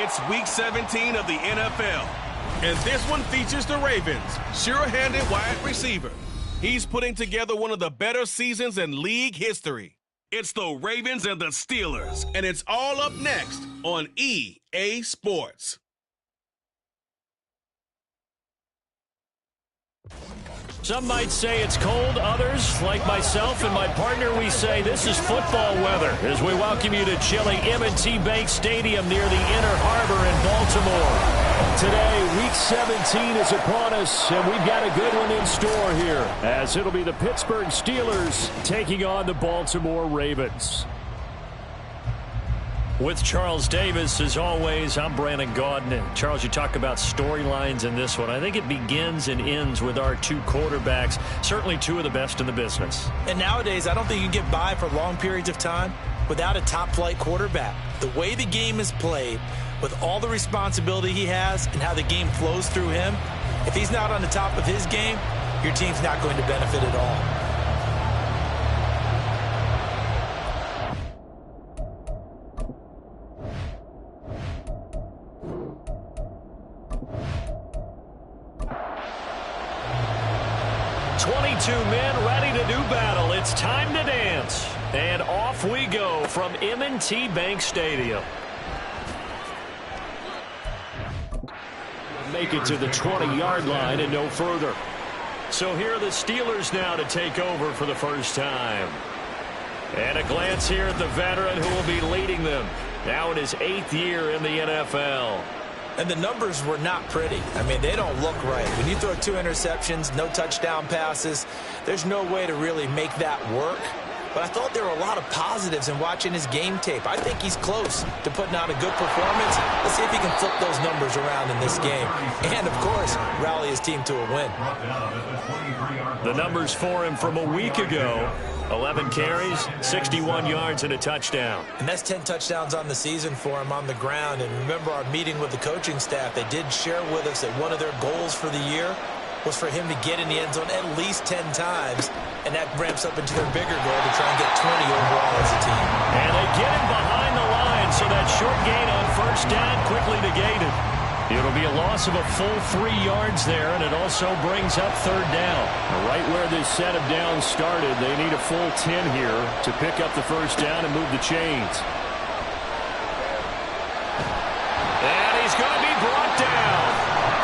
It's Week 17 of the NFL, and this one features the Ravens' sure-handed wide receiver. He's putting together one of the better seasons in league history. It's the Ravens and the Steelers, and it's all up next on EA Sports. Some might say it's cold. Others, like myself and my partner, we say this is football weather as we welcome you to chilly M&T Bank Stadium near the Inner Harbor in Baltimore. Today, Week 17 is upon us, and we've got a good one in store here, as it'll be the Pittsburgh Steelers taking on the Baltimore Ravens. With Charles Davis, as always, I'm Brandon Gaudin. And Charles, you talk about storylines in this one. I think it begins and ends with our two quarterbacks, certainly two of the best in the business. And nowadays, I don't think you can get by for long periods of time without a top-flight quarterback. The way the game is played, with all the responsibility he has and how the game flows through him, if he's not on the top of his game, your team's not going to benefit at all. Men ready to do battle. It's time to dance. And off we go from M&T Bank Stadium. Make it to the 20-yard line and no further. So here are the Steelers now to take over for the first time. And a glance here at the veteran who will be leading them, now in his 8th year in the NFL. And the numbers were not pretty. I mean, they don't look right. When you throw 2 interceptions, no touchdown passes, there's no way to really make that work. But I thought there were a lot of positives in watching his game tape. I think he's close to putting out a good performance. Let's see if he can flip those numbers around in this game. And, of course, rally his team to a win. The numbers for him from a week ago: 11 carries, 61 yards, and a touchdown. And that's 10 touchdowns on the season for him on the ground. And remember our meeting with the coaching staff, they did share with us that one of their goals for the year was for him to get in the end zone at least 10 times. And that ramps up into their bigger goal to try and get 20 overall as a team. And they get him behind the line, so that short gain on first down quickly negated. It'll be a loss of a full 3 yards there, and it also brings up third down. Right where this set of downs started, they need a full 10 here to pick up the first down and move the chains. And he's going to be brought down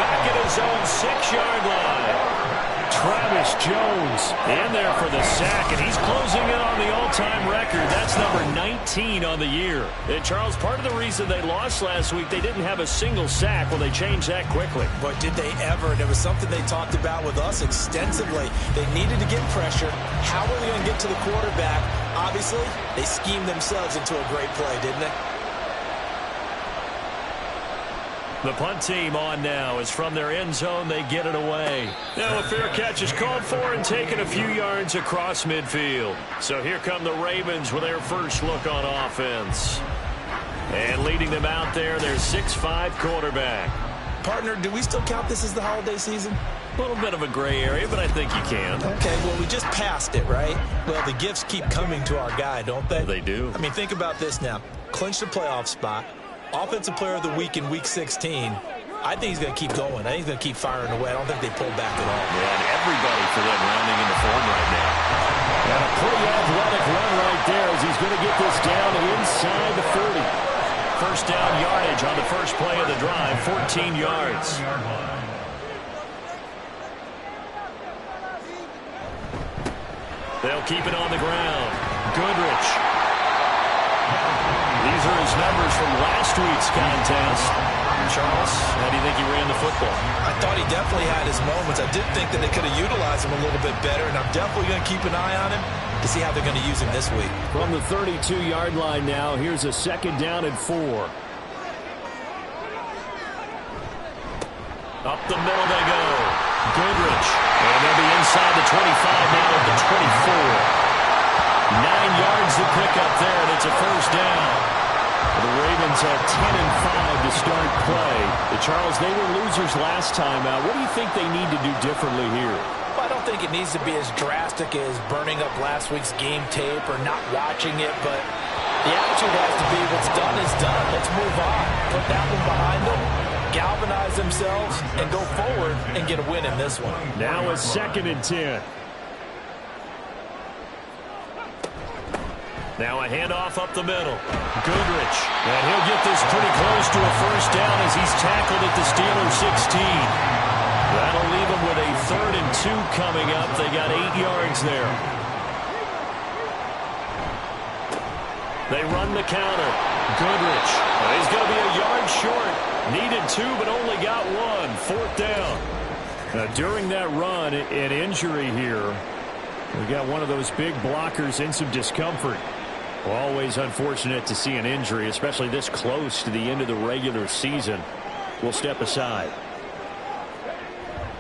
back at his own 6-yard line. Travis Jones in there for the sack, and he's closing in on the all-time record. That's number 19 on the year. And, Charles, part of the reason they lost last week, they didn't have a single sack. Well, they changed that quickly. But did they ever? And it was something they talked about with us extensively. They needed to get pressure. How are they going to get to the quarterback? Obviously, they schemed themselves into a great play, didn't they? The punt team on now is from their end zone. They get it away. Now a fair catch is called for and taken a few yards across midfield. So here come the Ravens with their first look on offense. And leading them out there, their 6'5" quarterback. Partner, do we still count this as the holiday season? A little bit of a gray area, but I think you can. Okay, well, we just passed it, right? Well, the gifts keep coming to our guy, don't they? They do. I mean, think about this now. Clinch the playoff spot. Offensive Player of the Week in Week 16. I think he's going to keep going. I think he's going to keep firing away. I don't think they pull back at all. Yeah, and everybody for them rounding into form right now. And a pretty athletic run right there as he's going to get this down inside the 40. First down yardage on the first play of the drive, 14 yards. They'll keep it on the ground. Goodrich. These are his numbers from last week's contest. Charles, how do you think he ran the football? I thought he definitely had his moments. I did think that they could have utilized him a little bit better, and I'm definitely going to keep an eye on him to see how they're going to use him this week. From the 32-yard line now, here's a 2nd down and 4. Up the middle they go. Goodrich. And they'll be inside the 25 now at the 24. 9 yards to pick up there, and it's a first down. The Ravens have 10-5 to start play. Charles, they were losers last time out. What do you think they need to do differently here? Well, I don't think it needs to be as drastic as burning up last week's game tape or not watching it, but The attitude has to be what's done is done. Let's move on. Put that one behind them, galvanize themselves, and go forward and get a win in this one. Now a 2nd and 10. Now a handoff up the middle. Goodrich. And he'll get this pretty close to a first down as he's tackled at the Steelers' 16. That'll leave him with a 3rd and 2 coming up. They got 8 yards there. They run the counter. Goodrich. He's going to be a yard short. Needed 2, but only got 1. 4th down. During that run, an injury here. We got one of those big blockers in some discomfort. Always unfortunate to see an injury, especially this close to the end of the regular season. We'll step aside.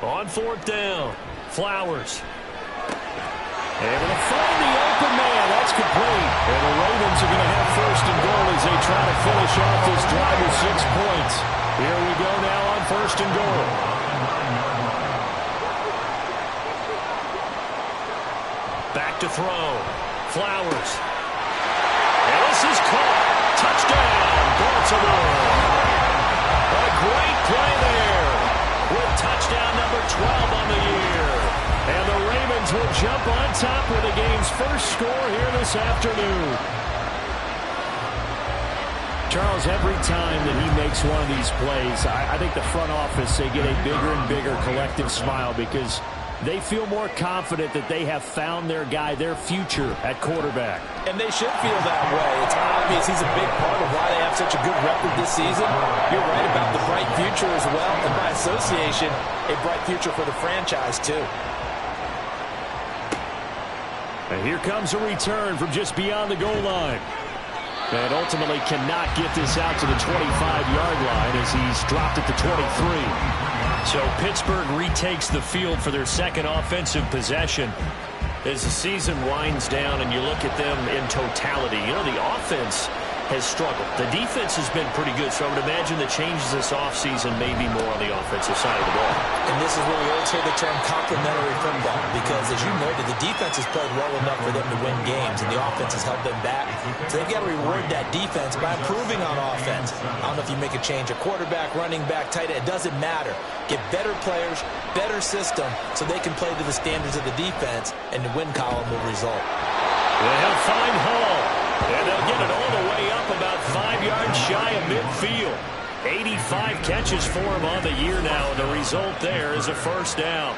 On 4th down, Flowers. Able to find the open man. That's complete. And the Ravens are going to have 1st and goal as they try to finish off this drive with 6 points. Here we go now on 1st and goal. Back to throw. Flowers. And this is caught. Touchdown, Baltimore. A great play there with touchdown number 12 on the year. And the Ravens will jump on top with the game's first score here this afternoon. Charles, every time that he makes one of these plays, I think the front office, they get a bigger and bigger collective smile because they feel more confident that they have found their guy, their future at quarterback. And they should feel that way. It's obvious he's a big part of why they have such a good record this season. You're right about the bright future as well, and by association, a bright future for the franchise too. And here comes a return from just beyond the goal line. And ultimately cannot get this out to the 25-yard line as he's dropped at the 23. So Pittsburgh retakes the field for their 2nd offensive possession. As the season winds down and you look at them in totality, you know, the offense has struggled. The defense has been pretty good, so I would imagine the changes this offseason may be more on the offensive side of the ball. And this is where we always hear the term complementary football, because as you noted, the defense has played well enough for them to win games, and the offense has held them back. So they've got to reward that defense by improving on offense. I don't know if you make a change, a quarterback, running back, tight end, it doesn't matter. Get better players, better system, so they can play to the standards of the defense, and the win column will result. They'll find Hall. And they'll get it all the way up about 5 yards shy of midfield. 85 catches for him on the year now, and the result there is a 1st down.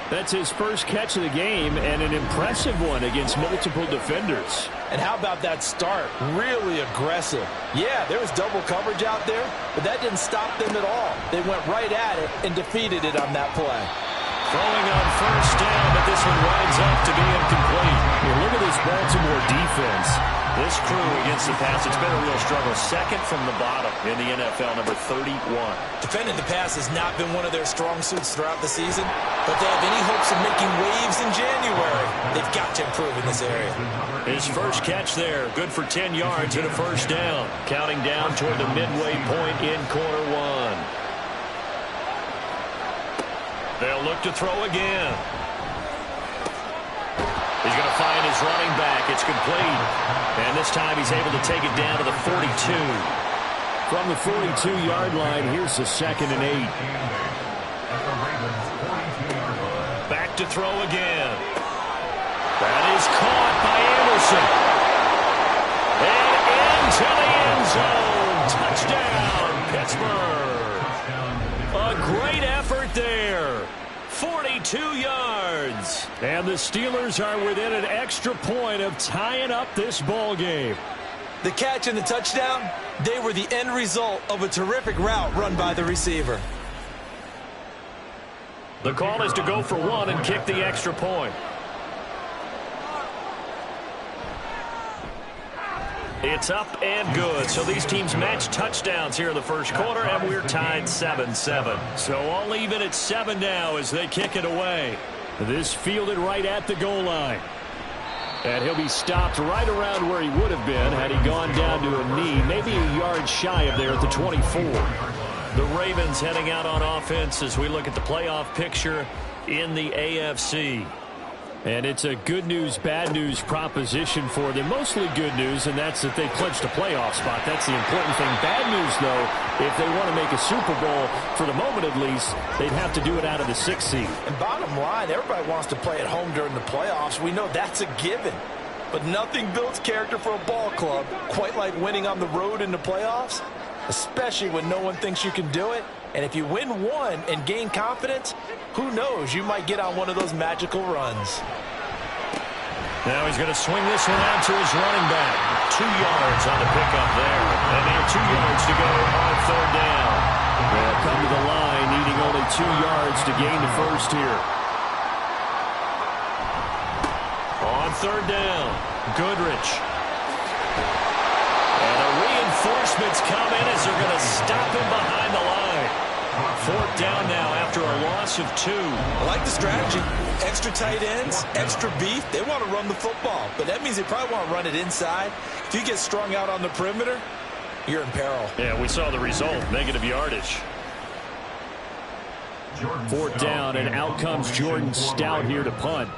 That's his first catch of the game, and an impressive one against multiple defenders. And how about that start? Really aggressive. Yeah, there was double coverage out there, but that didn't stop them at all. They went right at it and defeated it on that play. Throwing on 1st down, but this one winds up to be incomplete. Well, look at this Baltimore defense. This crew against the pass, it's been a real struggle. 2nd from the bottom in the NFL, number 31. Defending the pass has not been one of their strong suits throughout the season, but they have any hopes of making waves in January. They've got to improve in this area. His first catch there, good for 10 yards and a 1st down. Counting down toward the midway point in quarter 1. They'll look to throw again. He's going to find his running back. It's complete. And this time he's able to take it down to the 42. From the 42-yard line, here's the 2nd and 8. Back to throw again. That is caught by Anderson. And into the end zone. Touchdown, Pittsburgh. A great effort there. 42 yards. And the Steelers are within an extra point of tying up this ball game. The catch and the touchdown, they were the end result of a terrific route run by the receiver. The call is to go for 1 and kick the extra point. It's up and good. So these teams match touchdowns here in the first quarter, and we're tied 7-7. So all even at 7 now as they kick it away. This fielded right at the goal line. And he'll be stopped right around where he would have been had he gone down to a knee, maybe a yard shy of there at the 24. The Ravens heading out on offense as we look at the playoff picture in the AFC. And it's a good news, bad news proposition for them. Mostly good news, and that's that they clinched a playoff spot. That's the important thing. Bad news, though, if they want to make a Super Bowl, for the moment at least, they'd have to do it out of the 6th seed. And bottom line, everybody wants to play at home during the playoffs. We know that's a given. But nothing builds character for a ball club quite like winning on the road in the playoffs, especially when no one thinks you can do it. And if you win one and gain confidence, who knows, you might get on one of those magical runs. Now he's going to swing this one out to his running back. 2 yards on the pickup there. And now 2 yards to go on 3rd down. They'll come to the line, needing only 2 yards to gain the first here. On 3rd down, Goodrich. And the reinforcements come in as they're going to stop him behind the line. 4th down now after a loss of 2. I like the strategy. Extra tight ends, extra beef. They want to run the football, but that means they probably want to run it inside. If you get strung out on the perimeter, you're in peril. Yeah, we saw the result, negative yardage. 4th down, and out comes Jordan Stout here to punt.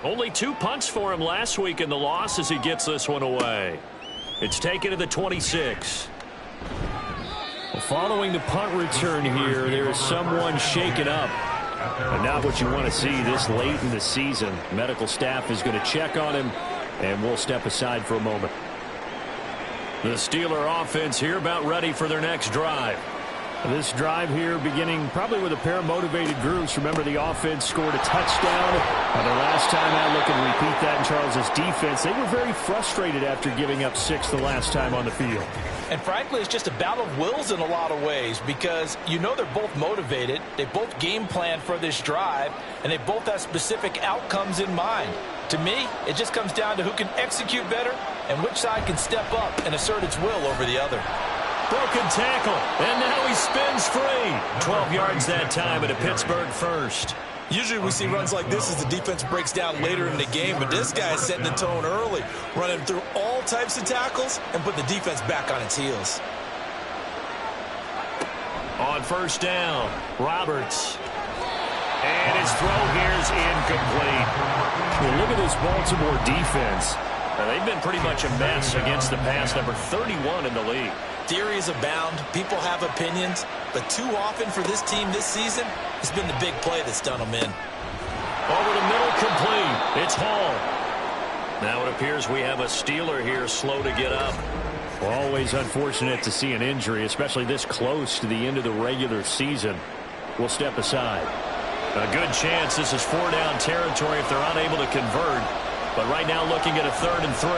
Only 2 punts for him last week in the loss as he gets this one away. It's taken to the 26. Well, following the punt return here, there is someone shaken up. But not what you want to see this late in the season. Medical staff is going to check on him, and we'll step aside for a moment. The Steeler offense here about ready for their next drive. This drive here beginning probably with a pair of motivated groups. Remember, the offense scored a touchdown. The last time I look and repeat that in Charles's defense, they were very frustrated after giving up 6 the last time on the field. And frankly, it's just a battle of wills in a lot of ways because you know they're both motivated. They both game plan for this drive, and they both have specific outcomes in mind. To me, it just comes down to who can execute better and which side can step up and assert its will over the other. Broken tackle, and now he spins free. 12 yards that time at a Pittsburgh first. Usually we see runs like this as the defense breaks down later in the game, but this guy is setting the tone early, running through all types of tackles and put the defense back on its heels. On 1st down, Roberts. And his throw here is incomplete. Well, look at this Baltimore defense. Now, they've been pretty much a mess against the pass, number 31 in the league. Theories abound. People have opinions. But too often for this team this season, it's been the big play that's done them in. Over the middle, complete. It's Hall. Now it appears we have a Steeler here slow to get up. Well, always unfortunate to see an injury, especially this close to the end of the regular season. We'll step aside. A good chance this is 4-down territory if they're unable to convert. But right now looking at a 3rd and 3.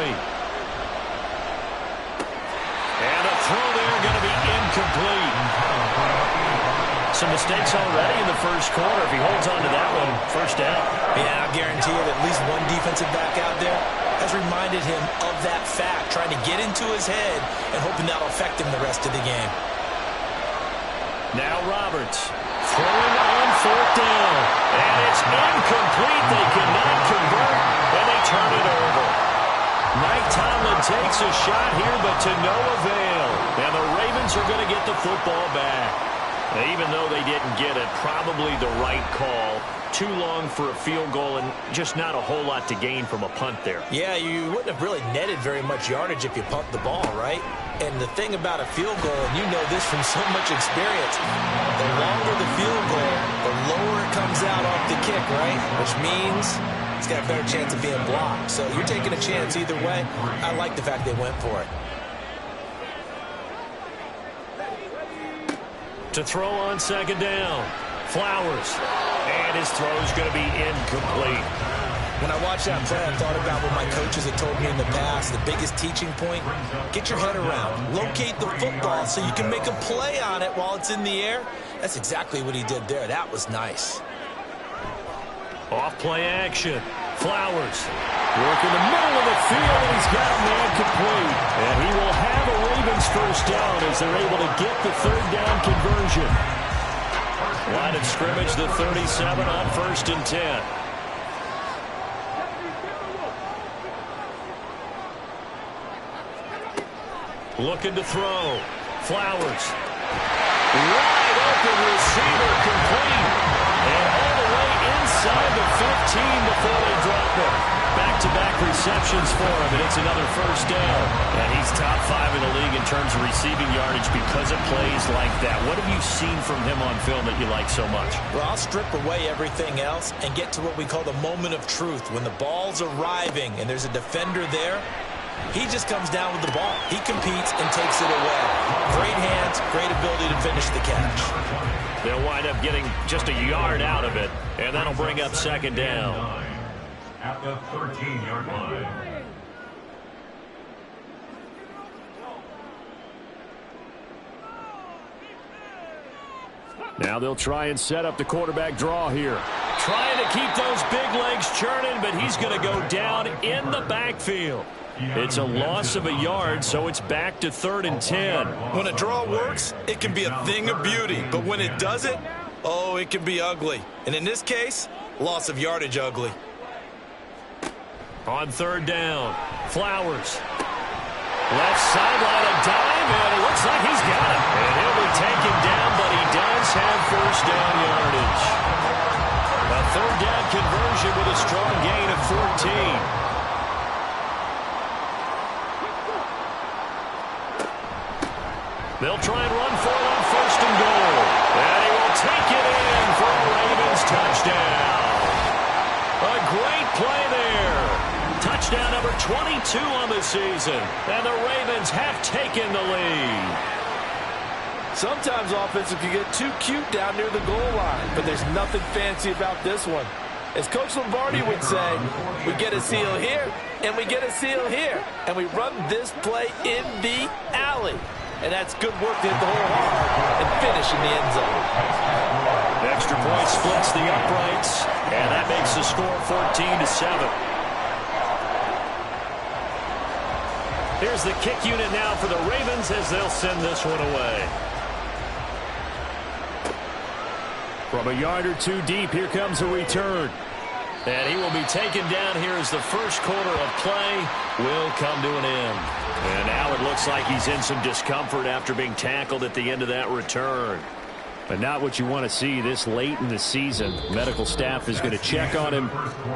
And a throw there going to be incomplete. Some mistakes already in the first quarter. If he holds on to that one, 1st down. Yeah, I guarantee you that at least one defensive back out there has reminded him of that fact, trying to get into his head and hoping that'll affect him the rest of the game. Now Roberts throwing on 4th down. And it's incomplete. They cannot convert, and they turn it over. Mike Tomlin takes a shot here, but to no avail. And the Ravens are going to get the football back. Even though they didn't get it, probably the right call. Too long for a field goal and just not a whole lot to gain from a punt there. Yeah, you wouldn't have really netted very much yardage if you pumped the ball, right? And the thing about a field goal, and you know this from so much experience, the longer the field goal, the lower it comes out off the kick, right? Which means it's got a better chance of being blocked. So you're taking a chance either way. I like the fact they went for it. To throw on 2nd down, Flowers. And his throw's going to be incomplete. When I watched that play, I thought about what my coaches had told me in the past. The biggest teaching point, get your head around. Locate the football so you can make a play on it while it's in the air. That's exactly what he did there. That was nice. Off play action. Flowers. Work in the middle of the field, and he's got a man complete. And he will have a Ravens 1st down as they're able to get the 3rd down conversion. Line of scrimmage, the 37 on 1st and 10. Looking to throw. Flowers. Wide open receiver complete. And all the inside the 15 before they drop it. Back-to-back receptions for him, and it's another first down. And he's top 5 in the league in terms of receiving yardage because of plays like that. What have you seen from him on film that you like so much? Well, I'll strip away everything else and get to what we call the moment of truth. When the ball's arriving and there's a defender there, he just comes down with the ball. He competes and takes it away. Great hands, great ability to finish the catch. They'll wind up getting just a yard out of it, and that'll bring up second down. At the 13-yard line. Now they'll try and set up the quarterback draw here. Trying to keep those big legs churning, but he's going to go down in the backfield. It's a loss of a yard, so it's back to 3rd and 10. When a draw works, it can be a thing of beauty. But when it doesn't, oh, it can be ugly. And in this case, loss of yardage ugly. On 3rd down, Flowers. Left sideline, a dive, and it looks like he's got it. And he'll be taken down, but he does have first down yardage. A 3rd down conversion with a strong gain of 14. They'll try and run for it on 1st and goal. And he will take it in for a Ravens touchdown. A great play there. Touchdown number 22 on the season. And the Ravens have taken the lead. Sometimes offenses can get too cute down near the goal line, but there's nothing fancy about this one. As Coach Lombardi would say, we get a seal here, and we get a seal here, and we run this play in the alley. And that's good work to hit the hole hard and finish in the end zone. Extra point splits the uprights, and that makes the score 14-7. Here's the kick unit now for the Ravens as they'll send this one away. From a yard or two deep, here comes a return. And he will be taken down here as the first quarter of play will come to an end. And now it looks like he's in some discomfort after being tackled at the end of that return. But not what you want to see this late in the season. Medical staff is going to check on him,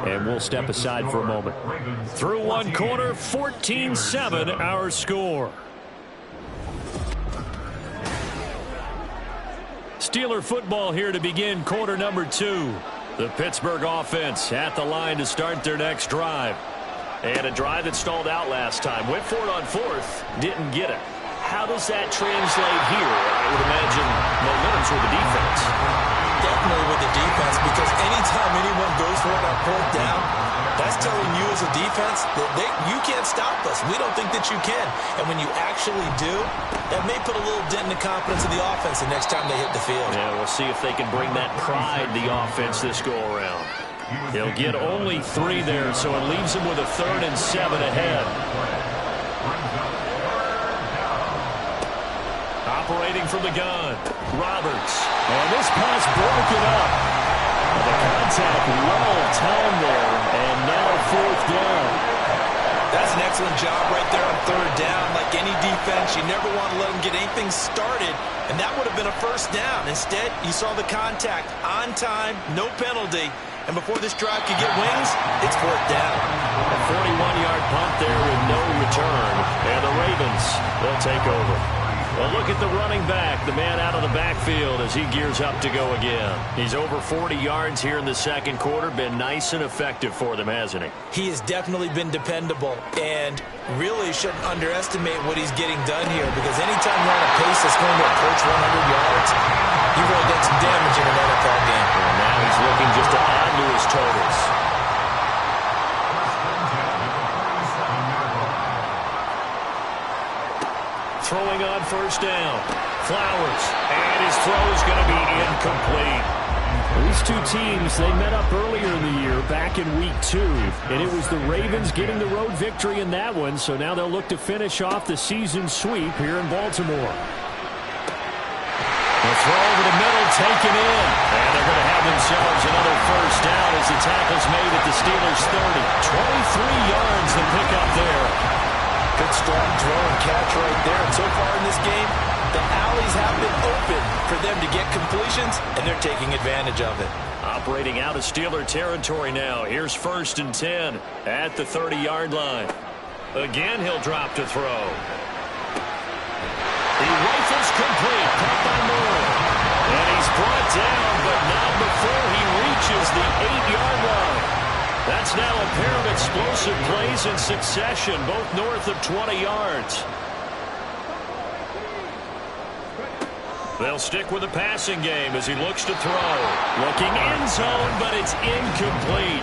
and we'll step aside for a moment. Through one quarter, 14-7 our score. Steeler football here to begin quarter number 2. The Pittsburgh offense at the line to start their next drive. And a drive that stalled out last time. Went for it on 4th, didn't get it. How does that translate here? I would imagine momentum's with the defense. Definitely with the defense, because anytime anyone goes for it on 4th down, that's telling you as a defense that you can't stop us. We don't think that you can. And when you actually do, that may put a little dent in the confidence of the offense the next time they hit the field. Yeah, we'll see if they can bring that pride, the offense, this go-around. They'll get only 3 there, so it leaves them with a 3rd and 7 ahead. Operating from the gun, Roberts. And this pass broken up. The contact well timed there, and now 4th down. That's an excellent job right there on 3rd down. Like any defense, you never want to let them get anything started, and that would have been a first down. Instead, you saw the contact on time, no penalty. And before this drive could get wings, it's 4th down. A 41-yard punt there with no return. And the Ravens, they'll take over. Well, look at the running back, the man out of the backfield as he gears up to go again. He's over 40 yards here in the second quarter. Been nice and effective for them, hasn't he? He has definitely been dependable, and really shouldn't underestimate what he's getting done here, because anytime you're on a pace that's going to approach 100 yards, you've really done some damage in an NFL game. And now he's looking just to add to his totals. Throwing on 1st down. Flowers. And his throw is going to be incomplete. These two teams, they met up earlier in the year, back in week 2. And it was the Ravens getting the road victory in that one. So now they'll look to finish off the season sweep here in Baltimore. The throw over the middle, taken in. And they're going to have themselves another first down as the tackle's made at the Steelers' 30. 23 yards to pick up there. Good strong throw and catch right there. And so far in this game, the alleys have been open for them to get completions, and they're taking advantage of it. Operating out of Steeler territory now. Here's 1st and 10 at the 30-yard line. Again, he'll drop to throw. He rifles complete. Caught by Moore. And he's brought down, but not before he reaches the 8-yard line. That's now a pair of explosive plays in succession, both north of 20 yards. They'll stick with the passing game as he looks to throw. Looking end zone, but it's incomplete.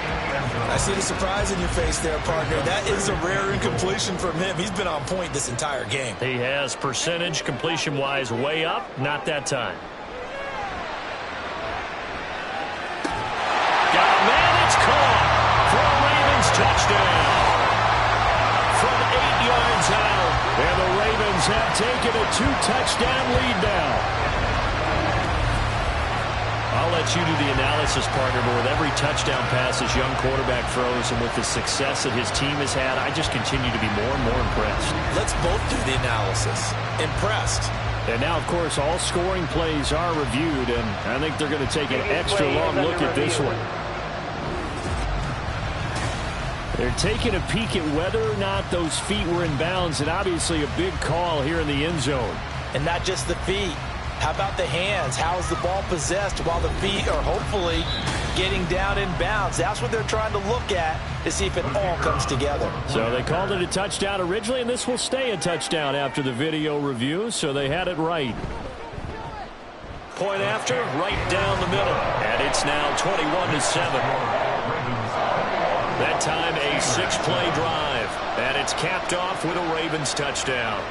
I see the surprise in your face there, partner. That is a rare incompletion from him. He's been on point this entire game. He has percentage completion-wise way up, not that time. Got a man, it's caught for a Ravens touchdown. From 8 yards out, and the Ravens have taken a 2-touchdown lead now. I'll let you do the analysis, partner, but with every touchdown pass this young quarterback throws and with the success that his team has had, I just continue to be more and more impressed. Let's both do the analysis. Impressed. And now, of course, all scoring plays are reviewed, and I think they're going to take an extra long look at this one. They're taking a peek at whether or not those feet were in bounds, and obviously a big call here in the end zone. And not just the feet. How about the hands? How is the ball possessed while the feet are hopefully getting down in bounds? That's what they're trying to look at to see if it all comes together. So they called it a touchdown originally, and this will stay a touchdown after the video review, so they had it right. Point after, right down the middle. And it's now 21-7. That time a 6-play drive. And it's capped off with a Ravens touchdown.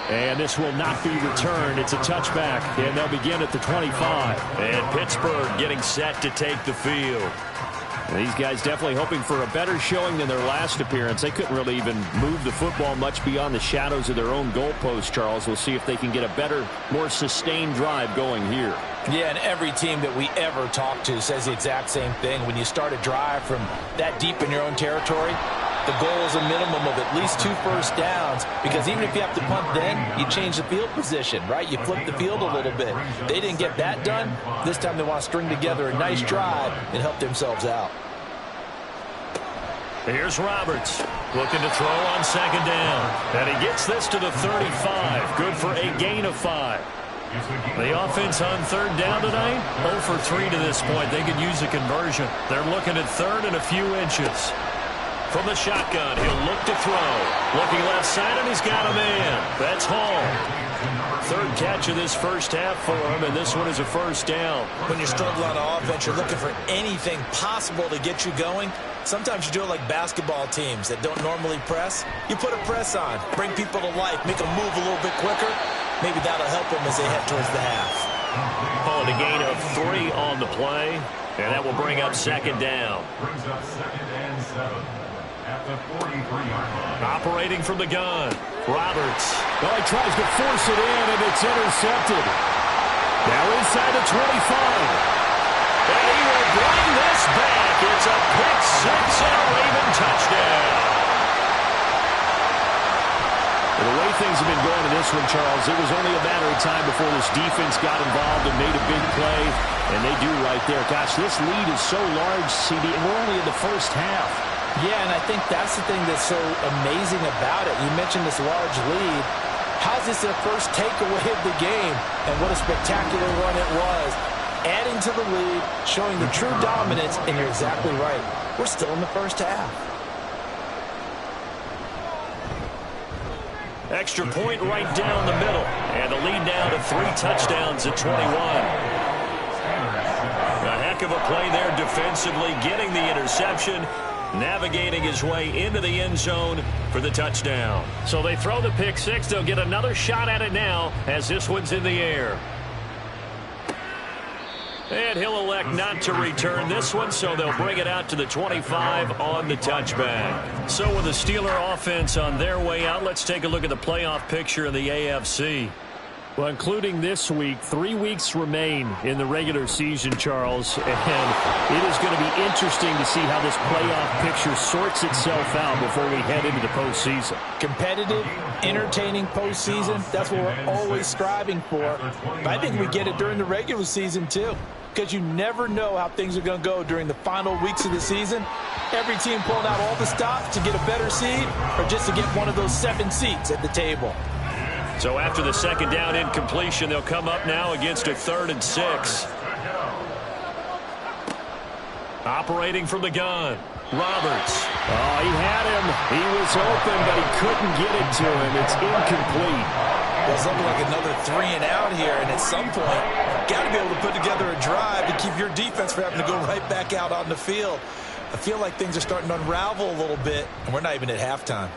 And this will not be returned. It's a touchback, and they'll begin at the 25. And Pittsburgh getting set to take the field. And these guys definitely hoping for a better showing than their last appearance. They couldn't really even move the football much beyond the shadows of their own goalpost, Charles. We'll see if they can get a better, more sustained drive going here. Yeah, and every team that we ever talk to says the exact same thing. When you start a drive from that deep in your own territory, the goal is a minimum of at least 2 first downs, because even if you have to punt then, you change the field position, right? You flip the field a little bit. They didn't get that done. This time they want to string together a nice drive and help themselves out. Here's Roberts looking to throw on 2nd down. And he gets this to the 35. Good for a gain of 5. The offense on 3rd down tonight, 0 for 3 to this point. They could use a conversion. They're looking at 3rd and a few inches. From the shotgun, he'll look to throw. Looking left side, and he's got a man. That's Hall. 3rd catch of this first half for him, and this one is a 1st down. When you're struggling on offense, you're looking for anything possible to get you going. Sometimes you do it like basketball teams that don't normally press. You put a press on, bring people to life, make them move a little bit quicker. Maybe that'll help them as they head towards the half. Calling a gain of 3 on the play, and that will bring up 2nd down. Brings up 2nd and 7 at the 43-yard line. Operating from the gun, Roberts. Well, he tries to force it in, and it's intercepted. Now inside the 25. And he will bring this back. It's a pick 6 and a Raven touchdown. Well, the way things have been going in this one, Charles, it was only a matter of time before this defense got involved and made a big play, and they do right there. Gosh, this lead is so large, CD, and we're only in the first half. Yeah, and I think that's the thing that's so amazing about it. You mentioned this large lead. How's this their first takeaway of the game? And what a spectacular run it was. Adding to the lead, showing the true dominance, and you're exactly right. We're still in the first half. Extra point right down the middle. And the lead now to 3 touchdowns at 21. A heck of a play there defensively, getting the interception, navigating his way into the end zone for the touchdown. So they throw the pick 6. They'll get another shot at it now as this one's in the air. And he'll elect not to return this one, so they'll bring it out to the 25 on the touchback. So with the Steeler offense on their way out, let's take a look at the playoff picture in the AFC. Well, including this week, 3 weeks remain in the regular season, Charles, and it is going to be interesting to see how this playoff picture sorts itself out before we head into the postseason. Competitive, entertaining postseason, that's what we're always striving for. But I think we get it during the regular season, too. because you never know how things are going to go during the final weeks of the season. Every team pulling out all the stops to get a better seed or just to get one of those 7 seats at the table. So after the second down incompletion, they'll come up now against a 3rd and 6. Operating from the gun, Roberts. Oh, he had him. He was open, but he couldn't get it to him. It's incomplete. Well, it's looking like another 3 and out here, and at some point, got to be able to put together a drive to keep your defense from having to go right back out on the field. I feel like things are starting to unravel a little bit, and we're not even at halftime.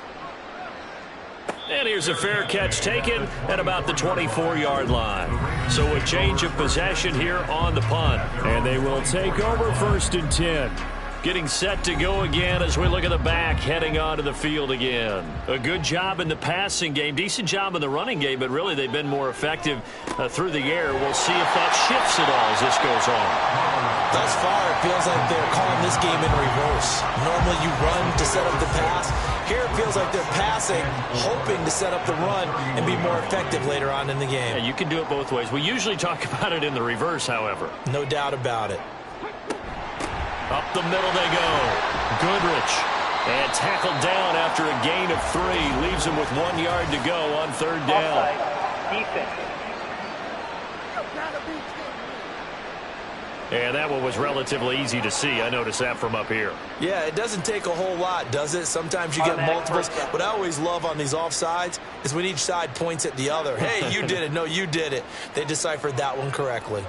And here's a fair catch taken at about the 24-yard line. So a change of possession here on the punt. And they will take over 1st and 10. Getting set to go again as we look at the back, heading onto the field again. A good job in the passing game, decent job in the running game, but really they've been more effective through the air. We'll see if that shifts at all as this goes on. Thus far, it feels like they're calling this game in reverse. Normally you run to set up the pass. Here it feels like they're passing, hoping to set up the run and be more effective later on in the game. Yeah, you can do it both ways. We usually talk about it in the reverse, however. No doubt about it. Up the middle they go. Goodrich. And tackled down after a gain of 3. Leaves him with 1 yard to go on 3rd down. And that one was relatively easy to see. I noticed that from up here. Yeah, it doesn't take a whole lot, does it? Sometimes you get multiples. What I always love on these offsides is when each side points at the other. Hey, you did it. No, you did it. They deciphered that one correctly.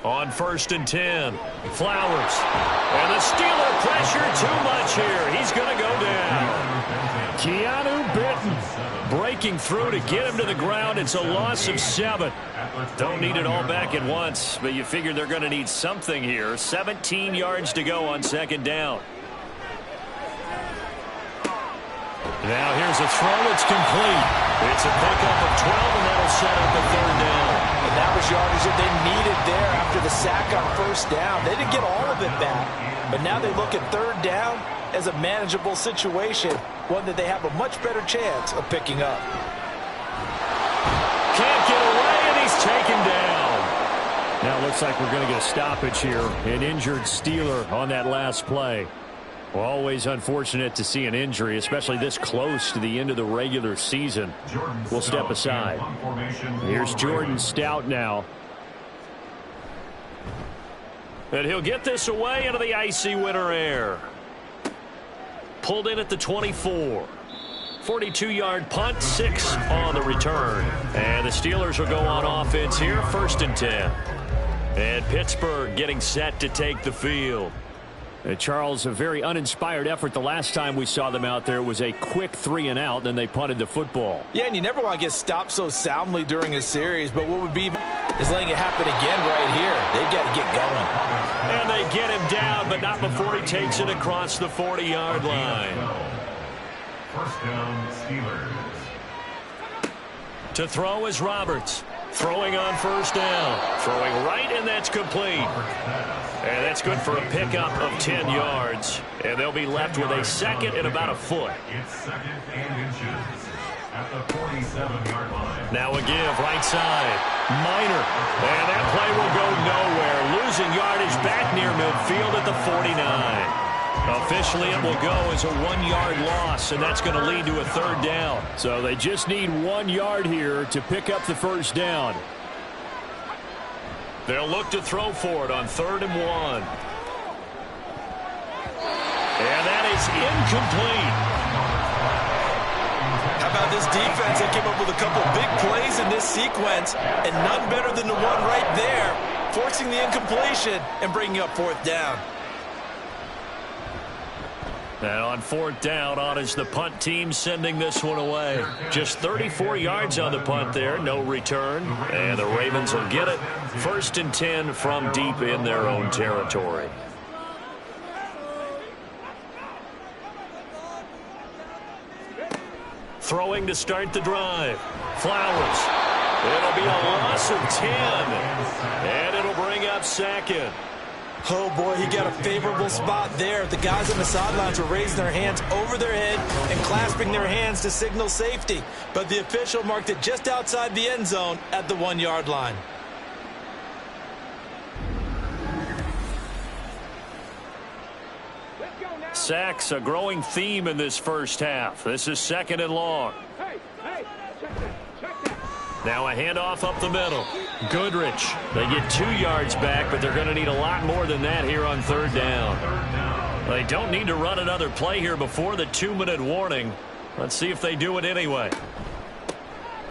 On 1st and 10, Flowers. And the Steeler pressure too much here. He's going to go down. Keanu Benton breaking through to get him to the ground. It's a loss of 7. Don't need it all back at once, but you figure they're going to need something here. 17 yards to go on 2nd down. Now here's a throw. It's complete. It's a pickup of 12, and that'll set up the 3rd down. And that was yardage that they needed there after the sack on 1st down. They didn't get all of it back, but now they look at 3rd down as a manageable situation, one that they have a much better chance of picking up. Can't get away, and he's taken down. Now it looks like we're going to get a stoppage here. An injured Steeler on that last play. Well, always unfortunate to see an injury, especially this close to the end of the regular season. We'll step aside. Here's Jordan Stout now. And he'll get this away into the icy winter air. Pulled in at the 24. 42-yard punt, 6 on the return. And the Steelers will go on offense here, 1st and 10. And Pittsburgh getting set to take the field. Charles, a very uninspired effort the last time we saw them out there. It was a quick 3 and out, then they punted the football. Yeah, and you never want to get stopped so soundly during a series, but what would be is letting it happen again right here. They've got to get going. And they get him down, but not before he takes it across the 40-yard line. 1st down, Steelers. To throw is Roberts. Throwing on 1st down. Throwing right, and that's complete. And that's good for a pickup of 10 yards. And they'll be left with a 2nd and about a foot. It's 2nd and inches at the 47-yard line. Now a give, right side. Minor. And that play will go nowhere. Losing yardage back near midfield at the 49. Officially, it will go as a 1-yard loss, and that's going to lead to a 3rd down. So they just need 1 yard here to pick up the 1st down. They'll look to throw for it on 3rd and 1. And that is incomplete. How about this defense? They came up with a couple big plays in this sequence, and none better than the one right there, forcing the incompletion and bringing up 4th down. And on 4th down, on is the punt team sending this one away. Just 34 yards on the punt there, no return. And the Ravens will get it. 1st and 10 from deep in their own territory. Throwing to start the drive. Flowers. It'll be a loss of 10. And it'll bring up 2nd. Oh, boy, he got a favorable spot there. The guys on the sidelines were raising their hands over their head and clasping their hands to signal safety. But the official marked it just outside the end zone at the 1-yard line. Sacks, a growing theme in this first half. This is 2nd and long. Now a handoff up the middle. Goodrich. They get 2 yards back, but they're going to need a lot more than that here on 3rd down. They don't need to run another play here before the 2-minute warning. Let's see if they do it anyway.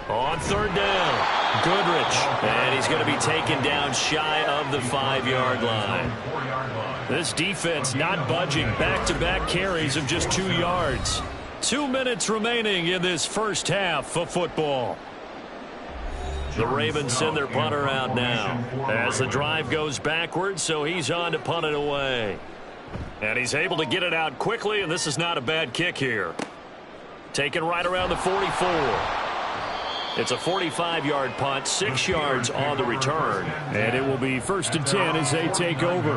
On 3rd down, Goodrich. And he's going to be taken down shy of the 5-yard line. This defense not budging. Back-to-back carries of just 2 yards. 2 minutes remaining in this first half of football. The Ravens send their punter out now as the drive goes backwards, so he's on to punt it away. And he's able to get it out quickly, and this is not a bad kick here. Taken right around the 44. It's a 45-yard punt, 6 yards on the return. And it will be 1st and 10 as they take over.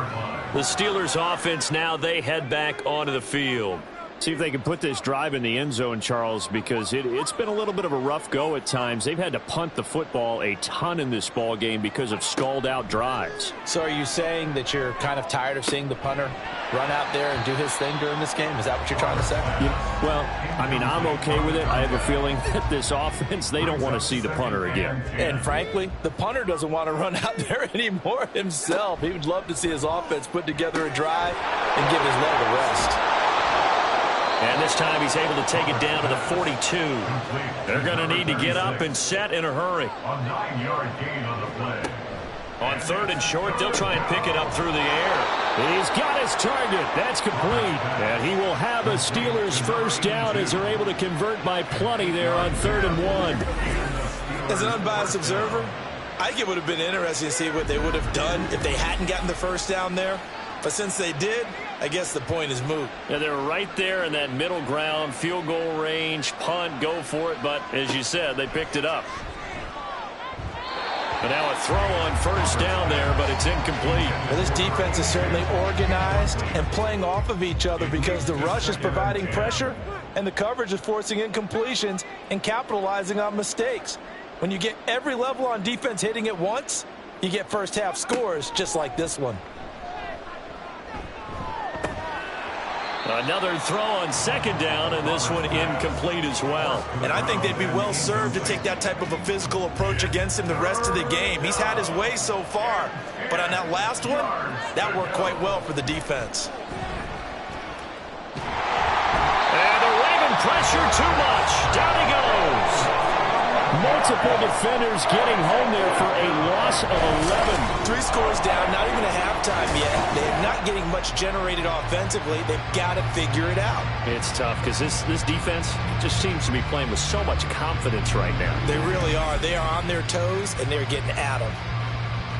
The Steelers offense now, they head back onto the field. See if they can put this drive in the end zone, Charles, because it's been a little bit of a rough go at times. They've had to punt the football a ton in this ball game because of stalled-out drives. So are you saying that you're kind of tired of seeing the punter run out there and do his thing during this game? Is that what you're trying to say? Yeah, well, I mean, I'm okay with it. I have a feeling that this offense, they don't want to see the punter again. And frankly, the punter doesn't want to run out there anymore himself. He would love to see his offense put together a drive and give his leg a rest. And this time he's able to take it down to the 42. They're going to need to get up and set in a hurry. A 9-yard gain on the play. On 3rd and short, they'll try and pick it up through the air. He's got his target. That's complete. And he will have a Steelers first down as they're able to convert by plenty there on 3rd and 1. As an unbiased observer, I think it would have been interesting to see what they would have done if they hadn't gotten the first down there. But since they did, I guess the point is moot. Yeah, they're right there in that middle ground, field goal range, punt, go for it. But as you said, they picked it up. But now a throw on 1st down there, but it's incomplete. Well, this defense is certainly organized and playing off of each other because the rush is providing pressure and the coverage is forcing incompletions and capitalizing on mistakes. When you get every level on defense hitting at once, you get first half scores just like this one. Another throw on 2nd down, and this one incomplete as well. And I think they'd be well served to take that type of a physical approach against him the rest of the game. He's had his way so far, but on that last one, that worked quite well for the defense. And the Raven pressure too much. Down he goes. Multiple defenders getting home there for a loss of 11. 3 scores down, not even a halftime yet. They're not getting much generated offensively. They've got to figure it out. It's tough because this defense just seems to be playing with so much confidence right now. They really are. They are on their toes, and they're getting at them.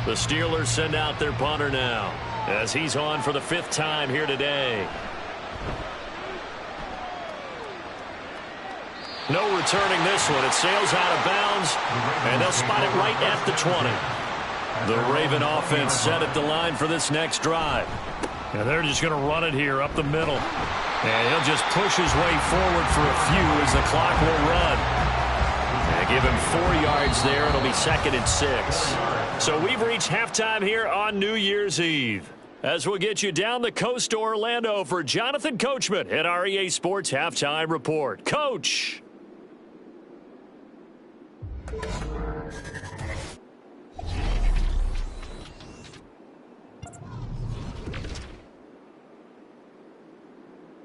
The Steelers send out their punter now as he's on for the 5th time here today. No returning this one. It sails out of bounds, and they'll spot it right at the 20. The Raven offense set at the line for this next drive. And they're just going to run it here up the middle. And he'll just push his way forward for a few as the clock will run. And give him 4 yards there. It'll be 2nd and 6. So we've reached halftime here on New Year's Eve. As we'll get you down the coast to Orlando for Jonathan Coachman at our EA Sports Halftime Report. Coach!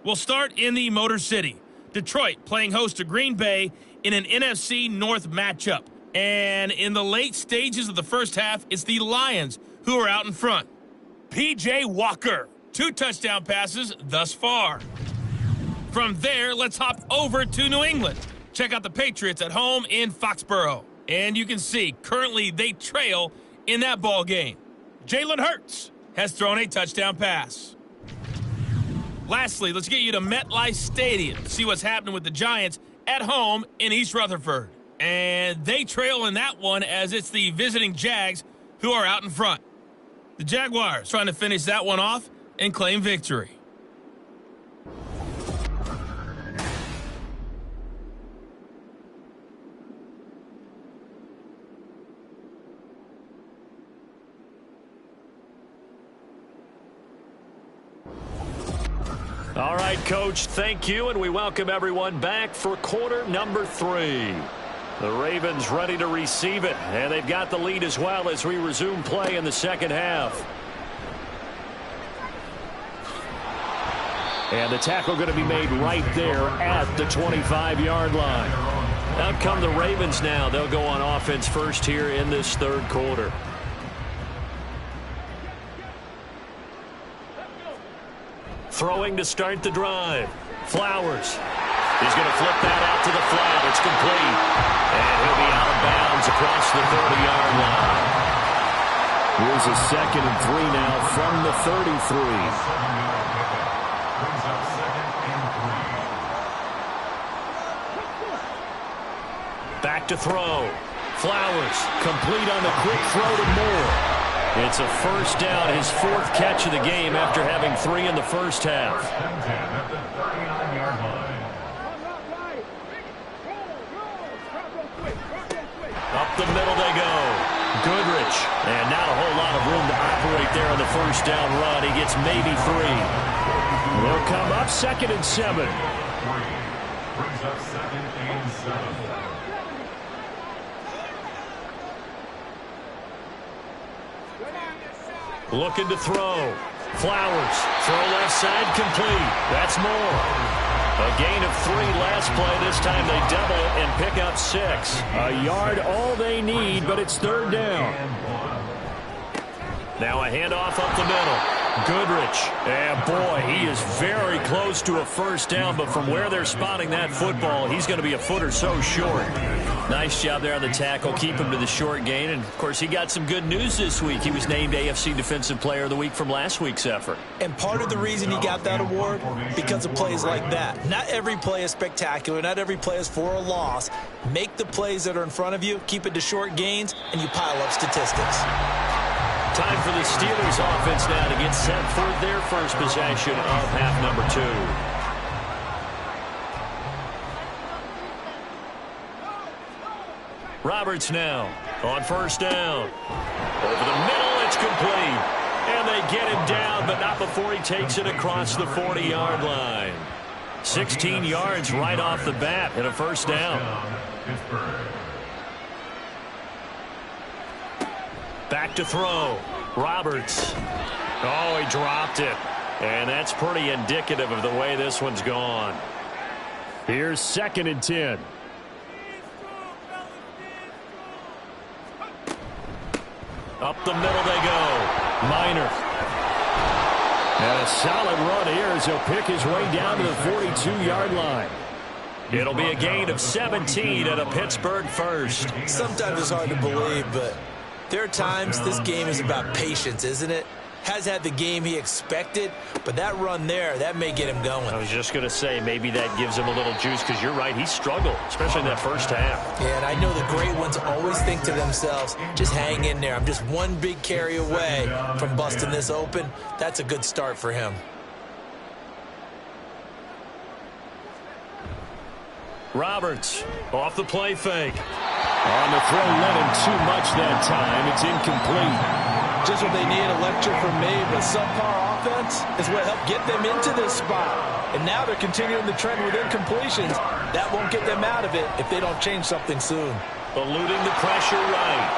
We'll start in the Motor City. Detroit playing host to Green Bay in an NFC North matchup. And in the late stages of the first half, it's the Lions who are out in front. P.J. Walker, 2 touchdown passes thus far. From there, let's hop over to New England. Check out the Patriots at home in Foxborough. And you can see, currently they trail in that ball game. Jalen Hurts has thrown a touchdown pass. Lastly, let's get you to MetLife Stadium. See what's happening with the Giants at home in East Rutherford. And they trail in that one as it's the visiting Jags who are out in front. The Jaguars trying to finish that one off and claim victory. All right, Coach, thank you, and we welcome everyone back for quarter number 3. The Ravens ready to receive it, and they've got the lead as well as we resume play in the second half. And the tackle going to be made right there at the 25-yard line. Out come the Ravens now. They'll go on offense first here in this third quarter. Throwing to start the drive. Flowers. He's going to flip that out to the flat. It's complete. And he'll be out of bounds across the 30-yard line. Here's a 2nd and 3 now from the 33. Back to throw. Flowers complete on the quick throw to Moore. It's a first down, his 4th catch of the game after having 3 in the first half. Up the middle they go. Goodrich. And not a whole lot of room to operate there on the first down run. He gets maybe 3. They'll come up 2nd and 7. Brings up 2nd and 7. Looking to throw. Flowers. Throw left side complete. That's Moore. A gain of 3 last play. This time they double it and pick up 6. A yard all they need, but it's 3rd down. Now a handoff up the middle. Goodrich. And boy, he is very close to a first down, but from where they're spotting that football, he's going to be a foot or so short. Nice job there on the tackle. Keep him to the short gain. And, of course, he got some good news this week. He was named AFC Defensive Player of the Week from last week's effort. And part of the reason he got that award, because of plays like that. Not every play is spectacular. Not every play is for a loss. Make the plays that are in front of you, keep it to short gains, and you pile up statistics. Time for the Steelers offense now to get set for their first possession of half number 2. Roberts now on first down. Over the middle, it's complete. And they get him down, but not before he takes it across the 40-yard line. 16 yards right off the bat and a first down. Back to throw. Roberts. Oh, he dropped it. And that's pretty indicative of the way this one's gone. Here's 2nd and 10. Up the middle they go. Minor. And a solid run here as he'll pick his way down to the 42-yard line. It'll be a gain of 17 at a Pittsburgh first. Sometimes it's hard to believe, but there are times this game is about patience, isn't it? Has had the game he expected, but that run there, that may get him going. I was just going to say, maybe that gives him a little juice, because you're right, he struggled, especially in that first half. Yeah, and I know the great ones always think to themselves, just hang in there. I'm just one big carry away from busting this open. That's a good start for him. Roberts off the play fake. On the throw, let him too much that time. It's incomplete. Just what they need, a lecture from me, but subpar offense is what helped get them into this spot. And now they're continuing the trend with incompletions. That won't get them out of it if they don't change something soon. Eluding the pressure right.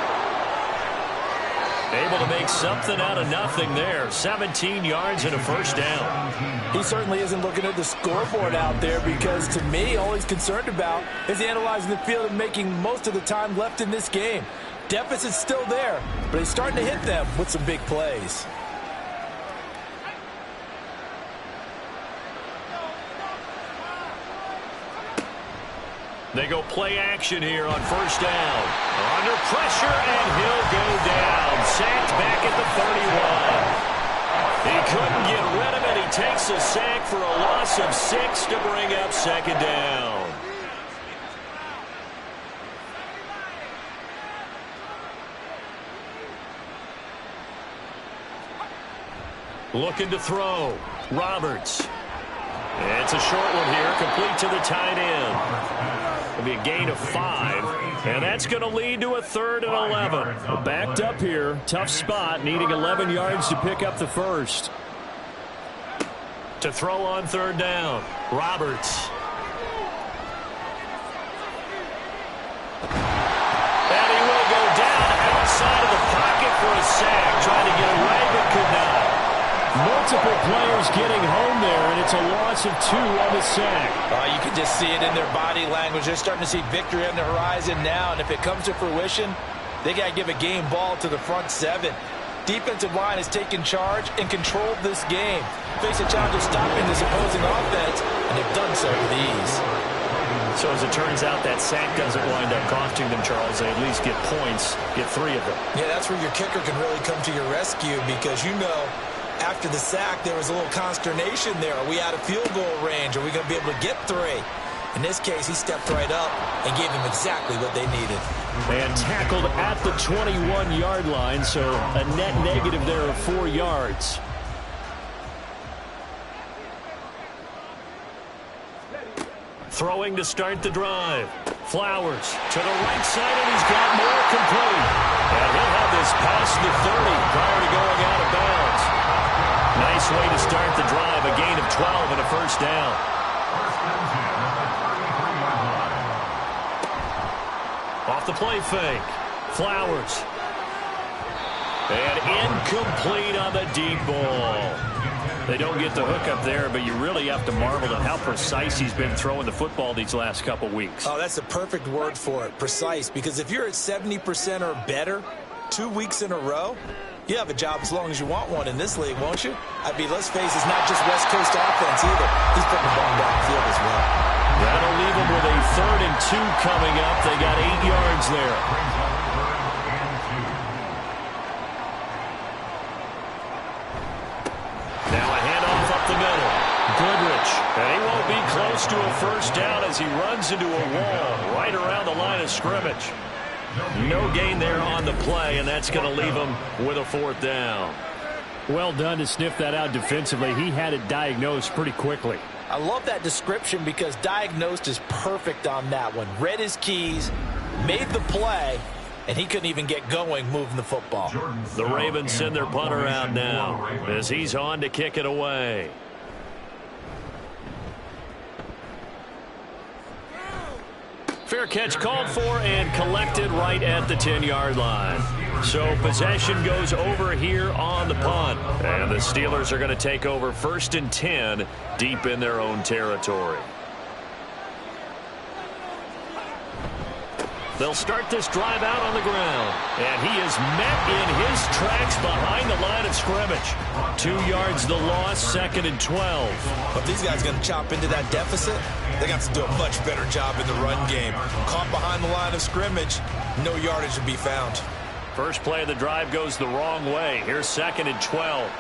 Able to make something out of nothing there. 17 yards and a first down. He certainly isn't looking at the scoreboard out there, because to me, all he's concerned about is analyzing the field and making most of the time left in this game. Deficit's still there, but he's starting to hit them with some big plays. They go play action here on first down. Under pressure, and he'll go down. Sacked back at the 31. He couldn't get rid of it. He takes a sack for a loss of 6 to bring up second down. Looking to throw. Roberts. It's a short one here, complete to the tight end. It'll be a gain of 5, and that's going to lead to a 3rd and 11. Well, backed up here, tough spot, needing 11 yards to pick up the first. To throw on 3rd down, Roberts. And he will go down outside of the pocket for a sack, trying to get away but could not. Multiple players getting home there, and it's a loss of 2 on the sack. You can just see it in their body language. They're starting to see victory on the horizon now, and if it comes to fruition, they got to give a game ball to the front 7. Defensive line has taken charge and controlled this game. Face a challenge of stopping this opposing offense, and they've done so with ease. So as it turns out, that sack doesn't wind up costing them, Charles. They at least get points, get 3 of them. Yeah, that's where your kicker can really come to your rescue, because you know, after the sack, there was a little consternation there. Are we out of field goal range? Are we going to be able to get 3? In this case, he stepped right up and gave them exactly what they needed. And tackled at the 21-yard line, so a net negative there of 4 yards. Throwing to start the drive. Flowers to the right side, and he's got more complete. And he'll have this past the 30 prior to going out of bounds. Nice way to start the drive. A gain of 12 and a first down. Off the play fake. Flowers. And incomplete on the deep ball. They don't get the hook up there, but you really have to marvel at how precise he's been throwing the football these last couple weeks. Oh, that's the perfect word for it, precise, because if you're at 70% or better 2 weeks in a row, you have a job as long as you want one in this league, won't you? I mean, let's face it, it's not just West Coast offense either. He's putting the ball downfield as well. That'll leave them with a 3rd and 2 coming up. They got 8 yards there. Now a handoff up the middle. Goodrich. And he won't be close to a first down as he runs into a wall right around the line of scrimmage. No gain there on the play, and that's going to leave him with a 4th down. Well done to sniff that out defensively. He had it diagnosed pretty quickly. I love that description because diagnosed is perfect on that one. Read his keys, made the play, and he couldn't even get going moving the football. The Ravens send their punter out now as he's on to kick it away. Fair catch called for and collected right at the 10-yard line. So possession goes over here on the punt. And the Steelers are going to take over 1st and 10 deep in their own territory. They'll start this drive out on the ground. And he is met in his tracks behind the line of scrimmage. 2 yards the loss, 2nd and 12. But these guys going to chop into that deficit. They got to do a much better job in the run game. Caught behind the line of scrimmage, no yardage to be found. First play of the drive goes the wrong way. Here's 2nd and 12.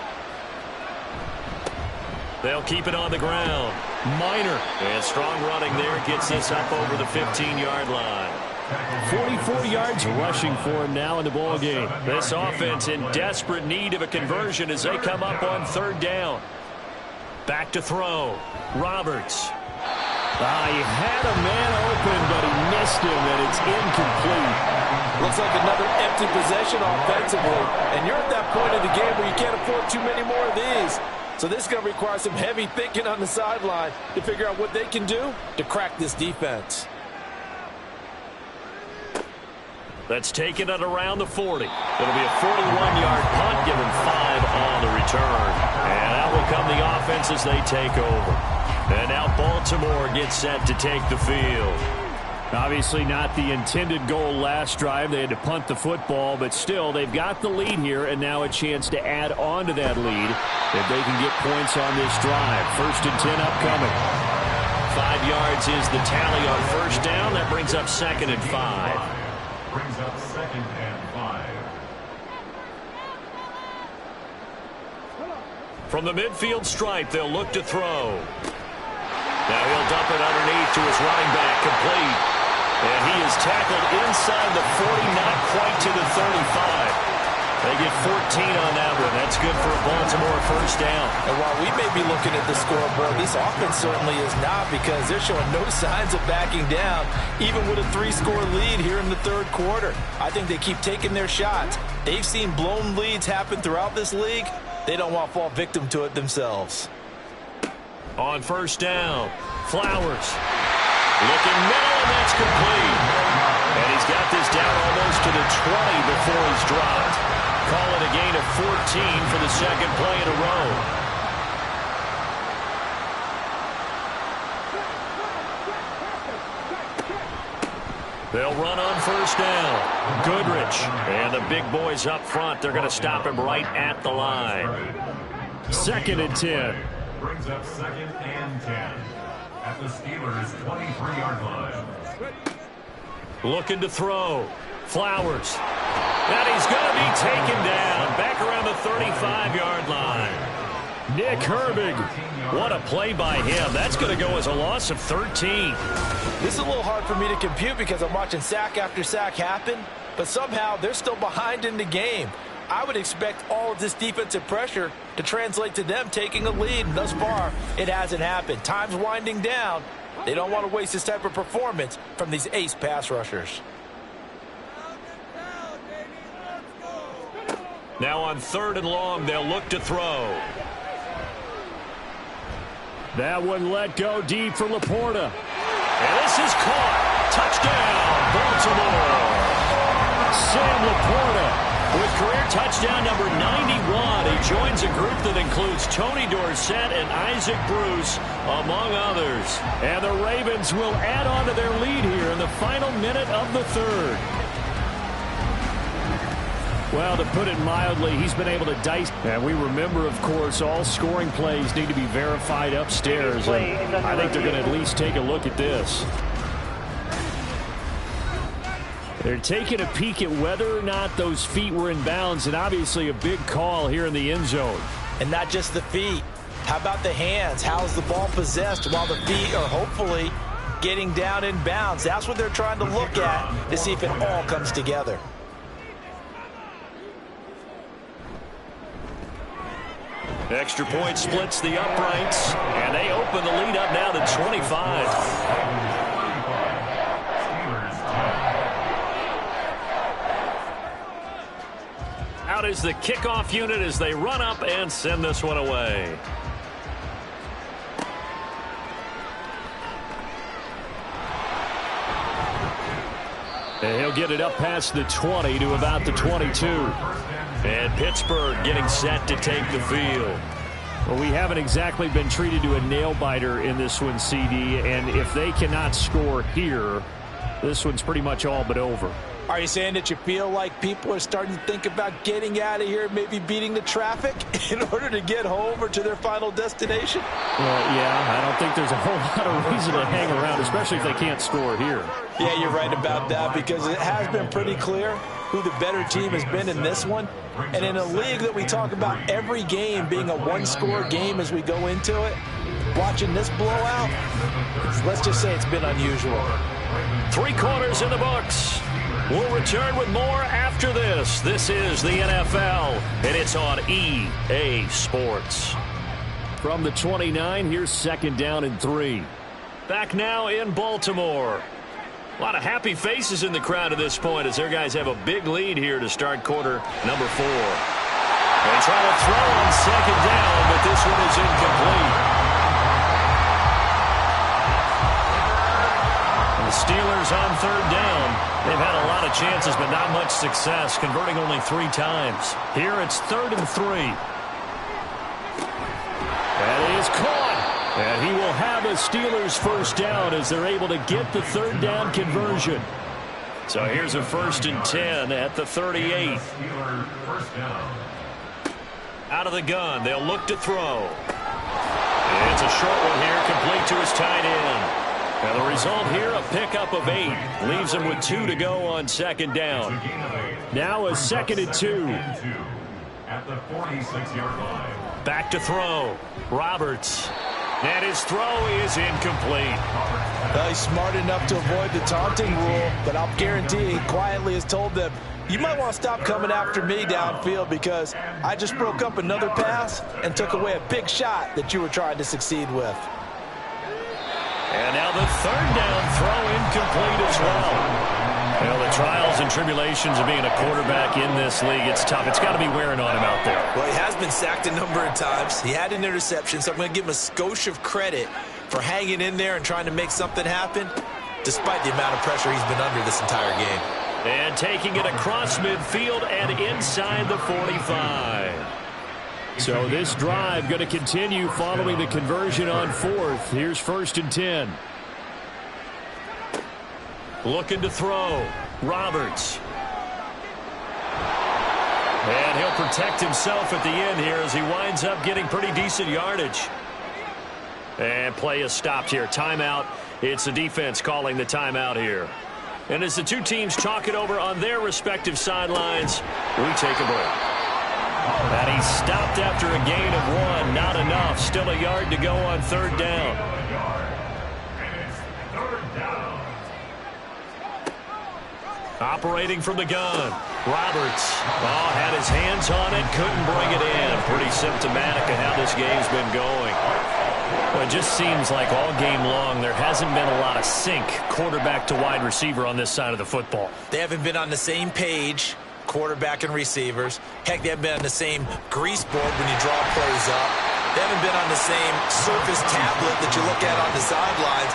They'll keep it on the ground. Minor. And strong running there gets this up over the 15-yard line. 44 yards rushing for him now in the ball game. This offense in desperate need of a conversion as they come up on 3rd down. Back to throw. Roberts. He had a man open, but he missed him, and it's incomplete. Looks like another empty possession offensively. And you're at that point of the game where you can't afford too many more of these. So this is going to require some heavy thinking on the sideline to figure out what they can do to crack this defense. That's taken it around the 40. It'll be a 41-yard punt, given 5 on the return. And that will come the offense as they take over. And now Baltimore gets set to take the field. Obviously not the intended goal last drive. They had to punt the football, but still, they've got the lead here, and now a chance to add on to that lead if they can get points on this drive. 1st and 10 upcoming. 5 yards is the tally on 1st down. That brings up 2nd and 5. Brings up 2nd and 5. From the midfield stripe, they'll look to throw. Now he'll dump it underneath to his running back, complete. And he is tackled inside the 40, not quite to the 35. They get 14 on that one. That's good for a Baltimore first down. And while we may be looking at the scoreboard, this offense certainly is not, because they're showing no signs of backing down, even with a 3-score lead here in the third quarter. I think they keep taking their shots. They've seen blown leads happen throughout this league. They don't want to fall victim to it themselves. On first down, Flowers. Looking middle, and that's complete. And he's got this down almost to the 20 before he's dropped. Call it a gain of 14 for the second play in a row. They'll run on first down. Goodrich. And the big boys up front, they're going to stop him right at the line. 2nd and 10. Brings up 2nd and 10 at the Steelers' 23-yard line. Looking to throw. Flowers. And he's going to be taken down back around the 35-yard line. Nick Herbig. What a play by him. That's going to go as a loss of 13. This is a little hard for me to compute because I'm watching sack after sack happen, but somehow they're still behind in the game. I would expect all of this defensive pressure to translate to them taking a lead, and thus far, it hasn't happened. Time's winding down. They don't want to waste this type of performance from these ace pass rushers. Now on 3rd and long, they'll look to throw. That one let go deep for Laporta. And this is caught. Touchdown, Baltimore. Sam Laporta with career touchdown number 91. He joins a group that includes Tony Dorsett and Isaac Bruce, among others. And the Ravens will add on to their lead here in the final minute of the third. Well, to put it mildly, he's been able to dice. And we remember, of course, all scoring plays need to be verified upstairs. And I think they're going to at least take a look at this. They're taking a peek at whether or not those feet were in bounds, and obviously a big call here in the end zone. And not just the feet. How about the hands? How's the ball possessed while the feet are hopefully getting down in bounds? That's what they're trying to look at to see if it all comes together. Extra point splits the uprights, and they open the lead up now to 25. Out is the kickoff unit as they run up and send this one away. And he'll get it up past the 20 to about the 22. And Pittsburgh getting set to take the field. Well, we haven't exactly been treated to a nail-biter in this one, CD, and if they cannot score here, this one's pretty much all but over. Are you saying that you feel like people are starting to think about getting out of here, maybe beating the traffic in order to get home or to their final destination? Well, yeah, I don't think there's a whole lot of reason to hang around, especially if they can't score here. Yeah, you're right about that, because it has been pretty clear who the better team has been in this one. And in a league that we talk about every game being a one-score game as we go into it, watching this blowout, let's just say it's been unusual. 3 quarters in the books. We'll return with more after this. This is the NFL, and it's on EA Sports. From the 29, here's 2nd down and 3. Back now in Baltimore. A lot of happy faces in the crowd at this point as their guys have a big lead here to start quarter number 4. They try to throw on 2nd down, but this one is incomplete. The Steelers on 3rd down. They've had a lot of chances, but not much success, converting only 3 times. Here it's 3rd and 3. That is caught. And he will have a Steelers first down as they're able to get the 3rd down conversion. So here's a 1st and 10 at the 38. Out of the gun, they'll look to throw. It's a short one here, complete to his tight end. And the result here, a pickup of 8. Leaves him with 2 to go on 2nd down. Now a 2nd and 2. At the 46-yard line. Back to throw. Roberts. And his throw is incomplete. Well, he's smart enough to avoid the taunting rule, but I'll guarantee he quietly has told them, you might want to stop coming after me downfield because I just broke up another pass and took away a big shot that you were trying to succeed with. And now the third down throw incomplete as well. Well, the trials and tribulations of being a quarterback in this league, it's tough. It's got to be wearing on him out there. Well, he has been sacked a number of times. He had an interception, so I'm going to give him a skosh of credit for hanging in there and trying to make something happen, despite the amount of pressure he's been under this entire game. And taking it across midfield and inside the 45. So this drive going to continue following the conversion on 4th. Here's 1st and 10. Looking to throw. Roberts. And he'll protect himself at the end here as he winds up getting pretty decent yardage. And play is stopped here. Timeout. It's the defense calling the timeout here. And as the two teams talk it over on their respective sidelines, we take a break. And he's stopped after a gain of 1. Not enough. Still a yard to go on 3rd down. Operating from the gun. Roberts. Oh, had his hands on it. Couldn't bring it in. Pretty symptomatic of how this game's been going. Well, it just seems like all game long there hasn't been a lot of sync quarterback to wide receiver on this side of the football. They haven't been on the same page, quarterback and receivers. Heck, they haven't been on the same grease board when you draw plays up. They haven't been on the same surface tablet that you look at on the sidelines.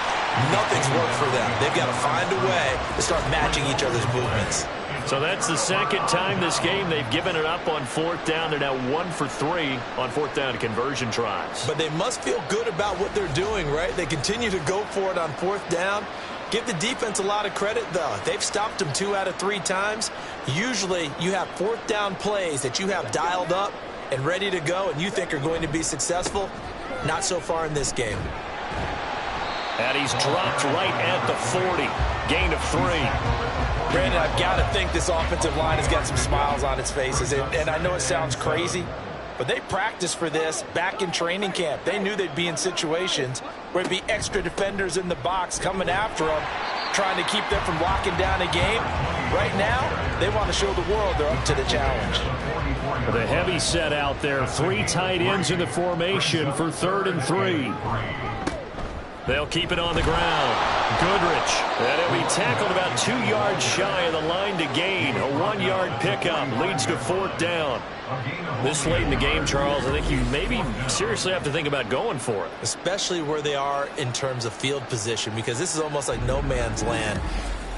Nothing's worked for them. They've got to find a way to start matching each other's movements. So that's the second time this game they've given it up on 4th down. They're now 1 for 3 on 4th down conversion tries. But they must feel good about what they're doing, right? They continue to go for it on 4th down. Give the defense a lot of credit, though. They've stopped them 2 out of 3 times. Usually you have 4th down plays that you have dialed up and ready to go and you think are going to be successful. Not so far in this game. And he's dropped right at the 40. Gain of 3. Brandon, I've got to think this offensive line has got some smiles on its faces. And I know it sounds crazy, but they practiced for this back in training camp. They knew they'd be in situations where there'd be extra defenders in the box coming after them, trying to keep them from locking down a game. Right now, they want to show the world they're up to the challenge. The heavy set out there. 3 tight ends in the formation for 3rd and 3. They'll keep it on the ground. Goodrich. And he'll be tackled about 2 yards shy of the line to gain. A 1-yard pickup leads to 4th down. This late in the game, Charles, I think you maybe seriously have to think about going for it. Especially where they are in terms of field position, because this is almost like no man's land.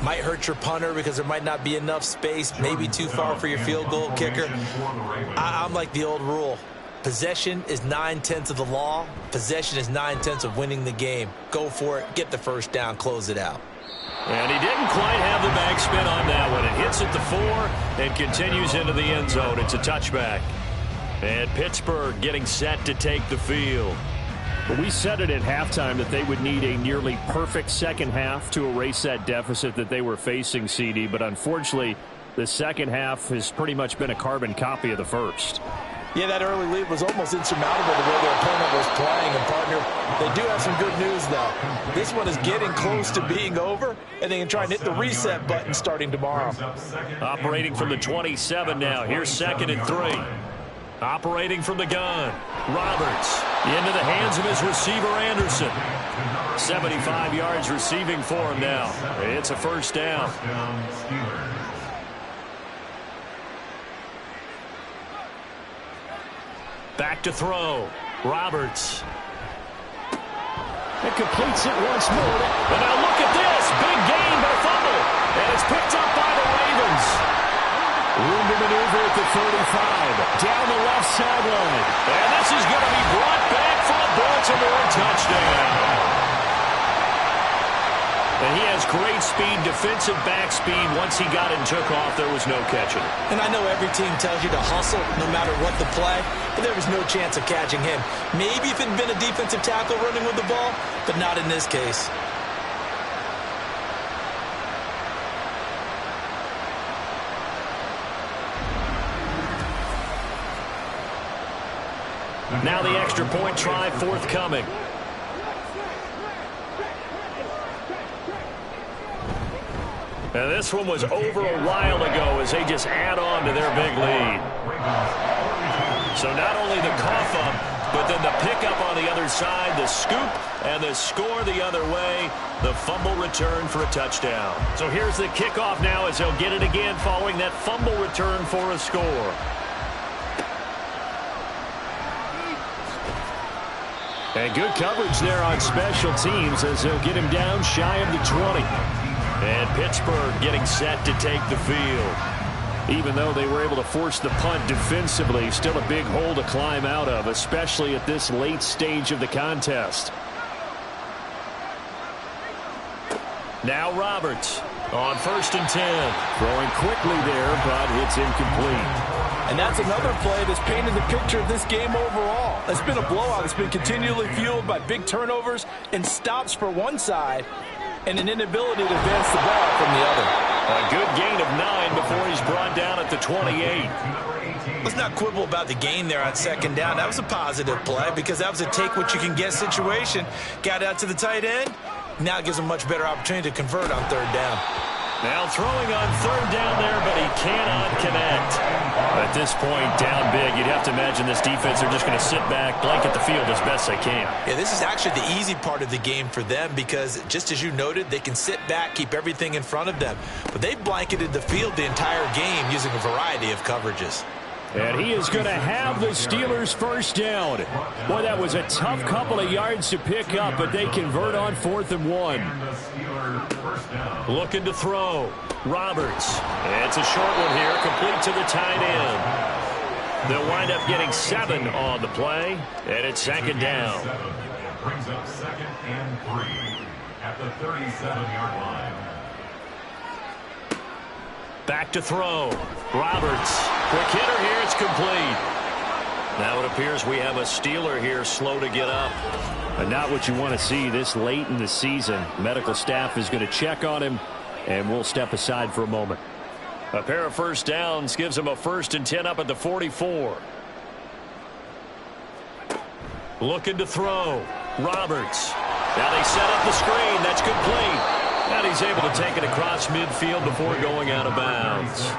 Might hurt your punter because there might not be enough space, maybe too far for your field goal kicker. I'm like the old rule. Possession is 9/10 of the law. Possession is 9/10 of winning the game. Go for it. Get the 1st down. Close it out. And he didn't quite have the backspin on that one. It hits at the 4 and continues into the end zone. It's a touchback. And Pittsburgh getting set to take the field. Well, we said it at halftime that they would need a nearly perfect second half to erase that deficit that they were facing, CD. But unfortunately, the second half has pretty much been a carbon copy of the first. Yeah, that early lead was almost insurmountable the way their opponent was playing. And, partner, they do have some good news, though. This one is getting close to being over, and they can try and hit the reset button starting tomorrow. Operating from the 27 now. Here's 2nd and 3. Operating from the gun. Roberts into the hands of his receiver, Anderson. 75 yards receiving for him now. It's a 1st down. Back to throw. Roberts. It completes it once more. And now look at this. Big gain by fumble. And it's picked up by the Ravens. Room to maneuver at the 35. Down the left sideline. And this is going to be brought back for a Baltimore touchdown. And he has great speed, defensive back speed. Once he got it and took off, there was no catching it. And I know every team tells you to hustle no matter what the play, but there was no chance of catching him. Maybe if it had been a defensive tackle running with the ball, but not in this case. Now the extra point try forthcoming. And this one was over a while ago as they just add on to their big lead. So not only the cough up, but then the pickup on the other side, the scoop, and the score the other way, the fumble return for a touchdown. So here's the kickoff now as they'll get it again following that fumble return for a score. And good coverage there on special teams as they'll get him down shy of the 20. And Pittsburgh getting set to take the field. Even though they were able to force the punt defensively, still a big hole to climb out of, especially at this late stage of the contest. Now Roberts on 1st and 10. Throwing quickly there, but it's incomplete. And that's another play that's painted the picture of this game overall. It's been a blowout. It's been continually fueled by big turnovers and stops for one side and an inability to advance the ball from the other. A good gain of 9 before he's brought down at the 28. Let's not quibble about the gain there on 2nd down. That was a positive play because that was a take-what-you-can-get situation. Got out to the tight end. Now it gives him a much better opportunity to convert on 3rd down. Now throwing on 3rd down there, but he cannot connect. At this point, down big, you'd have to imagine this defense are just going to sit back, blanket the field as best they can. Yeah, this is actually the easy part of the game for them because, just as you noted, they can sit back, keep everything in front of them. But they blanketed the field the entire game using a variety of coverages. And he is going to have the Steelers' 1st down. Boy, that was a tough couple of yards to pick up, but they convert on 4th and 1. Looking to throw. Roberts. It's a short one here, complete to the tight end. They'll wind up getting 7 on the play, and it's 2nd down. Brings up 2nd and 3 at the 37-yard line. Back to throw. Roberts. Quick hitter here. It's complete. Now it appears we have a Steeler here slow to get up. And not what you want to see this late in the season. Medical staff is going to check on him, and we'll step aside for a moment. A pair of 1st downs gives him a 1st and 10 up at the 44. Looking to throw. Roberts. Now they set up the screen. That's complete. And he's able to take it across midfield before going out of bounds.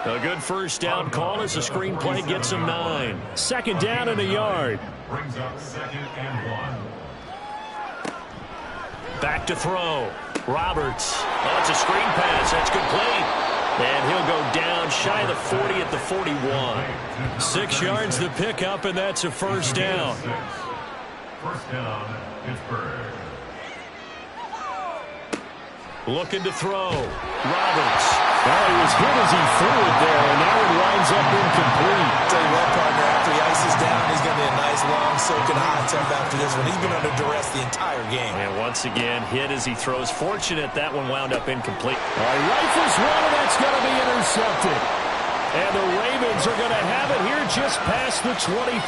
A good 1st down call as the screen play gets him 9. 2nd down and a yard. Brings up 2nd and 1. Back to throw. Roberts. Oh, it's a screen pass. That's complete. And he'll go down shy of the 40 at the 41. 6 yards to pick up, and that's a 1st down. 1st down, Pittsburgh. Looking to throw. Roberts. Well, he was hit as he threw it there, and that one winds up incomplete. Tell you what, partner, after he ices down, he's going to be a nice, long, soaking hot tub after this one. He's been under duress the entire game. And once again, hit as he throws. Fortunate that one wound up incomplete. Rifles one, and that's going to be intercepted. And the Ravens are going to have it here just past the 25.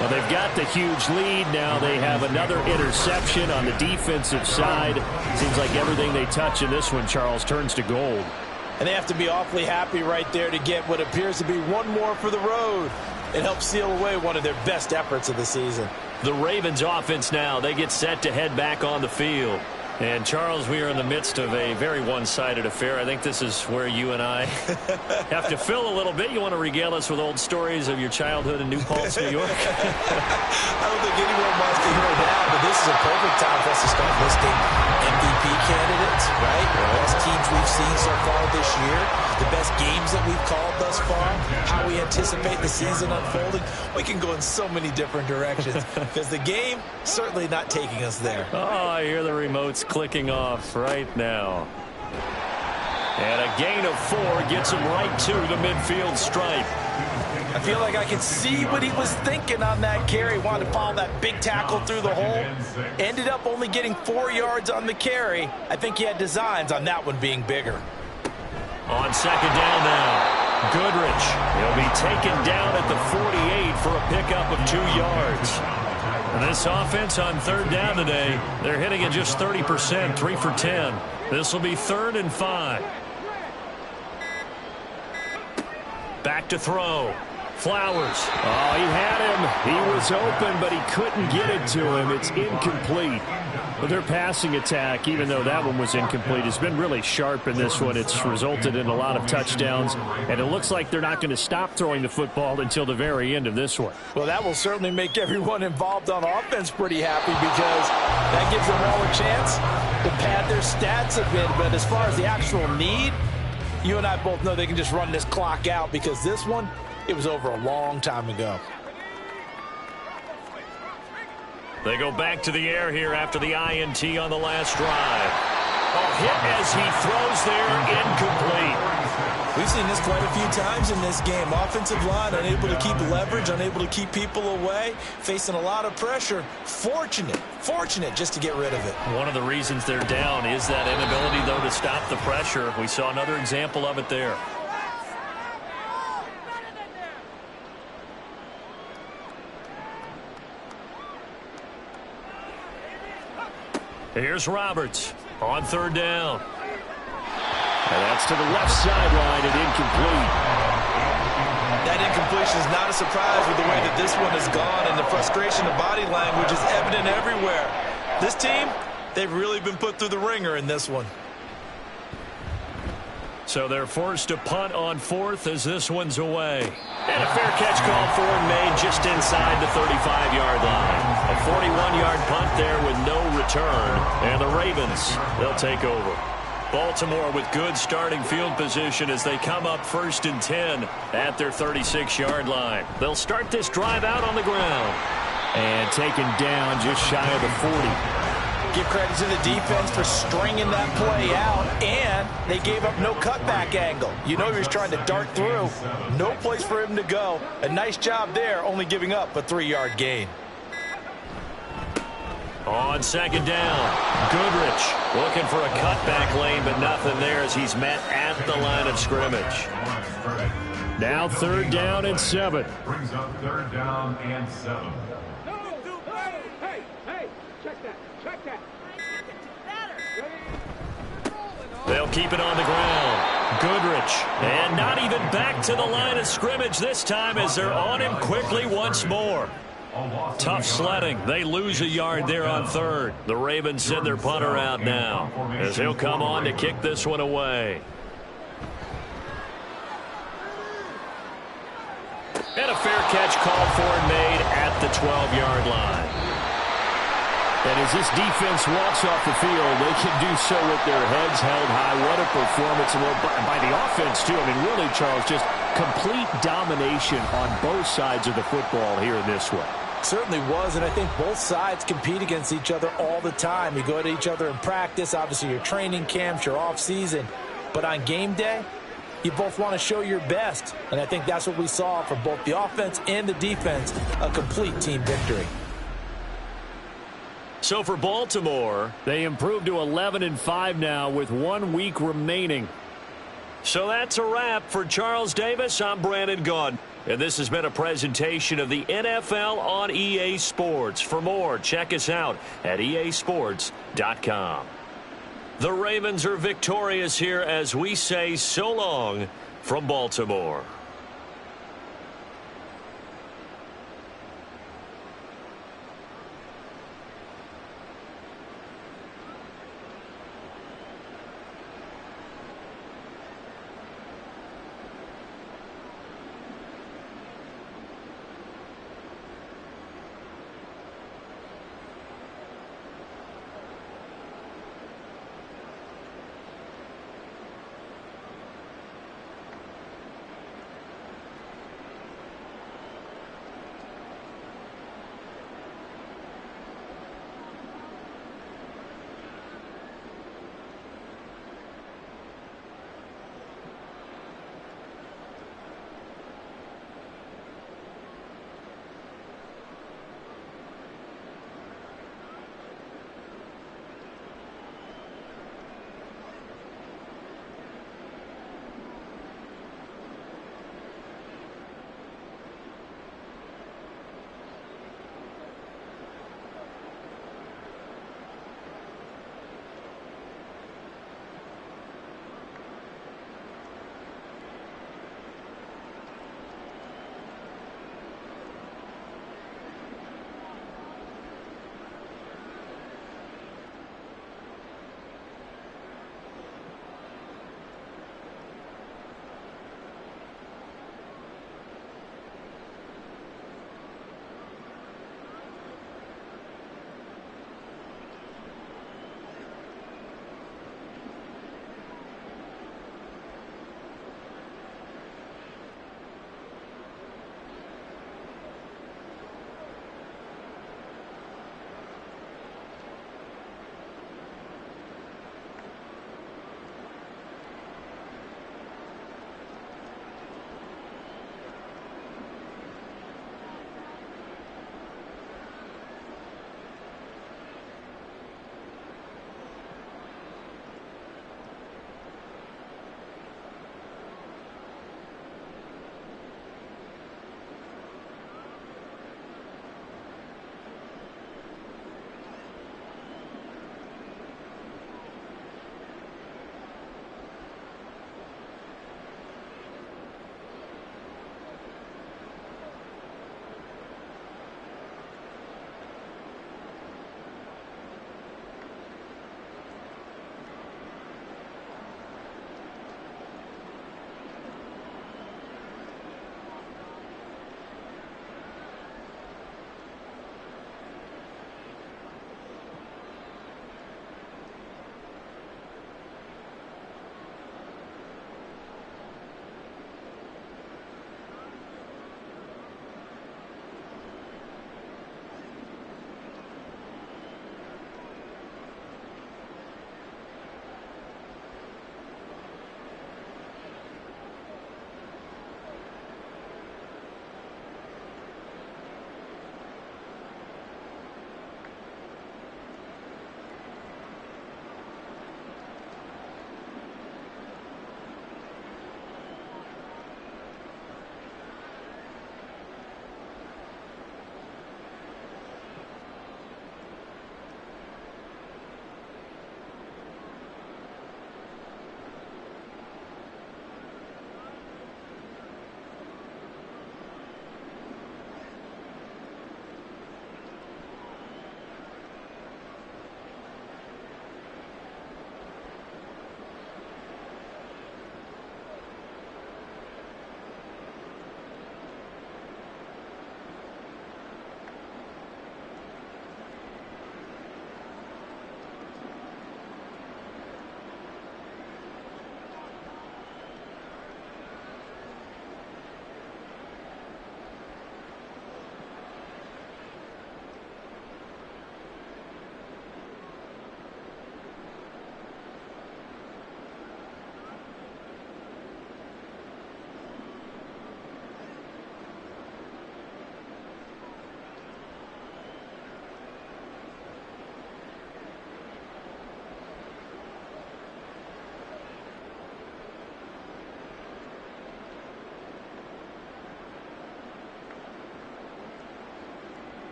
Well, they've got the huge lead. Now they have another interception on the defensive side. Seems like everything they touch in this one, Charles, turns to gold. And they have to be awfully happy right there to get what appears to be one more for the road. It helps seal away one of their best efforts of the season. The Ravens offense now, they get set to head back on the field. And, Charles, we are in the midst of a very one-sided affair. I think this is where you and I have to fill a little bit. You want to regale us with old stories of your childhood in New Paltz, New York? I don't think anyone wants to hear it now, but this is a perfect time for us to start listing MVP candidates, right? The best teams we've seen so far this year, the best games that we've called thus far, how we anticipate the season unfolding. We can go in so many different directions because the game certainly not taking us there. Oh, I hear the remotes clicking off right now. And a gain of 4 gets him right to the midfield stripe. I feel like I can see what he was thinking on that carry. Wanted to follow that big tackle through the hole. Ended up only getting 4 yards on the carry. I think he had designs on that one being bigger. On 2nd down now, Goodrich. He'll be taken down at the 48 for a pickup of 2 yards. And this offense on 3rd down today, they're hitting at just 30%, 3 for 10. This will be 3rd and 5. Back to throw. Flowers. Oh, he had him. He was open, but he couldn't get it to him. It's incomplete. Well, their passing attack, even though that one was incomplete, has been really sharp in this one. It's resulted in a lot of touchdowns, and it looks like they're not going to stop throwing the football until the very end of this one. Well, that will certainly make everyone involved on offense pretty happy because that gives them all a chance to pad their stats a bit. But as far as the actual need, you and I both know they can just run this clock out because this one, it was over a long time ago. They go back to the air here after the INT on the last drive. Hit as he throws there, incomplete. We've seen this quite a few times in this game. Offensive line unable to keep leverage, unable to keep people away, facing a lot of pressure. Fortunate just to get rid of it. One of the reasons they're down is that inability, though, to stop the pressure. We saw another example of it there. Here's Roberts on third down. And that's to the left sideline and incomplete. That incompletion is not a surprise with the way that this one has gone, and the frustration of body language is evident everywhere. This team, they've really been put through the ringer in this one. So they're forced to punt on fourth as this one's away. And a fair catch called for and made just inside the 35-yard line. A 41-yard punt there with no return. And the Ravens, they'll take over. Baltimore with good starting field position as they come up 1st and 10 at their 36-yard line. They'll start this drive out on the ground. And taken down just shy of the 40. Give credit to the defense for stringing that play out, and they gave up no cutback angle. You know he was trying to dart through. No place for him to go. A nice job there, only giving up a 3-yard gain. On second down, Goodrich looking for a cutback lane, but nothing there as he's met at the line of scrimmage. Now 3rd down and 7. Brings up 3rd down and 7. They'll keep it on the ground. Goodrich, and not even back to the line of scrimmage this time as they're on him quickly once more. Tough sledding. They lose a yard there on 3rd. The Ravens send their punter out now as he'll come on to kick this one away. And a fair catch called for and made at the 12-yard line. And as this defense walks off the field, they can do so with their heads held high. What a performance. And by the offense, too. I mean, really, Charles, just complete domination on both sides of the football here in this one. Certainly was, and I think both sides compete against each other all the time. You go to each other in practice, obviously your training camps, your off-season. But on game day, you both want to show your best. And I think that's what we saw from both the offense and the defense, a complete team victory. So for Baltimore, they improved to 11-5 now with 1 week remaining. So that's a wrap for Charles Davis. I'm Brandon Gaudin. And this has been a presentation of the NFL on EA Sports. For more, check us out at easports.com. The Ravens are victorious here as we say so long from Baltimore.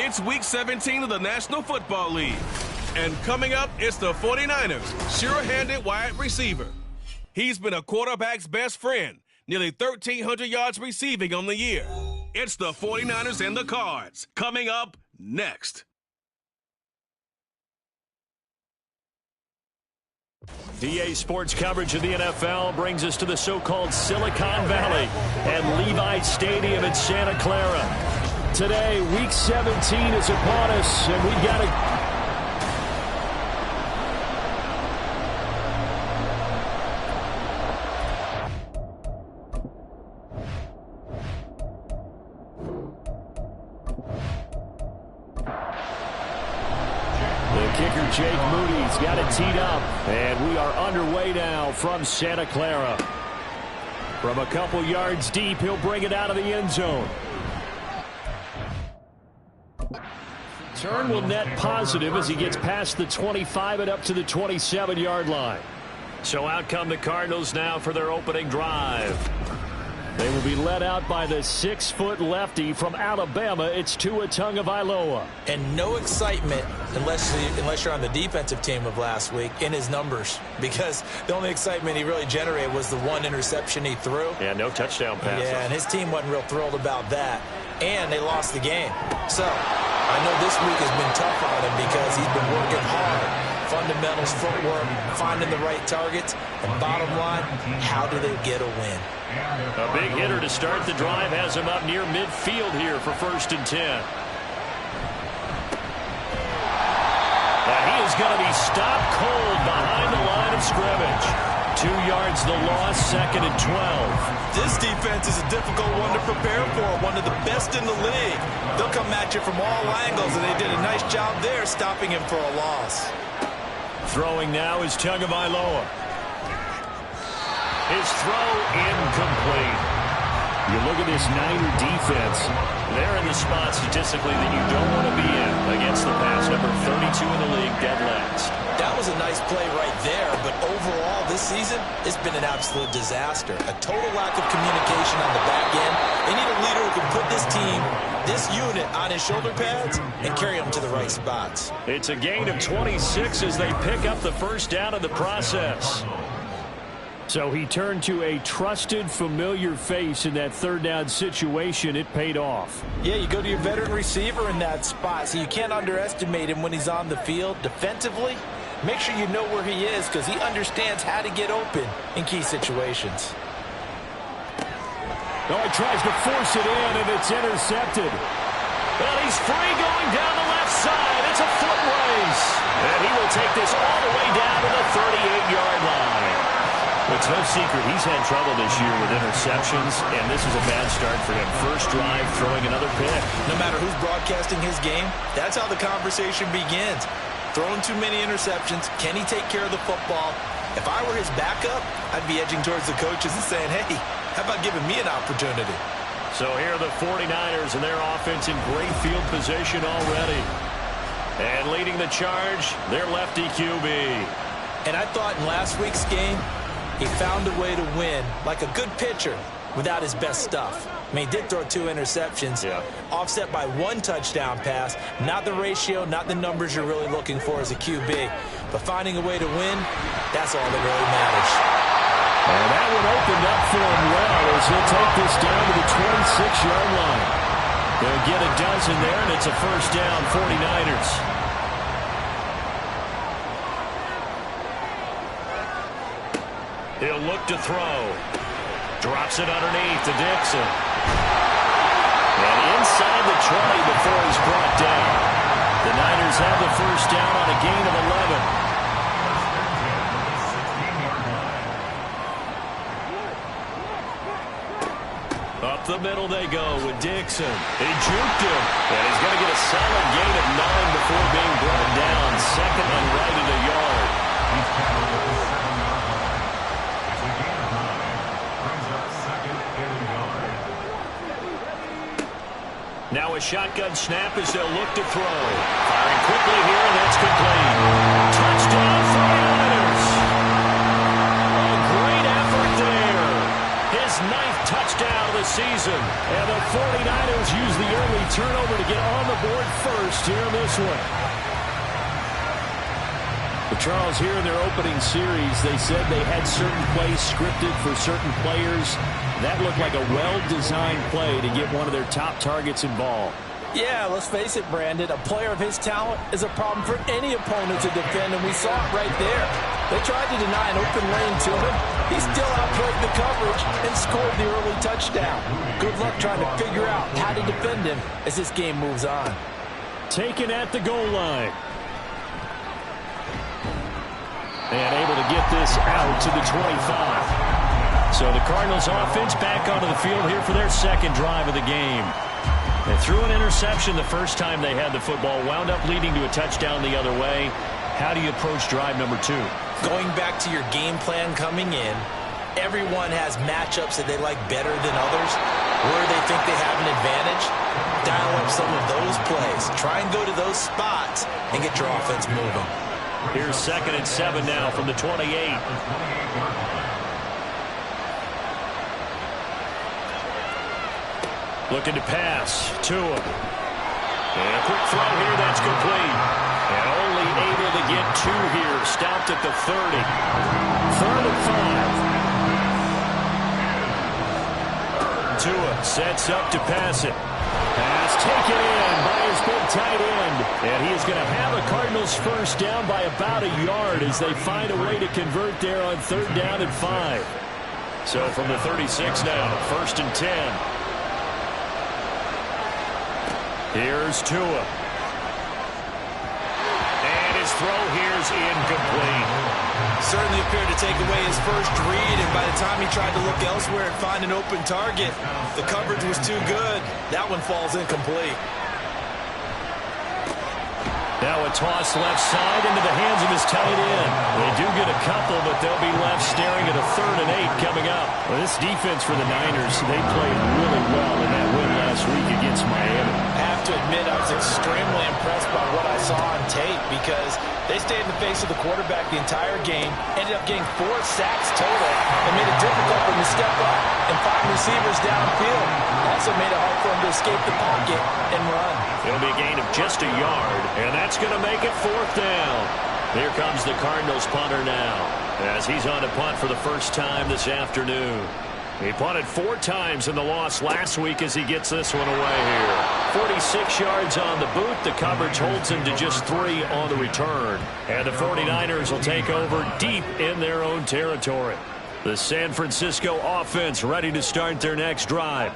It's Week 17 of the National Football League. And coming up, it's the 49ers' sure-handed wide receiver. He's been a quarterback's best friend, nearly 1,300 yards receiving on the year. It's the 49ers and the Cards, coming up next. EA Sports coverage of the NFL brings us to the so-called Silicon Valley and Levi Stadium in Santa Clara. Today, Week 17 is upon us, and we've got to... Kicker Jake Moody's got it teed up, and we are underway now from Santa Clara. From a couple yards deep, he'll bring it out of the end zone. Turn will net positive as he gets past the 25 and up to the 27-yard line. So out come the Cardinals now for their opening drive. They will be led out by the 6-foot lefty from Alabama. It's Tua Tagovailoa. And no excitement unless you're on the defensive team of last week in his numbers, because the only excitement he really generated was the one interception he threw. Yeah, no touchdown passes. Yeah, and his team wasn't real thrilled about that. And they lost the game. So I know this week has been tough on him because he's been working hard. Fundamentals, footwork, finding the right targets. And bottom line, how do they get a win? A big hitter to start the drive has him up near midfield here for 1st and 10. And he is going to be stopped cold behind the line of scrimmage. 2 yards the loss, 2nd and 12. This defense is a difficult one to prepare for, one of the best in the league. They'll come at you from all angles, and they did a nice job there stopping him for a loss. Throwing now is Tagovailoa. His throw incomplete. You look at this Niner defense. They're in the spot statistically that you don't want to be in against the pass. Number 32 in the league, dead last. That was a nice play right there, but overall this season, it's been an absolute disaster. A total lack of communication on the back end. They need a leader who can put this team, this unit, on his shoulder pads and carry them to the right spots. It's a gain of 26 as they pick up the first down in the process. So he turned to a trusted, familiar face in that 3rd down situation. It paid off. Yeah, you go to your veteran receiver in that spot, so you can't underestimate him when he's on the field. Defensively, make sure you know where he is because he understands how to get open in key situations. Oh, he tries to force it in, and it's intercepted. Well, he's free going down the left side. It's a foot race. And he will take this all the way down to the 38-yard line. It's no secret he's had trouble this year with interceptions, and this is a bad start for him. First drive, throwing another pick. No matter who's broadcasting his game, that's how the conversation begins. Throwing too many interceptions, can he take care of the football? If I were his backup, I'd be edging towards the coaches and saying, hey, how about giving me an opportunity? So here are the 49ers and their offense in great field position already. And leading the charge, their lefty QB. And I thought in last week's game, he found a way to win like a good pitcher without his best stuff. I mean, he did throw 2 interceptions, offset by 1 touchdown pass. Not the ratio, not the numbers you're really looking for as a QB. But finding a way to win, that's all that really matters. And that one opened up for him well as he'll take this down to the 26-yard line. They'll get a dozen there, and it's a first down, 49ers. He'll look to throw. Drops it underneath to Dixon. And inside the 20 before he's brought down. The Niners have the first down on a gain of 11. Up the middle they go with Dixon. He juked him. And he's going to get a solid gain of 9 before being brought down. 2nd and right at a yard. Now a shotgun snap as they'll look to throw. Firing quickly here, and that's complete. Touchdown 49ers. A great effort there. His 9th touchdown of the season. And the 49ers use the early turnover to get on the board first here in this one. But Charles, here in their opening series, they said they had certain plays scripted for certain players. That looked like a well-designed play to get one of their top targets involved. Yeah, let's face it, Brandon. A player of his talent is a problem for any opponent to defend, and we saw it right there. They tried to deny an open lane to him. He still outplayed the coverage and scored the early touchdown. Good luck trying to figure out how to defend him as this game moves on. Taken at the goal line. And able to get this out to the 25. So the Cardinals offense back onto the field here for their 2nd drive of the game. They threw an interception the first time they had the football, wound up leading to a touchdown the other way. How do you approach drive number 2? Going back to your game plan coming in, everyone has matchups that they like better than others, where they think they have an advantage. Dial up some of those plays. Try and go to those spots and get your offense moving. Here's 2nd and 7 now from the 28. Looking to pass. Tua. And a quick throw here. That's complete. And only able to get 2 here. Stopped at the 30. 3rd and 5. Tua sets up to pass it. Pass taken in by his big tight end. And he is going to have a Cardinals first down by about a yard as they find a way to convert there on 3rd down and 5. So from the 36 now, 1st and 10. Here's Tua. And his throw here's incomplete. Certainly appeared to take away his first read, and by the time he tried to look elsewhere and find an open target, the coverage was too good. That one falls incomplete. Now a toss left side into the hands of his tight end. They do get a couple, but they'll be left staring at a 3rd and 8 coming up. Well, this defense for the Niners, they played really well in that win last week against Miami. I have to admit, I was extremely impressed by what I saw on tape because they stayed in the face of the quarterback the entire game, ended up getting 4 sacks total, and made it difficult for him to step up and find receivers downfield. Also made it hard for him to escape the pocket and run. It'll be a gain of just a yard, and that's going to make it 4th down. Here comes the Cardinals punter now, as he's on to punt for the first time this afternoon. He punted 4 times in the loss last week as he gets this one away here. 46 yards on the boot. The coverage holds him to just 3 on the return. And the 49ers will take over deep in their own territory. The San Francisco offense ready to start their next drive.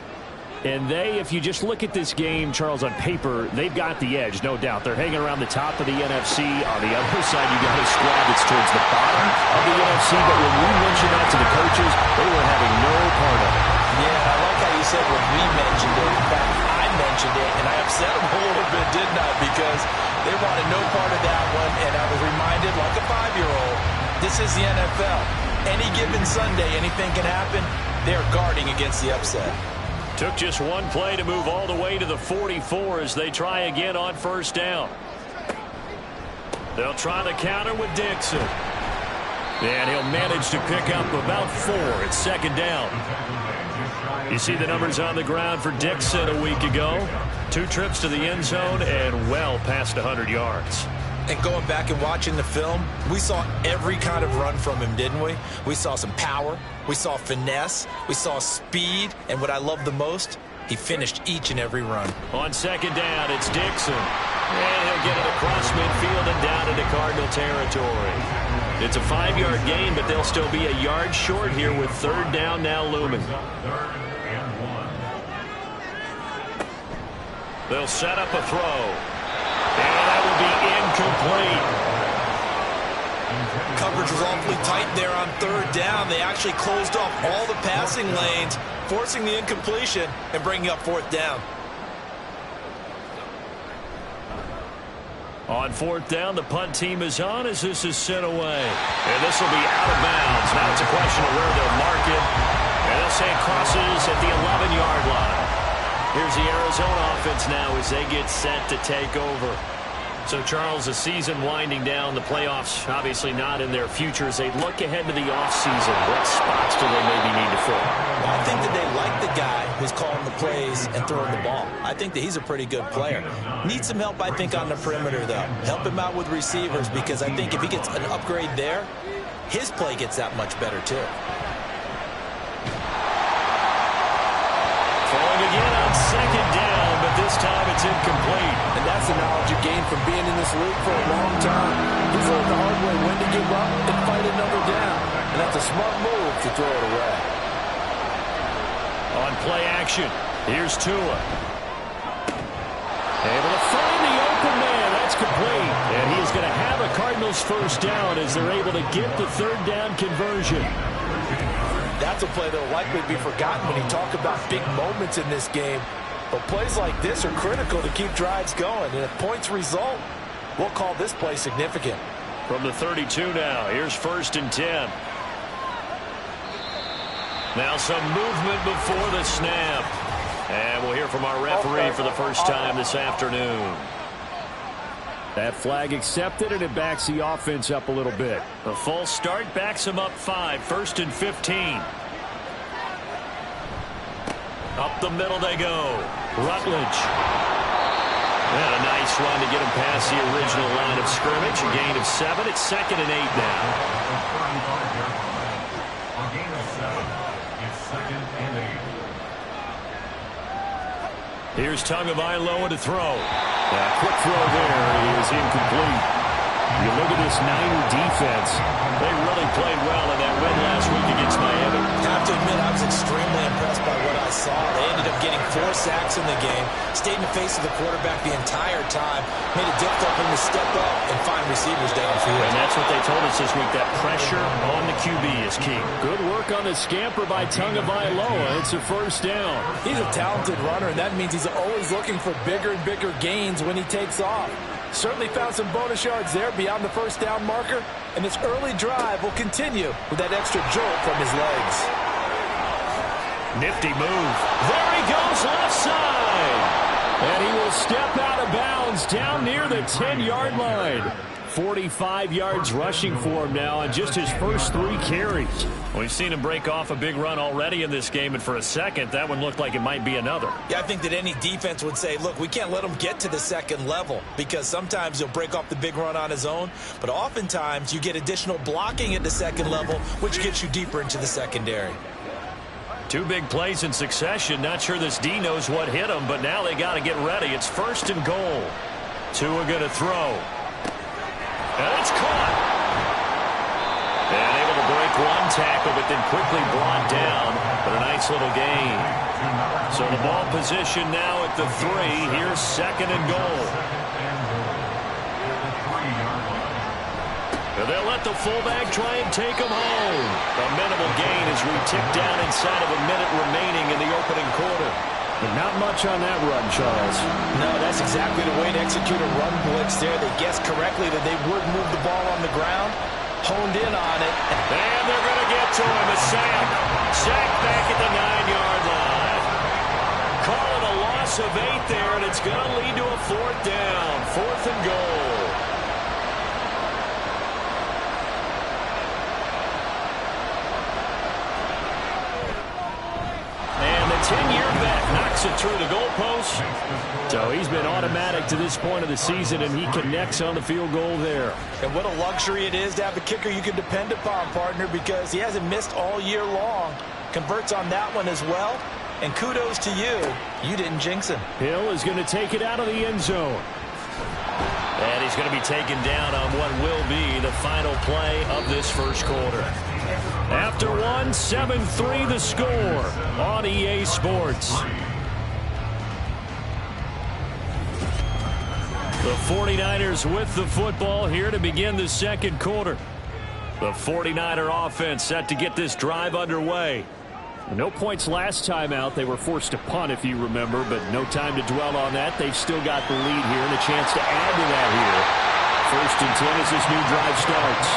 And they, if you just look at this game, Charles, on paper, they've got the edge, no doubt. They're hanging around the top of the NFC. On the other side, you got a squad that's towards the bottom of the NFC. But when we mentioned that to the coaches, they were having no part of it. Yeah, I like how you said when we mentioned it. In fact, I mentioned it, and I upset them a little bit, didn't I? Because they wanted no part of that one, and I was reminded, like a 5-year-old, this is the NFL. Any given Sunday, anything can happen. They're guarding against the upset. Took just 1 play to move all the way to the 44 as they try again on 1st down. They'll try the counter with Dixon. And he'll manage to pick up about 4 at 2nd down. You see the numbers on the ground for Dixon a week ago. 2 trips to the end zone and well past 100 yards. And going back and watching the film, we saw every kind of run from him, didn't we? We saw some power, we saw finesse, we saw speed, and what I love the most, he finished each and every run. On 2nd down, it's Dixon. And he'll get it across midfield and down into Cardinal territory. It's a 5-yard gain, but they'll still be a yard short here with 3rd down now looming. They'll set up a throw. And that will be incomplete. Coverage was awfully tight there on 3rd down. They actually closed off all the passing lanes, forcing the incompletion and bringing up 4th down. On 4th down, the punt team is on as this is sent away. And this will be out of bounds. Now it's a question of where they'll mark it. And they'll say it crosses at the 11-yard line. Here's the Arizona offense now as they get set to take over. So, Charles, the season winding down, the playoffs obviously not in their future as they look ahead to the offseason. What spots do they maybe need to fill? Well, I think that they like the guy who's calling the plays and throwing the ball. I think that he's a pretty good player. Needs some help, I think, on the perimeter, though. Help him out with receivers because I think if he gets an upgrade there, his play gets that much better, too. Throwing again on 2nd down, but this time it's incomplete. And that's the knowledge you gain from being in this league for a long time. He's learned the hard way when to give up and fight another down. And that's a smart move to throw it away. On play action, here's Tua. Able to find the open man. That's complete. And he is going to have a Cardinals first down as they're able to get the 3rd down conversion. That's a play that will likely be forgotten when you talk about big moments in this game. But plays like this are critical to keep drives going. And if points result, we'll call this play significant. From the 32 now, here's 1st and 10. Now some movement before the snap. And we'll hear from our referee for the first time this afternoon. That flag accepted, and it backs the offense up a little bit. The false start backs him up 5, 1st and 15. Up the middle they go. Rutledge. And a nice run to get him past the original line of scrimmage. A gain of 7. It's 2nd and 8 now. A gain of 7. It's 2nd and 8. Here's Tagovailoa to throw. Quick throw there is incomplete. You look at this Niner defense. They really played well in that win last week against Miami. I have to admit, I was extremely impressed by what I saw. They ended up getting 4 sacks in the game, stayed in the face of the quarterback the entire time, made it difficult for him to step up and find receivers downfield. And that's what they told us this week, that pressure on the QB is key. Good work on the scamper by Tagovailoa. It's a first down. He's a talented runner, and that means he's always looking for bigger and bigger gains when he takes off. Certainly found some bonus yards there beyond the first down marker, and this early drive will continue with that extra jolt from his legs. Nifty move. There he goes, left side. And he will step out of bounds down near the 10-yard line. 45 yards rushing for him now on just his first 3 carries. We've seen him break off a big run already in this game, and for a second, that one looked like it might be another. Yeah, I think that any defense would say, look, we can't let him get to the second level because sometimes he'll break off the big run on his own, but oftentimes you get additional blocking at the second level, which gets you deeper into the secondary. 2 big plays in succession. Not sure this D knows what hit him, but now they got to get ready. It's 1st and goal. Tua going to throw. And it's caught. And able to break one tackle, but then quickly brought down. But a nice little gain. So the ball position now at the 3. Here's 2nd and goal. And they'll let the fullback try and take him home. A minimal gain as we tick down inside of a minute remaining in the opening quarter. But not much on that run, Charles. No, that's exactly the way to execute a run blitz there. They guessed correctly that they would move the ball on the ground, honed in on it. And they're going to get to him. A sack. Sack back at the 9-yard line. Call it a loss of 8 there, and it's going to lead to a 4th down. 4th and goal. And the 10-year vet knocks it through the goalpost. So he's been automatic to this point of the season, and he connects on the field goal there. And what a luxury it is to have a kicker you can depend upon, partner, because he hasn't missed all year long. Converts on that one as well. And kudos to you. You didn't jinx him. Hill is going to take it out of the end zone. And he's going to be taken down on what will be the final play of this first quarter. After 1, 7-3 the score on EA Sports. The 49ers with the football here to begin the second quarter. The 49er offense set to get this drive underway. No points last time out. They were forced to punt, if you remember, but no time to dwell on that. They've still got the lead here and a chance to add to that here. 1st and 10 as this new drive starts.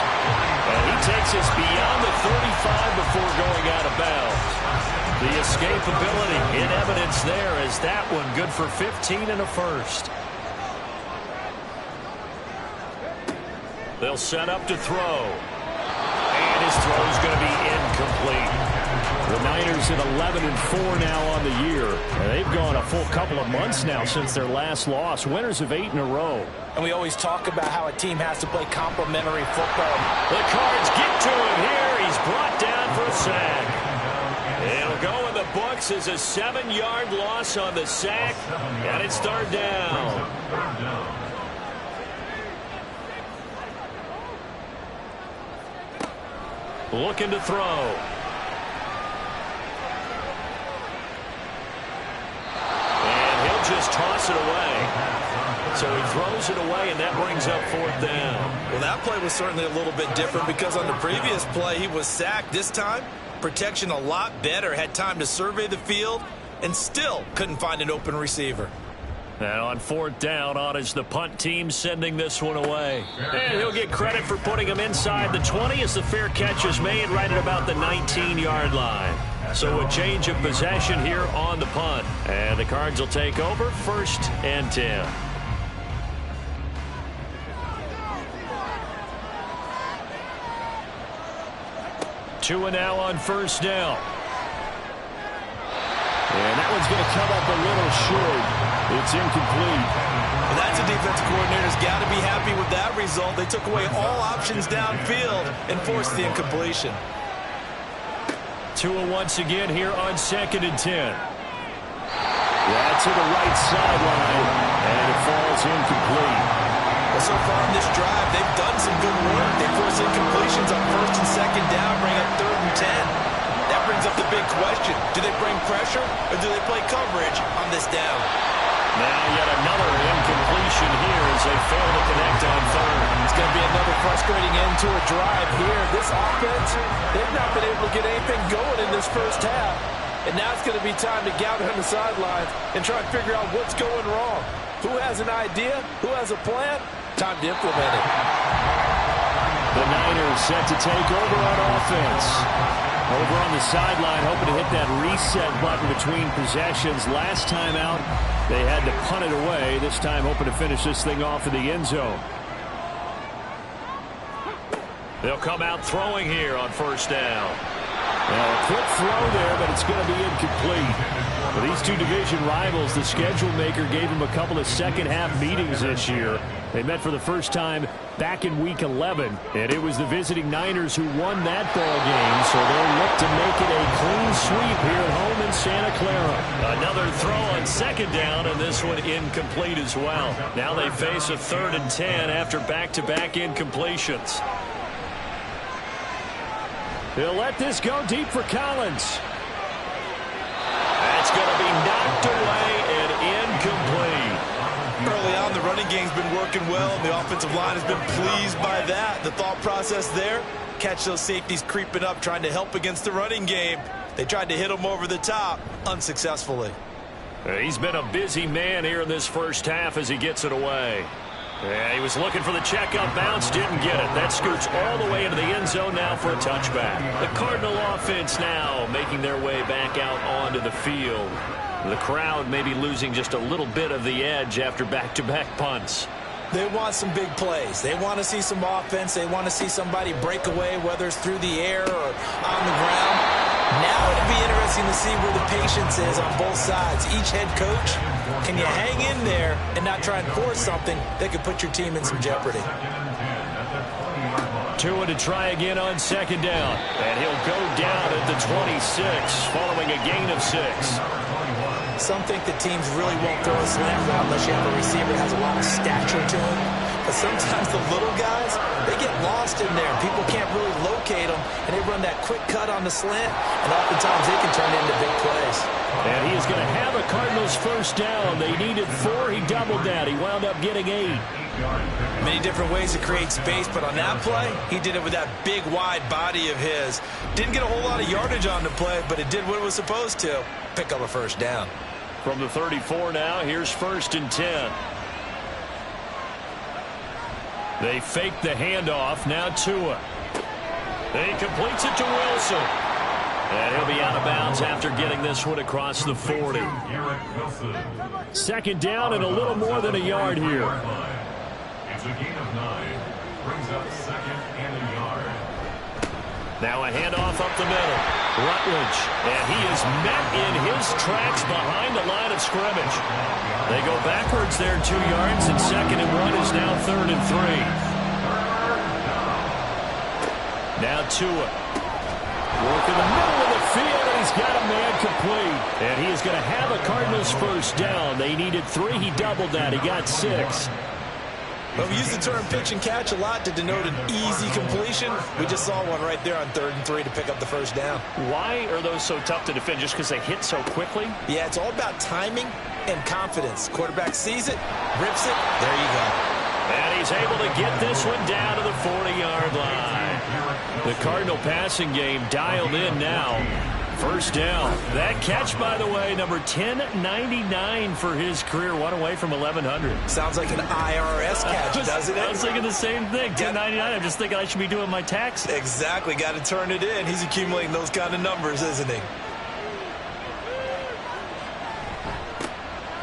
And he takes us beyond the 35 before going out of bounds. The escapability in evidence there as that one good for 15 and a first. They'll set up to throw. And his throw's going to be incomplete. The Niners at 11-4 now on the year. And they've gone a full couple of months now since their last loss. Winners of 8 in a row. And we always talk about how a team has to play complementary football. The Cards get to him here. He's brought down for a sack. It'll go in the books as a 7-yard loss on the sack. And it's 3rd down. Looking to throw. Just toss it away. So he throws it away, and that brings up 4th down. Well, that play was certainly a little bit different because on the previous play, he was sacked. This time, protection a lot better. Had time to survey the field and still couldn't find an open receiver. And on 4th down, on is the punt team sending this one away. And he'll get credit for putting him inside the 20 as the fair catch is made right at about the 19-yard line. So a change of possession here on the punt. And the Cards will take over 1st and 10. Tua now on 1st down. And that one's going to come up a little short. It's incomplete. And that's a defensive coordinator's got to be happy with that result. They took away all options downfield and forced the incompletion. Tua once again here on 2nd and 10. Yeah, to the right sideline, and it falls incomplete. Well, so far in this drive, they've done some good work. They force incompletions on 1st and 2nd down, bring up 3rd and 10. That brings up the big question. Do they bring pressure, or do they play coverage on this down? Now yet another incompletion here as they fail to connect on 3rd. It's going to be another frustrating end to a drive here. This offense, they've not been able to get anything going in this first half. And now it's going to be time to gather on the sidelines and try and figure out what's going wrong. Who has an idea? Who has a plan? Time to implement it. The Niners set to take over on offense. Over on the sideline, hoping to hit that reset button between possessions. Last time out, they had to punt it away. This time, hoping to finish this thing off in the end zone. They'll come out throwing here on 1st down. Well, a quick throw there, but it's going to be incomplete. For these two division rivals, the schedule maker gave them a couple of second-half meetings this year. They met for the first time back in Week 11, and it was the visiting Niners who won that ball game, so they'll look to make it a clean sweep here at home in Santa Clara. Another throw on 2nd down, and this one incomplete as well. Now they face a 3rd and 10 after back-to-back incompletions. He'll let this go deep for Collins. That's going to be knocked away and incomplete. Early on, the running game's been working well, and the offensive line has been pleased by that. The thought process there, catch those safeties creeping up, trying to help against the running game. They tried to hit him over the top, unsuccessfully. He's been a busy man here in this first half as he gets it away. Yeah, he was looking for the checkup bounce, didn't get it. That scoots all the way into the end zone now for a touchback. The Cardinal offense now making their way back out onto the field. The crowd maybe losing just a little bit of the edge after back-to-back punts. They want some big plays. They want to see some offense. They want to see somebody break away, whether it's through the air or on the ground. Now it'll be interesting to see where the patience is on both sides. Each head coach, can you hang in there and not try and force something that could put your team in some jeopardy? Tua to try again on 2nd down. And he'll go down at the 26 following a gain of 6. Some think that teams really won't throw a slant route unless you have a receiver that has a lot of stature to him. But sometimes the little guys, they get lost in there. People can't really locate them, and they run that quick cut on the slant, and oftentimes they can turn into big plays. And he is going to have a Cardinals 1st down. They needed 4. He doubled that. He wound up getting 8. Many different ways to create space, but on that play, he did it with that big, wide body of his. Didn't get a whole lot of yardage on the play, but it did what it was supposed to. Pick up a 1st down. From the 34 now, here's 1st and 10. They fake the handoff. Now Tua. He completes it to Wilson. And he'll be out of bounds after getting this one across the 40. 2nd down and a little more than a yard here. It's a gain of 9. Brings up 2nd and a yard. Now a handoff up the middle. Rutledge. And he is met in his tracks behind the line of scrimmage. They go backwards there 2 yards, and 2nd and 1 is now 3rd and 3. Now Tua. Work in the middle of the field, and he's got a man complete. And he is going to have a Cardinals 1st down. They needed 3. He doubled that. He got 6. Well, we use the term pitch and catch a lot to denote an easy completion. We just saw one right there on 3rd and 3 to pick up the 1st down. Why are those so tough to defend? Just because they hit so quickly? Yeah, it's all about timing and confidence. Quarterback sees it, rips it, there you go. And he's able to get this one down to the 40-yard line. The Cardinal passing game dialed in now. 1st down. That catch, by the way, number 1099 for his career. One away from 1,100. Sounds like an IRS catch, doesn't it? I was thinking the same thing. 1099. I'm just thinking I should be doing my taxes. Exactly. Got to turn it in. He's accumulating those kind of numbers, isn't he?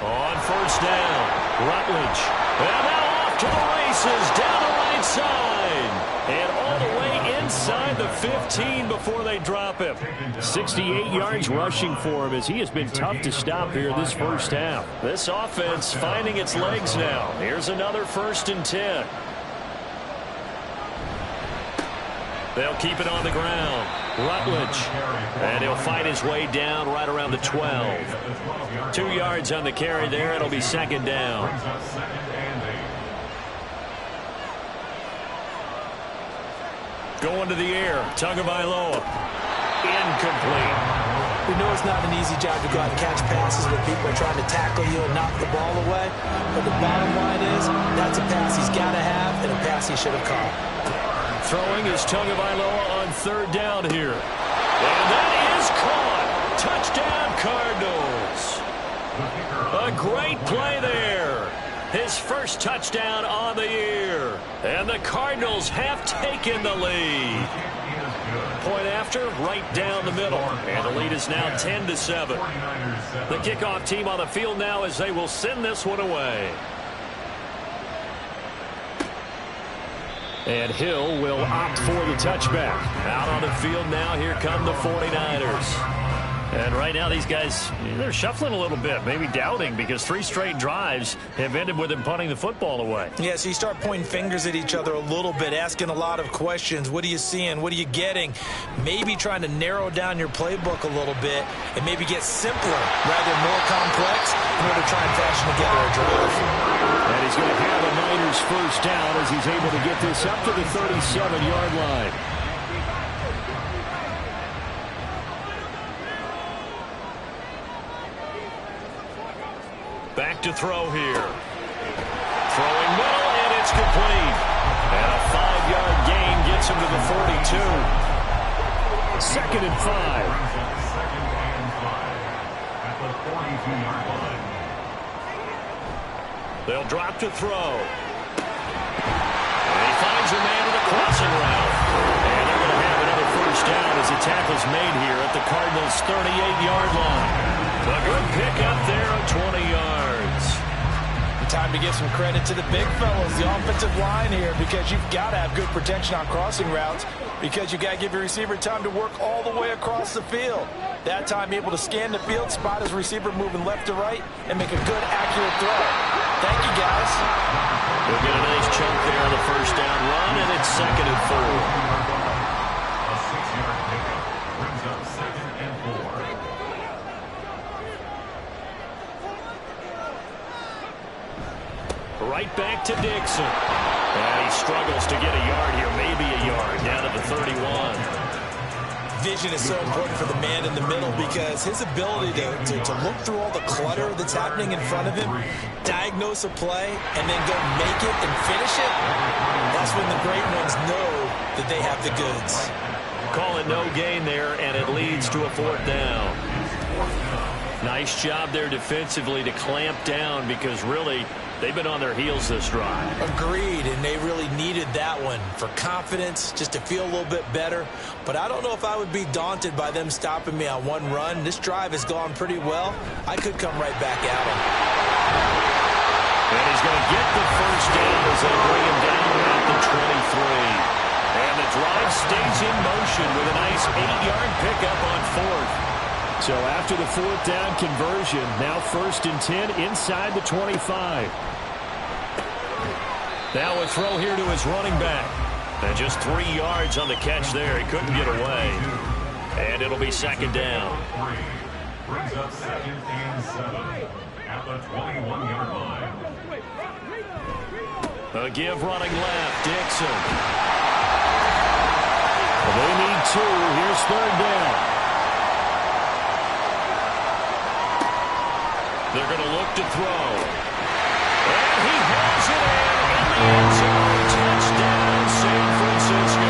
On 1st down, Rutledge. And now off to the races down the right side. And all the way inside the 15 before they drop him. 68 yards rushing for him as he has been tough to stop here this first half. This offense finding its legs now. Here's another 1st and 10. They'll keep it on the ground. Rutledge. And he'll fight his way down right around the 12. 2 yards on the carry there. It'll be 2nd down. Going to the air. Tagovailoa. Incomplete. We know it's not an easy job to go out and catch passes when people are trying to tackle you and knock the ball away. But the bottom line is, that's a pass he's got to have and a pass he should have caught. Throwing is Tagovailoa on 3rd down here. And that is caught. Touchdown, Cardinals. A great play there. His first touchdown on the year. And the Cardinals have taken the lead. Point after, right down the middle. And the lead is now 10-7. The kickoff team on the field now as they will send this one away. And Hill will opt for the touchback. Out on the field now, here come the 49ers. And right now, these guys, they're shuffling a little bit, maybe doubting, because 3 straight drives have ended with them punting the football away. Yeah, so you start pointing fingers at each other a little bit, asking a lot of questions. What are you seeing? What are you getting? Maybe trying to narrow down your playbook a little bit and maybe get simpler rather than more complex in order to try and fashion together a drive. And he's going to have a Niners first down as he's able to get this up to the 37-yard line. Back to throw here. Throwing middle, and it's complete. And a 5-yard gain gets him to the 42. 2nd and 5. At the 42-yard line. They'll drop to throw. And he finds a man with a crossing route. And they're going to have another first down as the tackle's made here at the Cardinals' 38-yard line. A good pickup there of 20 yards. Time to give some credit to the big fellas, the offensive line here, because you've got to have good protection on crossing routes because you've got to give your receiver time to work all the way across the field. That time, able to scan the field, spot his receiver moving left to right, and make a good, accurate throw. Thank you, guys. We'll get a nice chunk there on the first down run, and it's 2nd and 4. A 6-yard pickup brings up 2nd and 4. Right back to Dixon. And he struggles to get a yard here, maybe a yard, down to the 31. Vision is so important for the man in the middle because his ability to look through all the clutter that's happening in front of him, diagnose a play, and then go make it and finish it, that's when the great ones know that they have the goods. Call it no gain there, and it leads to a 4th down. Nice job there defensively to clamp down because really they've been on their heels this drive. Agreed, and they really needed that one for confidence, just to feel a little bit better. But I don't know if I would be daunted by them stopping me on one run. This drive has gone pretty well. I could come right back at him. And he's going to get the first down as they bring him down at the 23. And the drive stays in motion with a nice 8-yard pickup on 4th. So after the 4th down conversion, now 1st and 10 inside the 25. Now a throw here to his running back. And just 3 yards on the catch there. He couldn't get away. And it'll be 2nd down. Brings up 2nd and 7 at the 21-yard line. A give running left. Dixon. They need 2. Here's 3rd down. They're going to look to throw. And he has it in the end zone. Touchdown, San Francisco.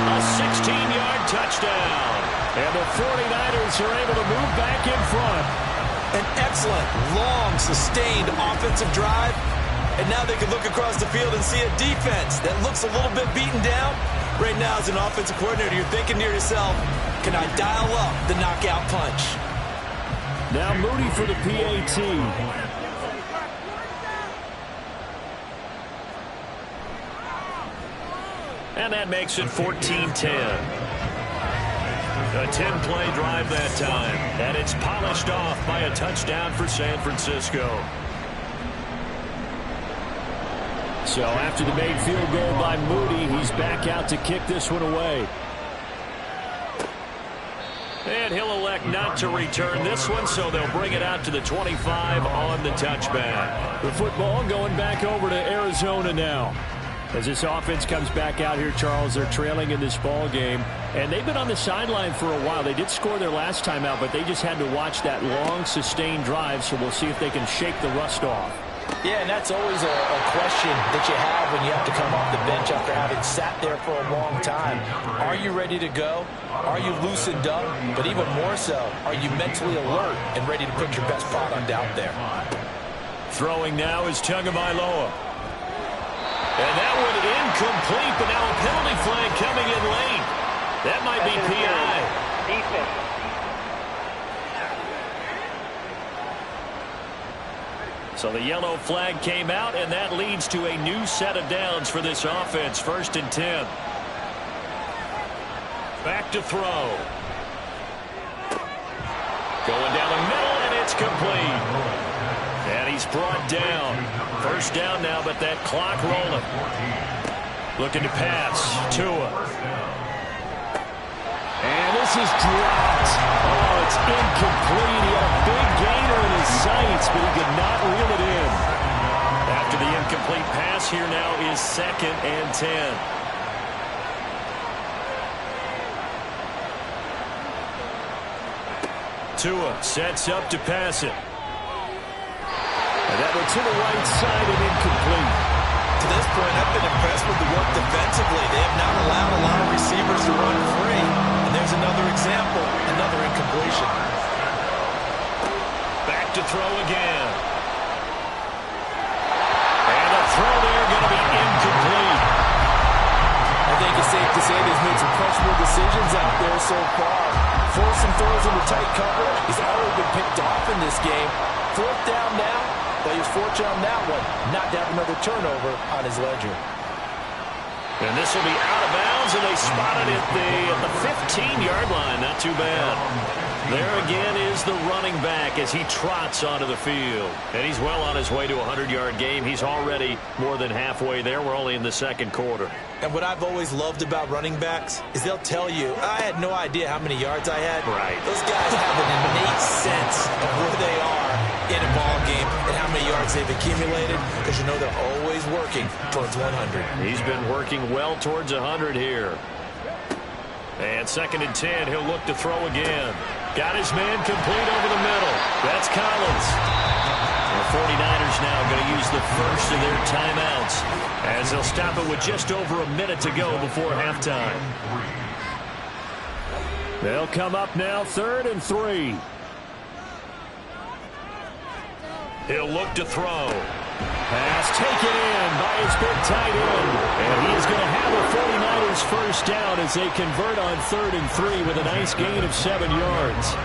A 16-yard touchdown. And the 49ers are able to move back in front. An excellent, long, sustained offensive drive. And now they can look across the field and see a defense that looks a little bit beaten down. Right now, as an offensive coordinator, you're thinking to yourself, can I dial up the knockout punch? Now Moody for the PAT. And that makes it 14-10. A 10-play drive that time. And it's polished off by a touchdown for San Francisco. So after the made field goal by Moody, he's back out to kick this one away. And he'll elect not to return this one, so they'll bring it out to the 25 on the touchback. The football going back over to Arizona now. As this offense comes back out here, Charles, they're trailing in this ball game. And they've been on the sideline for a while. They did score their last time out, but they just had to watch that long, sustained drive, so we'll see if they can shake the rust off. Yeah, and that's always a question that you have when you have to come off the bench after having sat there for a long time. Are you ready to go? Are you loosened up? But even more so, are you mentally alert and ready to put your best product out there? Throwing now is Tagovailoa. And that one incomplete, but now a penalty flag coming in late. That might be PI. Defense. So the yellow flag came out, and that leads to a new set of downs for this offense. 1st and 10. Back to throw. Going down the middle, and it's complete. And he's brought down. 1st down now, but that clock rolling. Looking to pass. Tua. And this is dropped. Oh, it's incomplete. He had a big gainer in his sights, but he could not reel it in. After the incomplete pass, here now is 2nd and 10. Tua sets up to pass it. And that one to the right side and incomplete. To this point, I've been impressed with the work defensively. They have not allowed a lot of receivers to run free. And there's another example, another incompletion. Back to throw again. And a throw there going to be incomplete. I think it's safe to say he's made some questionable decisions out there so far. Forced some throws into tight coverage. He's already been picked off in this game. 4th down now, but he was fortunate on that one not to have another turnover on his ledger. And this will be out of bounds, and they spotted it at the 15-yard line. Not too bad. There again is the running back as he trots onto the field. And he's well on his way to a 100-yard game. He's already more than halfway there. We're only in the 2nd quarter. And what I've always loved about running backs is they'll tell you, I had no idea how many yards I had. Right. Those guys have an innate sense of where they are in a ball game and how many yards they've accumulated, because you know they're always working towards 100. He's been working well towards 100 here. And 2nd and 10, he'll look to throw again. Got his man complete over the middle. That's Collins. The 49ers now going to use the first of their timeouts as they'll stop it with just over a minute to go before halftime. They'll come up now 3rd and 3. He'll look to throw. Pass taken in by his big tight end. And he is going to have a 49ers first down as they convert on 3rd and 3 with a nice gain of 7 yards.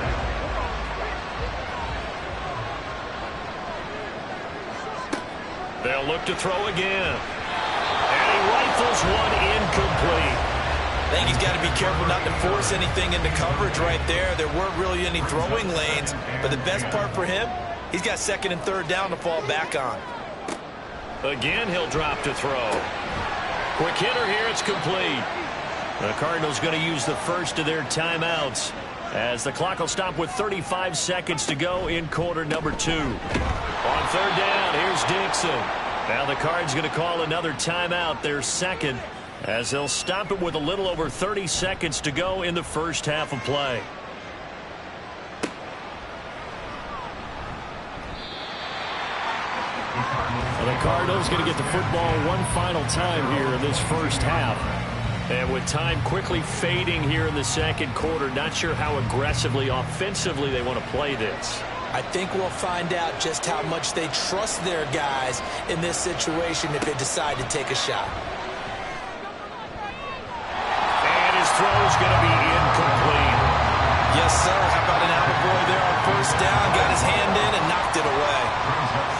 They'll look to throw again. And he rifles one incomplete. I think he's got to be careful not to force anything into coverage right there. There weren't really any throwing lanes. But the best part for him, he's got 2nd and 3rd down to fall back on. Again, he'll drop to throw. Quick hitter here, it's complete. The Cardinals going to use the first of their timeouts as the clock will stop with 35 seconds to go in quarter number 2. On 3rd down, here's Dixon. Now the Cards going to call another timeout, their 2nd, as they'll stop it with a little over 30 seconds to go in the first half of play. Well, the Cardinals going to get the football one final time here in this first half. And with time quickly fading here in the 2nd quarter, not sure how aggressively, offensively they want to play this. I think we'll find out just how much they trust their guys in this situation if they decide to take a shot. And his throw is going to be incomplete. Yes, sir. How about an attaboy there on 1st down? Got his hand in and knocked it away.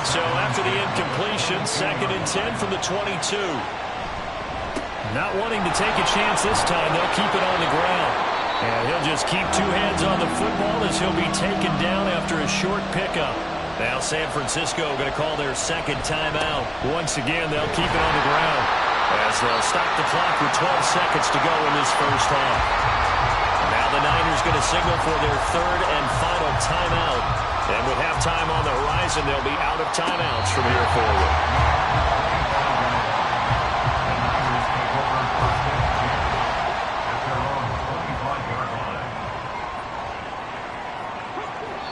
So after the incompletion, 2nd and 10 from the 22. Not wanting to take a chance this time, they'll keep it on the ground. And he'll just keep two hands on the football as he'll be taken down after a short pickup. Now San Francisco going to call their second timeout. Once again, they'll keep it on the ground as they'll stop the clock with 12 seconds to go in this first half. Now the Niners going to signal for their third and final timeout. And with halftime on the horizon, they'll be out of timeouts from here forward.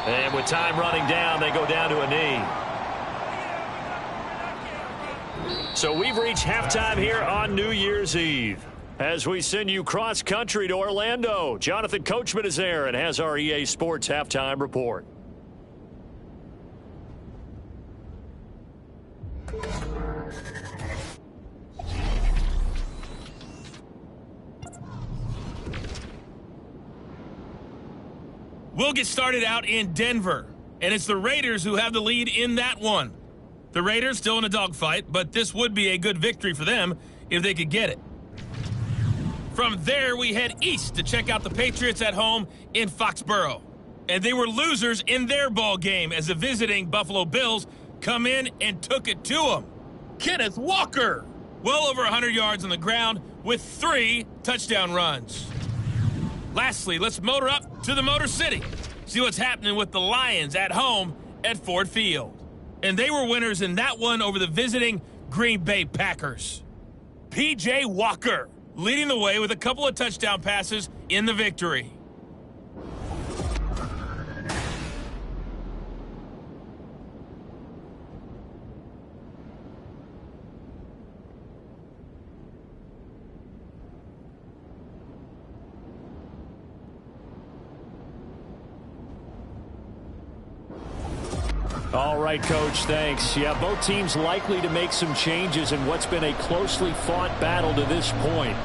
And with time running down, they go down to a knee. So we've reached halftime here on New Year's Eve. As we send you cross-country to Orlando, Jonathan Coachman is there and has our EA Sports halftime report. We'll get started out in Denver, and it's the Raiders who have the lead in that one. The Raiders still in a dogfight, but this would be a good victory for them if they could get it. From there, we head east to check out the Patriots at home in Foxborough. And they were losers in their ball game as the visiting Buffalo Bills come in and took it to them. Kenneth Walker, well over 100 yards on the ground with 3 touchdown runs. Lastly, let's motor up to the Motor City. See what's happening with the Lions at home at Ford Field. And they were winners in that one over the visiting Green Bay Packers. P.J. Walker leading the way with a couple of touchdown passes in the victory. All right, Coach, thanks. Yeah, both teams likely to make some changes in what's been a closely fought battle to this point.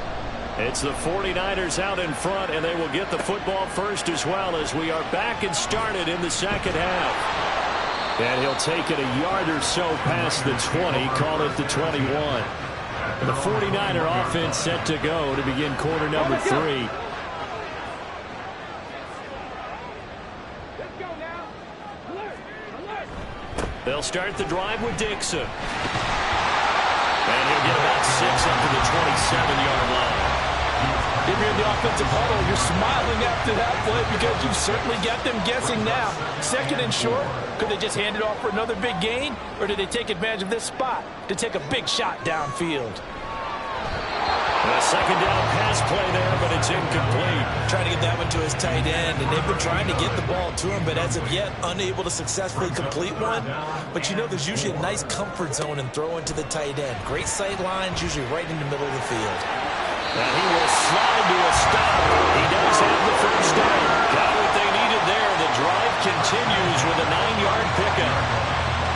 It's the 49ers out in front, and they will get the football first as well as we are back and started in the second half. And he'll take it a yard or so past the 20, call it the 21. The 49er offense set to go to begin quarter number 3. They'll start the drive with Dixon. And he'll get about 6 up to the 27-yard line. If you're in the offensive huddle, you're smiling after that play because you've certainly got them guessing now. Second and short, could they just hand it off for another big gain? Or did they take advantage of this spot to take a big shot downfield? A second down pass play there, but it's incomplete. Trying to get that one to his tight end, and they've been trying to get the ball to him, but as of yet, unable to successfully complete one. But you know there's usually a nice comfort zone in throwing to the tight end. Great sight lines, usually right in the middle of the field. And he will slide to a stop. He does have the first down. Got what they needed there. The drive continues with a 9-yard pickup.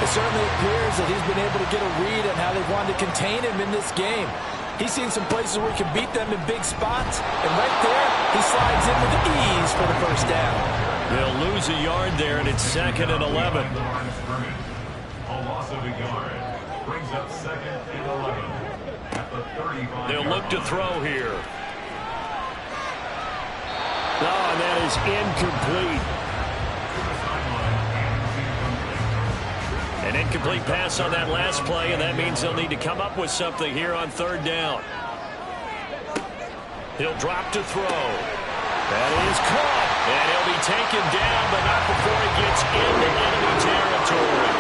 It certainly appears that he's been able to get a read on how they wanted to contain him in this game. He's seen some places where he can beat them in big spots, and right there, he slides in with ease for the first down. They'll lose a yard there, and it's 2nd and 11. A loss of a yard brings up 2nd and 11 at the 35. They'll look to throw here. Oh, and that is incomplete. An incomplete pass on that last play, and that means they'll need to come up with something here on 3rd down. He'll drop to throw. That is caught, and he'll be taken down, but not before he gets into enemy territory.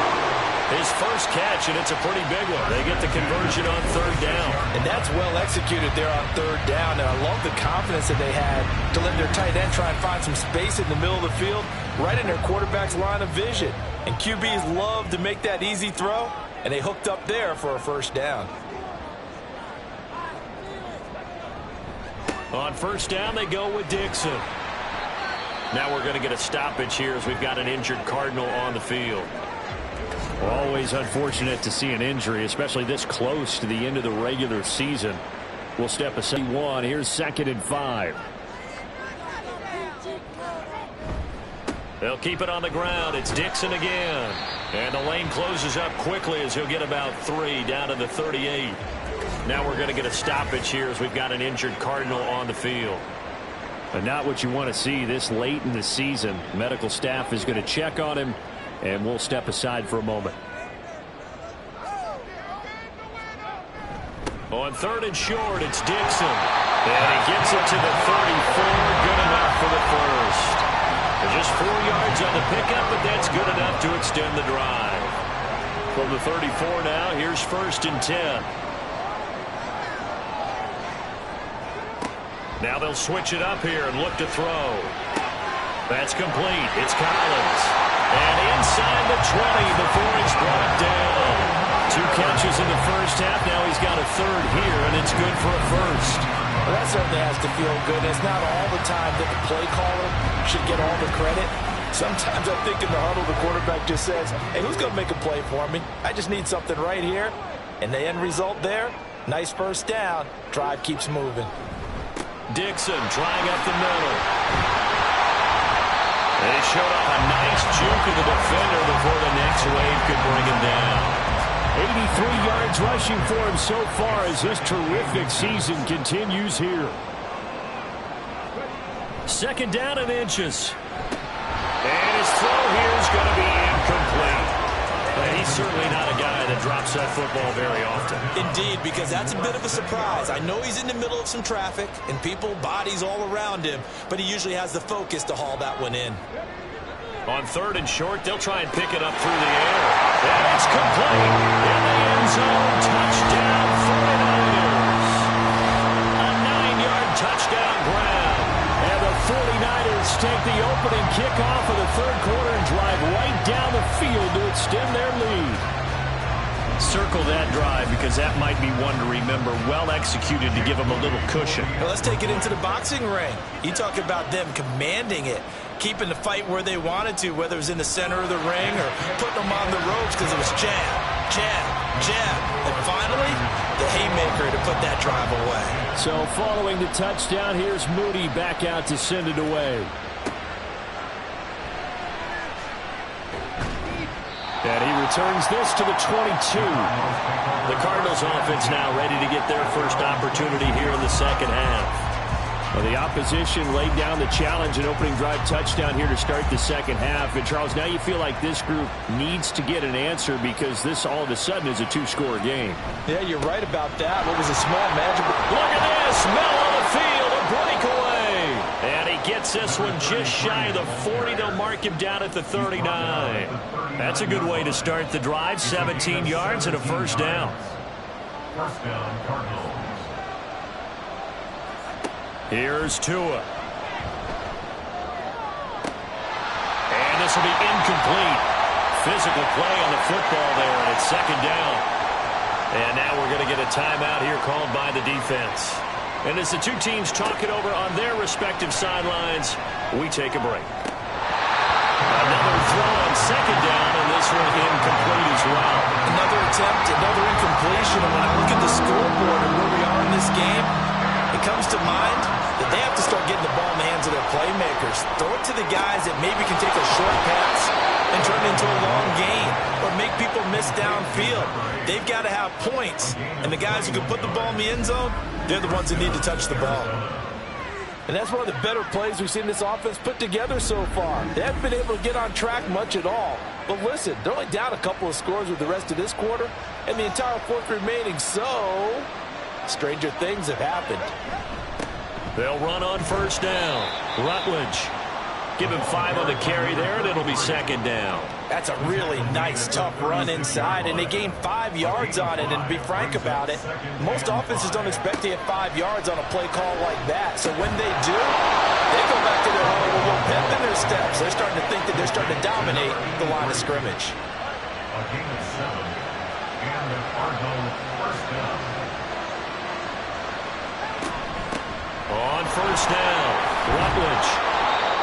His first catch, and it's a pretty big one. They get the conversion on 3rd down. And that's well executed there on 3rd down, and I love the confidence that they had to let their tight end try and find some space in the middle of the field, right in their quarterback's line of vision. And QBs love to make that easy throw, and they hooked up there for a first down. On 1st down, they go with Dixon. Now we're going to get a stoppage here as we've got an injured Cardinal on the field. Always unfortunate to see an injury, especially this close to the end of the regular season. We'll step aside 1. Here's 2nd and 5. They'll keep it on the ground. It's Dixon again. And the lane closes up quickly as he'll get about 3 down to the 38. Now we're going to get a stoppage here as we've got an injured Cardinal on the field. But not what you want to see this late in the season. Medical staff is going to check on him, and we'll step aside for a moment. On 3rd and short, it's Dixon. And he gets it to the 34. Good enough for the first. Just 4 yards on the pickup, but that's good enough to extend the drive. From the 34 now, here's 1st and 10. Now they'll switch it up here and look to throw. That's complete. It's Collins. And inside the 20 before it's brought down. 2 catches in the first half. Now he's got a 3rd here, and it's good for a first. Well, that certainly has to feel good. It's not all the time that the play caller should get all the credit. Sometimes I think in the huddle, the quarterback just says, hey, who's going to make a play for me? I just need something right here. And the end result there, nice first down. Drive keeps moving. Dixon trying up the middle. And he showed off a nice juke of the defender before the next wave could bring him down. 83 yards rushing for him so far as this terrific season continues here. 2nd down and inches. And his throw here is going to be incomplete. And he's certainly not a guy that drops that football very often. Indeed, because that's a bit of a surprise. I know he's in the middle of some traffic and people, bodies all around him, but he usually has the focus to haul that one in. On 3rd and short, they'll try and pick it up through the air. And it's complete. In the end zone, touchdown 49ers. A 9-yard touchdown grab. And the 49ers take the opening kickoff of the 3rd quarter and drive right down the field to extend their lead. Circle that drive because that might be one to remember. Well executed to give them a little cushion. Well, let's take it into the boxing ring. You talk about them commanding it, keeping the fight where they wanted to, whether it was in the center of the ring or putting them on the ropes because it was jab, jab, jab. And finally, the haymaker to put that drive away. So following the touchdown, here's Moody back out to send it away. And he returns this to the 22. The Cardinals offense now ready to get their first opportunity here in the 2nd half. Well, the opposition laid down the challenge and opening drive touchdown here to start the 2nd half. And, Charles, now you feel like this group needs to get an answer because this all of a sudden is a 2-score game. Yeah, you're right about that. What was a small magical... Look at this. Mel on the field. A breakaway. And he gets this one just shy of the 40. They'll mark him down at the 39. That's a good way to start the drive. 17 yards and a first down. First down, Cardinals. Here's Tua. And this will be incomplete. Physical play on the football there, and it's 2nd down. And now we're going to get a timeout here called by the defense. And as the two teams talk it over on their respective sidelines, we take a break. Another throw on 2nd down, and this one incomplete as well. Another attempt, another incompletion. And when I look at the scoreboard and where we are in this game, it comes to mind that they have to start getting the ball in the hands of their playmakers. Throw it to the guys that maybe can take a short pass and turn it into a long gain or make people miss downfield. They've got to have points. And the guys who can put the ball in the end zone, they're the ones that need to touch the ball. And that's one of the better plays we've seen this offense put together so far. They haven't been able to get on track much at all. But listen, they're only down a couple of scores with the rest of this quarter and the entire 4th remaining. So, stranger things have happened. They'll run on 1st down. Rutledge. Give him 5 on the carry there, and it'll be 2nd down. That's a really nice, tough run inside, and they gained 5 yards on it. And to be frank about it, most offenses don't expect to get 5 yards on a play call like that. So when they do, they go back to their huddle with a little pep in their steps. They're starting to think that they're starting to dominate the line of scrimmage. A gain of 7, and the Cardinals first down. On 1st down, Rutledge.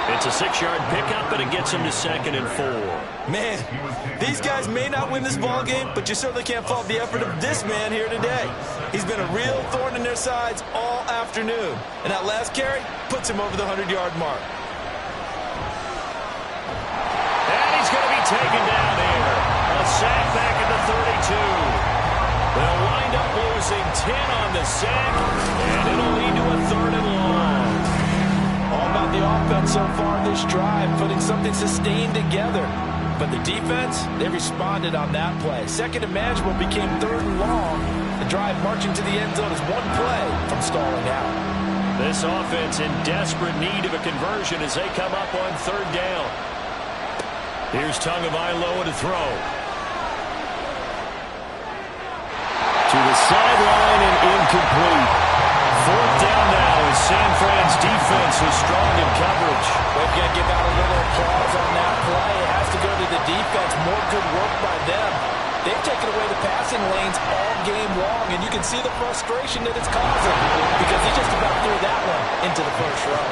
It's a 6-yard pickup, but it gets him to 2nd and 4. Man, these guys may not win this ball game, but you certainly can't fault the effort of this man here today. He's been a real thorn in their sides all afternoon. And that last carry puts him over the 100-yard mark. And he's going to be taken down here. A sack back at the 32. They'll wind up losing losing 10 on the sack, and it'll lead to a 3rd and long. All about the offense so far this drive, putting something sustained together. But the defense, they responded on that play. 2nd and manageable became 3rd and long. The drive marching to the end zone is 1 play from stalling out. This offense in desperate need of a conversion as they come up on 3rd down. Here's Tagovailoa to throw. To the sideline and incomplete. 4th down now as San Fran's defense is strong in coverage. We've got to give out a little applause on that play. It has to go to the defense. More good work by them. They've taken away the passing lanes all game long, and you can see the frustration that it's causing because he just about threw that one into the first row.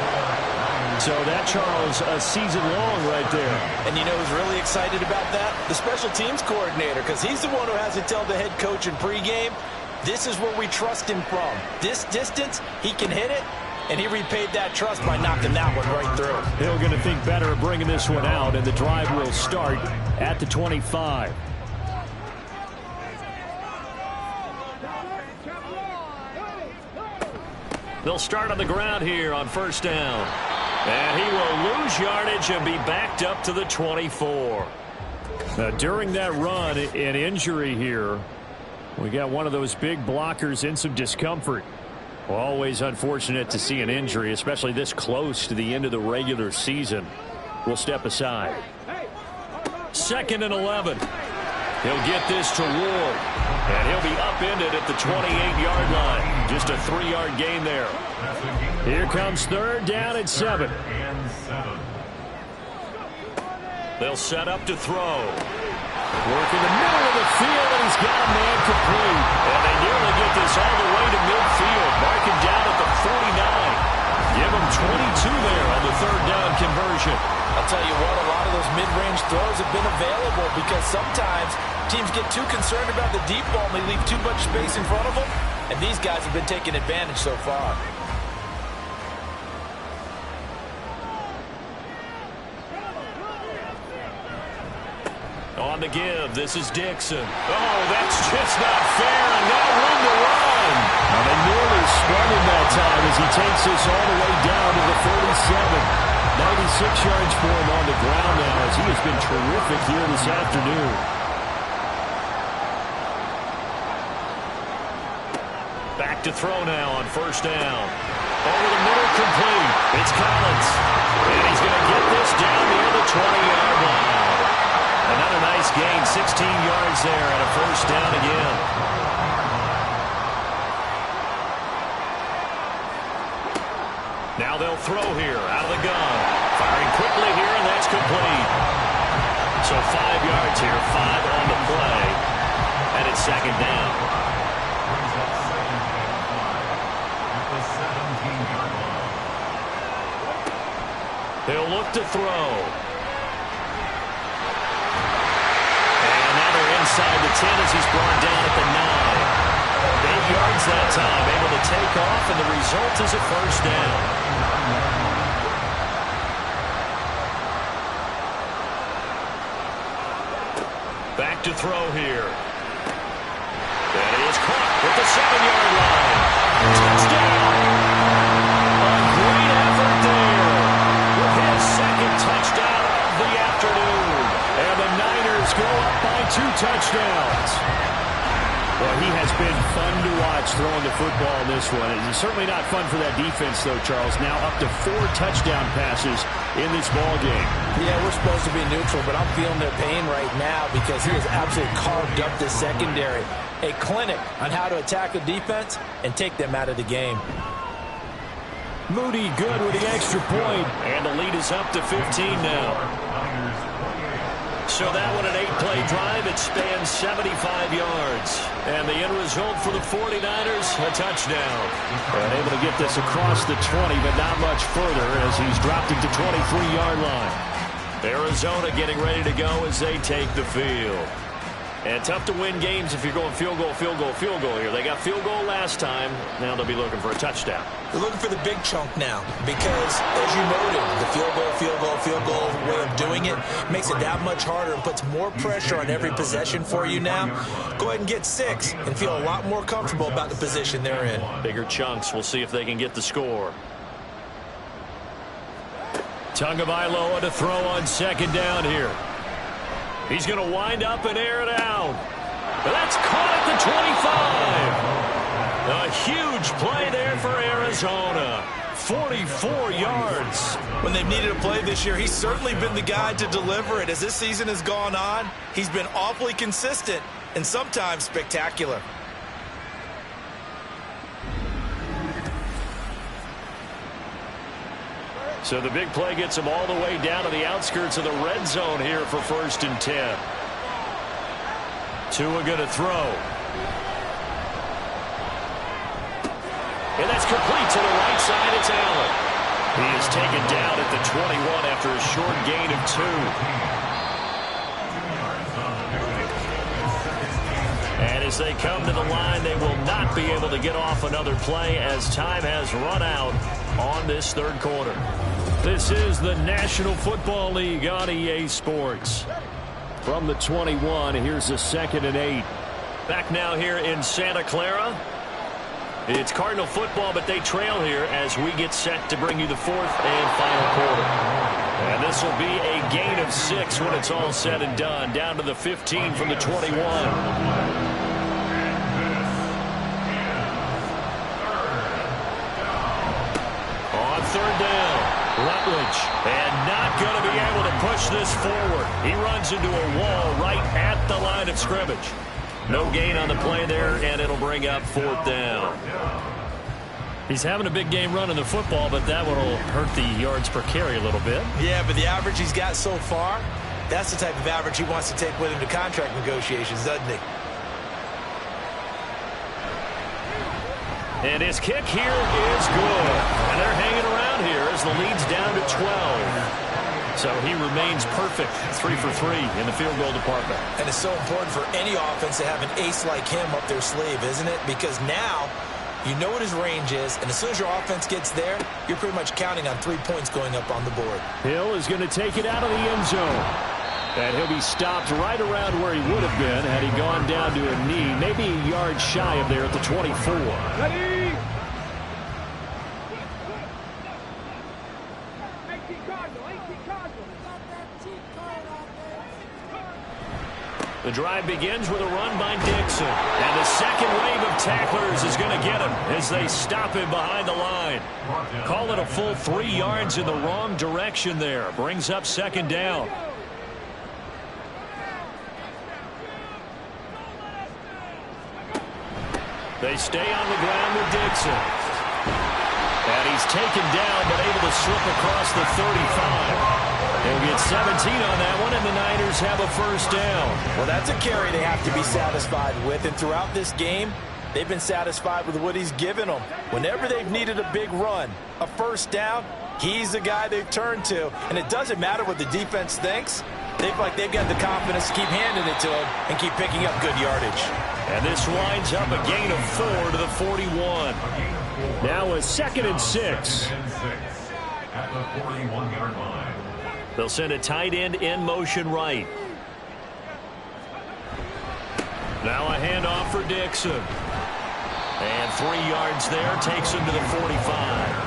So that, Charles, a season long right there. And you know who's really excited about that? The special teams coordinator, because he's the one who has to tell the head coach in pregame, this is where we trust him from. This distance, he can hit it, and he repaid that trust by knocking that one right through. They're going to think better of bringing this one out, and the drive will start at the 25. They'll start on the ground here on 1st down. And he will lose yardage and be backed up to the 24. Now, during that run, an injury here. We got one of those big blockers in some discomfort. Well, always unfortunate to see an injury, especially this close to the end of the regular season. We'll step aside. 2nd and 11. He'll get this to Ward. And he'll be upended at the 28-yard line. Just a 3-yard gain there. Here comes 3rd down and 7. They'll set up to throw. Work in the middle of the field, and he's got a man complete. And they nearly get this all the way to midfield. Marking down at the 49. Give him 22 there on the 3rd down conversion. I'll tell you what, a lot of those mid-range throws have been available because sometimes teams get too concerned about the deep ball and they leave too much space in front of them. And these guys have been taking advantage so far. On the give, this is Dixon. Oh, that's just not fair, and no room to run. Now they nearly spun him that time as he takes this all the way down to the 47. 96 yards for him on the ground now as he has been terrific here this afternoon. Back to throw now on 1st down. Over the middle, complete. It's Collins. And he's going to get this down near the 20-yard line. Another nice gain, 16 yards there and a 1st down again. Now they'll throw here out of the gun. Firing quickly here, and that's complete. So 5 yards here, 5 on the play. And it's 2nd down. They'll look to throw. And now they're inside the 10 as he's brought down at the 9. 8 yards that time, able to take off, and the result is a 1st down. Back to throw here. That is caught at the 7-yard line. Touchdown! A great effort there with his 2nd touchdown of the afternoon. And the Niners go up by 2 touchdowns. Well, he has been fun to watch throwing the football in this one. It's certainly not fun for that defense, though, Charles. Now up to 4 touchdown passes in this ball game. Yeah, we're supposed to be neutral, but I'm feeling their pain right now because he has absolutely carved up the secondary. A clinic on how to attack a defense and take them out of the game. Moody good with the extra point. And the lead is up to 15 now. So that one, an 8-play drive. It spans 75 yards. And the end result for the 49ers, a touchdown. And able to get this across the 20, but not much further as he's dropped it to 23-yard line. Arizona getting ready to go as they take the field. And tough to win games if you're going field goal, field goal, field goal here. They got field goal last time. Now they'll be looking for a touchdown. They're looking for the big chunk now because, as you noted, the field goal, field goal, field goal way of doing it makes it that much harder and puts more pressure on every possession for you now. Go ahead and get 6 and feel a lot more comfortable about the position they're in. Bigger chunks. We'll see if they can get the score. Tagovailoa to throw on second down here. He's going to wind up and air it out. That's caught at the 25. A huge play there for Arizona. 44 yards. When they've needed a play this year, he's certainly been the guy to deliver it. As this season has gone on, he's been awfully consistent and sometimes spectacular. So the big play gets him all the way down to the outskirts of the red zone here for 1st and 10. Tua going to throw. And that's complete to the right side. It's Allen. He is taken down at the 21 after a short gain of 2. And as they come to the line, they will not be able to get off another play as time has run out on this 3rd quarter. This is the National Football League on EA Sports. From the 21, here's a 2nd and 8. Back now here in Santa Clara. It's Cardinal football, but they trail here as we get set to bring you the 4th and final quarter. And this will be a gain of 6 when it's all said and done. Down to the 15 from the 21. On 3rd down, Rutledge, and not going to be able to push this forward. He runs into a wall right at the line of scrimmage. No gain on the play there, and it'll bring up 4th down. He's having a big game running the football, but that one will hurt the yards per carry a little bit. Yeah, but the average he's got so far, that's the type of average he wants to take with him to contract negotiations, doesn't he? And his kick here is good. And they're hanging around here as the lead's down to 12. So he remains perfect, 3 for 3 in the field goal department. And it's so important for any offense to have an ace like him up their sleeve, isn't it? Because now you know what his range is, and as soon as your offense gets there, you're pretty much counting on 3 points going up on the board. Hill is going to take it out of the end zone. And he'll be stopped right around where he would have been had he gone down to a knee, maybe a yard shy of there at the 24. Ready? The drive begins with a run by Dixon. And the second wave of tacklers is going to get him as they stop him behind the line. Call it a full 3 yards in the wrong direction there. Brings up 2nd down. They stay on the ground with Dixon. And he's taken down but able to slip across the 35. They'll get 17 on that one, and the Niners have a 1st down. Well, that's a carry they have to be satisfied with, and throughout this game, they've been satisfied with what he's given them. Whenever they've needed a big run, a 1st down, he's the guy they've turned to, and it doesn't matter what the defense thinks. They've got the confidence to keep handing it to him and keep picking up good yardage. And this winds up a gain of 4 to the 41. Now a 2nd and 6. At the 41-yard line. They'll send a tight end in motion right. Now a handoff for Dixon. And 3 yards there takes him to the 45.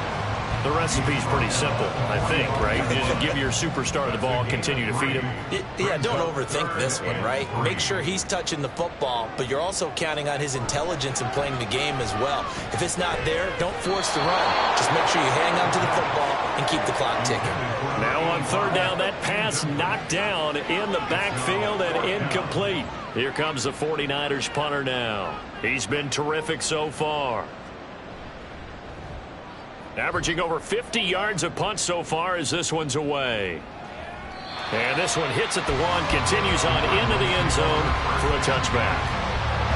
The recipe's pretty simple, I think, right? Just give your superstar the ball, continue to feed him. Yeah, don't overthink this one, right? Make sure he's touching the football, but you're also counting on his intelligence in playing the game as well. If it's not there, don't force the run. Just make sure you hang on to the football and keep the clock ticking. Now on 3rd down, that pass knocked down in the backfield and incomplete. Here comes the 49ers punter now. He's been terrific so far. Averaging over 50 yards a punt so far as this one's away. And this one hits at the 1, continues on into the end zone for a touchback.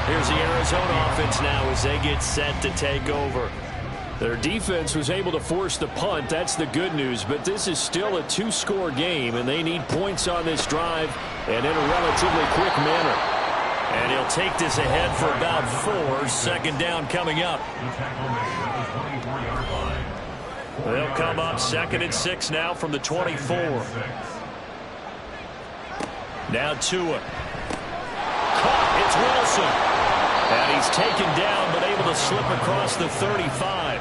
Here's the Arizona offense now as they get set to take over. Their defense was able to force the punt. That's the good news. But this is still a 2-score game, and they need points on this drive and in a relatively quick manner. And he'll take this ahead for about 4. Second down coming up. They'll come up 2nd and 6 now from the 24. Now Tua. Caught. It's Wilson. And he's taken down but able to slip across the 35.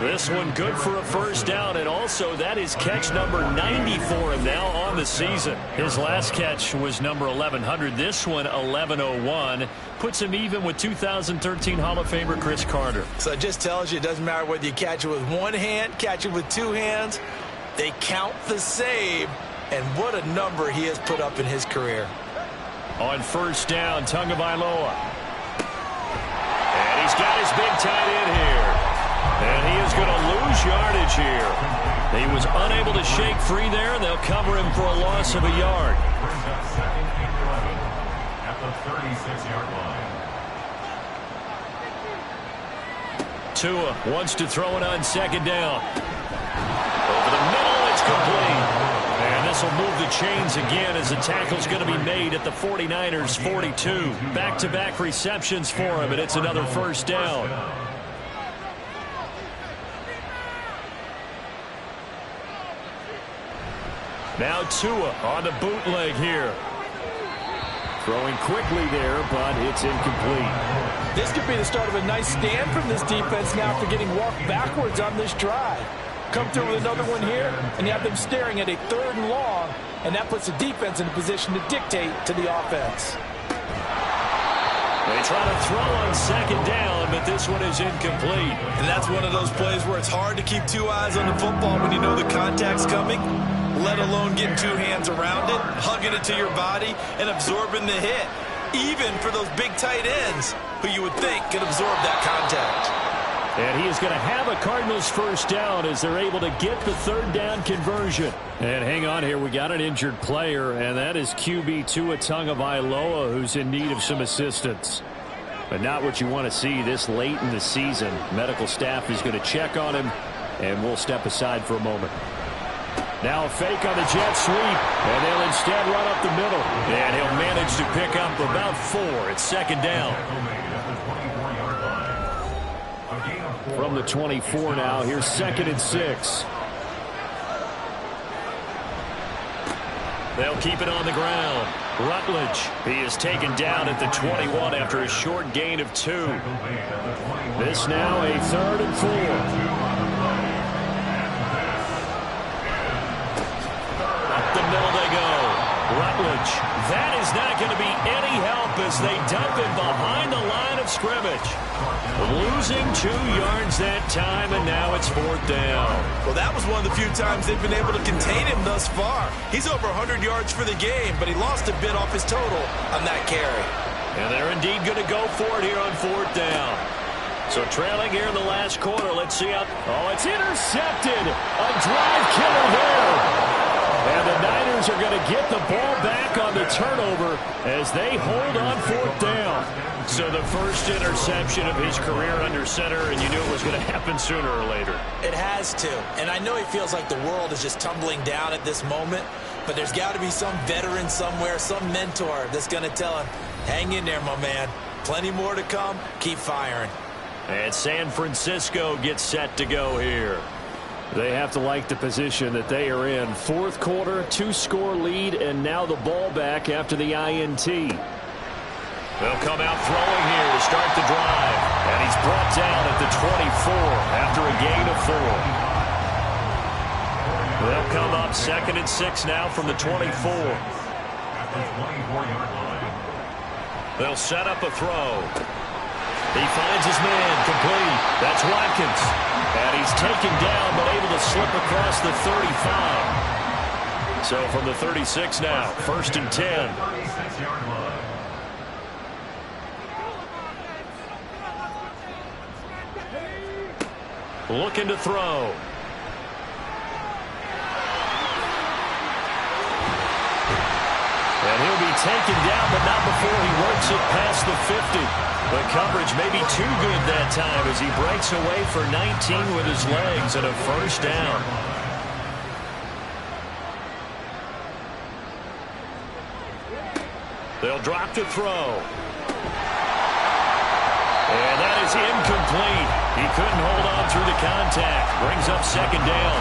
This one good for a first down, and also that is catch number 90 for him now on the season. His last catch was number 1100. This one 1101. Puts him even with 2013 Hall of Famer Chris Carter. So it just tells you it doesn't matter whether you catch it with one hand, catch it with two hands. They count the save, and what a number he has put up in his career. On first down, Tagovailoa. And he's got his big tight end here. And he is going to lose yardage here. He was unable to shake free there, and they'll cover him for a loss of a yard. Brings up 2nd and 11 at the 36-yard line. Tua wants to throw it on 2nd down. Over the middle, it's complete. And this will move the chains again as the tackle's going to be made at the 49ers' 42. Back-to-back receptions for him, and it's another first down. Now Tua on the bootleg here. Throwing quickly there, but it's incomplete. This could be the start of a nice stand from this defense now after getting walked backwards on this drive. Come through with another one here, and you have them staring at a 3rd and long, and that puts the defense in a position to dictate to the offense. They try to throw on 2nd down, but this one is incomplete. And that's one of those plays where it's hard to keep two eyes on the football when you know the contact's coming, let alone getting two hands around it, hugging it to your body, and absorbing the hit, even for those big tight ends who you would think could absorb that contact. And he is going to have a Cardinals first down as they're able to get the 3rd down conversion. And hang on here, we got an injured player, and that is QB Tua Tagovailoa, who's in need of some assistance. But not what you want to see this late in the season. Medical staff is going to check on him, and we'll step aside for a moment. Now a fake on the jet sweep, and they'll instead run up the middle. And he'll manage to pick up about 4. It's 2nd down. From the 24 now, here's 2nd and 6. They'll keep it on the ground. Rutledge, he is taken down at the 21 after a short gain of 2. This now a 3rd and 4. Up the middle they go. Rutledge. That is not going to be any help as they dump him behind the line of scrimmage. Losing 2 yards that time, and now it's 4th down. Well, that was one of the few times they've been able to contain him thus far. He's over 100 yards for the game, but he lost a bit off his total on that carry. And they're indeed going to go for it here on 4th down. So trailing here in the last quarter. Let's see how... Oh, it's intercepted. A drive killer there. And the Niners are going to get the ball back on the turnover as they hold on 4th down. So the first interception of his career under center, and you knew it was going to happen sooner or later. It has to. And I know he feels like the world is just tumbling down at this moment, but there's got to be some veteran somewhere, some mentor that's going to tell him, hang in there, my man. Plenty more to come. Keep firing. And San Francisco gets set to go here. They have to like the position that they are in. 4th quarter, 2-score lead, and now the ball back after the INT. They'll come out throwing here to start the drive. And he's brought down at the 24 after a gain of 4. They'll come up 2nd and 6 now from the 24. They'll set up a throw. He finds his man complete. That's Watkins. And he's taken down but able to slip across the 35. So from the 36 now, 1st and 10. Looking to throw. And he'll be taken down, but not before he works it past the 50. The coverage may be too good that time as he breaks away for 19 with his legs and a first down. They'll drop to throw. And that is incomplete. He couldn't hold on through the contact. Brings up second down.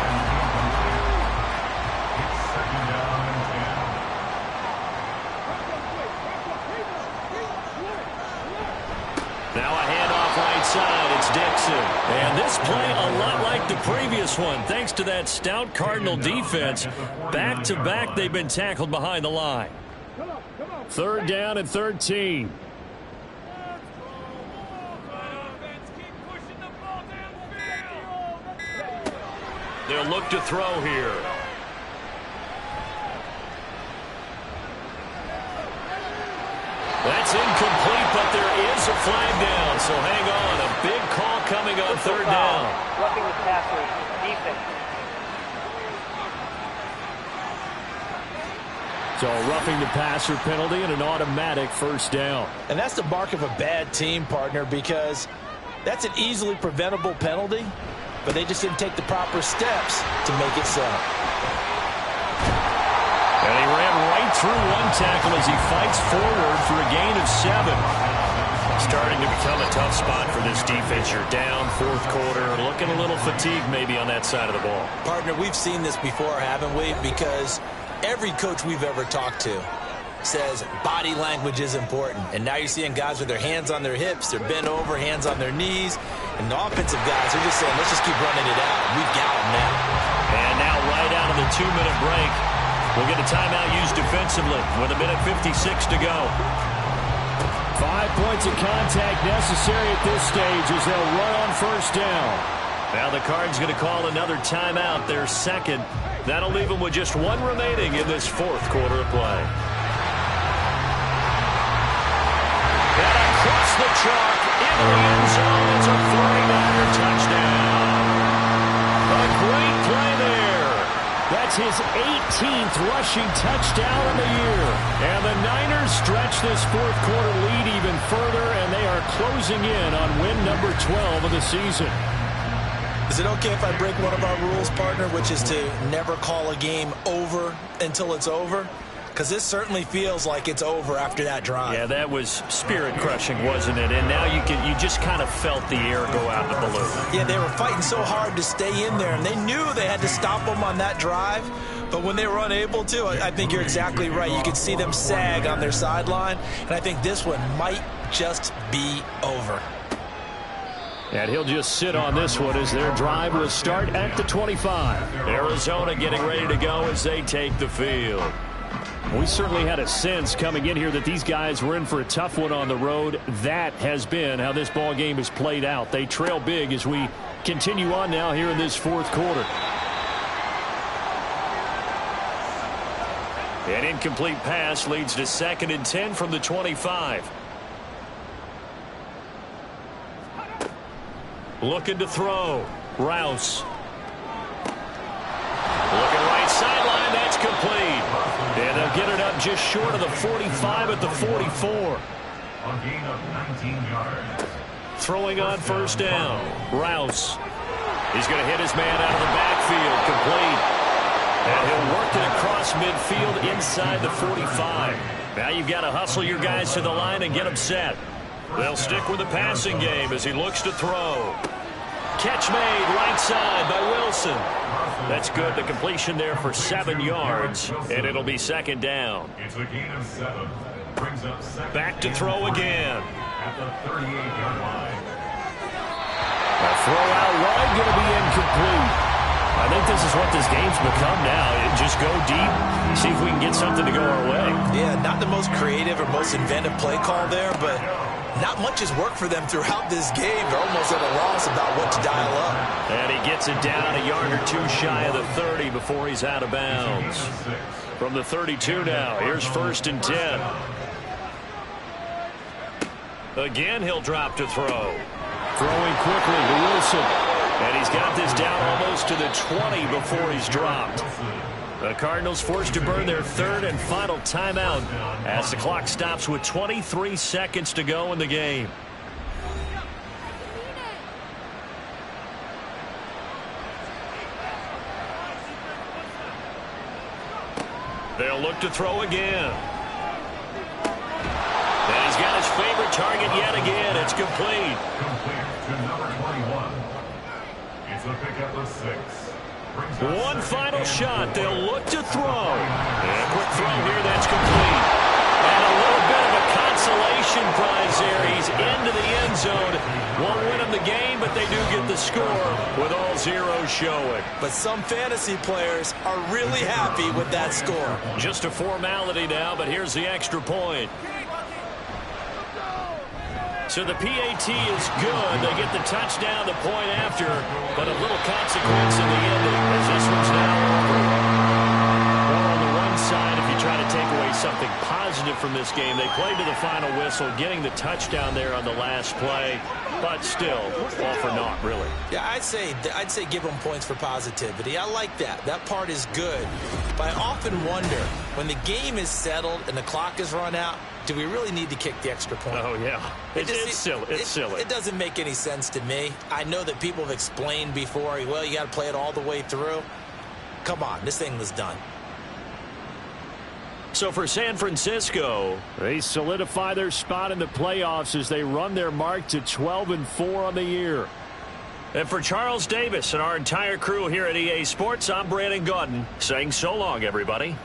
Second down and 10. Now a handoff right side. It's Dixon. And this play a lot like the previous one. Thanks to that stout Cardinal defense. Back-to-back, they've been tackled behind the line. Third down and 13. They'll look to throw here. That's incomplete, but there is a flag down, so hang on. A big call coming on third down. Roughing the passer, defense. So a roughing the passer penalty and an automatic first down. And that's the mark of a bad team, partner, because that's an easily preventable penalty, but they just didn't take the proper steps to make it so. And he ran right through one tackle as he fights forward for a gain of 7. Starting to become a tough spot for this defense. You're down fourth quarter, looking a little fatigued maybe on that side of the ball. Partner, we've seen this before, haven't we? Because every coach we've ever talked to says body language is important. And now you're seeing guys with their hands on their hips, they're bent over, hands on their knees. And the offensive guys are just saying, let's just keep running it out. We've got them now. And now right out of the 2-minute break, we'll get a timeout used defensively with 1:56 to go. 5 points of contact necessary at this stage as they'll run on first down. Now the Cards going to call another timeout, their second. That'll leave them with just one remaining in this fourth quarter of play. And across the chalk in the end zone, it's a 49er touchdown. A great play there. That's his 18th rushing touchdown of the year. And the Niners stretch this fourth quarter lead even further, and they are closing in on win number 12 of the season. Is it okay if I break one of our rules, partner, which is to never call a game over until it's over? Because this certainly feels like it's over after that drive. Yeah, that was spirit-crushing, wasn't it? And now you just kind of felt the air go out of the balloon. Yeah, they were fighting so hard to stay in there, and they knew they had to stop them on that drive. But when they were unable to, I think you're exactly right. You could see them sag on their sideline, and I think this one might just be over. And he'll just sit on this one as their drive will start at the 25. Arizona getting ready to go as they take the field. We certainly had a sense coming in here that these guys were in for a tough one on the road. That has been how this ball game has played out. They trail big as we continue on now here in this fourth quarter. An incomplete pass leads to 2nd and 10 from the 25. Looking to throw. Rouse. Looking right sideline. That's complete. And they'll get it up just short of the 45 at the 44. On gain of 19 yards. Throwing on first down. Rouse. He's going to hit his man out of the backfield. Complete. And he'll work it across midfield inside the 45. Now you've got to hustle your guys to the line and get them set. They'll stick with the passing game as he looks to throw. Catch made right side by Wilson. That's good. The completion there for 7 yards, and it'll be 2nd down. It's a gain of 7. Brings up 2nd. Back to throw again. At the 38-yard line. A throw out wide going to be incomplete. I think this is what this game's become now. Just go deep, see if we can get something to go our way. Yeah, not the most creative or most inventive play call there, but not much has worked for them throughout this game. They're almost at a loss about what to dial up. And he gets it down a yard or two shy of the 30 before he's out of bounds. From the 32 now, here's 1st and 10. Again, he'll drop to throw. Throwing quickly to Wilson. And he's got this down almost to the 20 before he's dropped. The Cardinals forced to burn their 3rd and final timeout as the clock stops with 23 seconds to go in the game. They'll look to throw again. And he's got his favorite target yet again. It's complete. Complete to number 21. It's a pickup of 6. One final shot. They'll look to throw. And quick throw here. That's complete. And a little bit of a consolation prize there. He's into the end zone. Won't win him the game, but they do get the score with all zeros showing. But some fantasy players are really happy with that score. Just a formality now, but here's the extra point. So the PAT is good. They get the touchdown, the point after, but a little consequence in the ending as this one's now over. Well, on the one side, if you try to take away something positive from this game, they played to the final whistle, getting the touchdown there on the last play, but still, all for naught, really. Yeah, I'd say give them points for positivity. I like that. That part is good. But I often wonder, when the game is settled and the clock is run out, do we really need to kick the extra point? Oh, yeah. It's silly. It's silly. It doesn't make any sense to me. I know that people have explained before, well, you got to play it all the way through. Come on, this thing was done. So for San Francisco, they solidify their spot in the playoffs as they run their mark to 12-4 on the year. And for Charles Davis and our entire crew here at EA Sports, I'm Brandon Gaudin saying so long, everybody.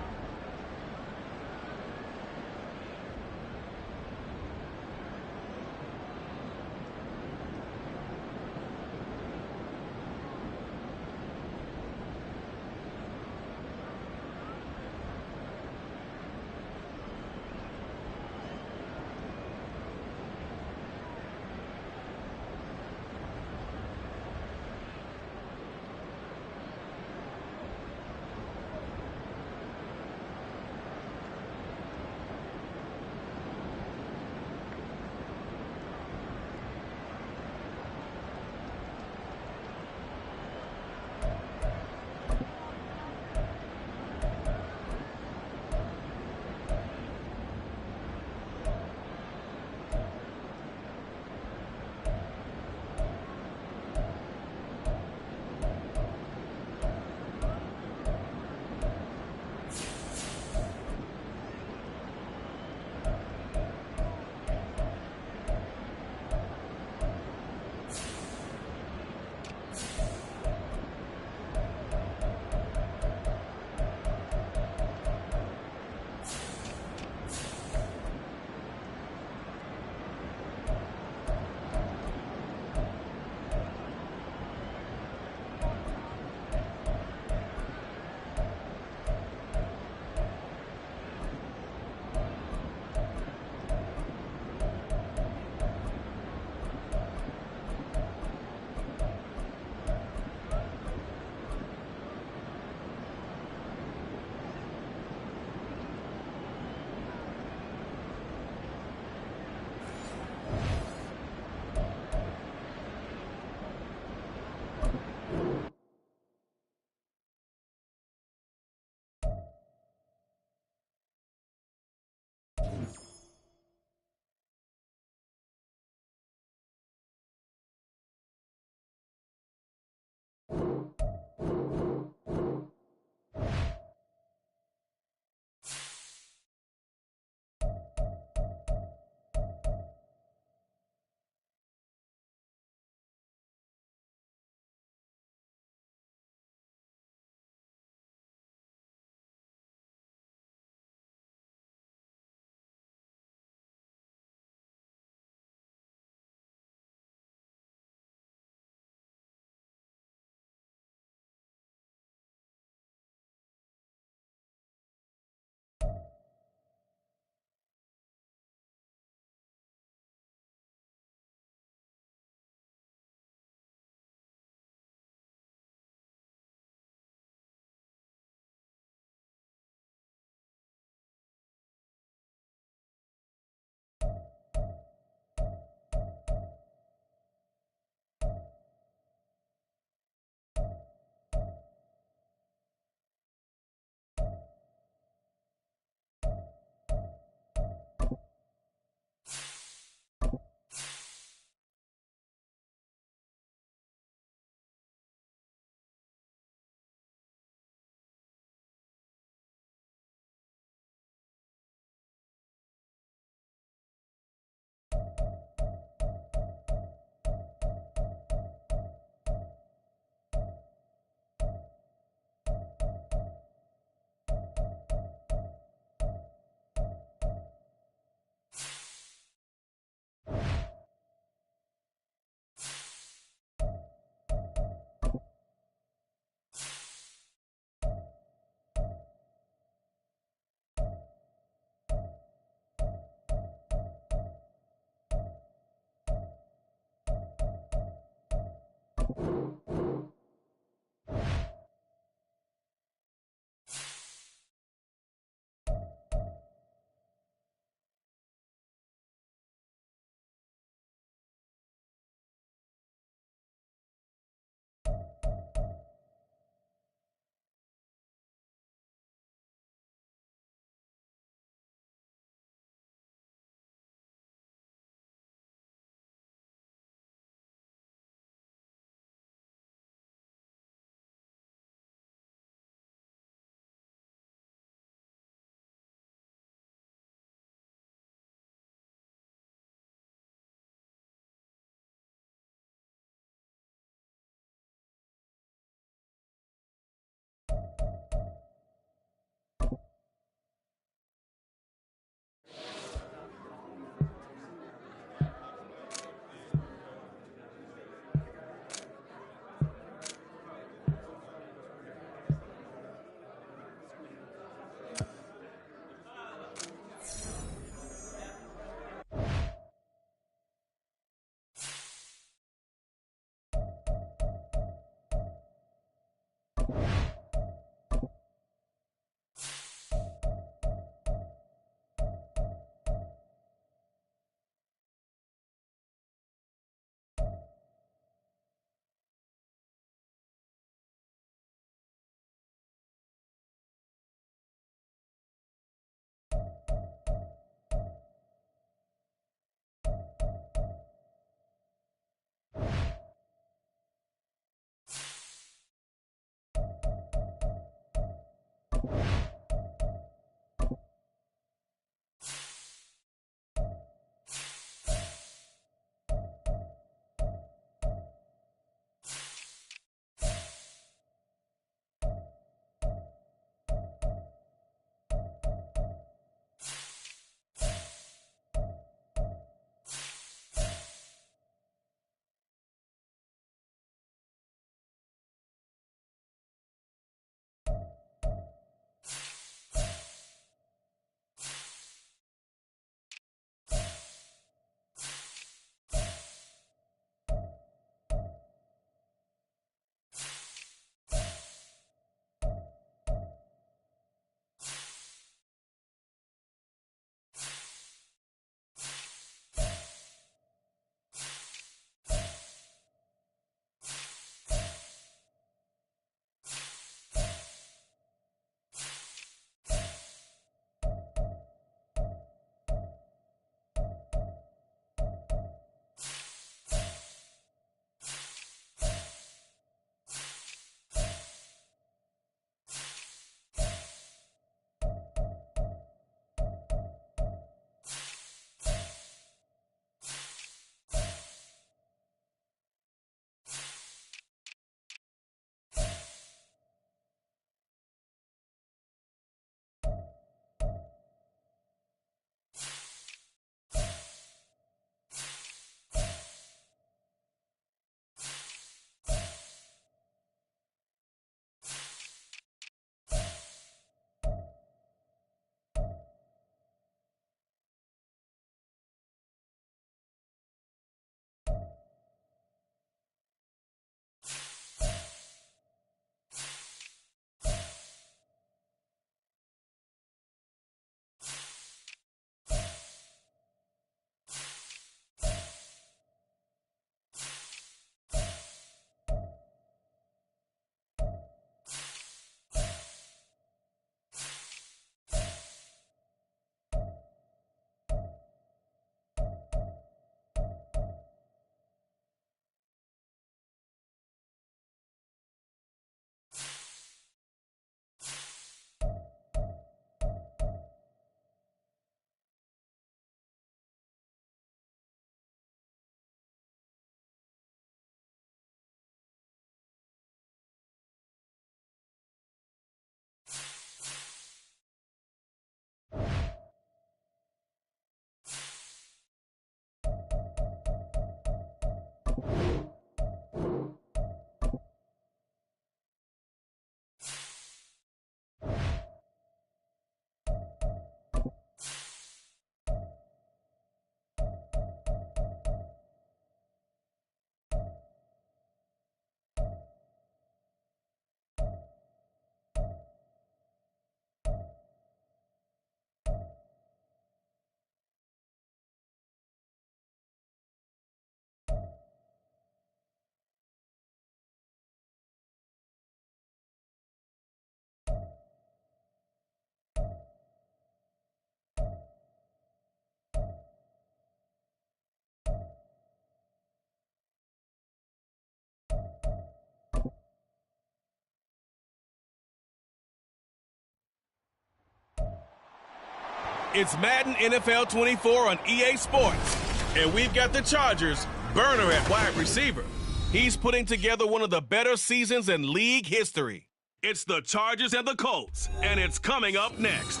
It's Madden NFL 24 on EA Sports. And we've got the Chargers' burner at wide receiver. He's putting together one of the better seasons in league history. It's the Chargers and the Colts, and it's coming up next.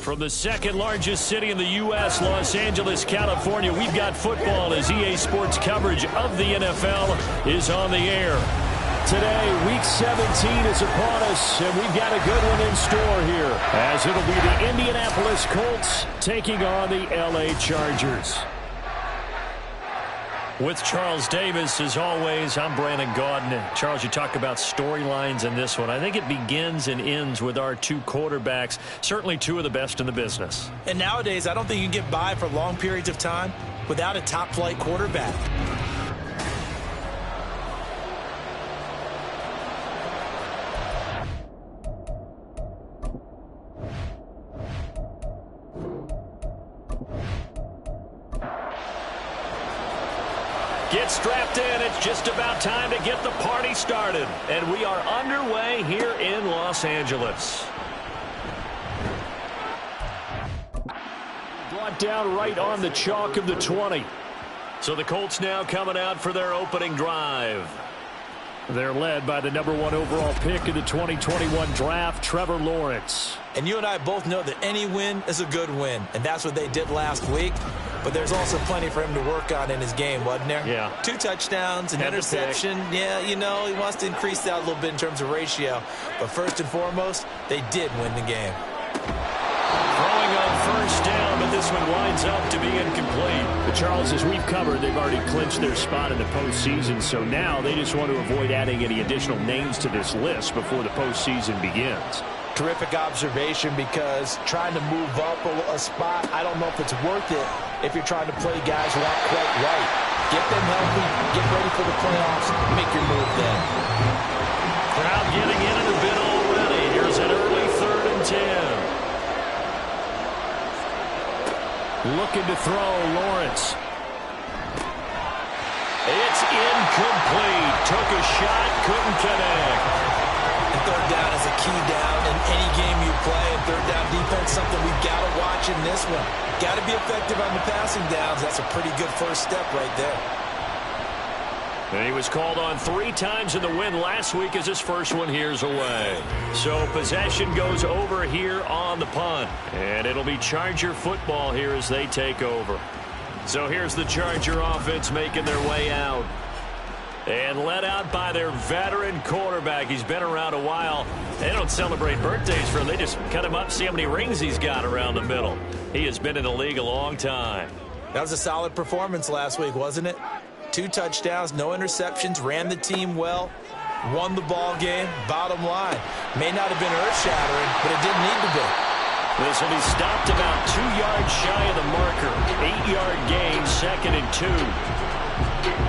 From the second largest city in the U.S., Los Angeles, California, we've got football as EA Sports coverage of the NFL is on the air. Today, Week 17 is upon us, and we've got a good one in store here, as it'll be the Indianapolis Colts taking on the L.A. Chargers. With Charles Davis, as always, I'm Brandon Gaudin. Charles, you talk about storylines in this one. I think it begins and ends with our two quarterbacks, certainly two of the best in the business. And nowadays, I don't think you can get by for long periods of time without a top-flight quarterback. Get strapped in. It's just about time to get the party started. And we are underway here in Los Angeles. Brought down right on the chalk of the 20. So the Colts now coming out for their opening drive. They're led by the #1 overall pick in the 2021 draft, Trevor Lawrence. And you and I both know that any win is a good win, and that's what they did last week. But there's also plenty for him to work on in his game, wasn't there? Yeah. 2 touchdowns, an interception. Yeah, you know, he wants to increase that a little bit in terms of ratio. But first and foremost, they did win the game. Throwing on first down, but this one winds up to be incomplete. But Charles, as we've covered, they've already clinched their spot in the postseason, so now they just want to avoid adding any additional names to this list before the postseason begins. Terrific observation, because trying to move up a spot, I don't know if it's worth it if you're trying to play guys who aren't quite right. Get them healthy, get ready for the playoffs, make your move then. Crowd getting in a bit already. Here's an early 3rd and 10. Looking to throw, Lawrence. It's incomplete. Took a shot, couldn't connect. And 3rd down is a key down in any game you play. And 3rd down defense, something we've got to watch in this one. Got to be effective on the passing downs. That's a pretty good first step right there. And he was called on 3 times in the win last week as his first one here's away. So possession goes over here on the punt. And it'll be Charger football here as they take over. So here's the Charger offense making their way out. And led out by their veteran quarterback. He's been around a while. They don't celebrate birthdays for him. They just cut him up, see how many rings he's got around the middle. He has been in the league a long time. That was a solid performance last week, wasn't it? 2 touchdowns, no interceptions, ran the team well, won the ball game. Bottom line, may not have been earth-shattering, but it didn't need to be. This will be stopped about 2 yards shy of the marker. 8-yard gain, 2nd and 2.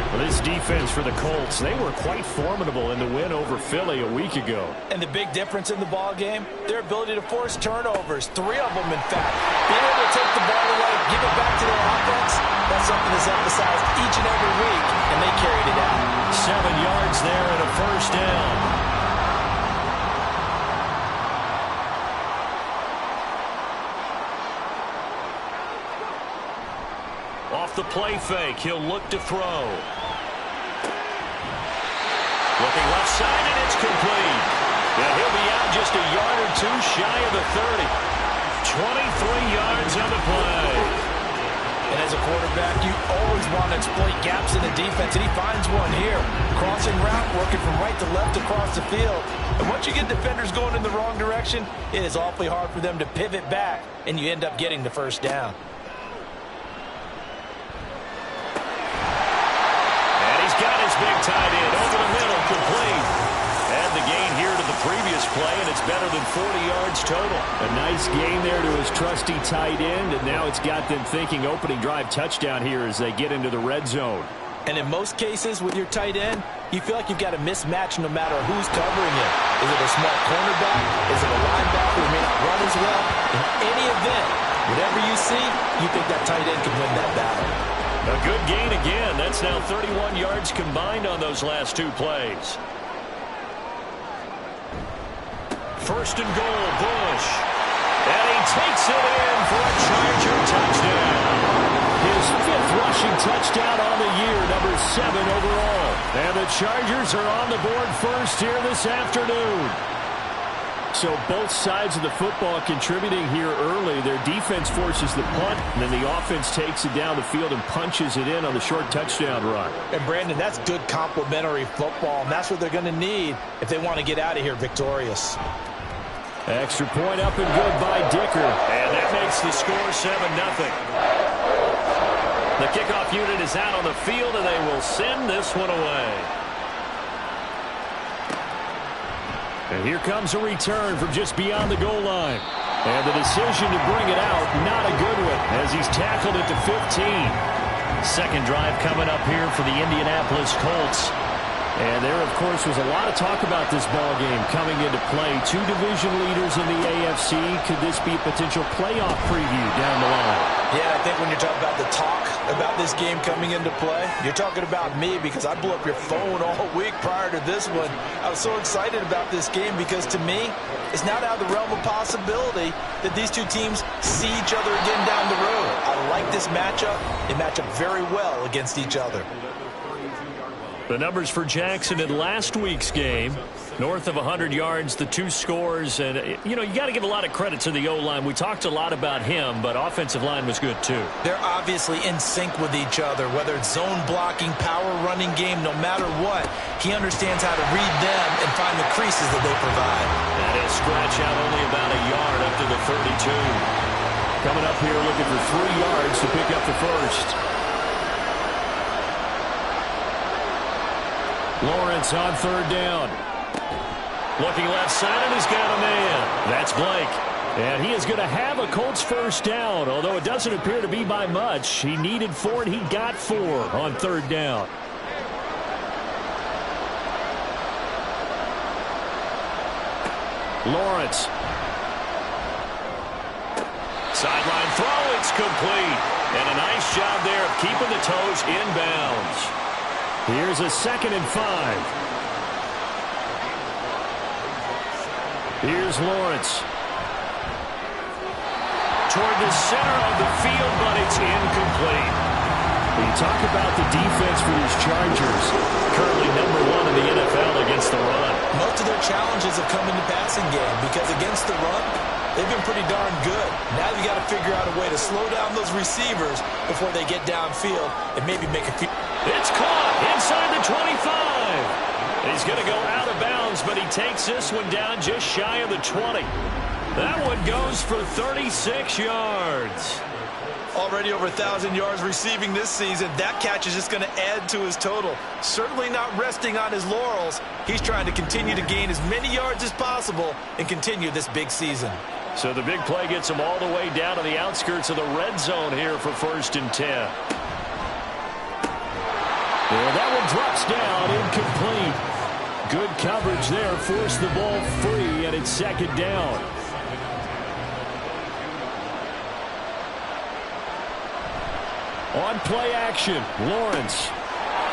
Well, this defense for the Colts, they were quite formidable in the win over Philly a week ago. And the big difference in the ball game, their ability to force turnovers, 3 of them, in fact. Being able to take the ball away, give it back to their offense, that's something that's emphasized each and every week, and they carried it out. 7 yards there and a first down. Off the play fake, he'll look to throw. Looking left side, and it's complete. And he'll be out just a yard or 2 shy of the 30. 23 yards on the play. And as a quarterback, you always want to exploit gaps in the defense, and he finds one here. Crossing route, working from right to left across the field. And once you get defenders going in the wrong direction, it is awfully hard for them to pivot back, and you end up getting the first down. Big tight end over the middle, complete. And the gain here to the previous play, and it's better than 40 yards total. A nice gain there to his trusty tight end, and now it's got them thinking opening drive touchdown here as they get into the red zone. And in most cases with your tight end, you feel like you've got a mismatch no matter who's covering it. Is it a small cornerback? Is it a linebacker who may not run as well? In any event, whatever you see, you think that tight end can win that battle. A good gain again. That's now 31 yards combined on those last 2 plays. First and goal, Bush. And he takes it in for a Charger touchdown. His 5th rushing touchdown on the year, number 7 overall. And the Chargers are on the board first here this afternoon. So both sides of the football contributing here early. Their defense forces the punt, and then the offense takes it down the field and punches it in on the short touchdown run. And, Brandon, that's good complementary football, and that's what they're going to need if they want to get out of here victorious. Extra point up and good by Dicker. And that makes the score 7-0. The kickoff unit is out on the field, and they will send this one away. And here comes a return from just beyond the goal line. And the decision to bring it out, not a good one, as he's tackled it to 15. Second drive coming up here for the Indianapolis Colts. And there, of course, was a lot of talk about this ball game coming into play. 2 division leaders in the AFC. Could this be a potential playoff preview down the line? Yeah, I think when you're talking about the talk about this game coming into play, you're talking about me because I blew up your phone all week prior to this one. I was so excited about this game because, to me, it's not out of the realm of possibility that these two teams see each other again down the road. I like this matchup. They match up very well against each other. The numbers for Jackson in last week's game, north of 100 yards, the 2 scores. And, you know, you got to give a lot of credit to the O-line. We talked a lot about him, but offensive line was good, too. They're obviously in sync with each other, whether it's zone blocking, power running game, no matter what. He understands how to read them and find the creases that they provide. And he'll scratch out only about a yard up to the 32. Coming up here looking for 3 yards to pick up the first. Lawrence on 3rd down. Looking left side, and he's got a man. That's Blake. And he is going to have a Colts first down, although it doesn't appear to be by much. He needed 4, and he got 4 on 3rd down. Lawrence. Sideline throw, it's complete. And a nice job there of keeping the toes inbounds. Here's a 2nd and 5. Here's Lawrence. Toward the center of the field, but it's incomplete. When you talk about the defense for these Chargers, currently number 1 in the NFL against the run. Most of their challenges have come in the passing game because against the run, they've been pretty darn good. Now you got to figure out a way to slow down those receivers before they get downfield and maybe make a few. It's caught inside the 25. He's going to go out of bounds, but he takes this one down just shy of the 20. That one goes for 36 yards. Already over 1,000 yards receiving this season. That catch is just going to add to his total. Certainly not resting on his laurels. He's trying to continue to gain as many yards as possible and continue this big season. So the big play gets him all the way down to the outskirts of the red zone here for 1st and 10. Well, that one drops down, incomplete. Good coverage there, forced the ball free, and it's 2nd down. On play action, Lawrence.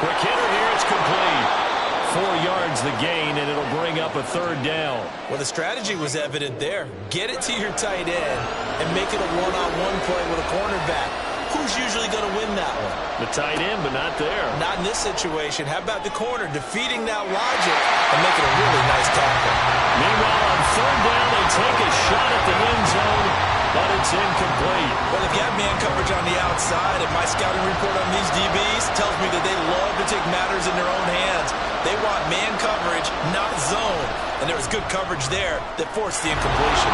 Quick hitter here, it's complete. 4 yards the gain, and it'll bring up a 3rd down. Well, the strategy was evident there. Get it to your tight end and make it a one-on-one play with a cornerback. Who's usually going to win that one? The tight end, but not there. Not in this situation. How about the corner defeating that logic and making a really nice tackle? Meanwhile, on 3rd down, they take a shot at the end zone, but it's incomplete. Well, if you have man coverage on the outside, and my scouting report on these DBs tells me that they love to take matters in their own hands. They want man coverage, not zone. And there was good coverage there that forced the incompletion.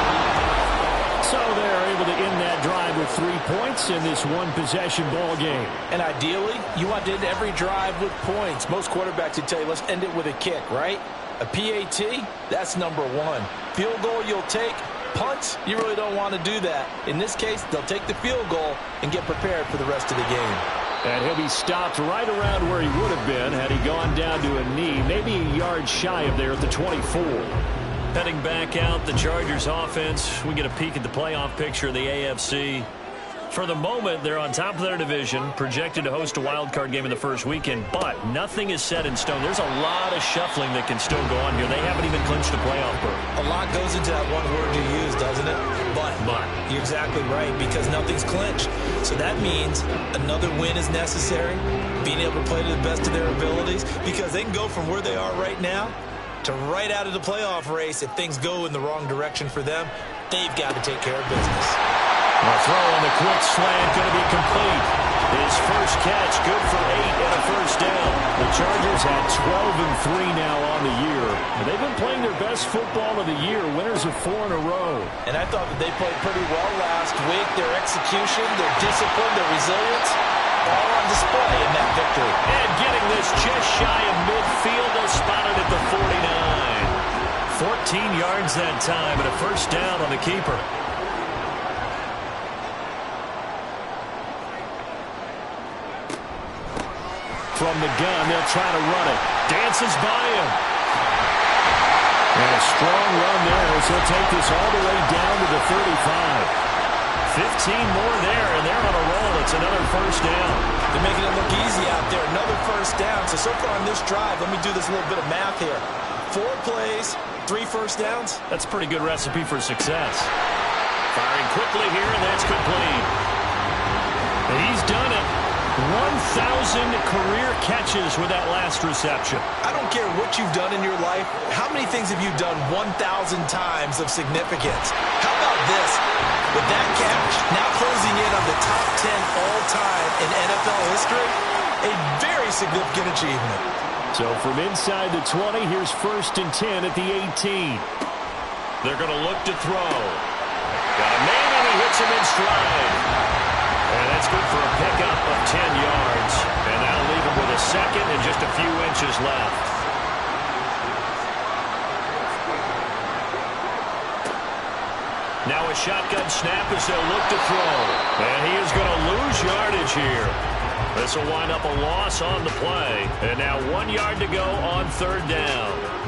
So they're able to end that drive with 3 points in this one-possession ball game. And ideally, you want to end every drive with points. Most quarterbacks would tell you, let's end it with a kick, right? A PAT, that's number 1. Field goal you'll take. Punts, you really don't want to do that. In this case, they'll take the field goal and get prepared for the rest of the game. And he'll be stopped right around where he would have been had he gone down to a knee, maybe a yard shy of there at the 24. Heading back out, the Chargers offense. We get a peek at the playoff picture of the AFC. For the moment, they're on top of their division, projected to host a wild card game in the first weekend, but nothing is set in stone. There's a lot of shuffling that can still go on here. They haven't even clinched a playoff berth. A lot goes into that one word you use, doesn't it? But. You're exactly right, because nothing's clinched. So that means another win is necessary, being able to play to the best of their abilities, because they can go from where they are right now to right out of the playoff race. If things go in the wrong direction for them, they've got to take care of business. A throw on the quick slant, going to be complete. His first catch, good for 8 and a first down. The Chargers had 12-3 now on the year. And they've been playing their best football of the year, winners of 4 in a row. And I thought that they played pretty well last week. Their execution, their discipline, their resilience, all on display in that victory. And getting this just shy of midfield, they'll spot it at the 49. 14 yards that time and a first down on the keeper. From the gun, they'll try to run it. Dances by him. And a strong run there as he'll take this all the way down to the 35. 15 more there, and they're on a roll. It's another first down. They're making it look easy out there. Another first down. So far on this drive, let me do this little bit of math here. 4 plays, 3 first downs. That's a pretty good recipe for success. Firing quickly here, and that's complete. And he's done it. 1,000 career catches with that last reception. I don't care what you've done in your life. How many things have you done 1,000 times of significance? How about this? With that catch, now closing in on the top 10 all-time in NFL history, a very significant achievement. So from inside the 20, here's 1st and 10 at the 18. They're going to look to throw. Got a man, and he hits him in stride. And that's good for a pickup of 10 yards. And that'll leave him with a second and just a few inches left. Now a shotgun snap as they'll look to throw. And he is going to lose yardage here. This will wind up a loss on the play. And now 1 yard to go on 3rd down.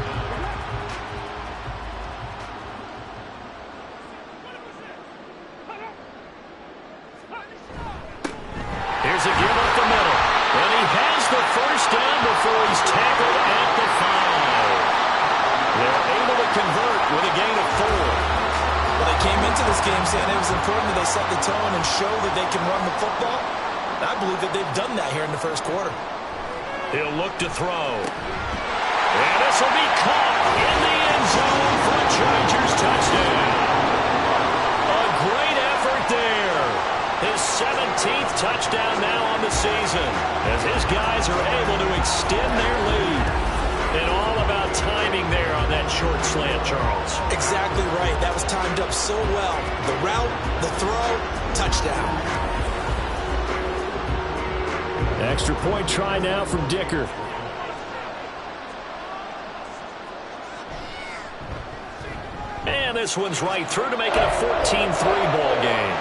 Here's a give up the middle. And he has the first down before he's tackled at the 5. They're able to convert with a gain of 4. Well, they came into this game saying it was important that they set the tone and show that they can run the football. And I believe that they've done that here in the first quarter. He'll look to throw. And this will be caught in the end zone for a Chargers touchdown. A great effort there. His 17th touchdown now on the season as his guys are able to extend their lead. And all about timing there on that short slant, Charles. Exactly right. That was timed up so well. The route, the throw, touchdown. Extra point try now from Dicker. And this one's right through to make it a 14-3 ball game.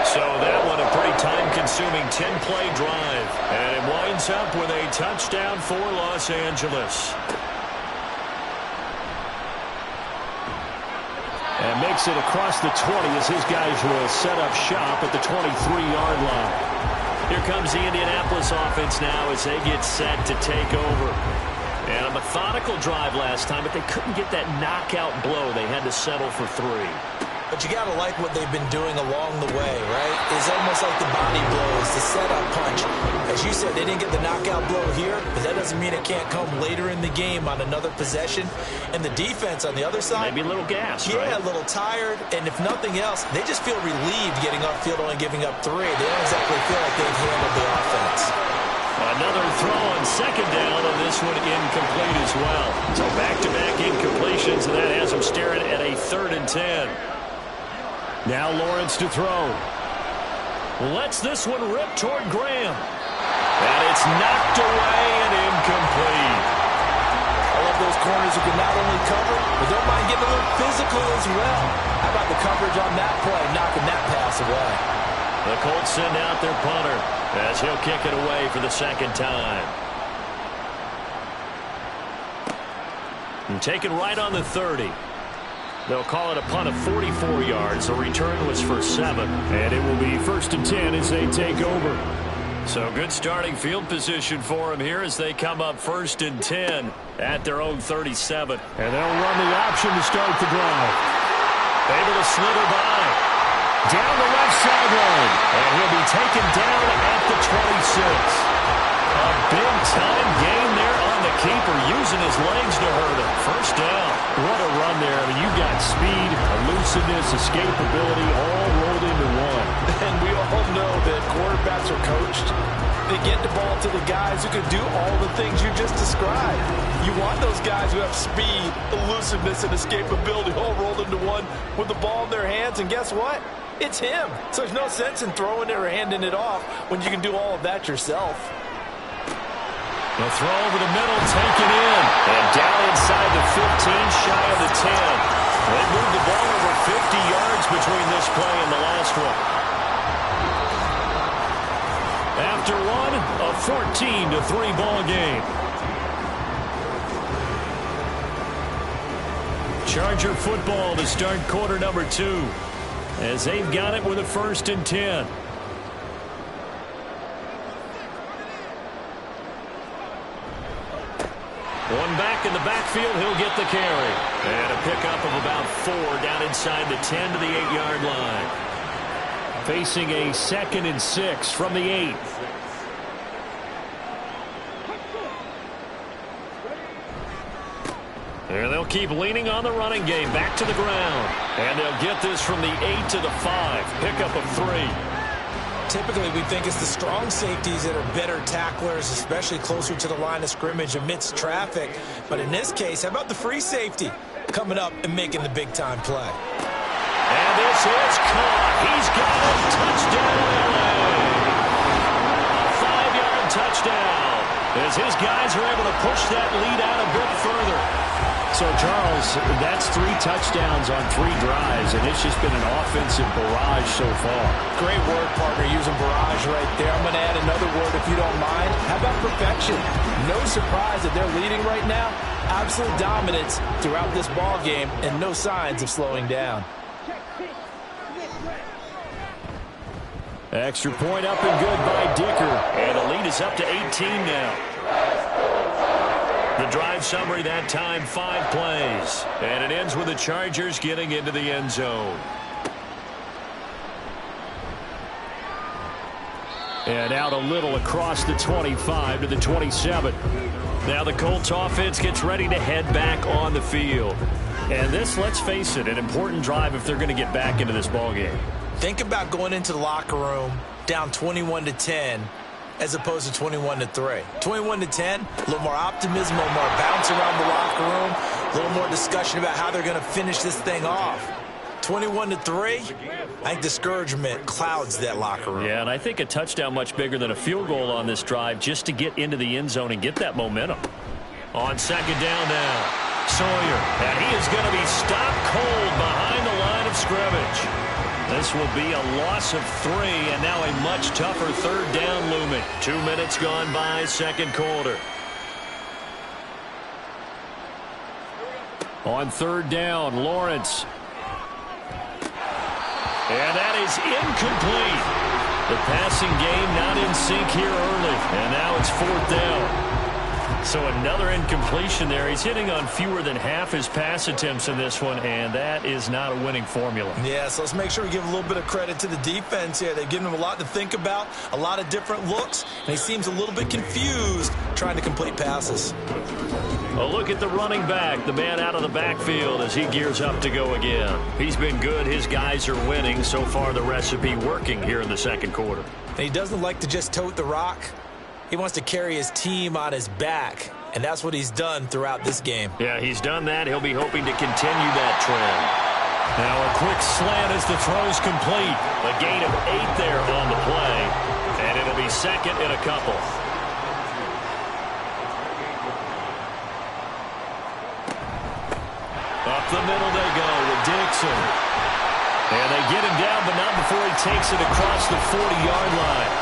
So that one a pretty time-consuming 10-play drive. And it winds up with a touchdown for Los Angeles. And makes it across the 20 as his guys will set up shop at the 23-yard line. Here comes the Indianapolis offense now as they get set to take over. And a methodical drive last time, but they couldn't get that knockout blow. They had to settle for 3. But you got to like what they've been doing along the way, right? It's almost like the body blows, the setup punch. As you said, they didn't get the knockout blow here, but that doesn't mean it can't come later in the game on another possession. And the defense on the other side, maybe a little gas, yeah, right? A little tired. And if nothing else, they just feel relieved getting upfield, only giving up 3. They don't exactly feel like they've handled the offense. Another throw on 2nd down, and this one incomplete as well. So back-to-back incompletions, and that has them staring at a 3rd and 10. Now Lawrence to throw. Lets this one rip toward Graham. And it's knocked away and incomplete. I love those corners who can not only cover, but don't mind getting a little physical as well. How about the coverage on that play, knocking that pass away? The Colts send out their punter as he'll kick it away for the 2nd time. And taken right on the 30. They'll call it a punt of 44 yards. The return was for 7. And it will be 1st and 10 as they take over. So good starting field position for them here as they come up 1st and 10 at their own 37. And they'll run the option to start the drive. Able to slither by. Down the left sideline. And he'll be taken down at the 26. A big-time gain there on the keeper, using his legs to hurt him. 1st down. What a run there. I mean, you've got speed, elusiveness, escapability all rolled into one. And we all know that quarterbacks are coached. They get the ball to the guys who can do all the things you just described. You want those guys who have speed, elusiveness, and escapability all rolled into one with the ball in their hands. And guess what? It's him. So there's no sense in throwing it or handing it off when you can do all of that yourself. The throw over the middle, taken in. And down inside the 15, shy of the 10. They moved the ball over 50 yards between this play and the last one. After one, a 14-3 ball game. Charger football to start quarter number 2 as they've got it with a 1st and 10. One back in the backfield, he'll get the carry. And a pickup of about 4 down inside the 10 to the 8-yard line. Facing a 2nd and 6 from the 8. And they'll keep leaning on the running game back to the ground. And they'll get this from the 8 to the 5. Pickup of 3. Typically, we think it's the strong safeties that are better tacklers, especially closer to the line of scrimmage amidst traffic. But in this case, how about the free safety coming up and making the big-time play? And this is caught. He's got a touchdown. A 5-yard touchdown as his guys are able to push that lead out a bit further. So, Charles, that's 3 touchdowns on 3 drives, and it's just been an offensive barrage so far. Great word, partner, using barrage right there. I'm going to add another word if you don't mind. How about perfection? No surprise that they're leading right now. Absolute dominance throughout this ball game and no signs of slowing down. Extra point up and good by Dicker. And the lead is up to 18 now. The drive summary that time, 5 plays. And it ends with the Chargers getting into the end zone. And out a little across the 25 to the 27. Now the Colts offense gets ready to head back on the field. And this, let's face it, an important drive if they're going to get back into this ballgame. Think about going into the locker room down 21-10 as opposed to 21-3. 21-10, a little more optimism, a little more bounce around the locker room, a little more discussion about how they're going to finish this thing off. 21-3, I think discouragement clouds that locker room. Yeah, and I think a touchdown much bigger than a field goal on this drive just to get into the end zone and get that momentum. On 2nd down now, Sawyer, and he is going to be stopped cold behind the line of scrimmage. This will be a loss of 3, and now a much tougher 3rd down looming. 2 minutes gone by, 2nd quarter. On 3rd down, Lawrence. And that is incomplete. The passing game not in sync here early, and now it's 4th down. So another incompletion there. He's hitting on fewer than half his pass attempts in this one, and that is not a winning formula. Yeah, so let's make sure we give a little bit of credit to the defense here. They've given him a lot to think about, a lot of different looks, and he seems a little bit confused trying to complete passes. A look at the running back, the man out of the backfield as he gears up to go again. He's been good. His guys are winning. So far, the recipe working here in the 2nd quarter. And he doesn't like to just tote the rock. He wants to carry his team on his back, and that's what he's done throughout this game. Yeah, he's done that. He'll be hoping to continue that trend. Now a quick slant as the throw's complete. A gain of 8 there on the play, and it'll be 2nd and a couple. Up the middle they go with Dixon. And they get him down, but not before he takes it across the 40-yard line.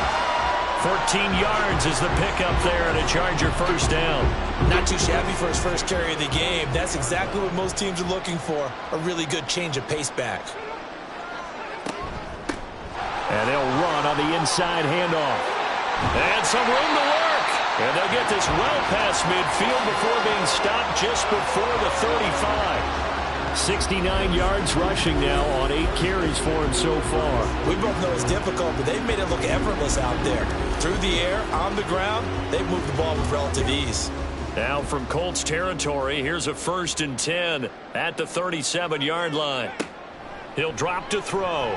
14 yards is the pickup there and a Charger first down. Not too shabby for his first carry of the game. That's exactly what most teams are looking for, a really good change of pace back. And they'll run on the inside handoff. And some room to work. And they'll get this well past midfield before being stopped just before the 35. 69 yards rushing now on 8 carries for him so far. We both know it's difficult, but they've made it look effortless out there. Through the air, on the ground, they've moved the ball with relative ease. Now from Colts territory, here's a 1st and 10 at the 37-yard line. He'll drop to throw.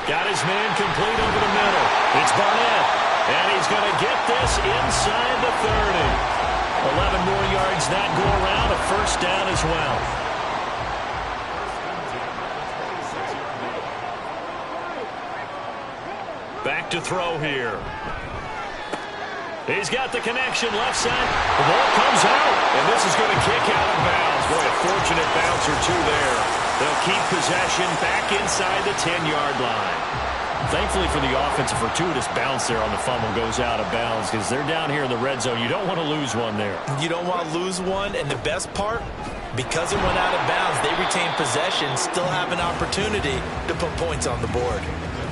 Got his man complete over the middle. It's Barnett, and he's going to get this inside the 30. 11 more yards that go around, a first down as well. Back to throw here. He's got the connection left side. The ball comes out, and this is going to kick out of bounds. Boy, a fortunate bounce or two there. They'll keep possession back inside the 10-yard line. Thankfully for the offense, a fortuitous bounce there on the fumble goes out of bounds because they're down here in the red zone. You don't want to lose one there. You don't want to lose one, and the best part, because it went out of bounds, they retain possession, still have an opportunity to put points on the board.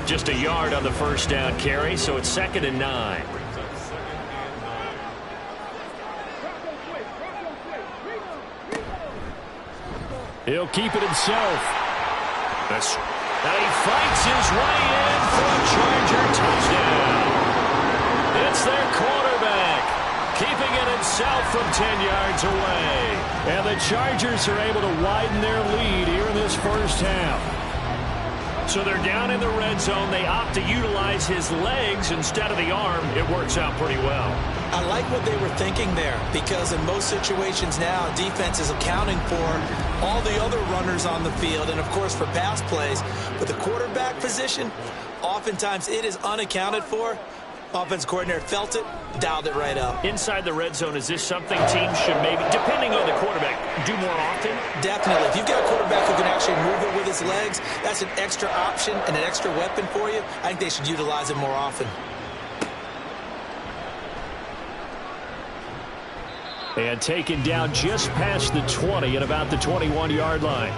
Just a yard on the first down carry, so it's 2nd and 9. He'll keep it himself. Now he fights his way in for a Charger touchdown. It's their quarterback, keeping it himself from 10 yards away. And the Chargers are able to widen their lead here in this first half. So they're down in the red zone. They opt to utilize his legs instead of the arm. It works out pretty well. I like what they were thinking there, because in most situations now, defense is accounting for all the other runners on the field and, of course, for pass plays. But the quarterback position, oftentimes it is unaccounted for. Offense coordinator felt it, dialed it right up. Inside the red zone, is this something teams should maybe, depending on the quarterback, do more often? Definitely. If you've got a quarterback who can actually move it with his legs, that's an extra option and an extra weapon for you. I think they should utilize it more often. And taken down just past the 20 at about the 21-yard line.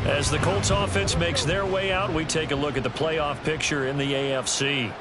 As the Colts offense makes their way out, we take a look at the playoff picture in the AFC.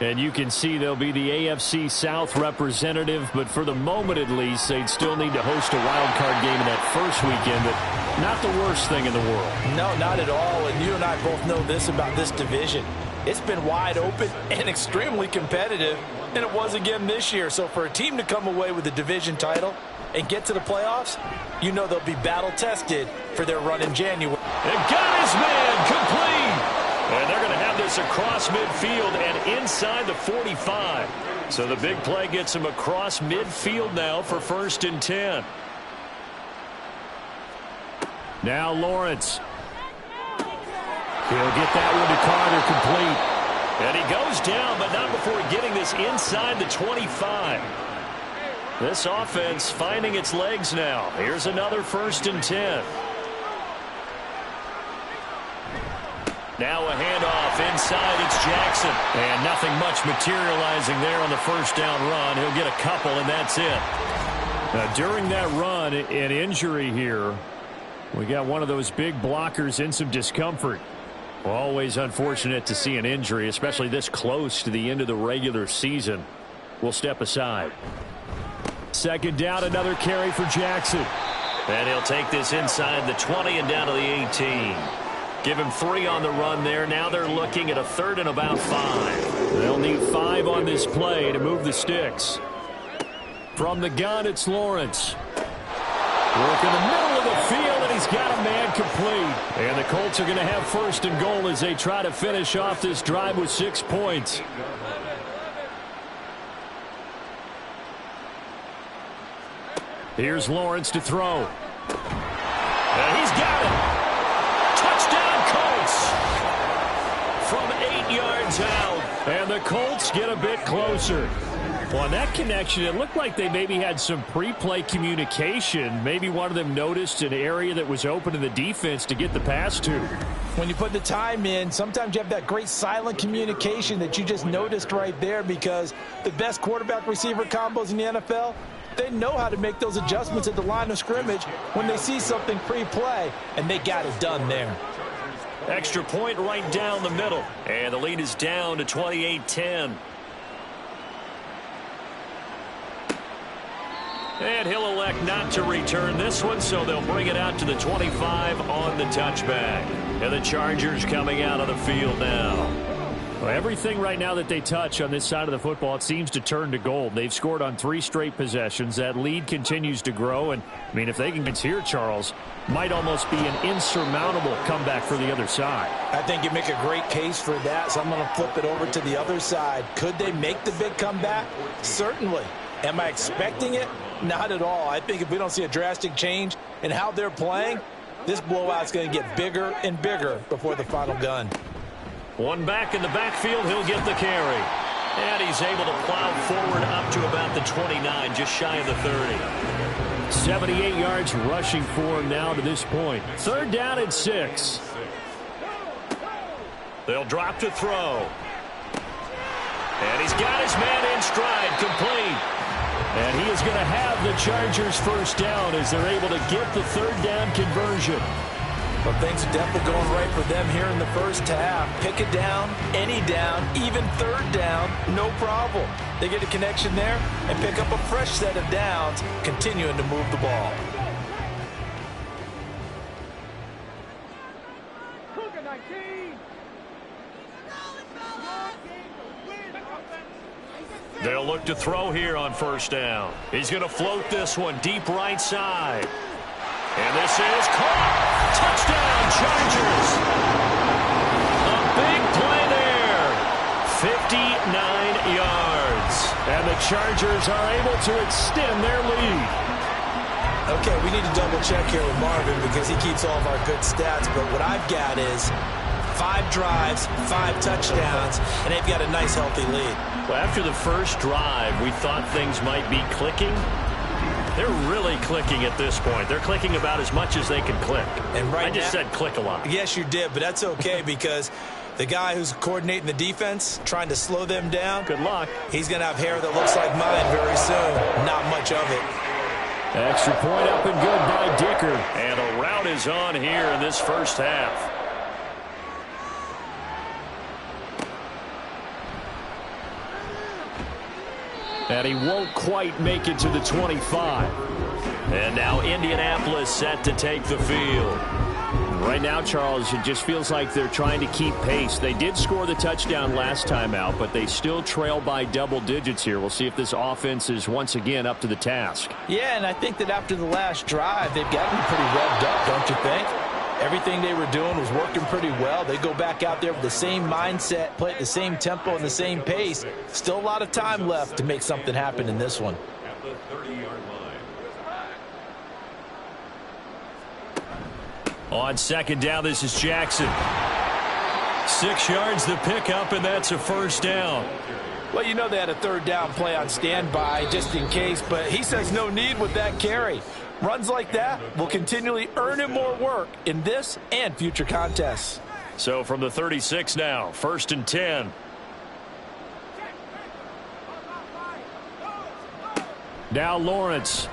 And you can see they'll be the AFC South representative, but for the moment at least, they'd still need to host a wild card game in that first weekend, but not the worst thing in the world. No, not at all, and you and I both know this about this division. It's been wide open and extremely competitive, and it was again this year. So for a team to come away with the division title and get to the playoffs, you know they'll be battle-tested for their run in January. And got his man complete! And they're going to have this across midfield and inside the 45. So the big play gets him across midfield now for 1st and 10. Now Lawrence. He'll get that one to Carter complete. And he goes down, but not before getting this inside the 25. This offense finding its legs now. Here's another 1st and 10. Now a handoff inside. It's Jackson. And nothing much materializing there on the first down run. He'll get a couple, and that's it. Now, during that run, an injury here. We got one of those big blockers in some discomfort. Always unfortunate to see an injury, especially this close to the end of the regular season. We'll step aside. 2nd down, another carry for Jackson. And he'll take this inside the 20 and down to the 18. Give him 3 on the run there. Now they're looking at a 3rd and about 5. They'll need 5 on this play to move the sticks. From the gun, it's Lawrence. Work in the middle of the field, and he's got a man complete. And the Colts are going to have 1st and goal as they try to finish off this drive with 6 points. Here's Lawrence to throw. And he's got it. From 8 yards out. And the Colts get a bit closer. Well, on that connection, it looked like they maybe had some pre-play communication. Maybe one of them noticed an area that was open in the defense to get the pass to. When you put the time in, sometimes you have that great silent communication that you just noticed right there, because the best quarterback-receiver combos in the NFL, they know how to make those adjustments at the line of scrimmage when they see something pre-play, and they got it done there. Extra point right down the middle. And the lead is down to 28-10. And he'll elect not to return this one, so they'll bring it out to the 25 on the touchback. And the Chargers coming out of the field now. Well, everything right now that they touch on this side of the football, it seems to turn to gold. They've scored on 3 straight possessions. That lead continues to grow. And, I mean, if they can get here, Charles, might almost be an insurmountable comeback for the other side. I think you make a great case for that, so I'm going to flip it over to the other side. Could they make the big comeback? Certainly. Am I expecting it? Not at all. I think if we don't see a drastic change in how they're playing, this blowout's going to get bigger and bigger before the final gun. One back in the backfield, he'll get the carry. And he's able to plow forward up to about the 29, just shy of the 30. 78 yards rushing for him now to this point. 3rd down and 6. They'll drop to throw. And he's got his man in stride, complete. And he is going to have the Chargers first down as they're able to get the 3rd down conversion. Well, things are definitely going right for them here in the first half. Pick a down, any down, even 3rd down, no problem. They get a connection there and pick up a fresh set of downs, continuing to move the ball. They'll look to throw here on 1st down. He's going to float this one deep right side. And this is caught. Touchdown, Chargers. A big play there. 59 yards. And the Chargers are able to extend their lead. Okay, we need to double check here with Marvin because he keeps all of our good stats. But what I've got is 5 drives, 5 touchdowns, and they've got a nice, healthy lead. Well, after the first drive, we thought things might be clicking. They're really clicking at this point. They're clicking about as much as they can click. And right I just said click a lot. Yes, you did, but that's okay because the guy who's coordinating the defense, trying to slow them down, good luck. He's going to have hair that looks like mine very soon. Not much of it. Extra point up and good by Dicker. And a rout is on here in this first half. And he won't quite make it to the 25. And now Indianapolis set to take the field. Right now, Charles, it just feels like they're trying to keep pace. They did score the touchdown last time out, but they still trail by double digits here. We'll see if this offense is once again up to the task. Yeah, and I think that after the last drive, they've got to be pretty revved up, don't you think? Everything they were doing was working pretty well. They go back out there with the same mindset, play at the same tempo and the same pace. Still a lot of time left to make something happen in this one. At the 30-yard line. On 2nd down, this is Jackson. 6 yards the pickup, and that's a 1st down. Well, you know they had a 3rd down play on standby just in case, but he says no need with that carry. Runs like that will continually earn him more work in this and future contests. So from the 36 now, 1st and 10. Now Lawrence.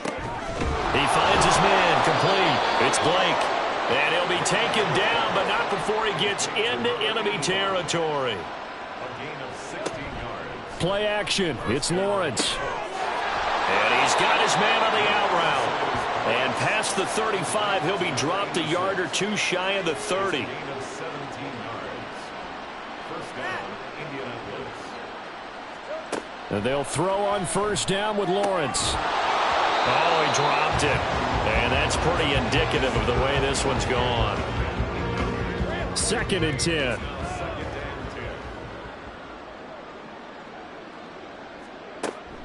He finds his man complete. It's Blake. And he'll be taken down, but not before he gets into enemy territory. A gain of 16 yards. Play action. It's Lawrence. And he's got his man on the out route. And past the 35, he'll be dropped a yard or 2 shy of the 30. Gain of 17 yards. 1st down, Indianapolis. And they'll throw on 1st down with Lawrence. Oh, he dropped it. And that's pretty indicative of the way this one's gone. 2nd and 10.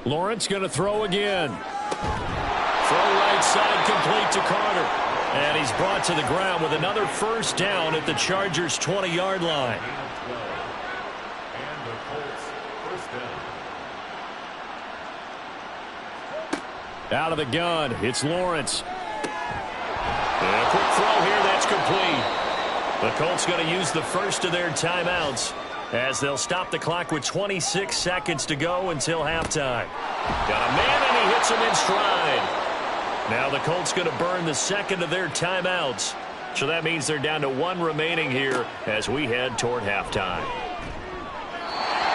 Lawrence going to throw again. Throw right side complete to Carter. And he's brought to the ground with another 1st down at the Chargers' 20-yard line. And the Colts, 1st down. Out of the gun, it's Lawrence. And a quick throw here, that's complete. The Colts going to use the first of their timeouts as they'll stop the clock with 26 seconds to go until halftime. Got a man, and he hits him in stride. Now the Colts going to burn the second of their timeouts. So that means they're down to one remaining here as we head toward halftime.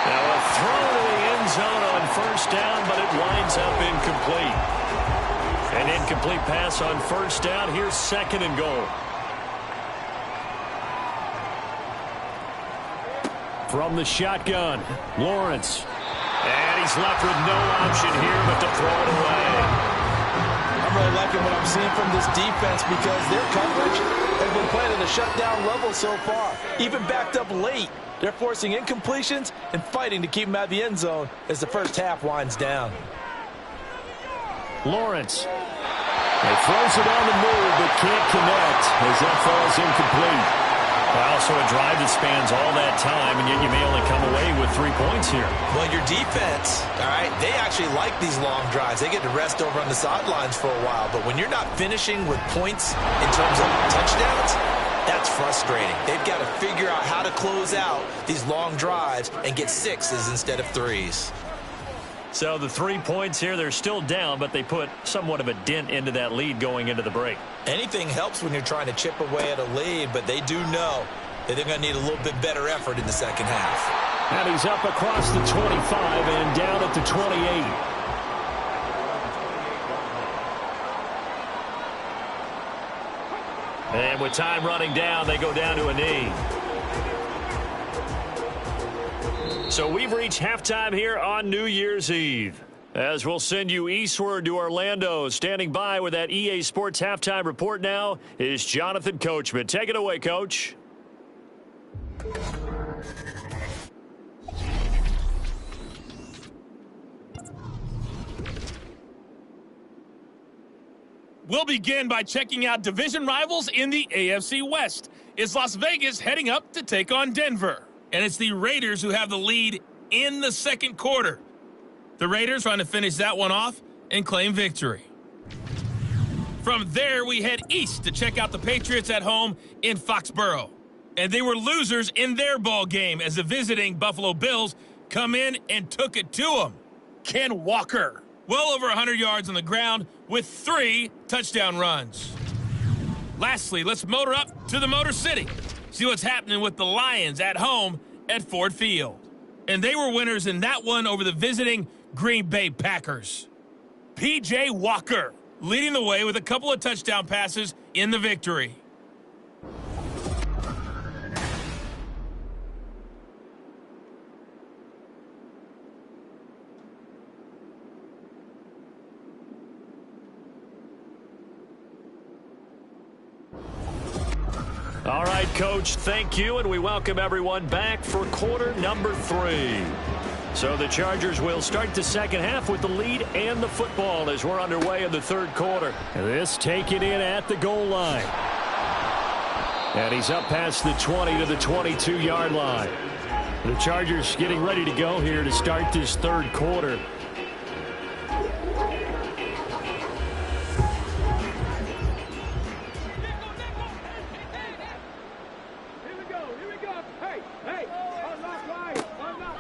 Now a throw to the end zone on first down, but it winds up incomplete. An incomplete pass on first down. Here's second and goal. From the shotgun, Lawrence. And he's left with no option here but to throw it away. I'm really liking what I'm seeing from this defense because their coverage has been playing at a shutdown level so far. Even backed up late, they're forcing incompletions and fighting to keep them out of the end zone as the first half winds down. Lawrence. He throws it on the move but can't connect as that falls incomplete. Also a drive that spans all that time, and yet you may only come away with 3 points here. Well, your defense, all right, they actually like these long drives. They get to rest over on the sidelines for a while. But when you're not finishing with points in terms of touchdowns, that's frustrating. They've got to figure out how to close out these long drives and get sixes instead of threes. So the 3 points here, they're still down, but they put somewhat of a dent into that lead going into the break. Anything helps when you're trying to chip away at a lead, but they do know that they're going to need a little bit better effort in the second half. And he's up across the 25 and down at the 28. And with time running down, they go down to a knee. So we've reached halftime here on New Year's Eve. As we'll send you eastward to Orlando. Standing by with that EA Sports halftime report now is Jonathan Coachman. Take it away, Coach. We'll begin by checking out division rivals in the AFC West. It's Las Vegas heading up to take on Denver. And it's the Raiders who have the lead in the second quarter. The Raiders trying to finish that one off and claim victory. From there, we head east to check out the Patriots at home in Foxborough. And they were losers in their ball game as the visiting Buffalo Bills come in and took it to them. Ken Walker, well over 100 yards on the ground with 3 touchdown runs. Lastly, let's motor up to the Motor City. See what's happening with the Lions at home at Ford Field. And they were winners in that one over the visiting Green Bay Packers. P.J. Walker leading the way with a couple of touchdown passes in the victory. All right, Coach, thank you, and we welcome everyone back for quarter number 3. So the Chargers will start the second half with the lead and the football as we're underway in the third quarter. And this taken in at the goal line. And he's up past the 20 to the 22-yard line. The Chargers getting ready to go here to start this third quarter.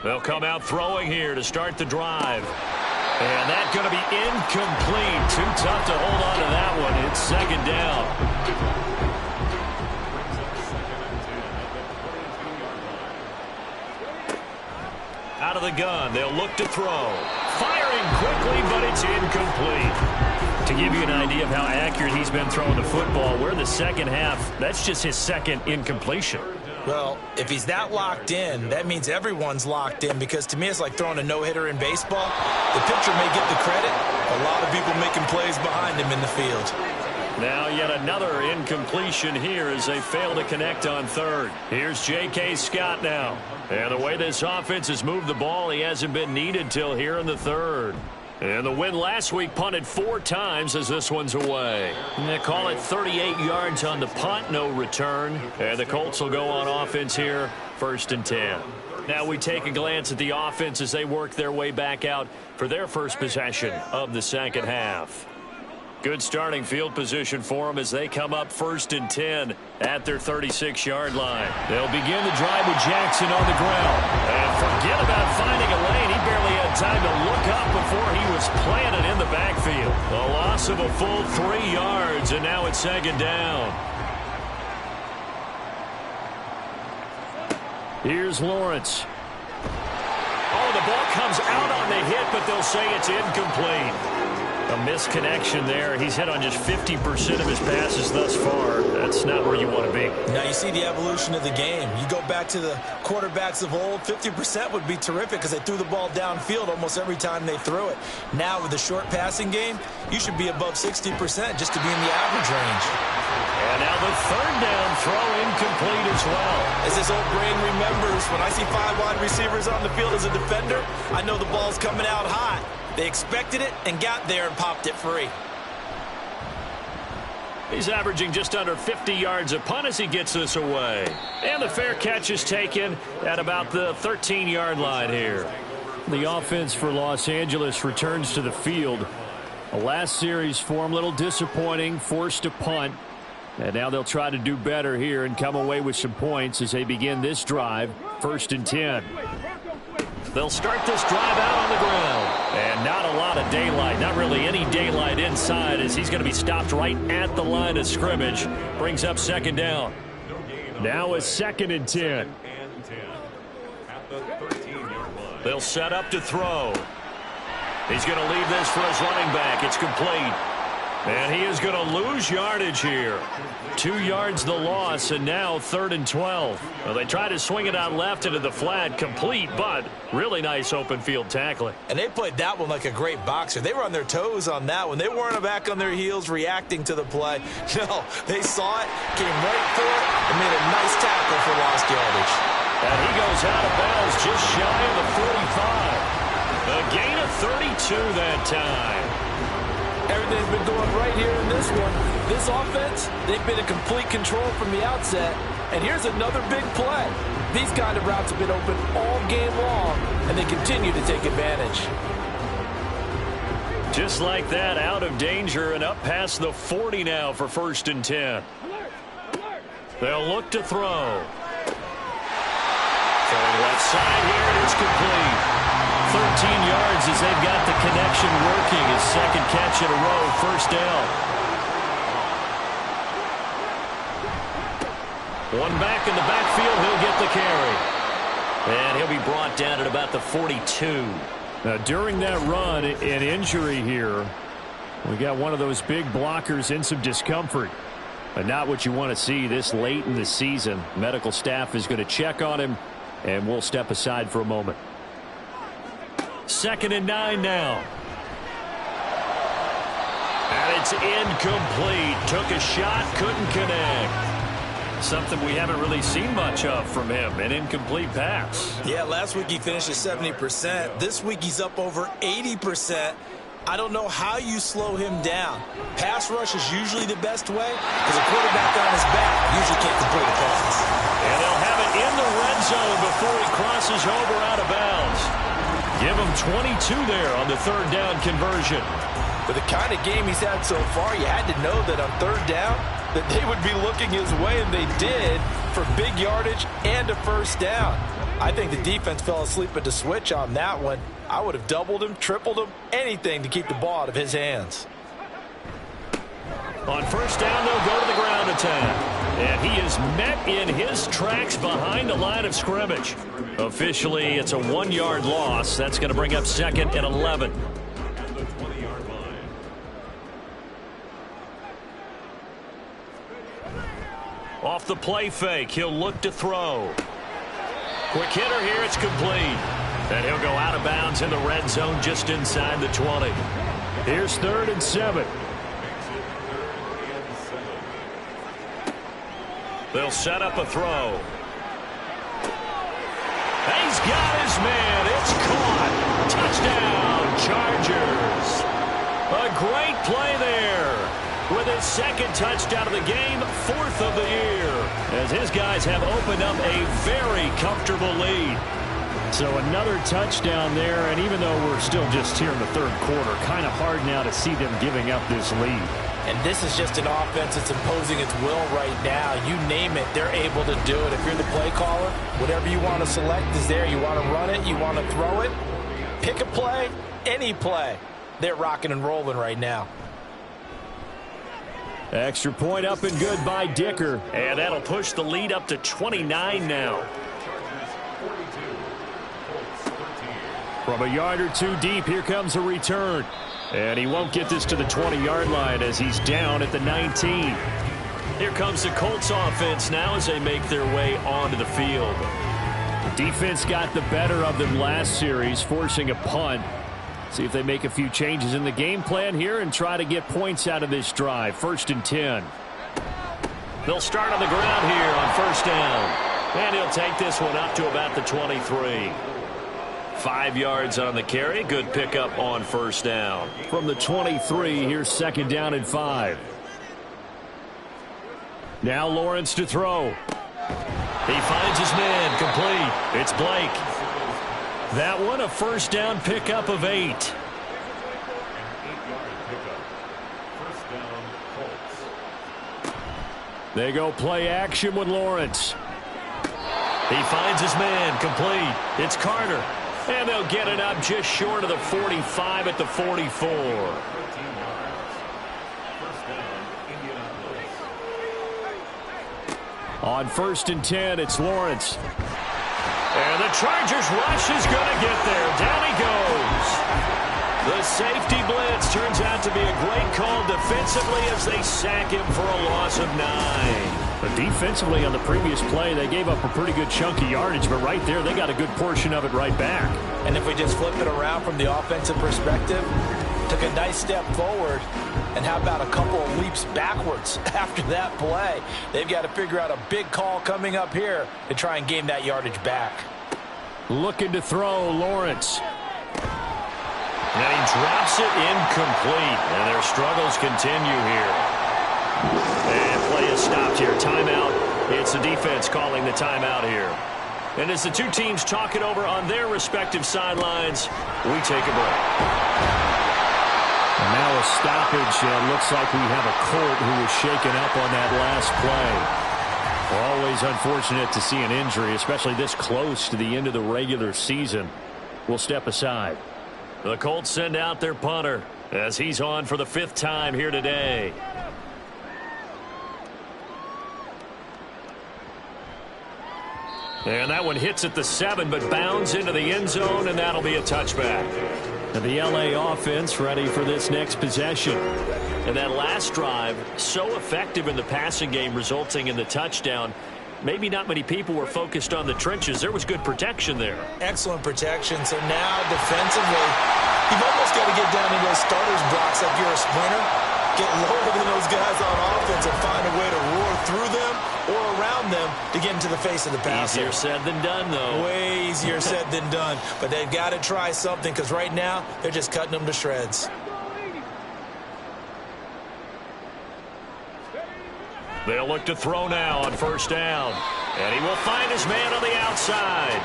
They'll come out throwing here to start the drive. And that's going to be incomplete. Too tough to hold on to that one. It's second down. Out of the gun. They'll look to throw. Firing quickly, but it's incomplete. To give you an idea of how accurate he's been throwing the football, we're in the second half. That's just his second incompletion. Well, if he's that locked in, that means everyone's locked in, because to me it's like throwing a no-hitter in baseball. The pitcher may get the credit. A lot of people making plays behind him in the field. Now yet another incompletion here as they fail to connect on third. Here's J.K. Scott now. And the way this offense has moved the ball, he hasn't been needed till here in the third. And the win last week punted 4 times as this one's away. And they call it 38 yards on the punt, no return. And the Colts will go on offense here, 1st and 10. Now we take a glance at the offense as they work their way back out for their first possession of the second half. Good starting field position for them as they come up 1st and 10 at their 36-yard line. They'll begin the drive with Jackson on the ground. And forget about finding a lane. He barely had time to look up before he was planted in the backfield. A loss of a full 3 yards, and now it's 2nd down. Here's Lawrence. Oh, the ball comes out on the hit, but they'll say it's incomplete. A misconnection there. He's hit on just 50% of his passes thus far. That's not where you want to be. Now you see the evolution of the game. You go back to the quarterbacks of old, 50% would be terrific because they threw the ball downfield almost every time they threw it. Now with the short passing game, you should be above 60% just to be in the average range. And now the 3rd down throw incomplete as well. As this old brain remembers, when I see 5 wide receivers on the field as a defender, I know the ball's coming out hot. They expected it and got there and popped it free. He's averaging just under 50 yards a punt as he gets this away. And the fair catch is taken at about the 13-yard line here. The offense for Los Angeles returns to the field. The last series for him, a little disappointing, forced a punt. And now they'll try to do better here and come away with some points as they begin this drive, 1st and 10. They'll start this drive out on the ground. And not a lot of daylight, not really any daylight inside as he's going to be stopped right at the line of scrimmage. Brings up 2nd down. Now it's 2nd and 10. They'll set up to throw. He's going to leave this for his running back. It's complete. And he is going to lose yardage here. 2 yards the loss, and now 3rd and 12. Well, they try to swing it out left into the flat, complete, but really nice open field tackling. And they played that one like a great boxer. They were on their toes on that one. They weren't back on their heels reacting to the play. No, they saw it, came right for it, and made a nice tackle for lost yardage. And he goes out of bounds just shy of the 45. A gain of 32 that time. Everything's been going right here in this one. This offense, they've been in complete control from the outset. And here's another big play. These kind of routes have been open all game long, and they continue to take advantage. Just like that, out of danger and up past the 40 now for 1st and 10. They'll look to throw. Throwing left side here, and it's complete. 13 yards as they've got the connection working. His 2nd catch in a row, 1st down. One back in the backfield, he'll get the carry. And he'll be brought down at about the 42. Now, during that run, an injury here. We got one of those big blockers in some discomfort. But not what you want to see this late in the season. Medical staff is going to check on him, and we'll step aside for a moment. 2nd and 9 now. And it's incomplete. Took a shot, couldn't connect. Something we haven't really seen much of from him, an incomplete pass. Yeah, last week he finished at 70%. This week he's up over 80%. I don't know how you slow him down. Pass rush is usually the best way because a quarterback on his back usually can't complete a pass. And they'll have it in the red zone before he crosses over out of bounds. Give him 22 there on the 3rd down conversion. With the kind of game he's had so far, you had to know that on 3rd down that they would be looking his way, and they did, for big yardage and a 1st down. I think the defense fell asleep at the switch on that one. I would have doubled him, tripled him, anything to keep the ball out of his hands. On 1st down, they'll go to the ground attack. And he is met in his tracks behind the line of scrimmage. Officially, it's a 1-yard loss. That's going to bring up 2nd and 11. Off the play fake, he'll look to throw. Quick hitter here, it's complete. And he'll go out of bounds in the red zone just inside the 20. Here's 3rd and 7. They'll set up a throw. He's got his man. It's caught. Touchdown, Chargers. A great play there. With his 2nd touchdown of the game, 4th of the year. As his guys have opened up a very comfortable lead. So another touchdown there, and even though we're still just here in the third quarter, kind of hard now to see them giving up this lead. And this is just an offense that's imposing its will right now. You name it, they're able to do it. If you're the play caller, whatever you want to select is there. You want to run it, you want to throw it. Pick a play, any play. They're rocking and rolling right now. Extra point up and good by Dicker. And that'll push the lead up to 29 now. From a yard or two deep, here comes a return. And he won't get this to the 20-yard line as he's down at the 19. Here comes the Colts offense now as they make their way onto the field. The defense got the better of them last series, forcing a punt. See if they make a few changes in the game plan here and try to get points out of this drive. 1st and 10. They'll start on the ground here on 1st down. And he'll take this one up to about the 23. 5 yards on the carry. Good pickup on 1st down. From the 23, here's 2nd down and 5. Now Lawrence to throw. He finds his man. Complete. It's Blake. That one a 1st down pickup of 8. They go play action with Lawrence. He finds his man. Complete. It's Carter. And they'll get it up just short of the 45 at the 44. On 1st and 10, it's Lawrence. And the Chargers rush is going to get there. Down he goes. The safety blitz turns out to be a great call defensively as they sack him for a loss of 9. But defensively on the previous play, they gave up a pretty good chunk of yardage, but right there, they got a good portion of it right back. And if we just flip it around from the offensive perspective, took a nice step forward, and how about a couple of leaps backwards after that play? They've got to figure out a big call coming up here to try and gain that yardage back. Looking to throw, Lawrence. And he drops it incomplete, and their struggles continue here. And play is stopped here. Timeout. It's the defense calling the timeout here. And as the two teams talk it over on their respective sidelines, we take a break. And now a stoppage, and looks like we have a Colt who was shaken up on that last play. Always unfortunate to see an injury, especially this close to the end of the regular season. We'll step aside. The Colts send out their punter as he's on for the 5th time here today. And that one hits at the 7, but bounds into the end zone, and that'll be a touchback. And the LA offense ready for this next possession. And that last drive, so effective in the passing game, resulting in the touchdown. Maybe not many people were focused on the trenches. There was good protection there. Excellent protection. So now defensively, you've almost got to get down in those starters blocks like you're a sprinter. Get lower than those guys on offense and find a way to roar through them or around them to get into the face of the passer. Easier said than done, though. Way easier said than done. But they've got to try something because right now they're just cutting them to shreds. They'll look to throw now on 1st down. And he will find his man on the outside.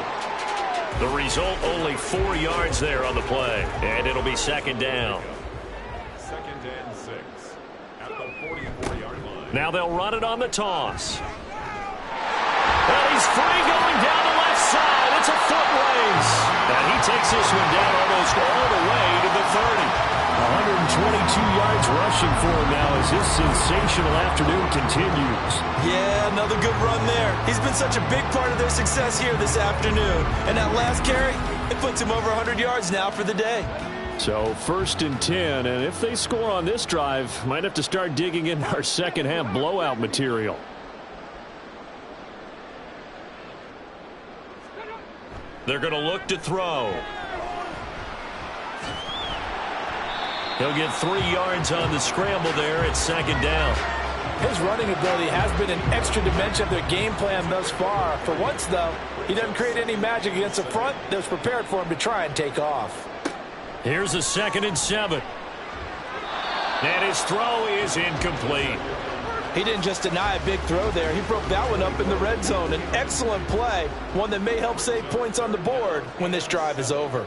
The result, only 4 yards there on the play. And it'll be 2nd down. 2nd and 6 at the 44-yard line. Now they'll run it on the toss. And he's free going down the left side. It's a foot race. And he takes this one down almost all the way to the 30. 122 yards rushing for him now as his sensational afternoon continues. Yeah, another good run there. He's been such a big part of their success here this afternoon. And that last carry, it puts him over 100 yards now for the day. So 1st and 10, and if they score on this drive, might have to start digging in our second half blowout material. They're going to look to throw. He'll get 3 yards on the scramble there at 2nd down. His running ability has been an extra dimension of their game plan thus far. For once, though, he doesn't create any magic against the front that's prepared for him to try and take off. Here's a 2nd and 7. And his throw is incomplete. He didn't just deny a big throw there. He broke that one up in the red zone. An excellent play, one that may help save points on the board when this drive is over.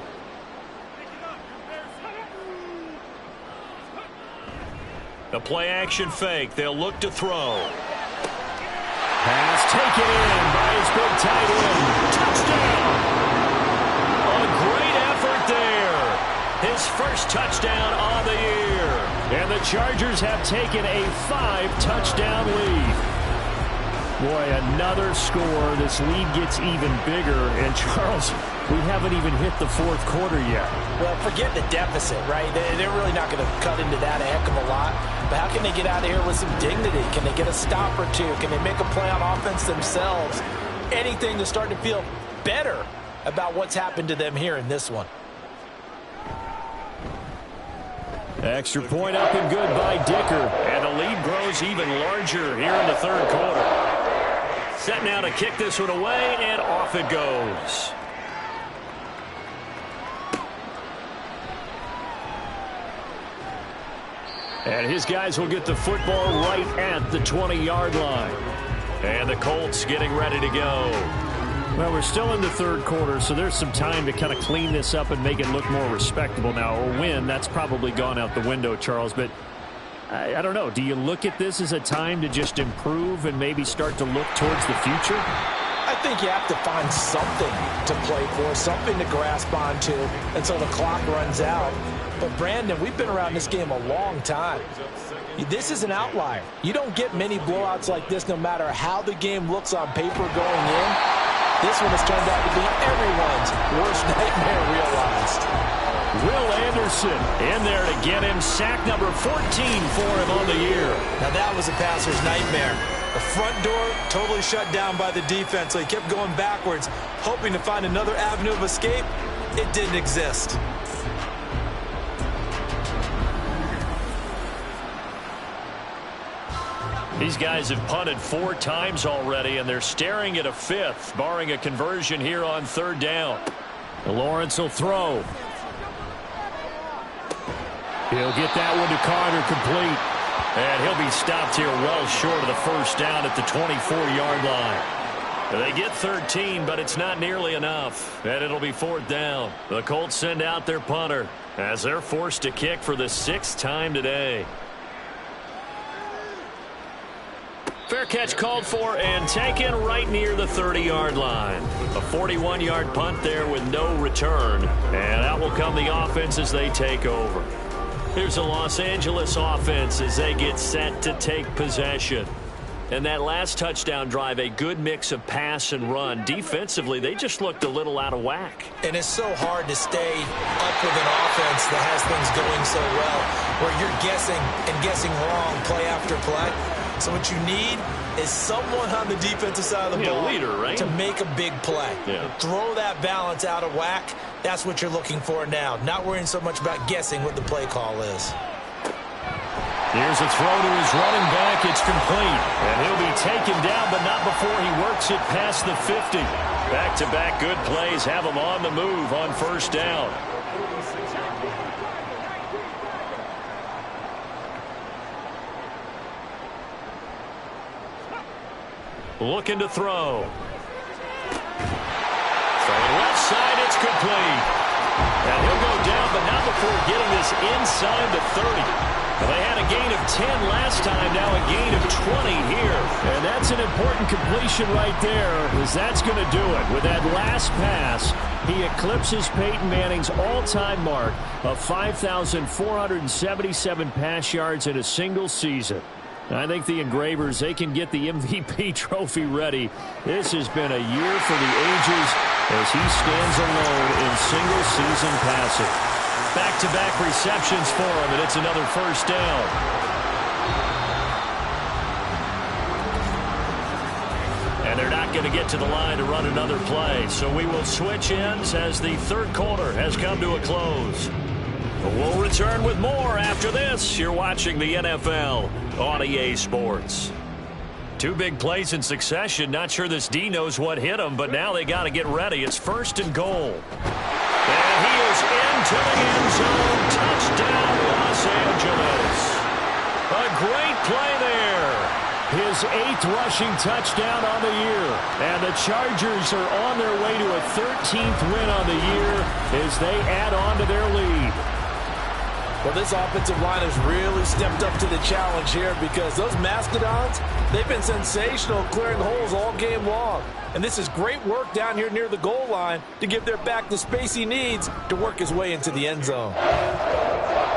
The play-action fake. They'll look to throw. Pass taken in by his big tight end. Touchdown! A great effort there. His first touchdown on the year. And the Chargers have taken a 5-touchdown lead. Boy, another score. This lead gets even bigger. And, Charles, we haven't even hit the fourth quarter yet. Well, forget the deficit, right? They're really not going to cut into that a heck of a lot. But how can they get out of here with some dignity? Can they get a stop or two? Can they make a play on offense themselves? Anything to start to feel better about what's happened to them here in this one. Extra point up and good by Dicker. And the lead grows even larger here in the third quarter. Set now to kick this one away, and off it goes. And his guys will get the football right at the 20-yard line. And the Colts getting ready to go. Well, we're still in the third quarter, so there's some time to kind of clean this up and make it look more respectable now. A win, that's probably gone out the window, Charles. But I don't know. Do you look at this as a time to just improve and maybe start to look towards the future? I think you have to find something to play for, something to grasp onto until the clock runs out. But, Brandon, we've been around this game a long time. This is an outlier. You don't get many blowouts like this no matter how the game looks on paper going in. This one has turned out to be everyone's worst nightmare realized. Will Anderson in there to get him sack number 14 for him on the year. Now that was a passer's nightmare. The front door totally shut down by the defense, so he kept going backwards, hoping to find another avenue of escape. It didn't exist. These guys have punted 4 times already, and they're staring at a 5th, barring a conversion here on third down. Lawrence will throw. He'll get that one to Carter, complete. And he'll be stopped here well short of the first down at the 24-yard line. They get 13, but it's not nearly enough, and it'll be 4th down. The Colts send out their punter as they're forced to kick for the 6th time today. Fair catch called for and taken right near the 30-yard line. A 41-yard punt there with no return. And out will come the offense as they take over. Here's the Los Angeles offense as they get set to take possession. And that last touchdown drive, a good mix of pass and run. Defensively, they just looked a little out of whack. And it's so hard to stay up with an offense that has things going so well, where you're guessing and guessing wrong play after play. So what you need is someone on the defensive side of the ball leader, right? to make a big play. Yeah. Throw that balance out of whack. That's what you're looking for now. Not worrying so much about guessing what the play call is. Here's a throw to his running back. It's complete. And he'll be taken down, but not before he works it past the 50. Back-to-back good plays have him on the move on first down. Looking to throw. From the left side, it's complete. And he'll go down, but not before getting this inside the 30. Well, they had a gain of 10 last time, now a gain of 20 here. And that's an important completion right there, as that's going to do it. With that last pass, he eclipses Peyton Manning's all-time mark of 5,477 pass yards in a single season. I think the Engravers, they can get the MVP trophy ready. This has been a year for the ages as he stands alone in single-season passing. Back-to-back receptions for him, and it's another first down. And they're not going to get to the line to run another play, so we will switch ends as the third quarter has come to a close. We'll return with more after this. You're watching the NFL on EA Sports. 2 big plays in succession. Not sure this D knows what hit him, but now they got to get ready. It's 1st and goal. And he is into the end zone. Touchdown, Los Angeles. A great play there. His 8th rushing touchdown on the year. And the Chargers are on their way to a 13th win on the year as they add on to their lead. Well, this offensive line has really stepped up to the challenge here because those Mastodons, they've been sensational clearing holes all game long. And this is great work down here near the goal line to give their back the space he needs to work his way into the end zone.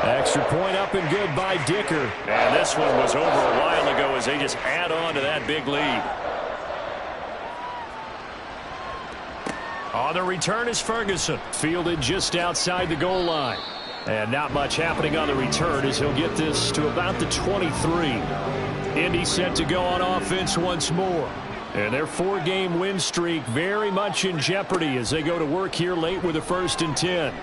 Extra point up and good by Dicker. And this one was over a while ago as they just add on to that big lead. On the return is Ferguson. Fielded just outside the goal line. And not much happening on the return as he'll get this to about the 23. Indy set to go on offense once more. And their 4-game win streak very much in jeopardy as they go to work here late with a 1st and 10.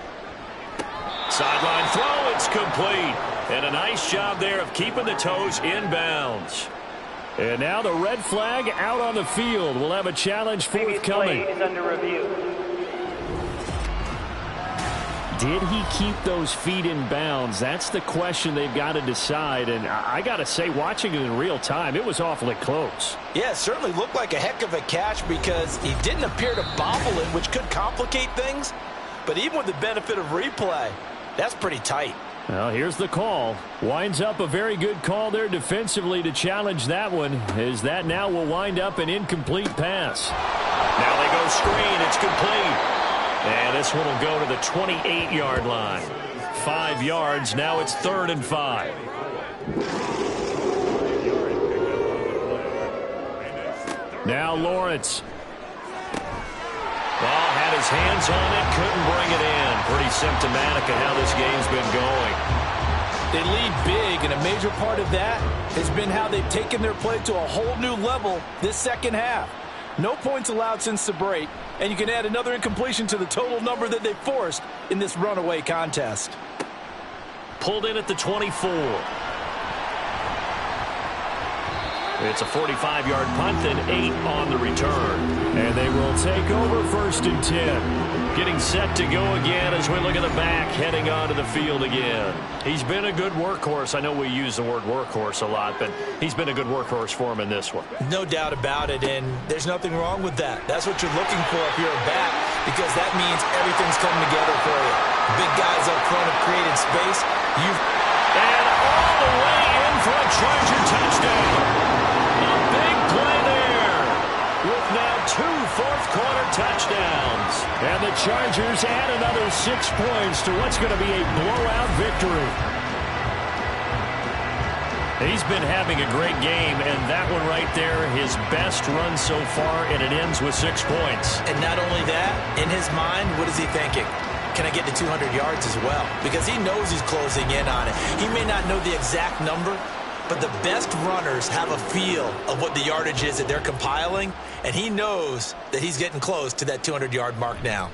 Sideline throw, it's complete. And a nice job there of keeping the toes in bounds. And now the red flag out on the field. We'll have a challenge forthcoming. Is under review. Did he keep those feet in bounds? That's the question they've got to decide. And I got to say, watching it in real time, it was awfully close. Yeah, it certainly looked like a heck of a catch because he didn't appear to bobble it, which could complicate things. But even with the benefit of replay, that's pretty tight. Well, here's the call. Winds up a very good call there defensively to challenge that one, as that now will wind up an incomplete pass. Now they go screen. It's complete. And this one will go to the 28-yard line. 5 yards. Now it's 3rd and 5. Now Lawrence. Well, had his hands on it, couldn't bring it in. Pretty symptomatic of how this game's been going. They lead big, and a major part of that has been how they've taken their play to a whole new level this second half. No points allowed since the break, and you can add another incompletion to the total number that they forced in this runaway contest. Pulled in at the 24. It's a 45-yard punt and 8 on the return. And they will take over 1st and 10. Getting set to go again as we look at the back, heading onto the field again. He's been a good workhorse. I know we use the word workhorse a lot, but he's been a good workhorse for him in this one. No doubt about it, and there's nothing wrong with that. That's what you're looking for if you're a back, because that means everything's coming together for you. The big guys up front have created space. And all the way in for a Charger touchdown. A big play there with now 2 fourth-quarter touchdowns. And the Chargers add another 6 points to what's going to be a blowout victory. He's been having a great game, and that one right there, his best run so far, and it ends with 6 points. And not only that, in his mind, what is he thinking? Can I get to 200 yards as well? Because he knows he's closing in on it. He may not know the exact number, but the best runners have a feel of what the yardage is that they're compiling, and he knows that he's getting close to that 200-yard mark now.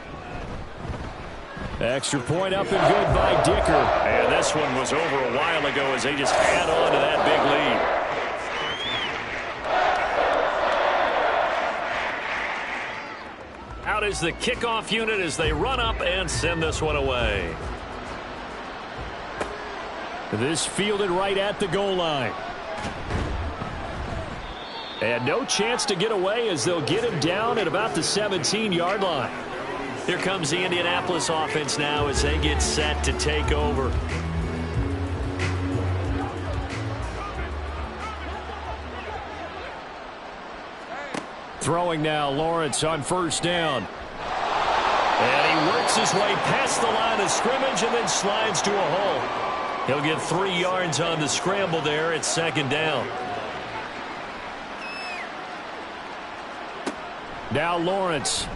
Extra point up and good by Dicker. And this one was over a while ago as they just add on to that big lead. Out is the kickoff unit as they run up and send this one away. This fielded right at the goal line. And no chance to get away as they'll get him down at about the 17-yard line. Here comes the Indianapolis offense now as they get set to take over. Throwing now, Lawrence on 1st down. And he works his way past the line of scrimmage and then slides to a hole. He'll get 3 yards on the scramble there. It's 2nd down. Now Lawrence.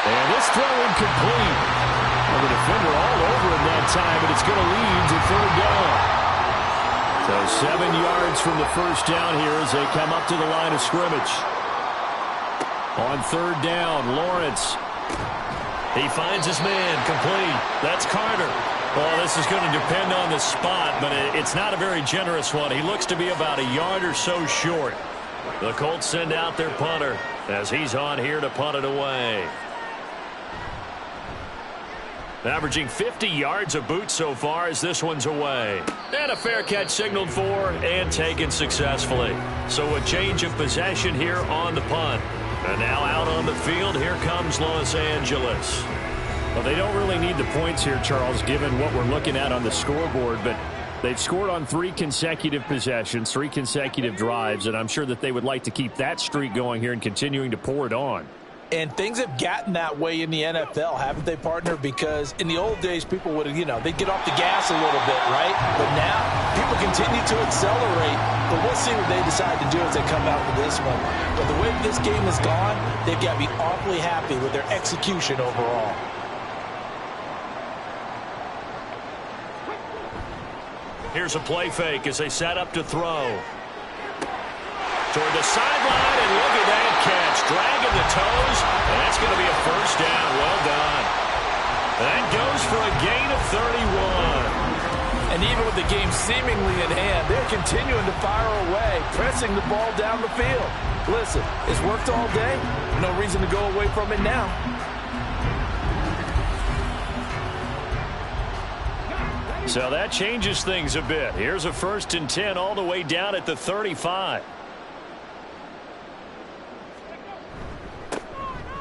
And this throw incomplete. Well, the defender all over him that time, but it's going to lead to 3rd down. So 7 yards from the 1st down here as they come up to the line of scrimmage. On 3rd down, Lawrence. He finds his man, complete. That's Carter. Well, this is going to depend on the spot, but it's not a very generous one. He looks to be about a yard or so short. The Colts send out their punter as he's on here to punt it away. Averaging 50 yards a boot so far as this one's away. And a fair catch signaled for and taken successfully. So a change of possession here on the punt. And now out on the field, here comes Los Angeles. Well, they don't really need the points here, Charles, given what we're looking at on the scoreboard. But they've scored on 3 consecutive possessions, 3 consecutive drives, and I'm sure that they would like to keep that streak going here and continuing to pour it on. And things have gotten that way in the NFL, haven't they, partner? Because in the old days, people would have, they'd get off the gas a little bit, right? But now, people continue to accelerate. But we'll see what they decide to do as they come out with this one. But the way this game has gone, they've got to be awfully happy with their execution overall. Here's a play fake as they set up to throw. Toward the sideline, and look at that catch. Dragging the toes, and that's going to be a first down. Well done. That goes for a gain of 31. And even with the game seemingly in hand, they're continuing to fire away, pressing the ball down the field. Listen, it's worked all day. No reason to go away from it now. So that changes things a bit. Here's a 1st and 10 all the way down at the 35.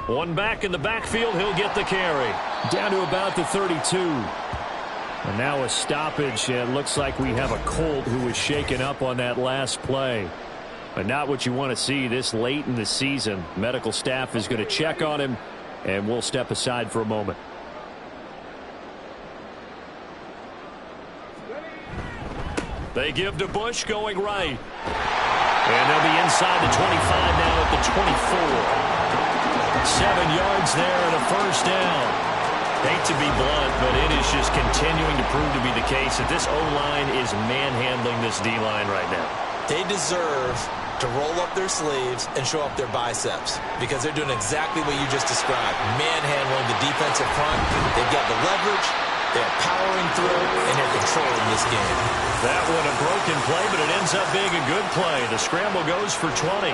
One back in the backfield, he'll get the carry. Down to about the 32. And now a stoppage. It looks like we have a Colt who was shaken up on that last play. But not what you want to see this late in the season. Medical staff is going to check on him, and we'll step aside for a moment. They give to Bush going right. And they'll be inside the 25 now at the 24. 7 yards there and a first down. Hate to be blunt, but it is just continuing to prove to be the case that this O-line is manhandling this D-line right now. They deserve to roll up their sleeves and show up their biceps because they're doing exactly what you just described, manhandling the defensive front. They've got the leverage, they're powering through, and they're controlling this game. That one a broken play, but it ends up being a good play. The scramble goes for 20.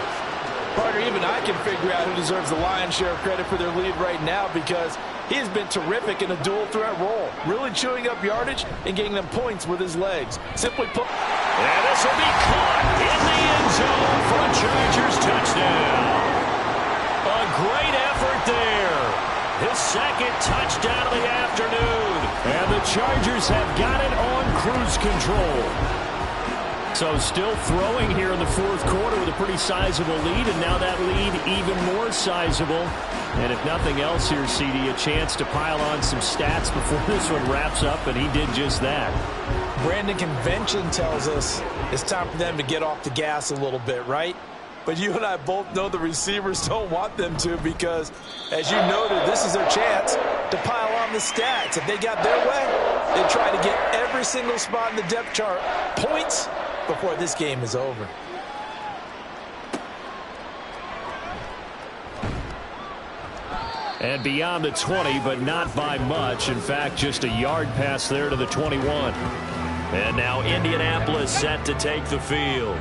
Partner, even I can figure out who deserves the lion's share of credit for their lead right now because he has been terrific in a dual threat role, really chewing up yardage and getting them points with his legs. Simply put. And this will be caught in the end zone for a Chargers touchdown. A great effort there. His 2nd touchdown of the afternoon. And the Chargers have got it on cruise control. So still throwing here in the 4th quarter with a pretty sizable lead, and now that lead even more sizable. And if nothing else here, CD, a chance to pile on some stats before this one wraps up, and he did just that. Brandon, convention tells us it's time for them to get off the gas a little bit, right? But you and I both know the receivers don't want them to because, as you noted, this is their chance to pile on the stats. If they got their way, they try to get every single spot in the depth chart points before this game is over. And beyond the 20, but not by much. In fact, just a yard pass there to the 21. And now Indianapolis set to take the field.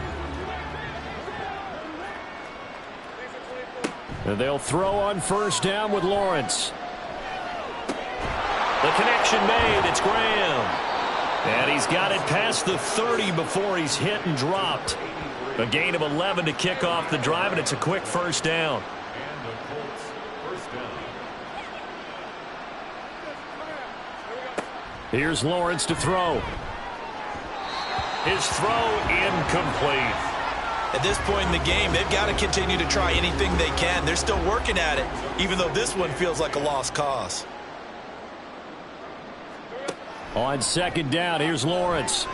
And they'll throw on 1st down with Lawrence. The connection made. It's Graham. And he's got it past the 30 before he's hit and dropped. A gain of 11 to kick off the drive, and it's a quick first down. And the Colts first down. Here's Lawrence to throw. His throw incomplete. At this point in the game, they've got to continue to try anything they can. They're still working at it, even though this one feels like a lost cause. On 2nd down, here's Lawrence.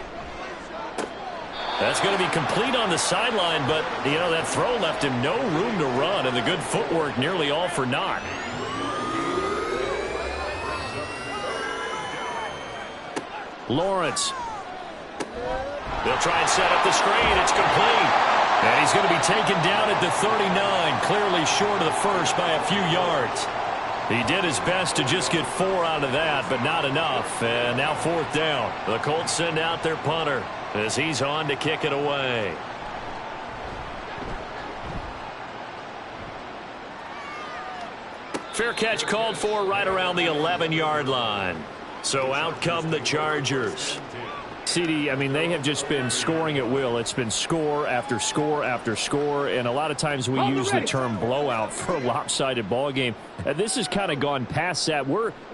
That's going to be complete on the sideline, but, that throw left him no room to run, and the good footwork nearly all for naught. Lawrence. They'll try and set up the screen. It's complete. And he's going to be taken down at the 39, clearly short of the first by a few yards. He did his best to just get 4 out of that, but not enough. And now 4th down. The Colts send out their punter as he's on to kick it away. Fair catch called for right around the 11-yard line. So out come the Chargers. CD, I mean, they have just been scoring at will. It's been score after score after score, and a lot of times we use the term blowout for a lopsided ball game. This has kind of gone past that.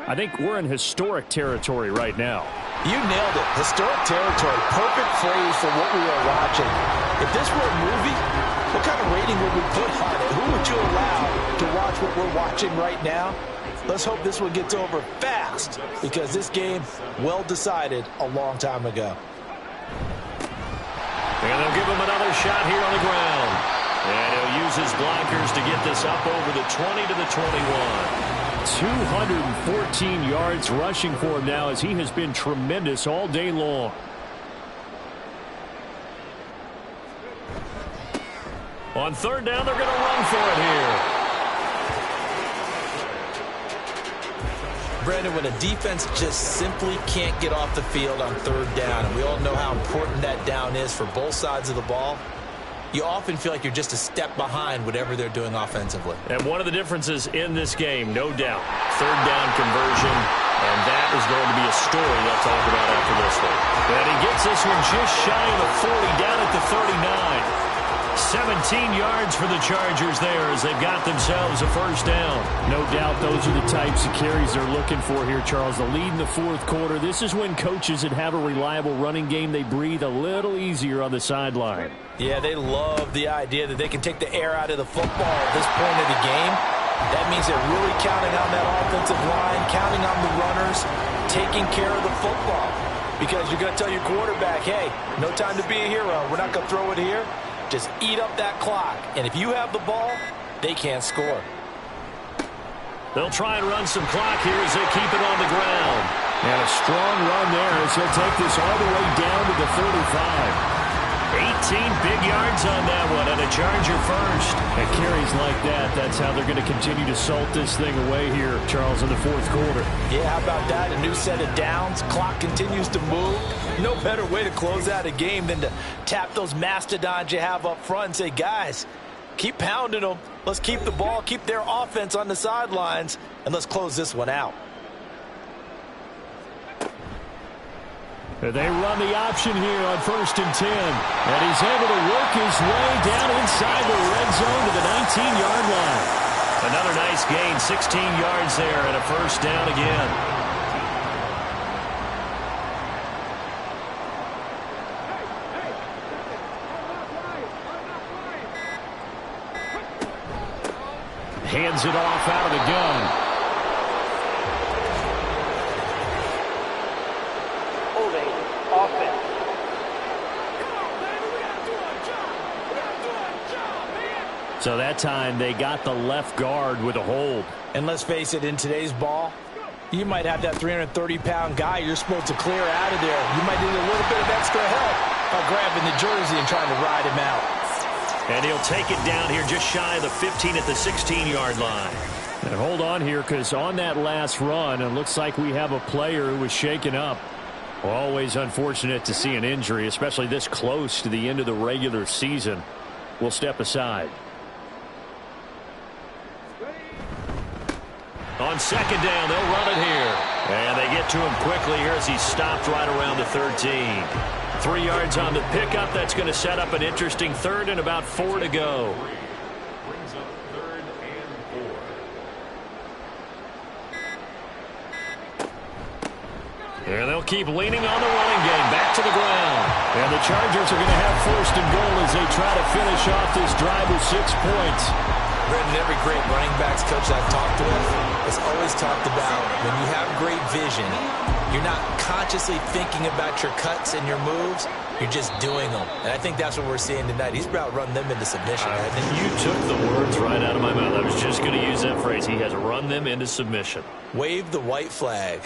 I think we're in historic territory right now. You nailed it. Historic territory. Perfect phrase for what we are watching. If this were a movie, what kind of rating would we put on it? Who would you allow to watch what we're watching right now? Let's hope this one gets over fast, because this game, well decided a long time ago. And they'll give him another shot here on the ground. And he'll use his blockers to get this up over the 20 to the 21. 214 yards rushing for him now, as he has been tremendous all day long. On third down, they're going to run for it here. Brandon, when a defense just simply can't get off the field on third down, and we all know how important that down is for both sides of the ball, you often feel like you're just a step behind whatever they're doing offensively. And one of the differences in this game, no doubt, third down conversion, and that is going to be a story they'll talk about after this one. And he gets this one just shy of the 40, down at the 39. 17 yards for the Chargers there as they've got themselves a first down. No doubt those are the types of carries they're looking for here, Charles. The lead in the fourth quarter. This is when coaches that have a reliable running game, they breathe a little easier on the sideline. Yeah, they love the idea that they can take the air out of the football at this point of the game. That means they're really counting on that offensive line, counting on the runners, taking care of the football. Because you're going to tell your quarterback, hey, no time to be a hero. We're not going to throw it here. Just eat up that clock. And if you have the ball, they can't score. They'll try and run some clock here as they keep it on the ground. And a strong run there as he'll take this all the way down to the 35. 18 big yards on that one, and a Charger first. And carries like that, that's how they're going to continue to salt this thing away here, Charles, in the fourth quarter. Yeah, how about that? A new set of downs. Clock continues to move. No better way to close out a game than to tap those mastodons you have up front and say, guys, keep pounding them. Let's keep the ball, keep their offense on the sidelines, and let's close this one out. They run the option here on 1st and 10. And he's able to work his way down inside the red zone to the 19-yard line. Another nice gain, 16 yards there, and a first down again. Hands it off out of the gun. So that time they got the left guard with a hold. And let's face it, in today's ball, you might have that 330-pound guy you're supposed to clear out of there. You might need a little bit of extra help by grabbing the jersey and trying to ride him out. And he'll take it down here just shy of the 15 at the 16-yard line. And hold on here, because on that last run, it looks like we have a player who was shaken up. Always unfortunate to see an injury, especially this close to the end of the regular season. We'll step aside. On second down, they'll run it here. And they get to him quickly here as he stopped right around the 13. 3 yards on the pickup. That's going to set up an interesting third and about 4 to go. Brings up 3rd and 4. And they'll keep leaning on the running game. Back to the ground. And the Chargers are going to have 1st and goal as they try to finish off this drive with 6 points. Brendan, every great running backs coach I've talked with has always talked about when you have great vision, you're not consciously thinking about your cuts and your moves. You're just doing them. And I think that's what we're seeing tonight. He's about running them into submission. You took the words right out of my mouth. I was just going to use that phrase. He has run them into submission. Wave the white flag.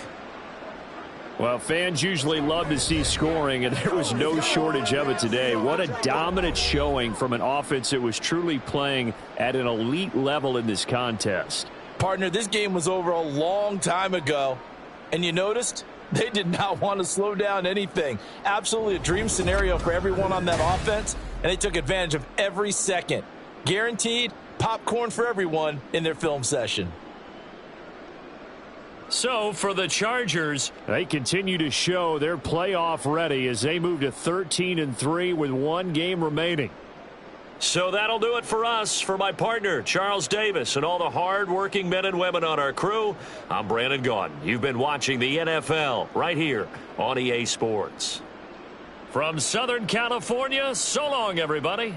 Well, fans usually love to see scoring, and there was no shortage of it today. What a dominant showing from an offense that was truly playing at an elite level in this contest. Partner, this game was over a long time ago, and you noticed they did not want to slow down anything. Absolutely a dream scenario for everyone on that offense, and they took advantage of every second. Guaranteed popcorn for everyone in their film session. So for the Chargers, they continue to show they're playoff ready as they move to 13-3 with one game remaining. So that'll do it for us. For my partner, Charles Davis, and all the hard-working men and women on our crew, I'm Brandon Gaudin. You've been watching the NFL right here on EA Sports. From Southern California, so long, everybody.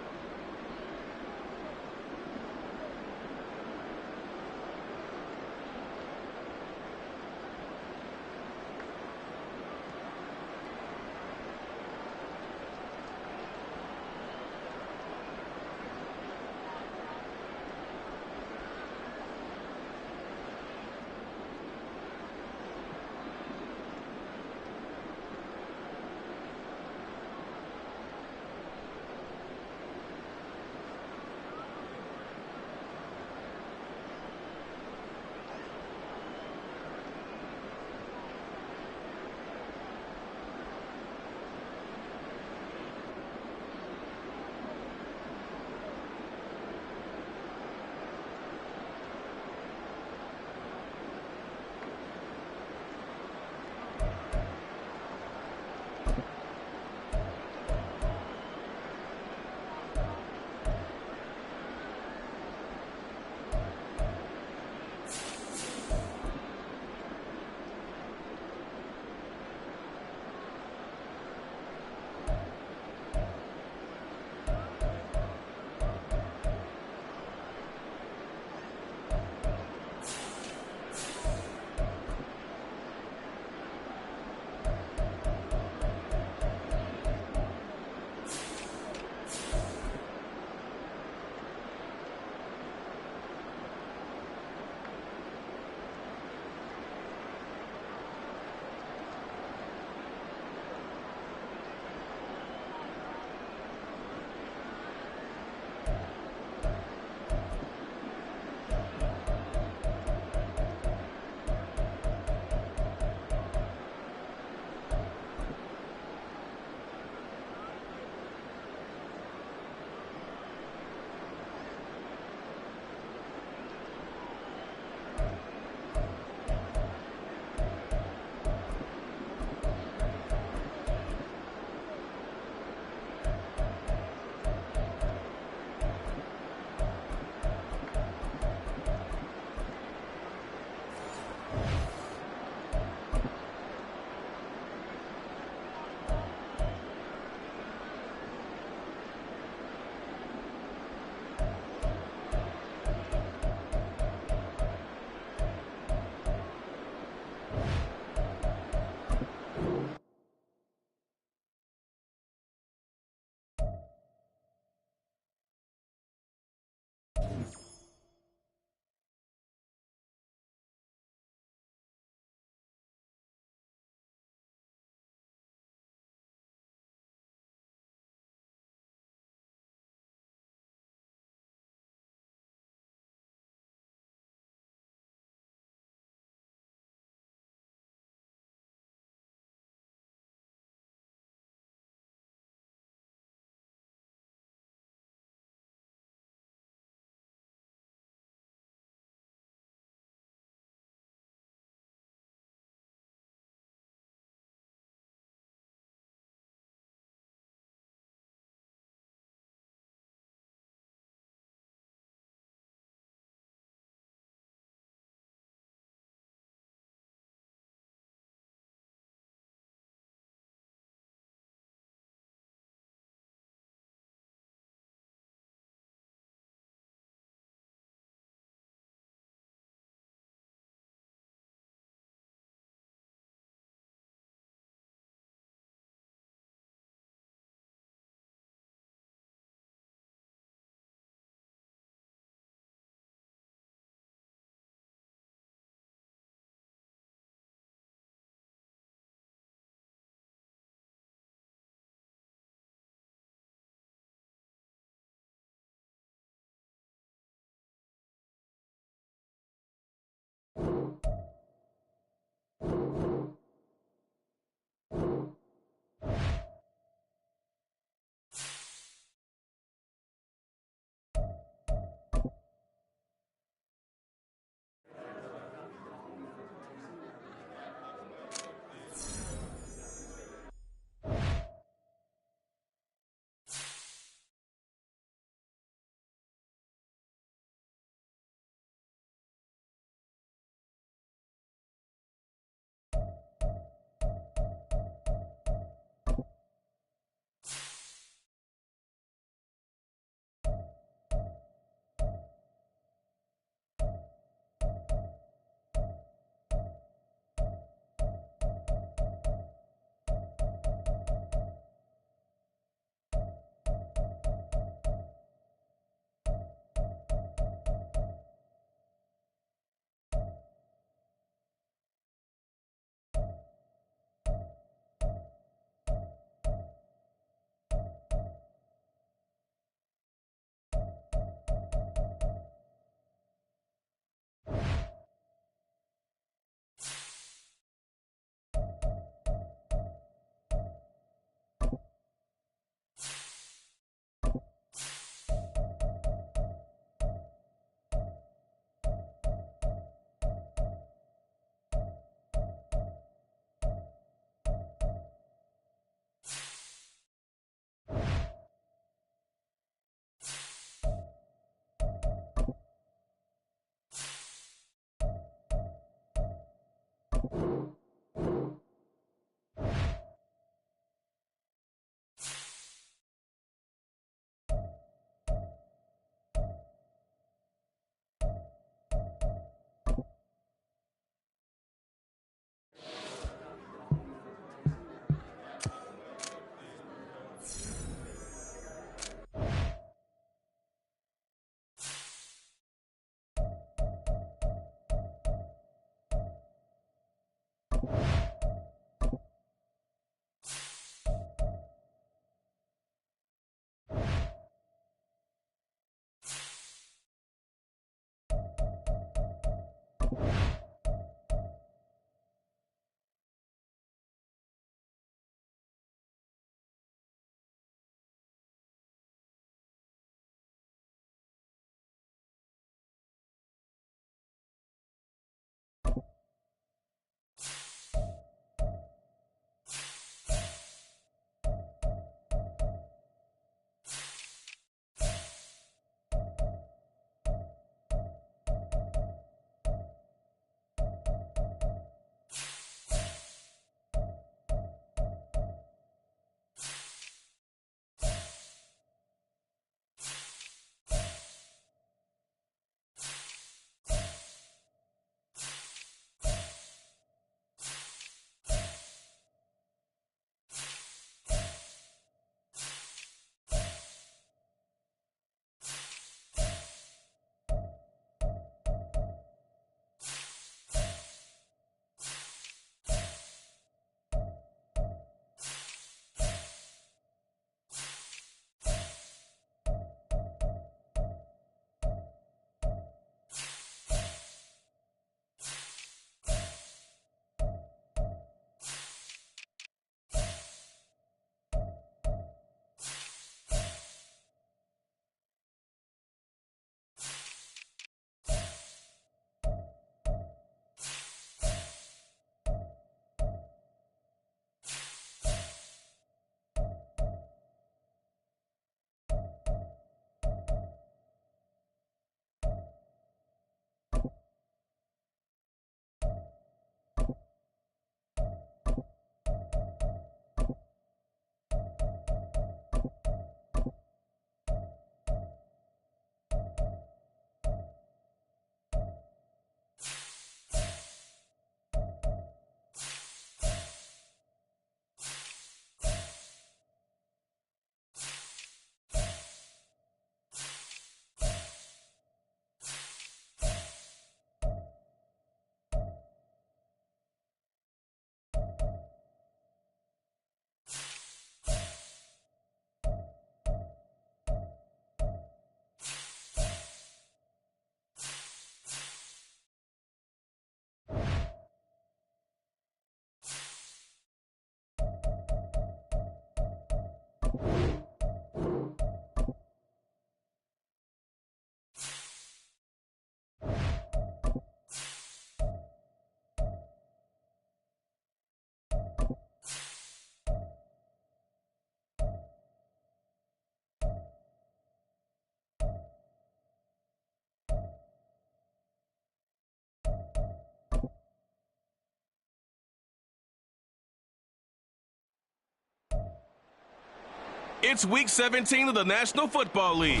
It's Week 17 of the National Football League,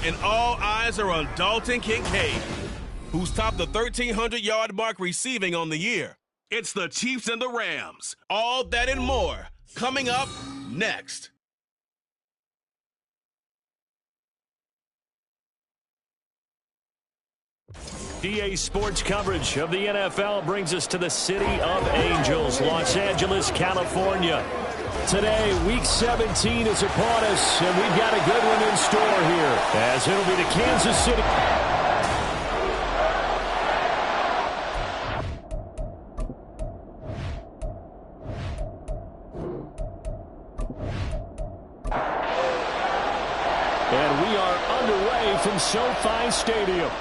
and all eyes are on Dalton Kincaid, who's topped the 1,300-yard mark receiving on the year. It's the Chiefs and the Rams. All that and more coming up next. EA Sports coverage of the NFL brings us to the City of Angels, Los Angeles, California. Today, Week 17 is upon us, and we've got a good one in store here, as it'll be the Kansas City. And we are underway from SoFi Stadium.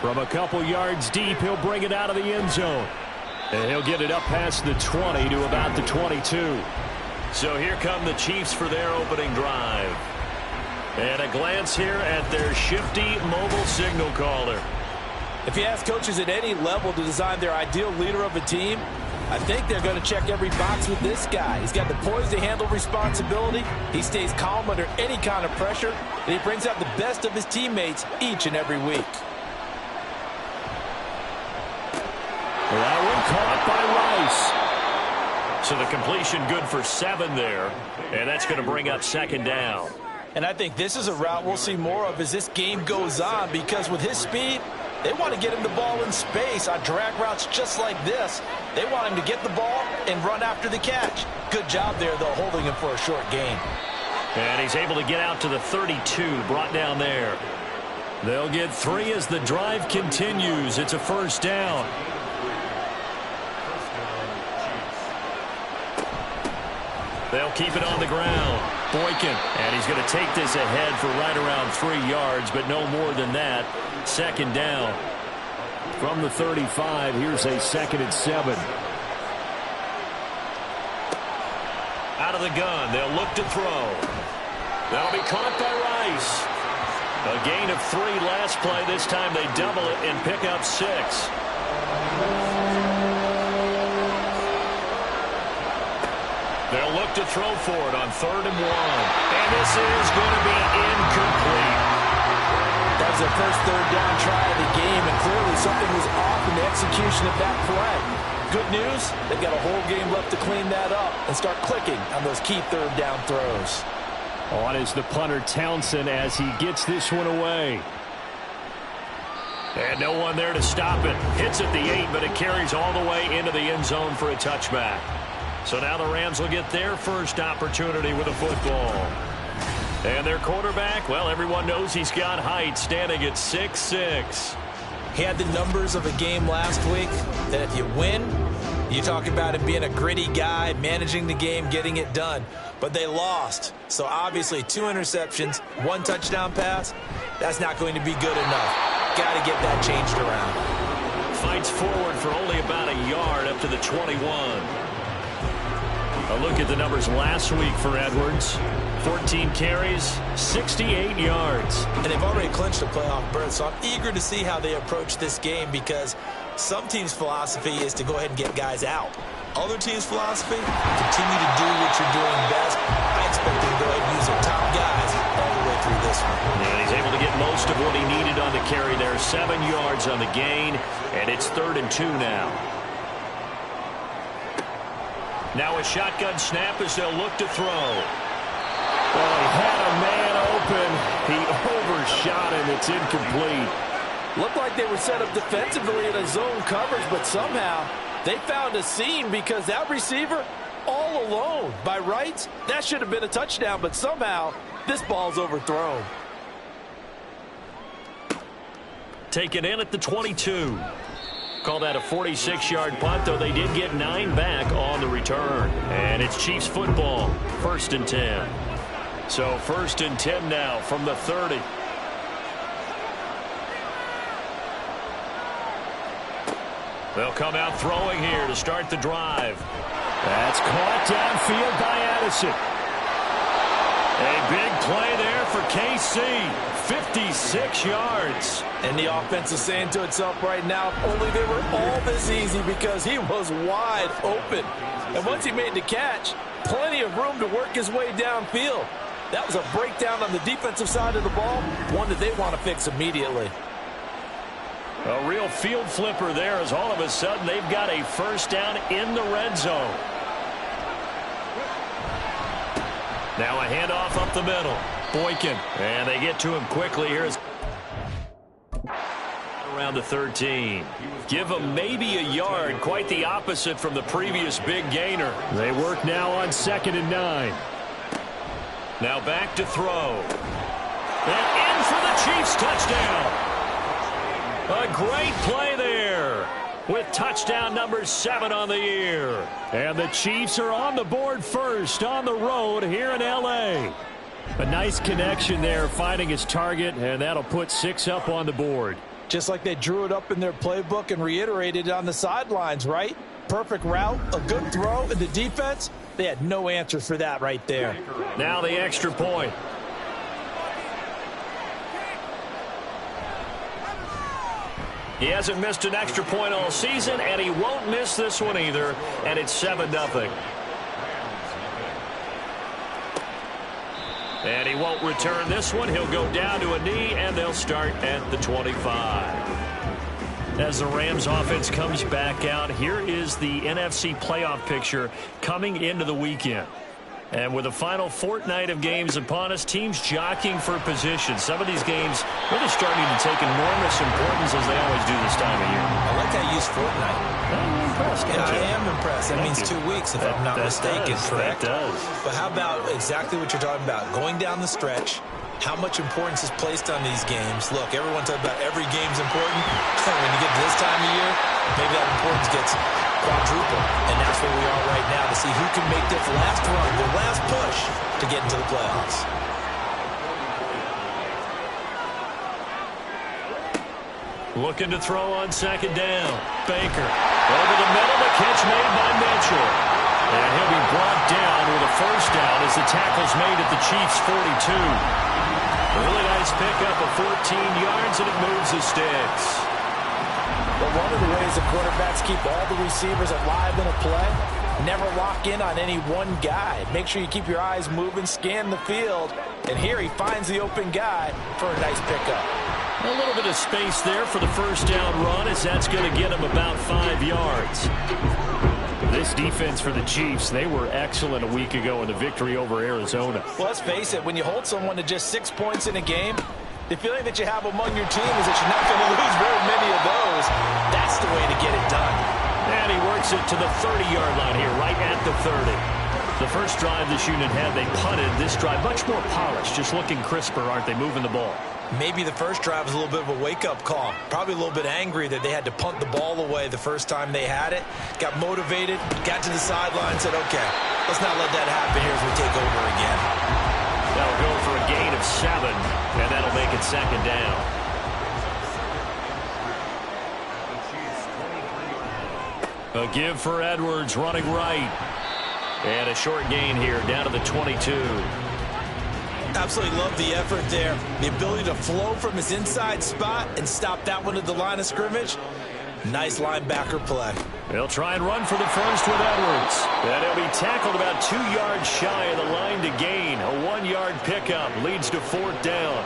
From a couple yards deep, he'll bring it out of the end zone. And he'll get it up past the 20 to about the 22. So here come the Chiefs for their opening drive. And a glance here at their shifty mobile signal caller. If you ask coaches at any level to design their ideal leader of a team, I think they're going to check every box with this guy. He's got the poise to handle responsibility. He stays calm under any kind of pressure. And he brings out the best of his teammates each and every week. That one caught by Rice. So the completion good for 7 there. And that's going to bring up second down. And I think this is a route we'll see more of as this game goes on, because with his speed, they want to get him the ball in space on drag routes just like this. They want him to get the ball and run after the catch. Good job there, though, holding him for a short gain. And he's able to get out to the 32, brought down there. They'll get 3 as the drive continues. It's a first down. They'll keep it on the ground. Boykin, and he's going to take this ahead for right around 3 yards, but no more than that. Second down. From the 35, here's a 2nd and 7. Out of the gun, they'll look to throw. That'll be caught by Rice. A gain of 3 last play. This time they double it and pick up 6. They'll look to throw for it on 3rd and 1. And this is going to be incomplete. That was their first 3rd down try of the game, and clearly something was off in the execution of that play. Good news, they've got a whole game left to clean that up and start clicking on those key 3rd down throws. On is the punter Townsend as he gets this one away. And no one there to stop it. Hits at the 8, but it carries all the way into the end zone for a touchback. So now the Rams will get their first opportunity with a football. And their quarterback, well, everyone knows he's got height, standing at 6'6". He had the numbers of a game last week that if you win, you talk about him being a gritty guy, managing the game, getting it done. But they lost. So obviously 2 interceptions, 1 touchdown pass, that's not going to be good enough. Got to get that changed around. Fights forward for only about a yard up to the 21. A look at the numbers last week for Edwards. 14 carries, 68 yards. And they've already clinched a playoff berth, so I'm eager to see how they approach this game, because some teams' philosophy is to go ahead and get guys out. Other teams' philosophy, continue to do what you're doing best. I expect them to go ahead and use their top guys all the way through this one. And he's able to get most of what he needed on the carry there. 7 yards on the gain, and it's 3rd and 2 now. Now a shotgun snap as they'll look to throw. Well, he had a man open. He overshot him. It's incomplete. Looked like they were set up defensively in a zone coverage, but somehow they found a seam, because that receiver all alone. By rights, that should have been a touchdown, but somehow this ball's overthrown. Taken in at the 22. Call that a 46-yard punt, though they did get 9 back on the return. And it's Chiefs football, 1st and 10. So 1st and 10 now from the 30. They'll come out throwing here to start the drive. That's caught downfield by Addison. A big play there for KC. 56 yards. And the offense is saying to itself right now, if only they were all this easy, because he was wide open. And once he made the catch, plenty of room to work his way downfield. That was a breakdown on the defensive side of the ball, one that they want to fix immediately. A real field flipper there, as all of a sudden they've got a first down in the red zone. Now a handoff up the middle. Boykin. And they get to him quickly. Here's around the 13. Give him maybe a yard. Quite the opposite from the previous big gainer. They work now on 2nd and 9. Now back to throw. And in for the Chiefs touchdown. A great play there with touchdown number 7 on the year. And the Chiefs are on the board first on the road here in L.A. A nice connection there, finding his target, and that'll put 6 up on the board. Just like they drew it up in their playbook and reiterated it on the sidelines, right? Perfect route, a good throw, and the defense, they had no answer for that right there. Now the extra point. He hasn't missed an extra point all season, and he won't miss this one either, and it's 7-0. And he won't return this one. He'll go down to a knee, and they'll start at the 25. As the Rams offense comes back out, here is the NFC playoff picture coming into the weekend. And with the final fortnight of games upon us, teams jockeying for position. Some of these games really starting to take enormous importance, as they always do this time of year. I like how you use fortnight. I'm impressed. Yeah, I am impressed. That means 2 weeks, if I'm not mistaken, correct? That does. But how about exactly what you're talking about? Going down the stretch, how much importance is placed on these games? Look, everyone talks about every game's important. When you get to this time of year, maybe that importance gets quadruple. And that's where we are right now, to see who can make this last run, the last push to get into the playoffs. Looking to throw on 2nd down. Baker over the middle. The catch made by Mitchell. And he'll be brought down with a first down as the tackle's made at the Chiefs' 42. Really nice pickup of 14 yards, and it moves the sticks. But one of the ways the quarterbacks keep all the receivers alive in a play, never lock in on any one guy. Make sure you keep your eyes moving, scan the field, and here he finds the open guy for a nice pickup. A little bit of space there for the first down run, as that's going to get him about 5 yards. This defense for the Chiefs, they were excellent a week ago in the victory over Arizona. Well, let's face it, when you hold someone to just 6 points in a game, the feeling that you have among your team is that you're not going to lose very many of those. That's the way to get it done. And he works it to the 30-yard line here, right at the 30. The first drive this unit had, they punted. This drive, much more polished, just looking crisper, aren't they, moving the ball? Maybe the first drive was a little bit of a wake-up call. Probably a little bit angry that they had to punt the ball away the first time they had it. Got motivated, got to the sideline, said, okay, let's not let that happen here as we take over again. That'll go for a gain of 7, and that'll make it 2nd down. A give for Edwards, running right. And a short gain here, down to the 22. Absolutely love the effort there. The ability to flow from his inside spot and stop that one at the line of scrimmage. Nice linebacker play. They'll try and run for the first with Edwards. And he'll be tackled about 2 yards shy of the line to gain. A 1-yard pickup leads to 4th down.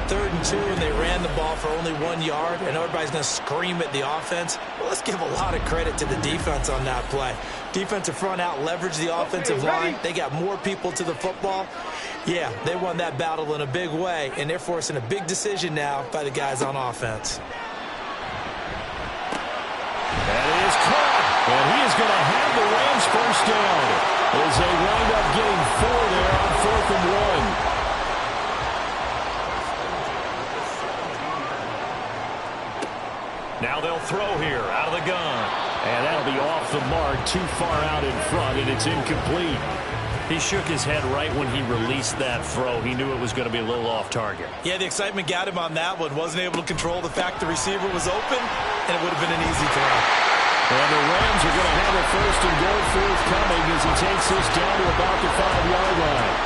3rd and 2, and they ran the ball for only 1 yard, and everybody's going to scream at the offense. Well, let's give a lot of credit to the defense on that play. Defensive front out leveraged the offensive line. They got more people to the football. Yeah, they won that battle in a big way, and they're forcing a big decision now by the guys on offense. That is caught, and he is going to have the Rams first down as they wind up getting 4 there on 4th and 1. Now they'll throw here out of the gun. And that'll be off the mark, too far out in front, and it's incomplete. He shook his head right when he released that throw. He knew it was going to be a little off target. Yeah, the excitement got him on that one. Wasn't able to control the fact the receiver was open, and it would have been an easy throw. And the Rams are going to have a 1st and goal forthcoming as he takes this down to about the 5-yard line.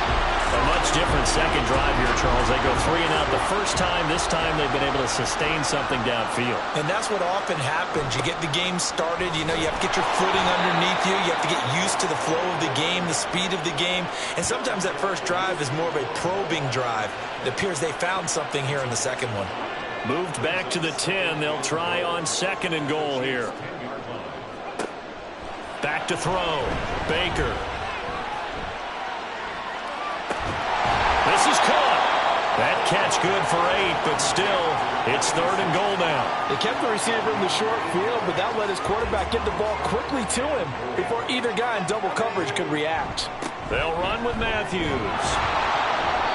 A much different second drive here, Charles. They go 3 and out the first time. This time they've been able to sustain something downfield. And that's what often happens. You get the game started. You know, you have to get your footing underneath you. You have to get used to the flow of the game, the speed of the game. And sometimes that first drive is more of a probing drive. It appears they found something here in the second one. Moved back to the 10. They'll try on 2nd and goal here. Back to throw. Baker. This is caught. That catch good for 8, but still, it's 3rd and goal now. They kept the receiver in the short field, but that let his quarterback get the ball quickly to him before either guy in double coverage could react. They'll run with Matthews.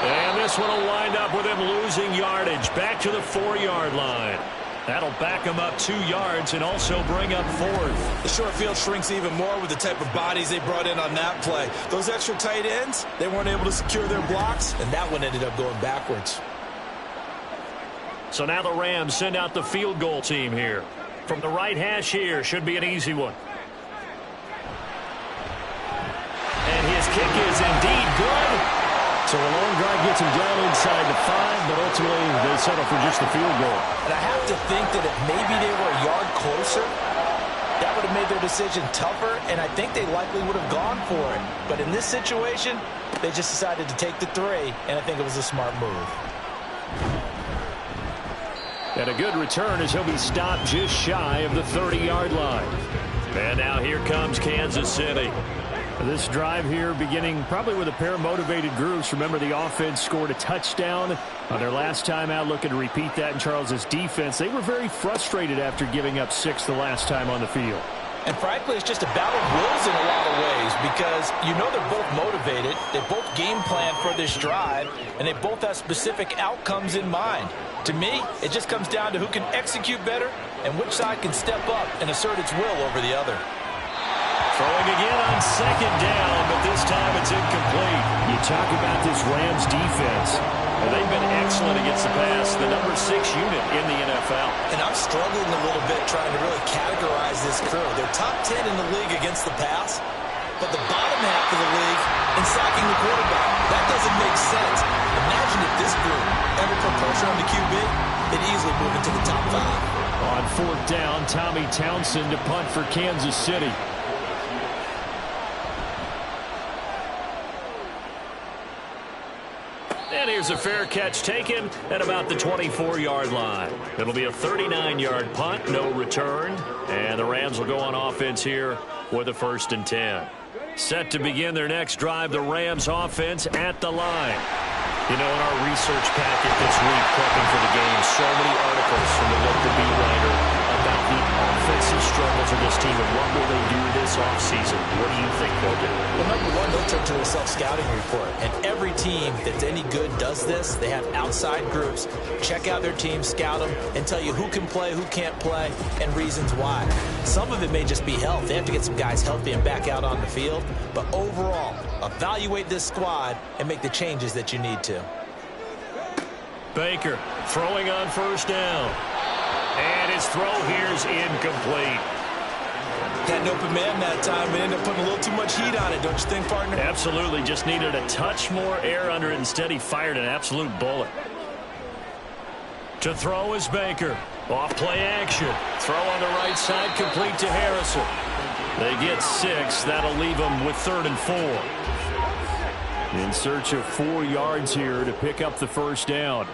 And this one will wind up with him losing yardage. Back to the 4-yard line. That'll back him up 2 yards and also bring up 4th. The short field shrinks even more with the type of bodies they brought in on that play. Those extra tight ends, they weren't able to secure their blocks, and that one ended up going backwards. So now the Rams send out the field goal team here. From the right hash here, should be an easy one. And his kick is indeed good. So a long drive gets him down inside the 5, but ultimately they settle for just the field goal. And I have to think that if maybe they were a yard closer, that would have made their decision tougher, and I think they likely would have gone for it. But in this situation, they just decided to take the 3, and I think it was a smart move. And a good return as he'll be stopped just shy of the 30-yard line. And now here comes Kansas City. This drive here beginning probably with a pair of motivated groups. Remember, the offense scored a touchdown on their last time out, looking to repeat that in Charles's defense. They were very frustrated after giving up 6 the last time on the field. And frankly, it's just a battle of wills in a lot of ways because you know they're both motivated. They both game plan for this drive, and they both have specific outcomes in mind. To me, it just comes down to who can execute better and which side can step up and assert its will over the other. Throwing again on 2nd down, but this time it's incomplete. You talk about this Rams defense. Well, they've been excellent against the pass, the number 6 unit in the NFL. And I'm struggling a little bit trying to really categorize this crew. They're top 10 in the league against the pass, but the bottom half of the league in sacking the quarterback. That doesn't make sense. Imagine if this group ever put pressure on the QB, they'd easily move into the top 5. On 4th down, Tommy Townsend to punt for Kansas City. And here's a fair catch taken at about the 24-yard line. It'll be a 39-yard punt, no return. And the Rams will go on offense here with a 1st and 10. Set to begin their next drive, the Rams offense at the line. You know, in our research packet this week, prepping for the game, so many articles from the local beat writer about the offensive struggles of this team and what will they do this offseason. What do you think they'll do? Well, number one, they'll turn to a self-scouting report. And every team that's any good does this. They have outside groups. Check out their team, scout them, and tell you who can play, who can't play, and reasons why. Some of it may just be health. They have to get some guys healthy and back out on the field. But overall, evaluate this squad and make the changes that you need to. Baker throwing on 1st down. And his throw here's incomplete. Had an open man that time, but ended up putting a little too much heat on it, don't you think, partner? Absolutely. Just needed a touch more air under it. Instead, he fired an absolute bullet. To throw is Baker. Off play action. Throw on the right side, complete to Harrison. They get 6. That'll leave them with 3rd and 4. In search of 4 yards here to pick up the 1st down.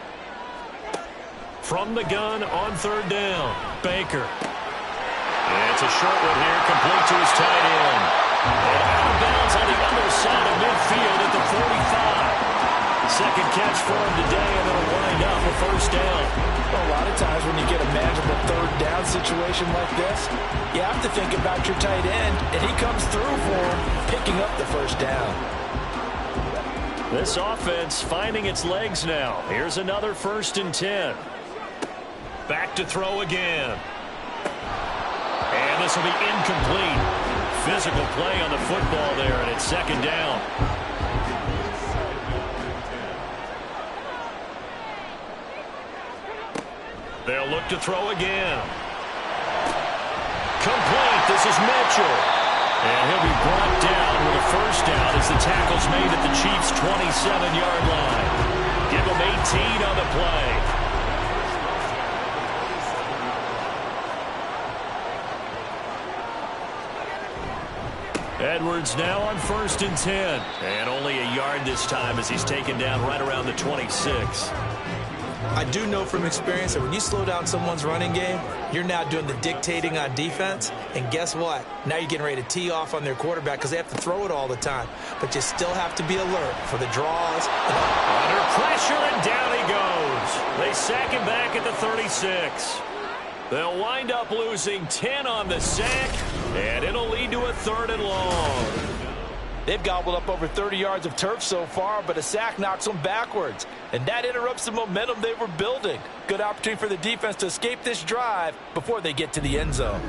From the gun on 3rd down, Baker. And it's a short one here, complete to his tight end. And out of bounds on the other side of midfield at the 45. Second catch for him today, and it'll wind up a 1st down. Well, a lot of times when you get a manageable 3rd down situation like this, you have to think about your tight end, and he comes through for him, picking up the 1st down. This offense finding its legs now. Here's another 1st and 10. Back to throw again. And this will be incomplete. Physical play on the football there, and it's 2nd down. They'll look to throw again. Complete. This is Mitchell. And he'll be brought down with a first down as the tackle's made at the Chiefs' 27-yard line. Give them 18 on the play. Edwards now on 1st and 10. And only a yard this time as he's taken down right around the 26. I do know from experience that when you slow down someone's running game, you're now doing the dictating on defense. And guess what? Now you're getting ready to tee off on their quarterback because they have to throw it all the time. But you still have to be alert for the draws. Under pressure, and down he goes. They sack him back at the 36. They'll wind up losing 10 on the sack, and it'll lead to a 3rd and long. They've gobbled up over 30 yards of turf so far, but a sack knocks them backwards. And that interrupts the momentum they were building. Good opportunity for the defense to escape this drive before they get to the end zone.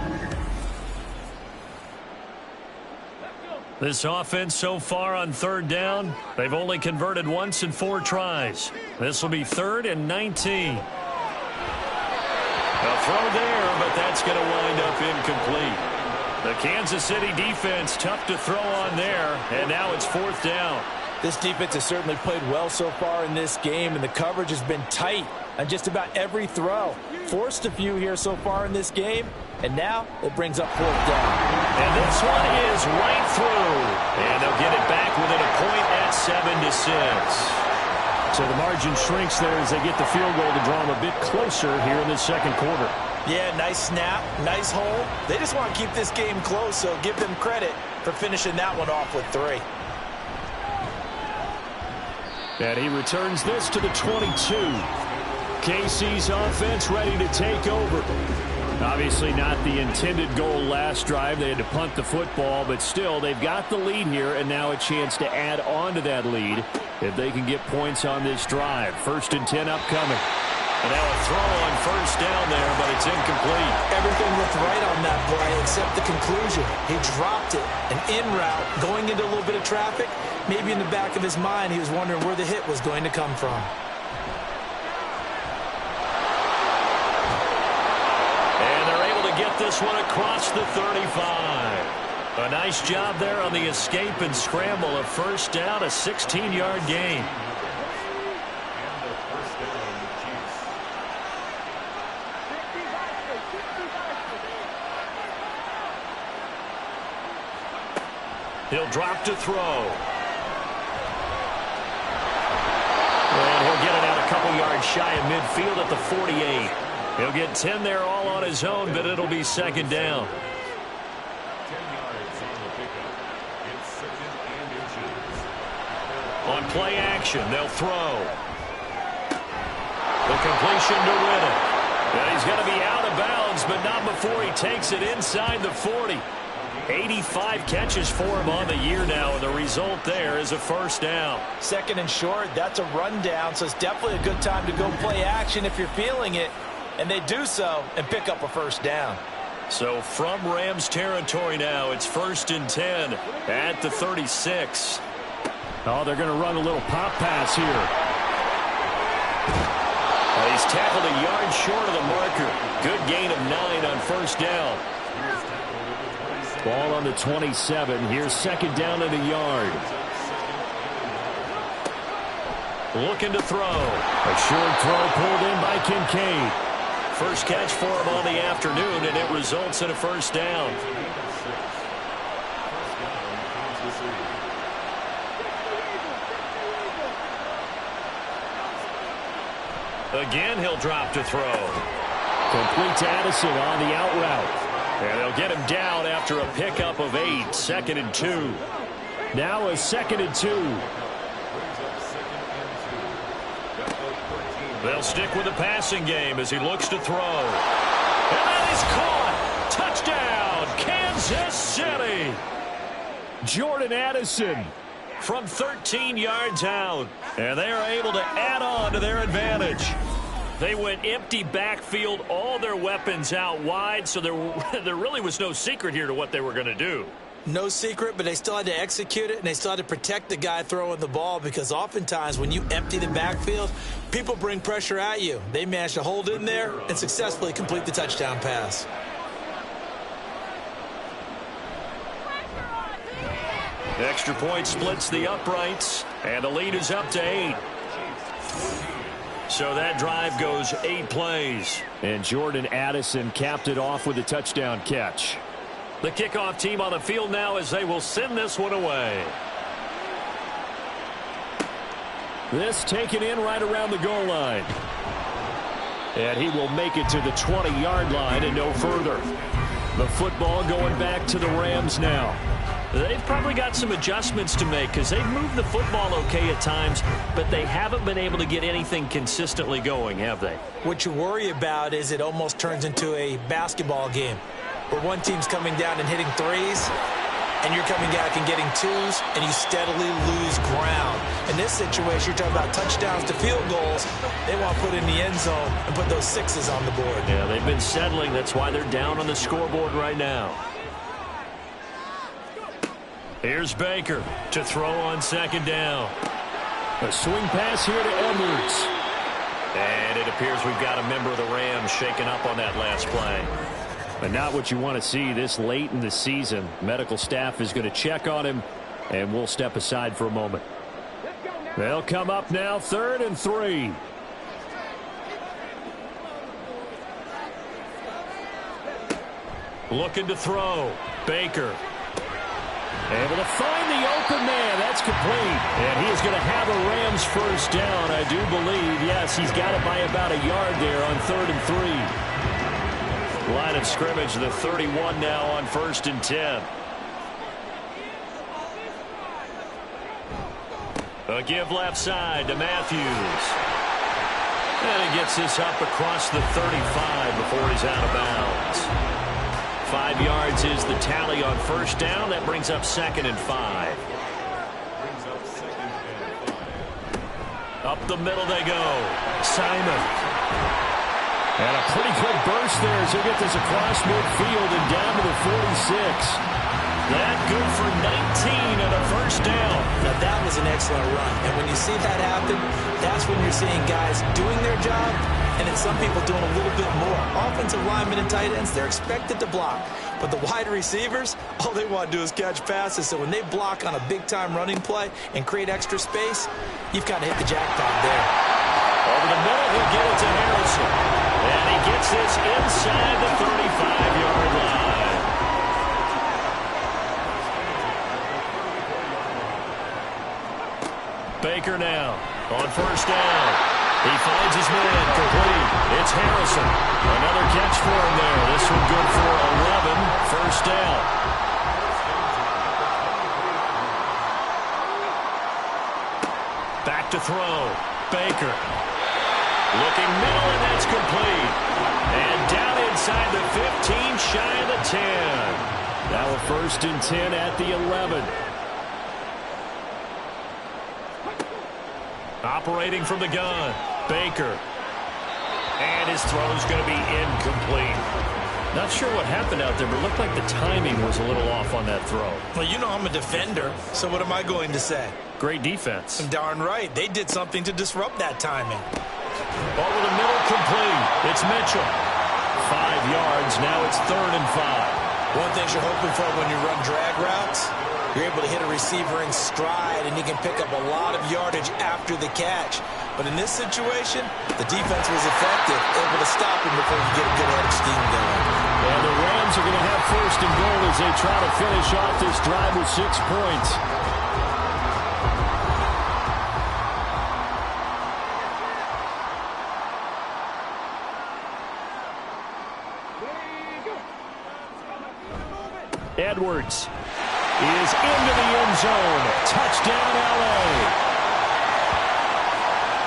This offense so far on 3rd down, they've only converted once in 4 tries. This will be 3rd and 19. A throw there, but that's going to wind up incomplete. The Kansas City defense tough to throw on there, and now it's 4th down. This defense has certainly played well so far in this game, and the coverage has been tight on just about every throw. Forced a few here so far in this game, and now it brings up 4th down. And this one is right through, and they'll get it back within a point at 7-6. So the margin shrinks there as they get the field goal to draw them a bit closer here in the 2nd quarter. Yeah, nice snap, nice hold. They just want to keep this game close, so give them credit for finishing that one off with 3. And he returns this to the 22. KC's offense ready to take over. Obviously not the intended goal last drive. They had to punt the football, but still they've got the lead here, and now a chance to add on to that lead if they can get points on this drive. 1st and 10 upcoming. And now a throw on 1st down there, but it's incomplete. Everything looked right on that play except the conclusion. He dropped it, an in route, going into a little bit of traffic. Maybe in the back of his mind he was wondering where the hit was going to come from. Get this one across the 35. A nice job there on the escape and scramble. A 1st down, a 16-yard gain. He'll drop to throw. And he'll get it out a couple yards shy of midfield at the 48. He'll get 10 there all on his own, but it'll be 2nd down. 10 yards on the pickup. It's 2nd and inches. On play action, they'll throw. The completion to Riddick. And he's going to be out of bounds, but not before he takes it inside the 40. 85 catches for him on the year now, and the result there is a 1st down. 2nd and short, that's a rundown, so it's definitely a good time to go play action if you're feeling it. And they do so and pick up a 1st down. So from Rams territory now, it's 1st and 10 at the 36. Oh, they're going to run a little pop pass here. He's tackled a yard short of the marker. Good gain of 9 on 1st down. Ball on the 27. Here's 2nd down and a yard. Looking to throw. A short throw pulled in by Kincaid. First catch for him on the afternoon, and it results in a 1st down. Again, he'll drop to throw. Complete to Addison on the out route. And they'll get him down after a pickup of 8. 2nd and 2. Now a 2nd and 2. They'll stick with the passing game as he looks to throw. And that is caught. Touchdown, Kansas City. Jordan Addison from 13 yards out. And they are able to add on to their advantage. They went empty backfield, all their weapons out wide, so there really was no secret here to what they were going to do. No secret, but they still had to execute it, and they still had to protect the guy throwing the ball because oftentimes when you empty the backfield, people bring pressure at you. They managed to hold in there and successfully complete the touchdown pass. Extra point splits the uprights, and the lead is up to 8. So that drive goes 8 plays. And Jordan Addison capped it off with a touchdown catch. The kickoff team on the field now as they will send this one away. This taken in right around the goal line. And he will make it to the 20-yard line and no further. The football going back to the Rams now. They've probably got some adjustments to make because they've moved the football okay at times, but they haven't been able to get anything consistently going, have they? What you worry about is it almost turns into a basketball game where one team's coming down and hitting threes, and you're coming back and getting twos, and you steadily lose ground. In this situation, you're talking about touchdowns to field goals. They want to put in the end zone and put those sixes on the board. Yeah, they've been settling. That's why they're down on the scoreboard right now. Here's Baker to throw on second down. A swing pass here to Edwards. And it appears we've got a member of the Rams shaken up on that last play. But not what you want to see this late in the season. Medical staff is going to check on him, and we'll step aside for a moment. They'll come up now, 3rd and 3. Looking to throw. Baker. Able to find the open man. That's complete. And he is going to have a Rams first down, I do believe. Yes, he's got it by about a yard there on 3rd and 3. Line of scrimmage, the 31 now on 1st and 10. A give left side to Matthews. And he gets this up across the 35 before he's out of bounds. 5 yards is the tally on first down. That brings up 2nd and 5. Up the middle they go. Simon. And a pretty good burst there as he'll get this across midfield and down to the 46. That good for 19 and a first down. Now that was an excellent run. And when you see that happen, that's when you're seeing guys doing their job and then some people doing a little bit more. Offensive linemen and tight ends, they're expected to block. But the wide receivers, all they want to do is catch passes. So when they block on a big-time running play and create extra space, you've kind of hit the jackpot there. Over the middle, he'll get it to Harrison. And he gets this inside the 35-yard line. Baker now on first down. He finds his man complete. It's Harrison. Another catch for him there. This one good for 11. First down. Back to throw. Baker. Looking middle, and that's complete. And down inside the 15, shy of the 10. Now a 1st and 10 at the 11. Operating from the gun, Baker. And his throw's going to be incomplete. Not sure what happened out there, but it looked like the timing was a little off on that throw. Well, you know I'm a defender, so what am I going to say? Great defense. Darn right. They did something to disrupt that timing. Over the middle, complete. It's Mitchell. 5 yards. Now it's 3rd and 5. One thing you're hoping for when you run drag routes, you're able to hit a receiver in stride, and you can pick up a lot of yardage after the catch. But in this situation, the defense was effective, able to stop him before you get a good head of steam going. And the Rams are going to have 1st and goal as they try to finish off this drive with 6 points. Edwards is into the end zone. Touchdown, L.A.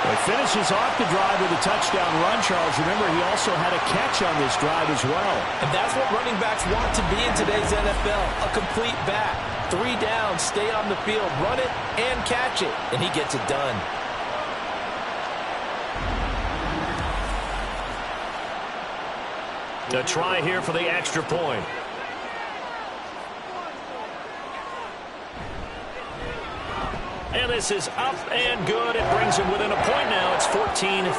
He finishes off the drive with a touchdown run, Charles. Remember, he also had a catch on this drive as well. And that's what running backs want to be in today's NFL, a complete back. 3 downs, stay on the field, run it, and catch it. And he gets it done. To try here for the extra point. And this is up and good. It brings him within a point now. It's 14-13.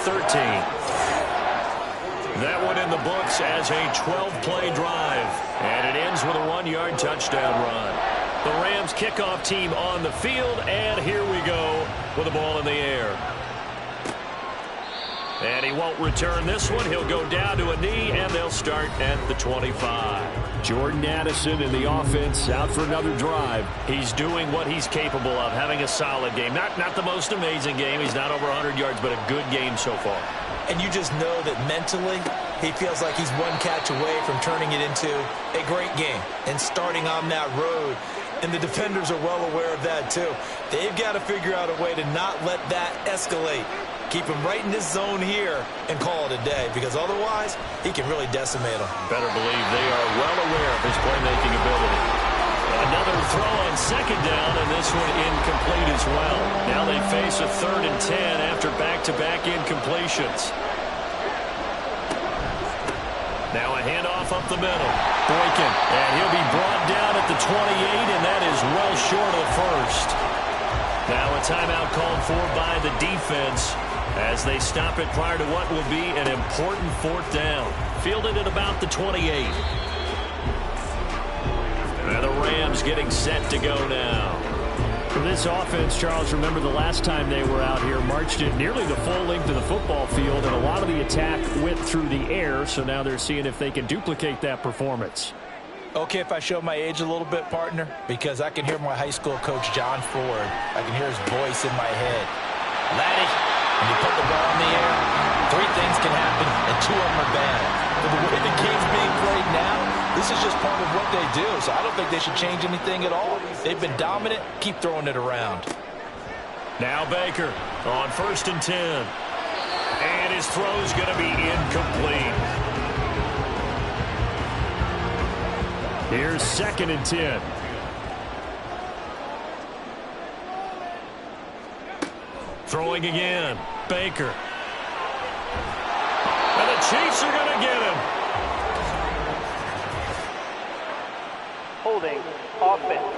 That one in the books as a 12-play drive. And it ends with a 1-yard touchdown run. The Rams kickoff team on the field, and here we go with the ball in the air. And he won't return this one. He'll go down to a knee, and they'll start at the 25. Jordan Addison in the offense out for another drive. He's doing what he's capable of, having a solid game. Not the most amazing game. He's not over 100 yards, but a good game so far. And you just know that mentally he feels like he's one catch away from turning it into a great game and starting on that road. And the defenders are well aware of that too. They've got to figure out a way to not let that escalate. Keep him right in this zone here and call it a day, because otherwise he can really decimate them. Better believe they are well aware of his playmaking ability. Another throw on second down, and this one incomplete as well. Now they face a 3rd and 10 after back-to-back incompletions. Now a handoff up the middle. Boykin, and he'll be brought down at the 28, and that is well short of the first. Now a timeout called for by the defense as they stop it prior to what will be an important 4th down. Fielded at about the 28. And the Rams getting set to go now. For this offense, Charles, remember the last time they were out here, marched it nearly the full length of the football field, and a lot of the attack went through the air, so now they're seeing if they can duplicate that performance. Okay, if I show my age a little bit, partner, because I can hear my high school coach, John Ford. I can hear his voice in my head. Laddie, when you put the ball in the air, 3 things can happen, and 2 of them are bad. But the way the game's being played now, this is just part of what they do, so I don't think they should change anything at all. They've been dominant. Keep throwing it around. Now Baker on 1st and 10. And his throw's going to be incomplete. Here's 2nd and 10. Throwing again. Baker. And the Chiefs are going to get him. Holding offense.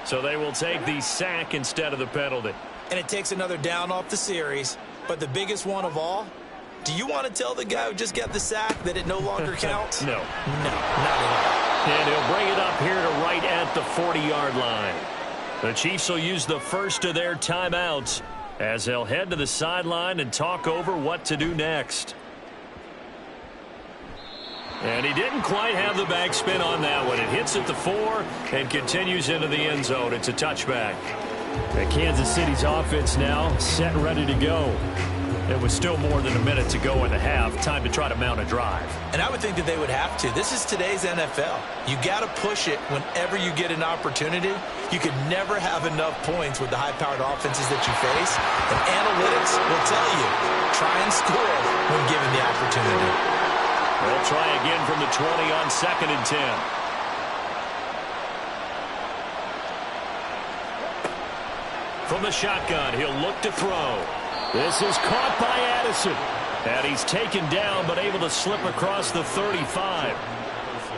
So they will take the sack instead of the penalty. And it takes another down off the series. But the biggest one of all, do you want to tell the guy who just got the sack that it no longer counts? No. No, not at all. And he'll bring it up here to right at the 40-yard line. The Chiefs will use the first of their timeouts as they'll head to the sideline and talk over what to do next. And he didn't quite have the backspin on that one. It hits at the 4 and continues into the end zone. It's a touchback. And Kansas City's offense now set and ready to go. It was still more than a minute to go in the half. Time to try to mount a drive. And I would think that they would have to. This is today's NFL. You got to push it whenever you get an opportunity. You could never have enough points with the high-powered offenses that you face. And analytics will tell you, try and score when given the opportunity. They'll try again from the 20 on 2nd and 10. From the shotgun, he'll look to throw. This is caught by Addison. And he's taken down, but able to slip across the 35.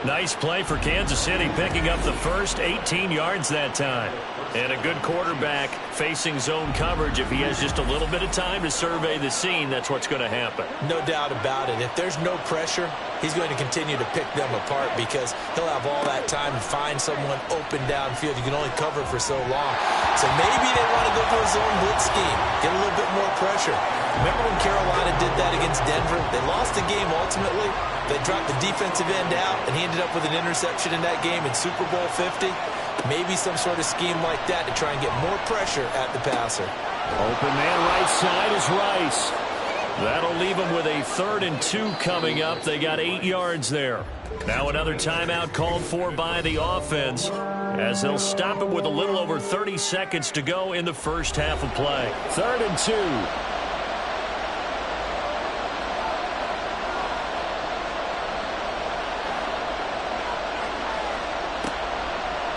Nice play for Kansas City, picking up the first 18 yards that time. And a good quarterback facing zone coverage. If he has just a little bit of time to survey the scene, that's what's going to happen. No doubt about it. If there's no pressure, he's going to continue to pick them apart because he'll have all that time to find someone open downfield. You can only cover for so long. So maybe they want to go to a zone blitz scheme, get a little bit more pressure. Remember when Carolina did that against Denver? They lost the game ultimately. They dropped the defensive end out, and he ended up with an interception in that game in Super Bowl 50. Maybe some sort of scheme like that to try and get more pressure at the passer. Open man right side is Rice. That'll leave them with a 3rd and 2 coming up. They got 8 yards there. Now another timeout called for by the offense as they'll stop it with a little over 30 seconds to go in the first half of play. 3rd and 2.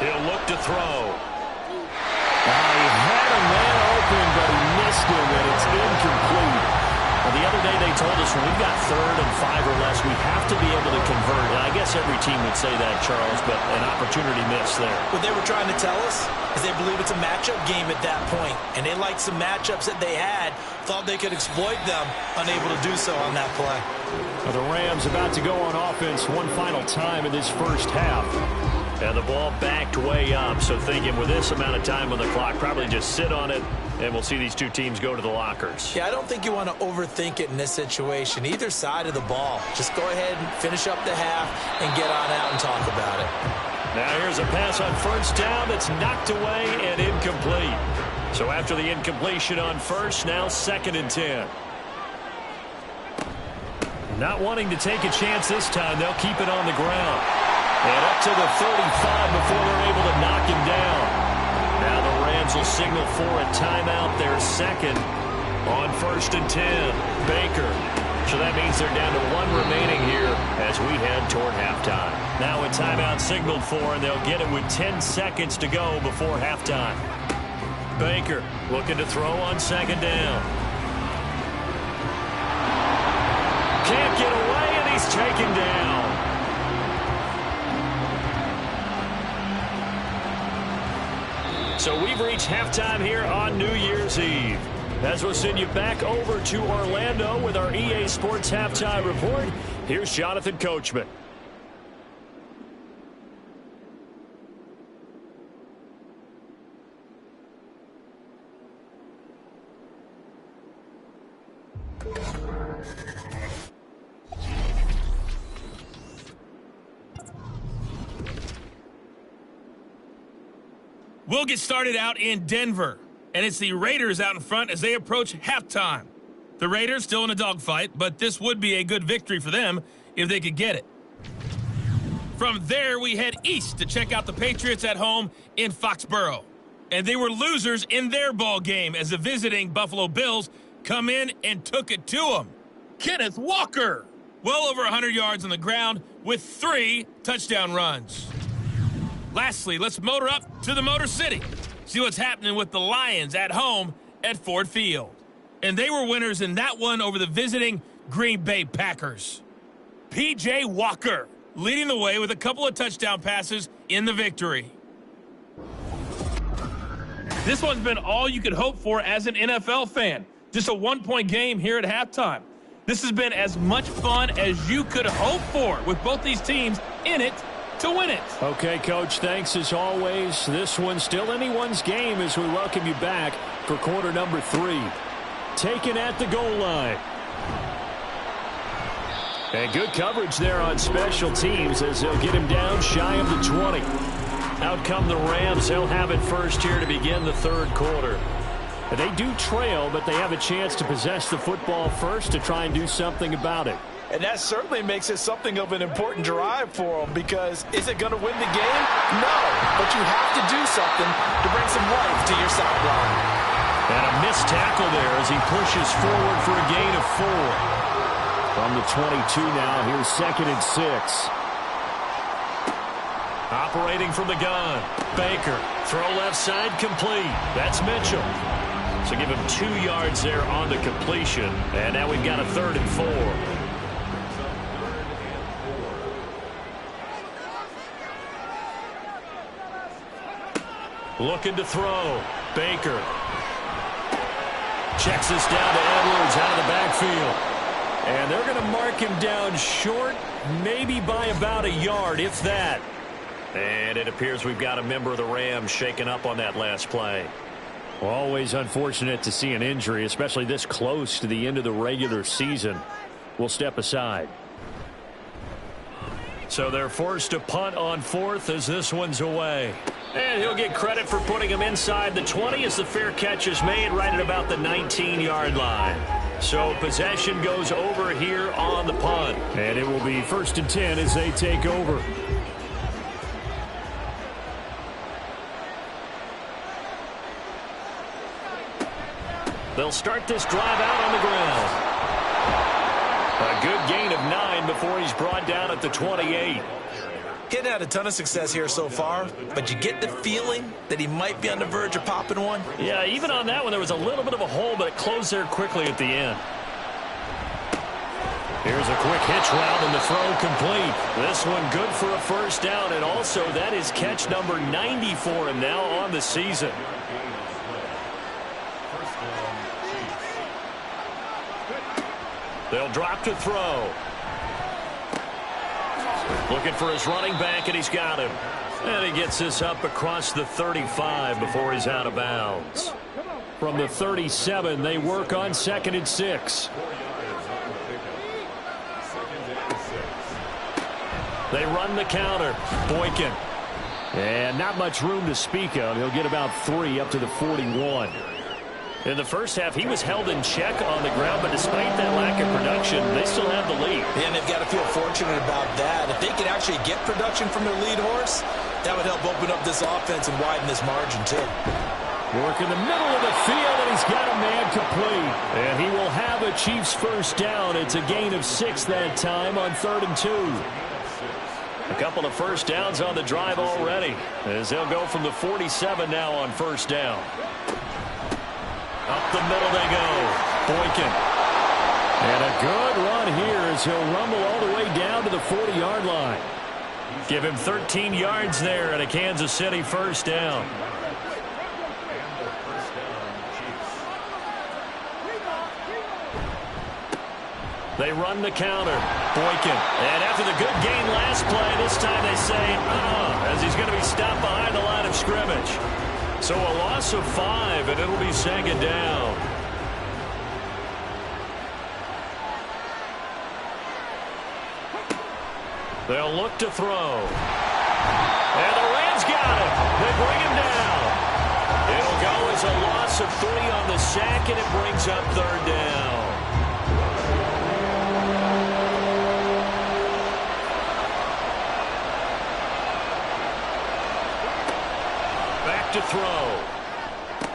He'll look to throw. He had a man open, but he missed him, and it's incomplete. Well, the other day they told us when we've got 3rd and 5 or less, we have to be able to convert. And I guess every team would say that, Charles, but an opportunity missed there. What they were trying to tell us is they believe it's a matchup game at that point, and they liked some matchups that they had, thought they could exploit them, unable to do so on that play. Well, the Rams about to go on offense one final time in this first half. And the ball backed way up, so thinking with this amount of time on the clock, probably just sit on it, and we'll see these two teams go to the lockers. Yeah, I don't think you want to overthink it in this situation. Either side of the ball. Just go ahead and finish up the half and get on out and talk about it. Now here's a pass on first down that's knocked away and incomplete. So after the incompletion on first, now 2nd and 10. Not wanting to take a chance this time, they'll keep it on the ground. And up to the 35 before they're able to knock him down. Now the Rams will signal for a timeout, their 2nd on 1st and 10. Baker. So that means they're down to 1 remaining here as we head toward halftime. Now a timeout signaled for, and they'll get it with 10 seconds to go before halftime. Baker looking to throw on 2nd down. Can't get away, and he's taken down. So we've reached halftime here on New Year's Eve. As we'll send you back over to Orlando with our EA Sports Halftime Report, here's Jonathan Coachman. We'll get started out in Denver, and it's the Raiders out in front as they approach halftime. The Raiders still in a dogfight, but this would be a good victory for them if they could get it. From there, we head east to check out the Patriots at home in Foxborough. And they were losers in their ball game as the visiting Buffalo Bills come in and took it to them. Kenneth Walker, well over 100 yards on the ground with 3 touchdown runs. Lastly, let's motor up to the Motor City. See what's happening with the Lions at home at Ford Field. And they were winners in that one over the visiting Green Bay Packers. P.J. Walker leading the way with a couple of touchdown passes in the victory. This one's been all you could hope for as an NFL fan. Just a 1-point game here at halftime. This has been as much fun as you could hope for with both these teams in it to win it. Okay, Coach, thanks as always. This one's still anyone's game as we welcome you back for quarter number 3. Taken at the goal line. And good coverage there on special teams as they'll get him down shy of the 20. Out come the Rams. They'll have it first here to begin the 3rd quarter. And they do trail, but they have a chance to possess the football first to try and do something about it. And that certainly makes it something of an important drive for them, because is it going to win the game? No, but you have to do something to bring some life to your sideline. And a missed tackle there as he pushes forward for a gain of 4. From the 22 now, here's 2nd and 6. Operating from the gun. Baker, throw left side, complete. That's Mitchell. So give him 2 yards there on the completion. And now we've got a 3rd and 4. Looking to throw. Baker. Checks this down to Edwards out of the backfield. And they're going to mark him down short, maybe by about a yard, if that. And it appears we've got a member of the Rams shaken up on that last play. Well, always unfortunate to see an injury, especially this close to the end of the regular season. We'll step aside. So they're forced to punt on 4th as this one's away. And he'll get credit for putting him inside the 20 as the fair catch is made right at about the 19-yard line. So possession goes over here on the punt. And it will be 1st and 10 as they take over. They'll start this drive out on the ground. A good gain of 9 before he's brought down at the 28. He hadn't had a ton of success here so far, but you get the feeling that he might be on the verge of popping one. Yeah, even on that one, there was a little bit of a hole, but it closed there quickly at the end. Here's a quick hitch route and the throw complete. This one good for a first down, and also that is catch number 90 for him now on the season. They'll drop to throw. Looking for his running back, and he's got him. And he gets this up across the 35 before he's out of bounds. From the 37, they work on 2nd and 6. They run the counter. Boykin. And not much room to speak of. He'll get about 3 up to the 41. In the first half, he was held in check on the ground, but despite that lack of production, they still have the lead. And they've got to feel fortunate about that. If they can actually get production from their lead horse, that would help open up this offense and widen this margin, too. Work in the middle of the field, and he's got a man complete. And he will have a Chiefs first down. It's a gain of 6 that time on 3rd and 2. A couple of first downs on the drive already, as they'll go from the 47 now on first down. Up the middle they go. Boykin. And a good run here as he'll rumble all the way down to the 40-yard line. Give him 13 yards there and a Kansas City first down. They run the counter. Boykin. And after the good gain last play, this time they say, as he's going to be stopped behind the line of scrimmage. So a loss of 5, and it'll be 2nd down. They'll look to throw. And the Rams got him. They bring him down. It'll go as a loss of 3 on the sack, and it brings up 3rd down. To throw.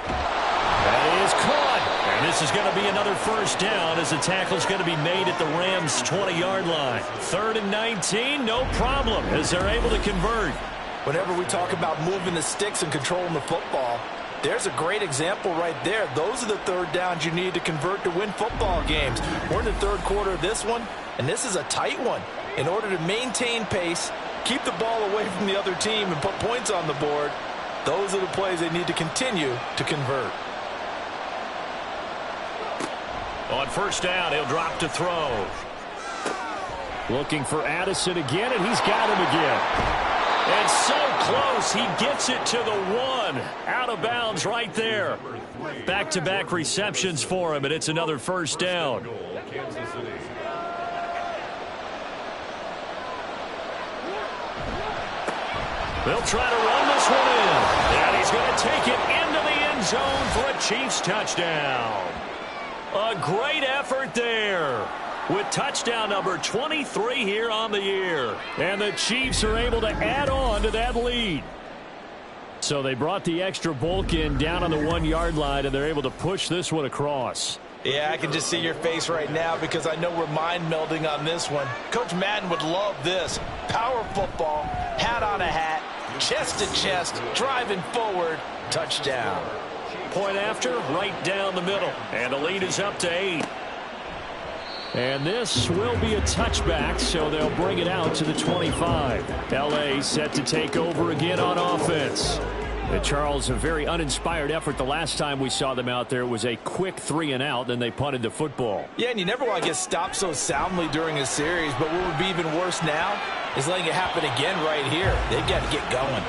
That is caught. And this is going to be another first down as the tackle's going to be made at the Rams' 20-yard line. 3rd and 19, no problem as they're able to convert. Whenever we talk about moving the sticks and controlling the football, there's a great example right there. Those are the 3rd downs you need to convert to win football games. We're in the 3rd quarter of this one, and this is a tight one. In order to maintain pace, keep the ball away from the other team, and put points on the board, those are the plays they need to continue to convert. On first down, he'll drop to throw. Looking for Addison again, and he's got him again. And so close, he gets it to the 1. Out of bounds right there. Back-to-back receptions for him, and it's another first down. They'll try to run this one in. And he's going to take it into the end zone for a Chiefs touchdown. A great effort there with touchdown number 23 here on the year. And the Chiefs are able to add on to that lead. So they brought the extra bulk in down on the 1-yard line, and they're able to push this one across. Yeah, I can just see your face right now because I know we're mind melding on this one. Coach Madden would love this. Power football, hat on a hat, chest to chest, driving forward, touchdown. Point after, right down the middle. And the lead is up to 8. And this will be a touchback, so they'll bring it out to the 25. L.A. set to take over again on offense. And Charles, a very uninspired effort the last time we saw them out there. It was a quick 3-and-out, then they punted the football. Yeah, and you never want to get stopped so soundly during a series, but what would be even worse now is letting it happen again right here. They've got to get going.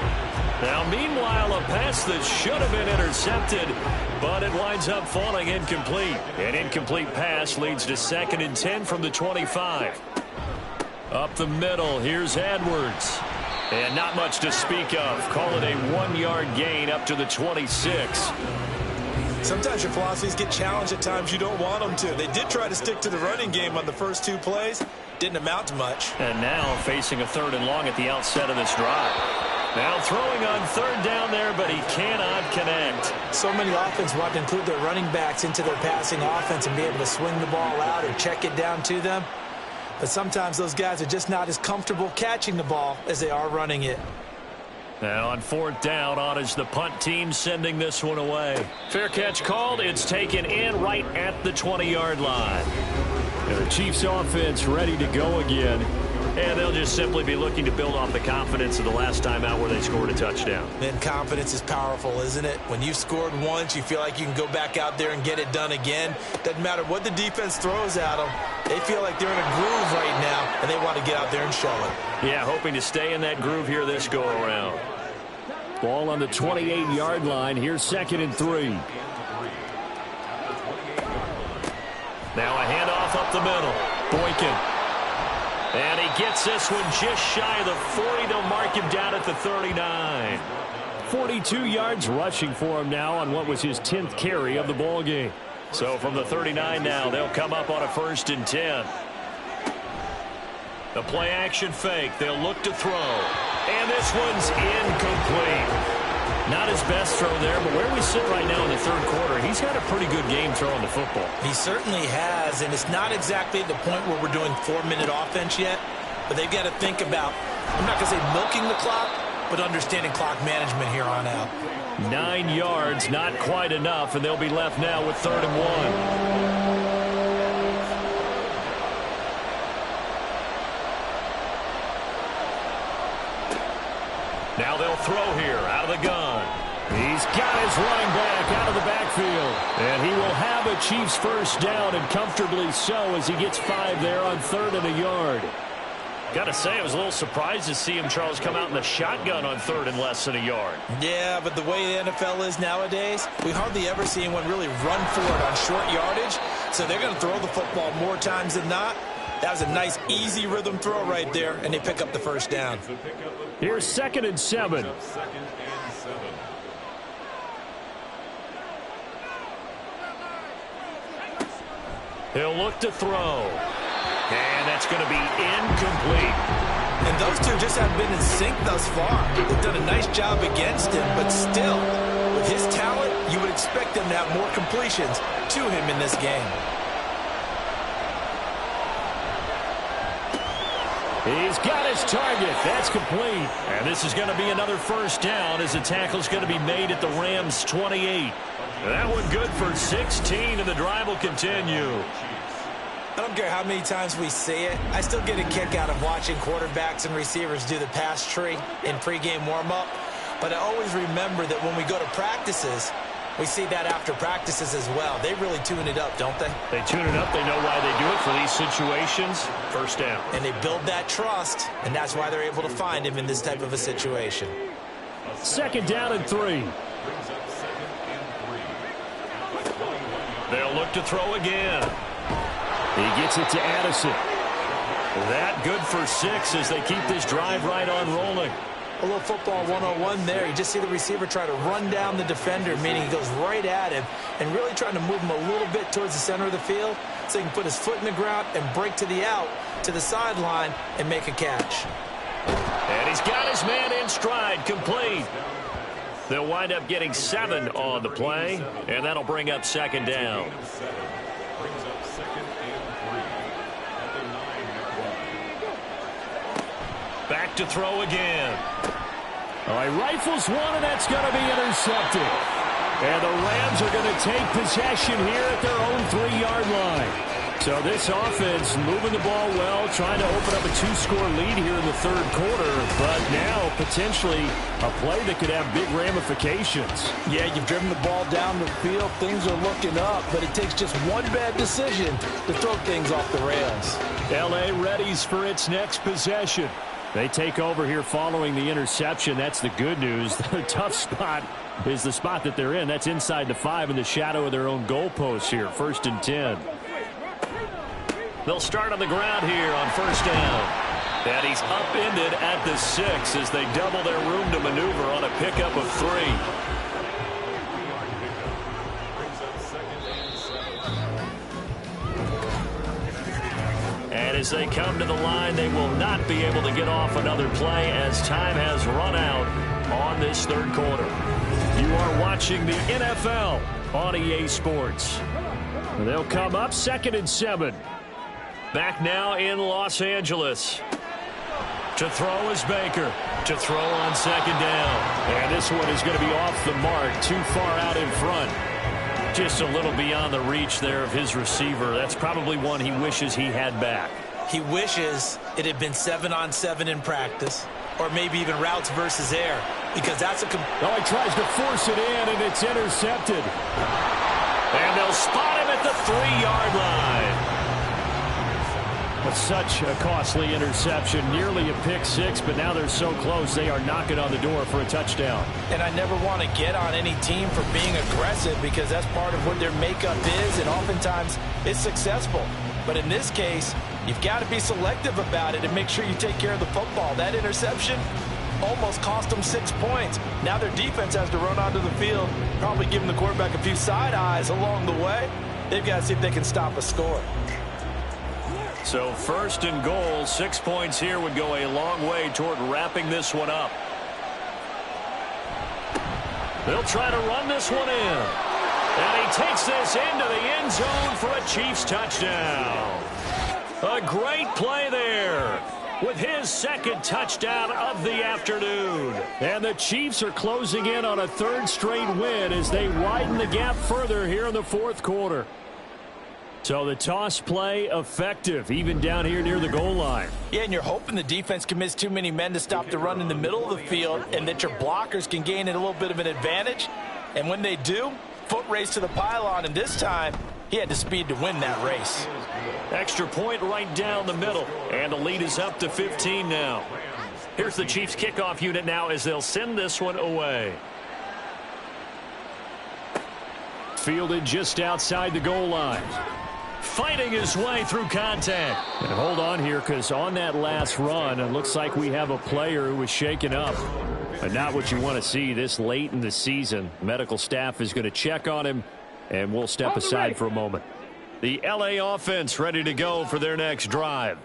Now, meanwhile, a pass that should have been intercepted, but it winds up falling incomplete. An incomplete pass leads to 2nd and 10 from the 25. Up the middle, here's Edwards. And not much to speak of. Call it a 1-yard gain up to the 26. Sometimes your philosophies get challenged at times you don't want them to. They did try to stick to the running game on the first 2 plays. Didn't amount to much. And now facing a 3rd and long at the outset of this drive. Now throwing on 3rd down there, but he cannot connect. So many offenses want to include their running backs into their passing offense and be able to swing the ball out or check it down to them. But sometimes those guys are just not as comfortable catching the ball as they are running it. Now on 4th down, on is the punt team sending this one away. Fair catch called. It's taken in right at the 20-yard line. And the Chiefs offense ready to go again. And they'll just simply be looking to build off the confidence of the last time out where they scored a touchdown. And confidence is powerful, isn't it? When you've scored once, you feel like you can go back out there and get it done again. Doesn't matter what the defense throws at them. They feel like they're in a groove right now, and they want to get out there and show it. Yeah, hoping to stay in that groove here this go-around. Ball on the 28-yard line. Here's 2nd and 3. Now a handoff up the middle. Boykin. And he gets this one just shy of the 40. They'll mark him down at the 39. 42 yards rushing for him now on what was his 10th carry of the ball game. So from the 39 now, they'll come up on a 1st and 10. The play action fake. They'll look to throw. And this one's incomplete. Not his best throw there, but where we sit right now in the 3rd quarter, he's got a pretty good game throwing the football. He certainly has, and it's not exactly at the point where we're doing 4-minute offense yet, but they've got to think about, I'm not going to say milking the clock, but understanding clock management here on out. 9 yards, not quite enough, and they'll be left now with 3rd and 1. Now they'll throw here out of the gun. He's got his running back out of the backfield. And he will have a Chiefs 1st down, and comfortably so, as he gets 5 there on 3rd and a yard. Got to say, I was a little surprised to see him, Charles, come out in the shotgun on 3rd and less than a yard. Yeah, but the way the NFL is nowadays, we hardly ever see anyone really run for it on short yardage. So they're going to throw the football more times than not. That was a nice, easy rhythm throw right there, and they pick up the 1st down. Here's 2nd and 7. He'll look to throw. And that's going to be incomplete. And those two just haven't been in sync thus far. They've done a nice job against him, but still, with his talent, you would expect them to have more completions to him in this game. He's got his target. That's complete. And this is going to be another 1st down as the tackle's going to be made at the Rams' 28. That one good for 16, and the drive will continue. I don't care how many times we see it. I still get a kick out of watching quarterbacks and receivers do the pass tree in pregame warm-up. But I always remember that when we go to practices, we see that after practices as well. They really tune it up, don't they? They tune it up. They know why they do it for these situations. 1st down. And they build that trust, and that's why they're able to find him in this type of a situation. 2nd down and 3. They'll look to throw again. He gets it to Addison. That good for 6 as they keep this drive right on rolling. A little football 101 there. You just see the receiver try to run down the defender, meaning he goes right at him and really trying to move him a little bit towards the center of the field so he can put his foot in the ground and break to the out, to the sideline, and make a catch. And he's got his man in stride, complete. They'll wind up getting 7 on the play, and that'll bring up 2nd down. Back to throw again. All right, rifles one, and that's going to be intercepted. And the Rams are going to take possession here at their own 3-yard line. So this offense moving the ball well, trying to open up a 2-score lead here in the 3rd quarter, but now potentially a play that could have big ramifications. Yeah, you've driven the ball down the field. Things are looking up, but it takes just one bad decision to throw things off the rails. L.A. readies for its next possession. They take over here following the interception. That's the good news. The tough spot is the spot that they're in. That's inside the 5 in the shadow of their own goalpost here. 1st and 10. They'll start on the ground here on 1st down. And he's upended at the 6 as they double their room to maneuver on a pickup of 3. And as they come to the line, they will not be able to get off another play as time has run out on this 3rd quarter. You are watching the NFL on EA Sports. They'll come up 2nd and 7. Back now in Los Angeles. To throw is Baker. To throw on 2nd down. And this one is going to be off the mark, too far out in front. Just a little beyond the reach there of his receiver. That's probably one he wishes he had back. He wishes it had been 7-on-7 in practice, or maybe even routes versus air, because that's a... Oh, he tries to force it in, and it's intercepted. And they'll spot him at the 3-yard line. But such a costly interception, nearly a pick six, but now they're so close they are knocking on the door for a touchdown. And I never want to get on any team for being aggressive because that's part of what their makeup is, and oftentimes it's successful. But in this case, you've got to be selective about it and make sure you take care of the football. That interception almost cost them 6 points. Now their defense has to run onto the field, probably giving the quarterback a few side eyes along the way. They've got to see if they can stop a score. So 1st and goal, 6 points here would go a long way toward wrapping this one up. They'll try to run this one in. And he takes this into the end zone for a Chiefs touchdown. A great play there with his 2nd touchdown of the afternoon. And the Chiefs are closing in on a 3rd straight win as they widen the gap further here in the 4th quarter. So the toss play effective, even down here near the goal line. Yeah, and you're hoping the defense commits too many men to stop the run in the middle of the field and that your blockers can gain a little bit of an advantage. And when they do, foot race to the pylon, and this time he had the speed to win that race. Extra point right down the middle, and the lead is up to 15 now. Here's the Chiefs kickoff unit now as they'll send this one away. Fielded just outside the goal line. Fighting his way through contact. And hold on here, because on that last run, it looks like we have a player who was shaken up. But not what you want to see this late in the season. Medical staff is going to check on him, and we'll step aside for a moment. The LA offense ready to go for their next drive.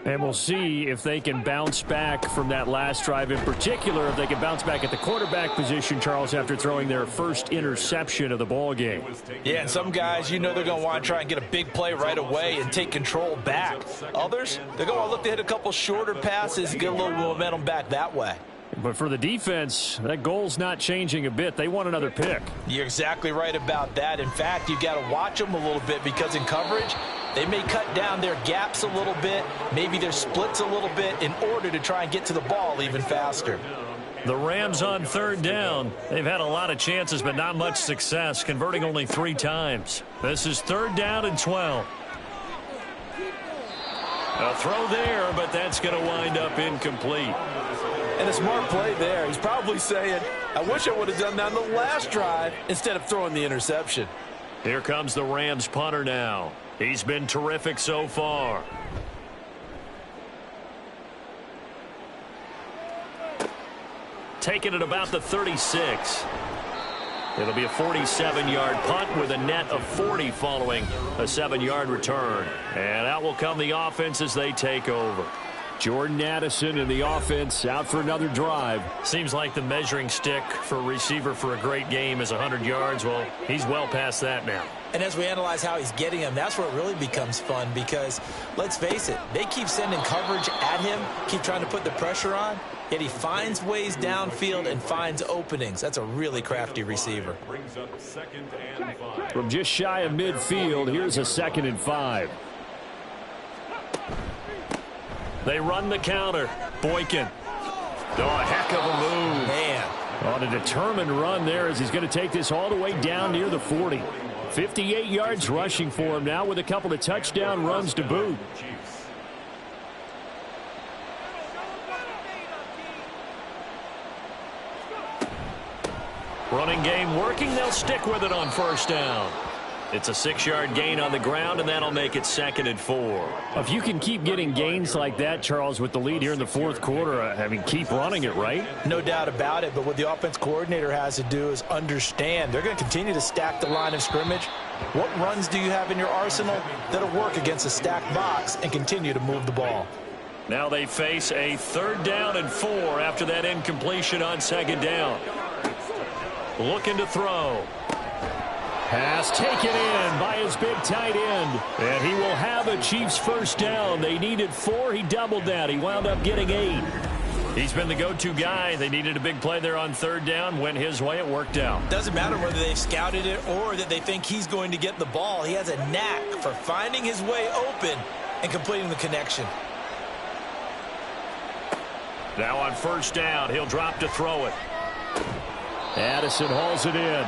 And we'll see if they can bounce back from that last drive. In particular, if they can bounce back at the quarterback position, Charles, after throwing their first interception of the ball game. Yeah, and some guys, you know they're going to want to try and get a big play right away and take control back. Others, they're going to look to hit a couple shorter passes and get a little momentum back that way. But for the defense, that goal's not changing a bit. They want another pick. You're exactly right about that. In fact, you got to watch them a little bit because in coverage, they may cut down their gaps a little bit, maybe their splits a little bit in order to try and get to the ball even faster. The Rams on 3rd down. They've had a lot of chances, but not much success, converting only 3 times. This is 3rd down and 12. A throw there, but that's going to wind up incomplete. And a smart play there. He's probably saying, I wish I would have done that on the last drive instead of throwing the interception. Here comes the Rams punter now. He's been terrific so far. Taking it about the 36. It'll be a 47-yard punt with a net of 40 following a 7-yard return. And out will come the offense as they take over. Jordan Addison and the offense out for another drive. Seems like the measuring stick for a receiver for a great game is 100 yards. Well, he's well past that now. And as we analyze how he's getting them, that's where it really becomes fun because, let's face it, they keep sending coverage at him, keep trying to put the pressure on, yet he finds ways downfield and finds openings. That's a really crafty receiver. From just shy of midfield, here's a 2nd and 5. They run the counter. Boykin. Oh, a heck of a move. Man. On a determined run there as he's going to take this all the way down near the 40. 58 yards rushing for him now with a couple of touchdown runs to boot. Running game working. They'll stick with it on 1st down. It's a 6-yard gain on the ground, and that'll make it 2nd and 4. If you can keep getting gains like that, Charles, with the lead here in the 4th quarter, I mean, keep running it, right? No doubt about it, but what the offense coordinator has to do is understand. They're going to continue to stack the line of scrimmage. What runs do you have in your arsenal that'll work against a stacked box and continue to move the ball? Now they face a 3rd down and 4 after that incompletion on 2nd down. Looking to throw. Pass taken in by his big tight end. And he will have a Chiefs 1st down. They needed 4. He doubled that. He wound up getting 8. He's been the go-to guy. They needed a big play there on third down. Went his way. It worked out. Doesn't matter whether they've scouted it or that they think he's going to get the ball. He has a knack for finding his way open and completing the connection. Now on first down, he'll drop to throw it. Addison hauls it in.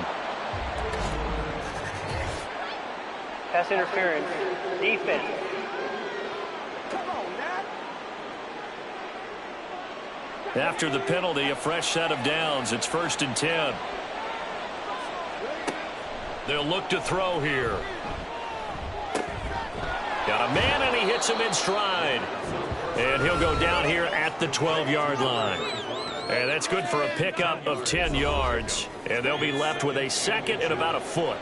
Pass interference. Defense. After the penalty, a fresh set of downs. It's 1st and 10. They'll look to throw here. Got a man, and he hits him in stride. And he'll go down here at the 12-yard line. And that's good for a pickup of 10 yards. And they'll be left with a second and about a foot.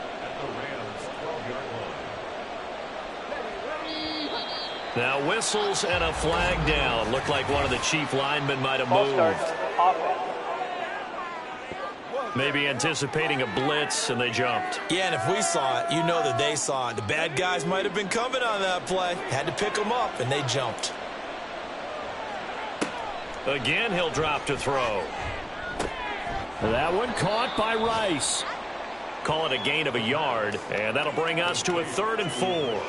Now whistles and a flag down. Looked like one of the chief linemen might have moved. Maybe anticipating a blitz, and they jumped. Yeah, and if we saw it, you know that they saw it. The bad guys might have been coming on that play. Had to pick them up, and they jumped. Again, he'll drop to throw. That one caught by Rice. Call it a gain of a yard, and that'll bring us to a 3rd and 4.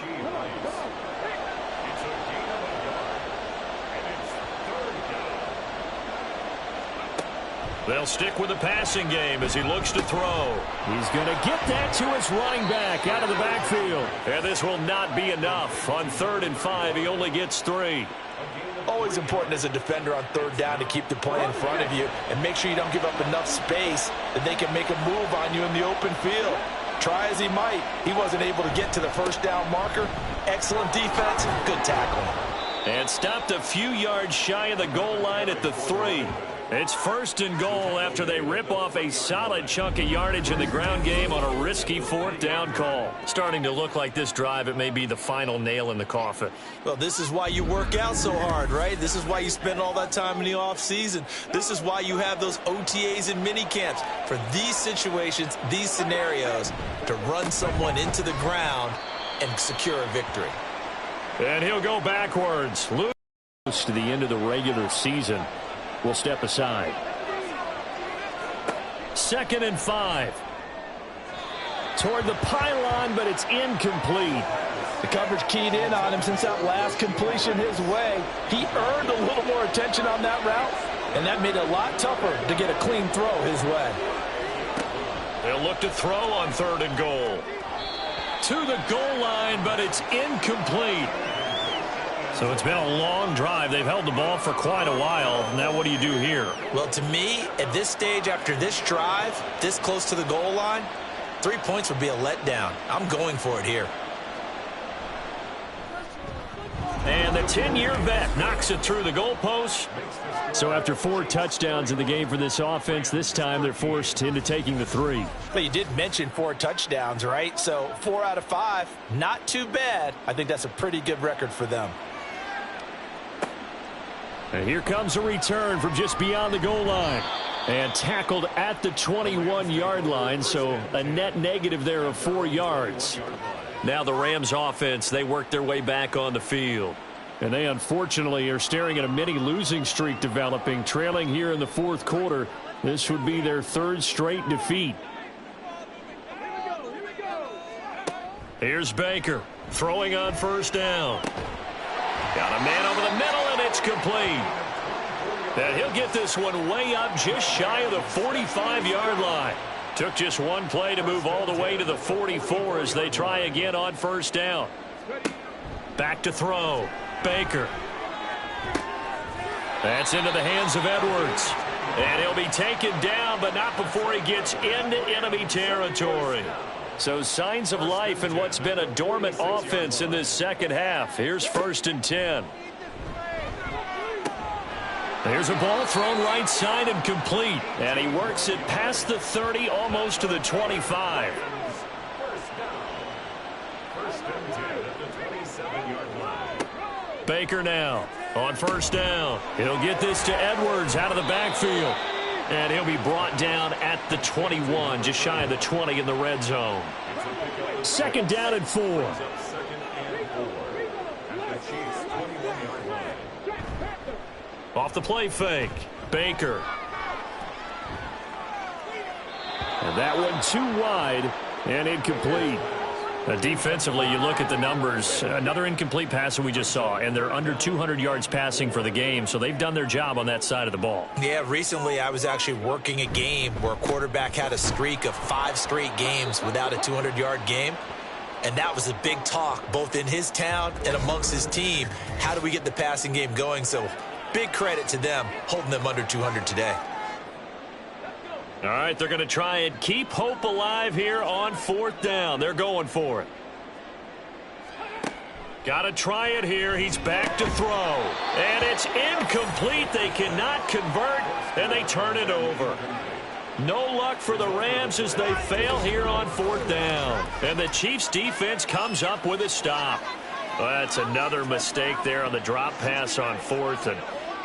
They'll stick with the passing game as he looks to throw. He's going to get that to his running back out of the backfield. And this will not be enough. On 3rd and 5, he only gets 3. Always important as a defender on third down to keep the play in front of you and make sure you don't give up enough space that they can make a move on you in the open field. Try as he might, he wasn't able to get to the first down marker. Excellent defense, good tackling. And stopped a few yards shy of the goal line at the 3. It's 1st and goal after they rip off a solid chunk of yardage in the ground game on a risky 4th down call. Starting to look like this drive, it may be the final nail in the coffin. Well, this is why you work out so hard, right? This is why you spend all that time in the offseason. This is why you have those OTAs and mini camps for these situations, these scenarios, to run someone into the ground and secure a victory. And he'll go backwards. Close to the end of the regular season. Will step aside. 2nd and 5. Toward the pylon, but it's incomplete. The coverage keyed in on him since that last completion his way. He earned a little more attention on that route, and that made it a lot tougher to get a clean throw his way. They'll look to throw on 3rd and goal. To the goal line, but it's incomplete. So it's been a long drive. They've held the ball for quite a while. Now what do you do here? Well, to me, at this stage, after this drive, this close to the goal line, 3 points would be a letdown. I'm going for it here. And the 10-year vet knocks it through the goalpost. So after 4 touchdowns in the game for this offense, this time they're forced into taking the 3. But you did mention 4 touchdowns, right? So 4 out of 5, not too bad. I think that's a pretty good record for them. And here comes a return from just beyond the goal line. And tackled at the 21-yard line, so a net negative there of 4 yards. Now the Rams offense, they work their way back on the field. And they unfortunately are staring at a mini losing streak developing, trailing here in the 4th quarter. This would be their 3rd straight defeat. Here's Baker throwing on 1st down. Got a man over the middle, and it's complete. And he'll get this one way up just shy of the 45-yard line. Took just one play to move all the way to the 44 as they try again on 1st down. Back to throw. Baker. That's into the hands of Edwards. And he'll be taken down, but not before he gets into enemy territory. So signs of life in what's been a dormant offense in this second half. Here's 1st and 10. There's a ball thrown right side and complete. And he works it past the 30, almost to the 25. Baker now on 1st down. He'll get this to Edwards out of the backfield. And he'll be brought down at the 21, just shy of the 20 in the red zone. 2nd down and 4. Off the play fake. Baker. And that one too wide and incomplete. Defensively, you look at the numbers. Another incomplete pass that we just saw, and they're under 200 yards passing for the game, so they've done their job on that side of the ball. Yeah, recently I was actually working a game where a quarterback had a streak of 5 straight games without a 200-yard game, and that was a big talk both in his town and amongst his team. How do we get the passing game going? So big credit to them holding them under 200 today. All right, they're going to try and keep hope alive here on 4th down. They're going for it. Got to try it here. He's back to throw. And it's incomplete. They cannot convert, and they turn it over. No luck for the Rams as they fail here on 4th down. And the Chiefs' defense comes up with a stop. Well, that's another mistake there on the drop pass on 4th, and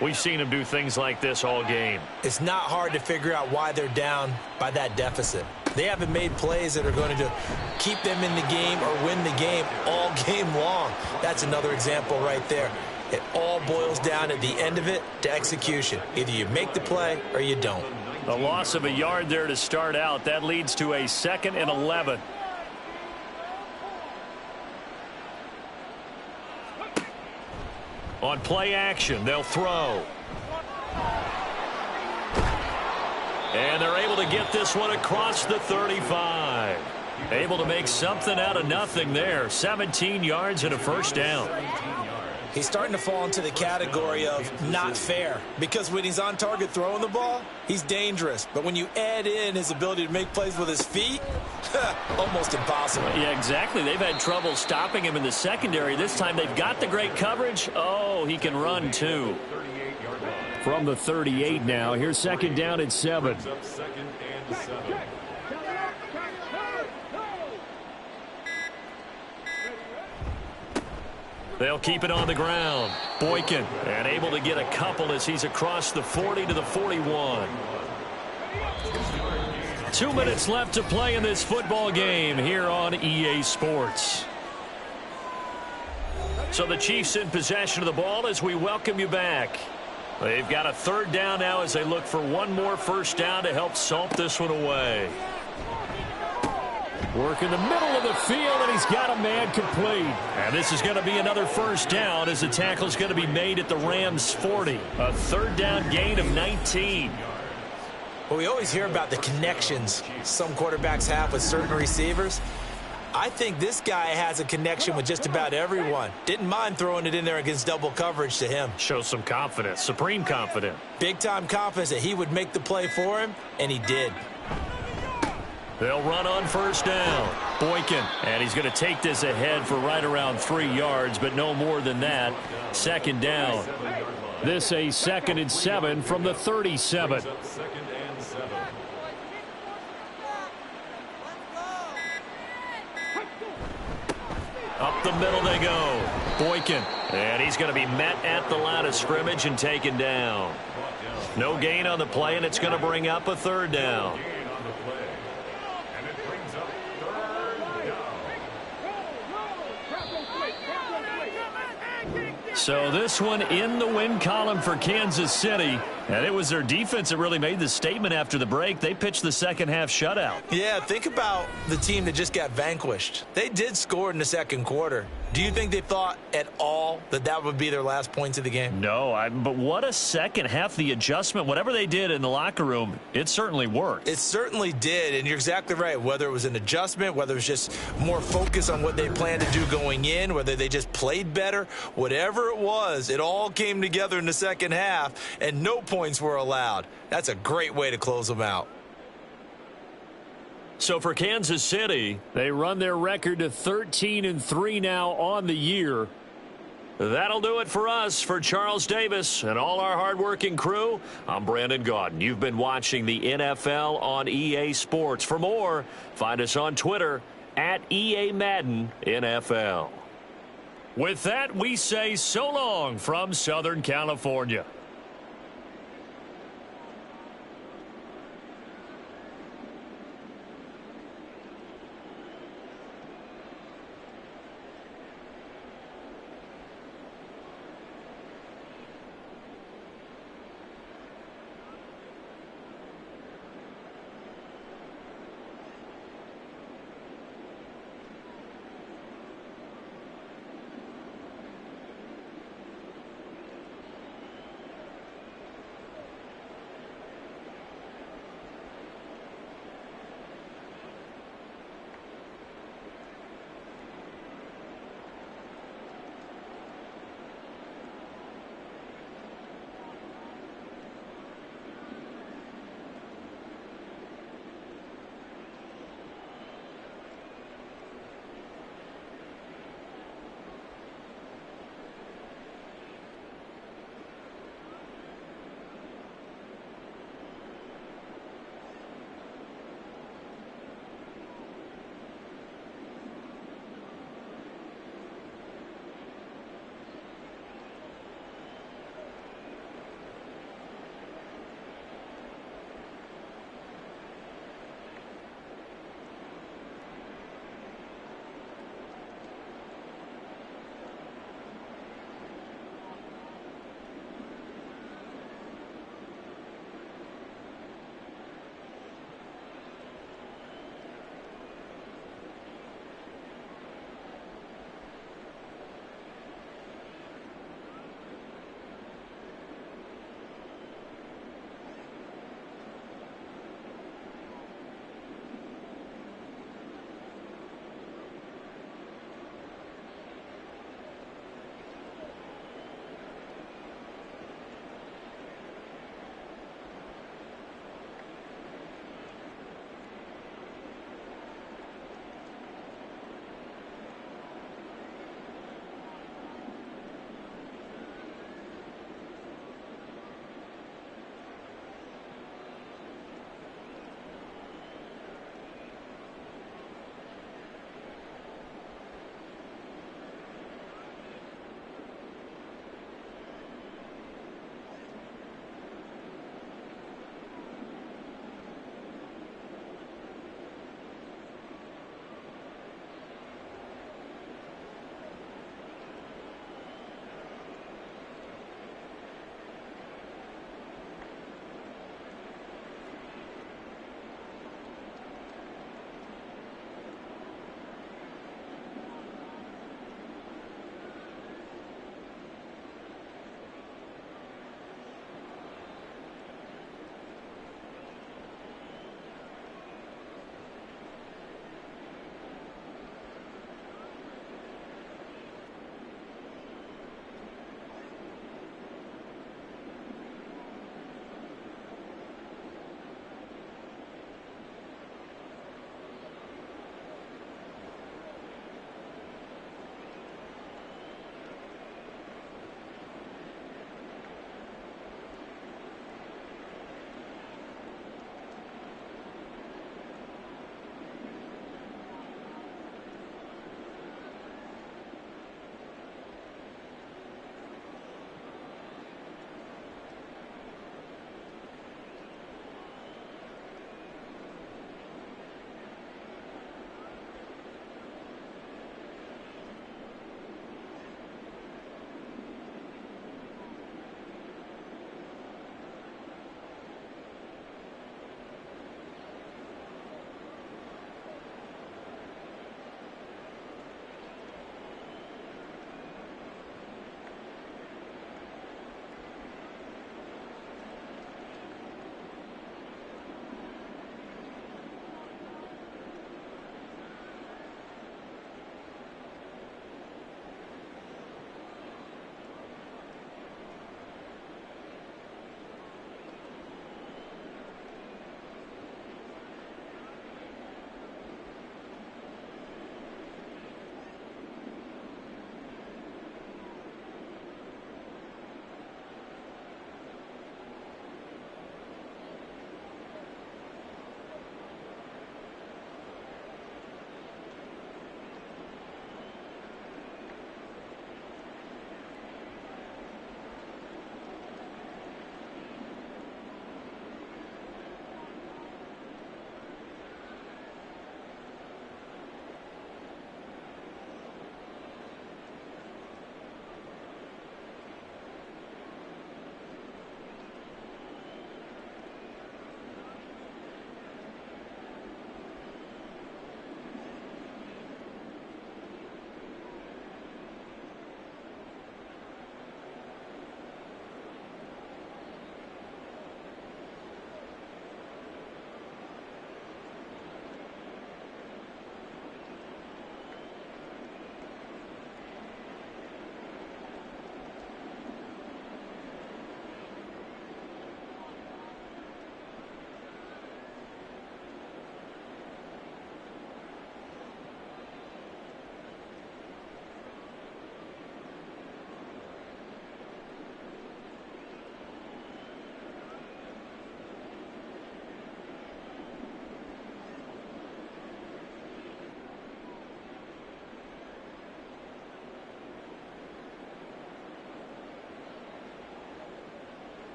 we've seen them do things like this all game. It's not hard to figure out why they're down by that deficit. They haven't made plays that are going to keep them in the game or win the game all game long. That's another example right there. It all boils down at the end of it to execution. Either you make the play or you don't. A loss of a yard there to start out. That leads to a 2nd and 11. On play action, they'll throw. And they're able to get this one across the 35. Able to make something out of nothing there. 17 yards and a first down. He's starting to fall into the category of not fair, because when he's on target throwing the ball, he's dangerous. But when you add in his ability to make plays with his feet, almost impossible. Yeah, exactly. They've had trouble stopping him in the secondary. This time they've got the great coverage. Oh, he can run too. From the 38 now. Here's 2nd down and 7. They'll keep it on the ground. Boykin, and able to get a couple as he's across the 40 to the 41. 2 minutes left to play in this football game here on EA Sports. So the Chiefs in possession of the ball as we welcome you back. They've got a 3rd down now as they look for one more first down to help salt this one away. Work in the middle of the field, and he's got a man complete. And this is going to be another first down as the tackle is going to be made at the Rams' 40. A 3rd down gain of 19. Well, we always hear about the connections some quarterbacks have with certain receivers. I think this guy has a connection with just about everyone. Didn't mind throwing it in there against double coverage to him. Shows some confidence, supreme confidence. Big-time confidence that he would make the play for him, and he did. They'll run on first down. Boykin, and he's going to take this ahead for right around 3 yards, but no more than that. 2nd down. This a 2nd and 7 from the 37. Up the middle they go. Boykin, and he's going to be met at the line of scrimmage and taken down. No gain on the play, and it's going to bring up a 3rd down. So this one in the win column for Kansas City. And it was their defense that really made the statement after the break. They pitched the second half shutout. Yeah, think about the team that just got vanquished. They did score in the second quarter. Do you think they thought at all that that would be their last points of the game? No, but what a second half. The adjustment, whatever they did in the locker room, it certainly worked. It certainly did, and you're exactly right. Whether it was an adjustment, whether it was just more focus on what they planned to do going in, whether they just played better, whatever it was, it all came together in the second half, and no points were allowed. That's a great way to close them out. So for Kansas City, they run their record to 13-3 now on the year. That'll do it for us. For Charles Davis and all our hardworking crew, I'm Brandon Gaudin. You've been watching the NFL on EA Sports. For more, find us on Twitter at EA Madden NFL. With that, we say so long from Southern California.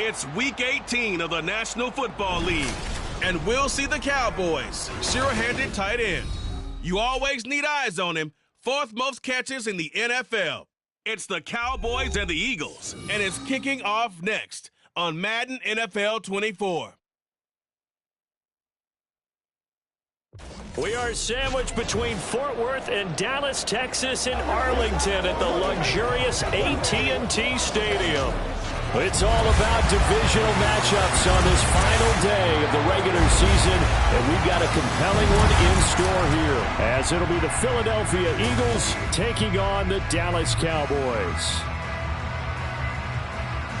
It's Week 18 of the National Football League, and we'll see the Cowboys, sure-handed tight end. You always need eyes on him. 4th most catches in the NFL. It's the Cowboys and the Eagles, and it's kicking off next on Madden NFL 24. We are sandwiched between Fort Worth and Dallas, Texas, and Arlington at the luxurious AT&T Stadium. It's all about divisional matchups on this final day of the regular season, and we've got a compelling one in store here, as it'll be the Philadelphia Eagles taking on the Dallas Cowboys.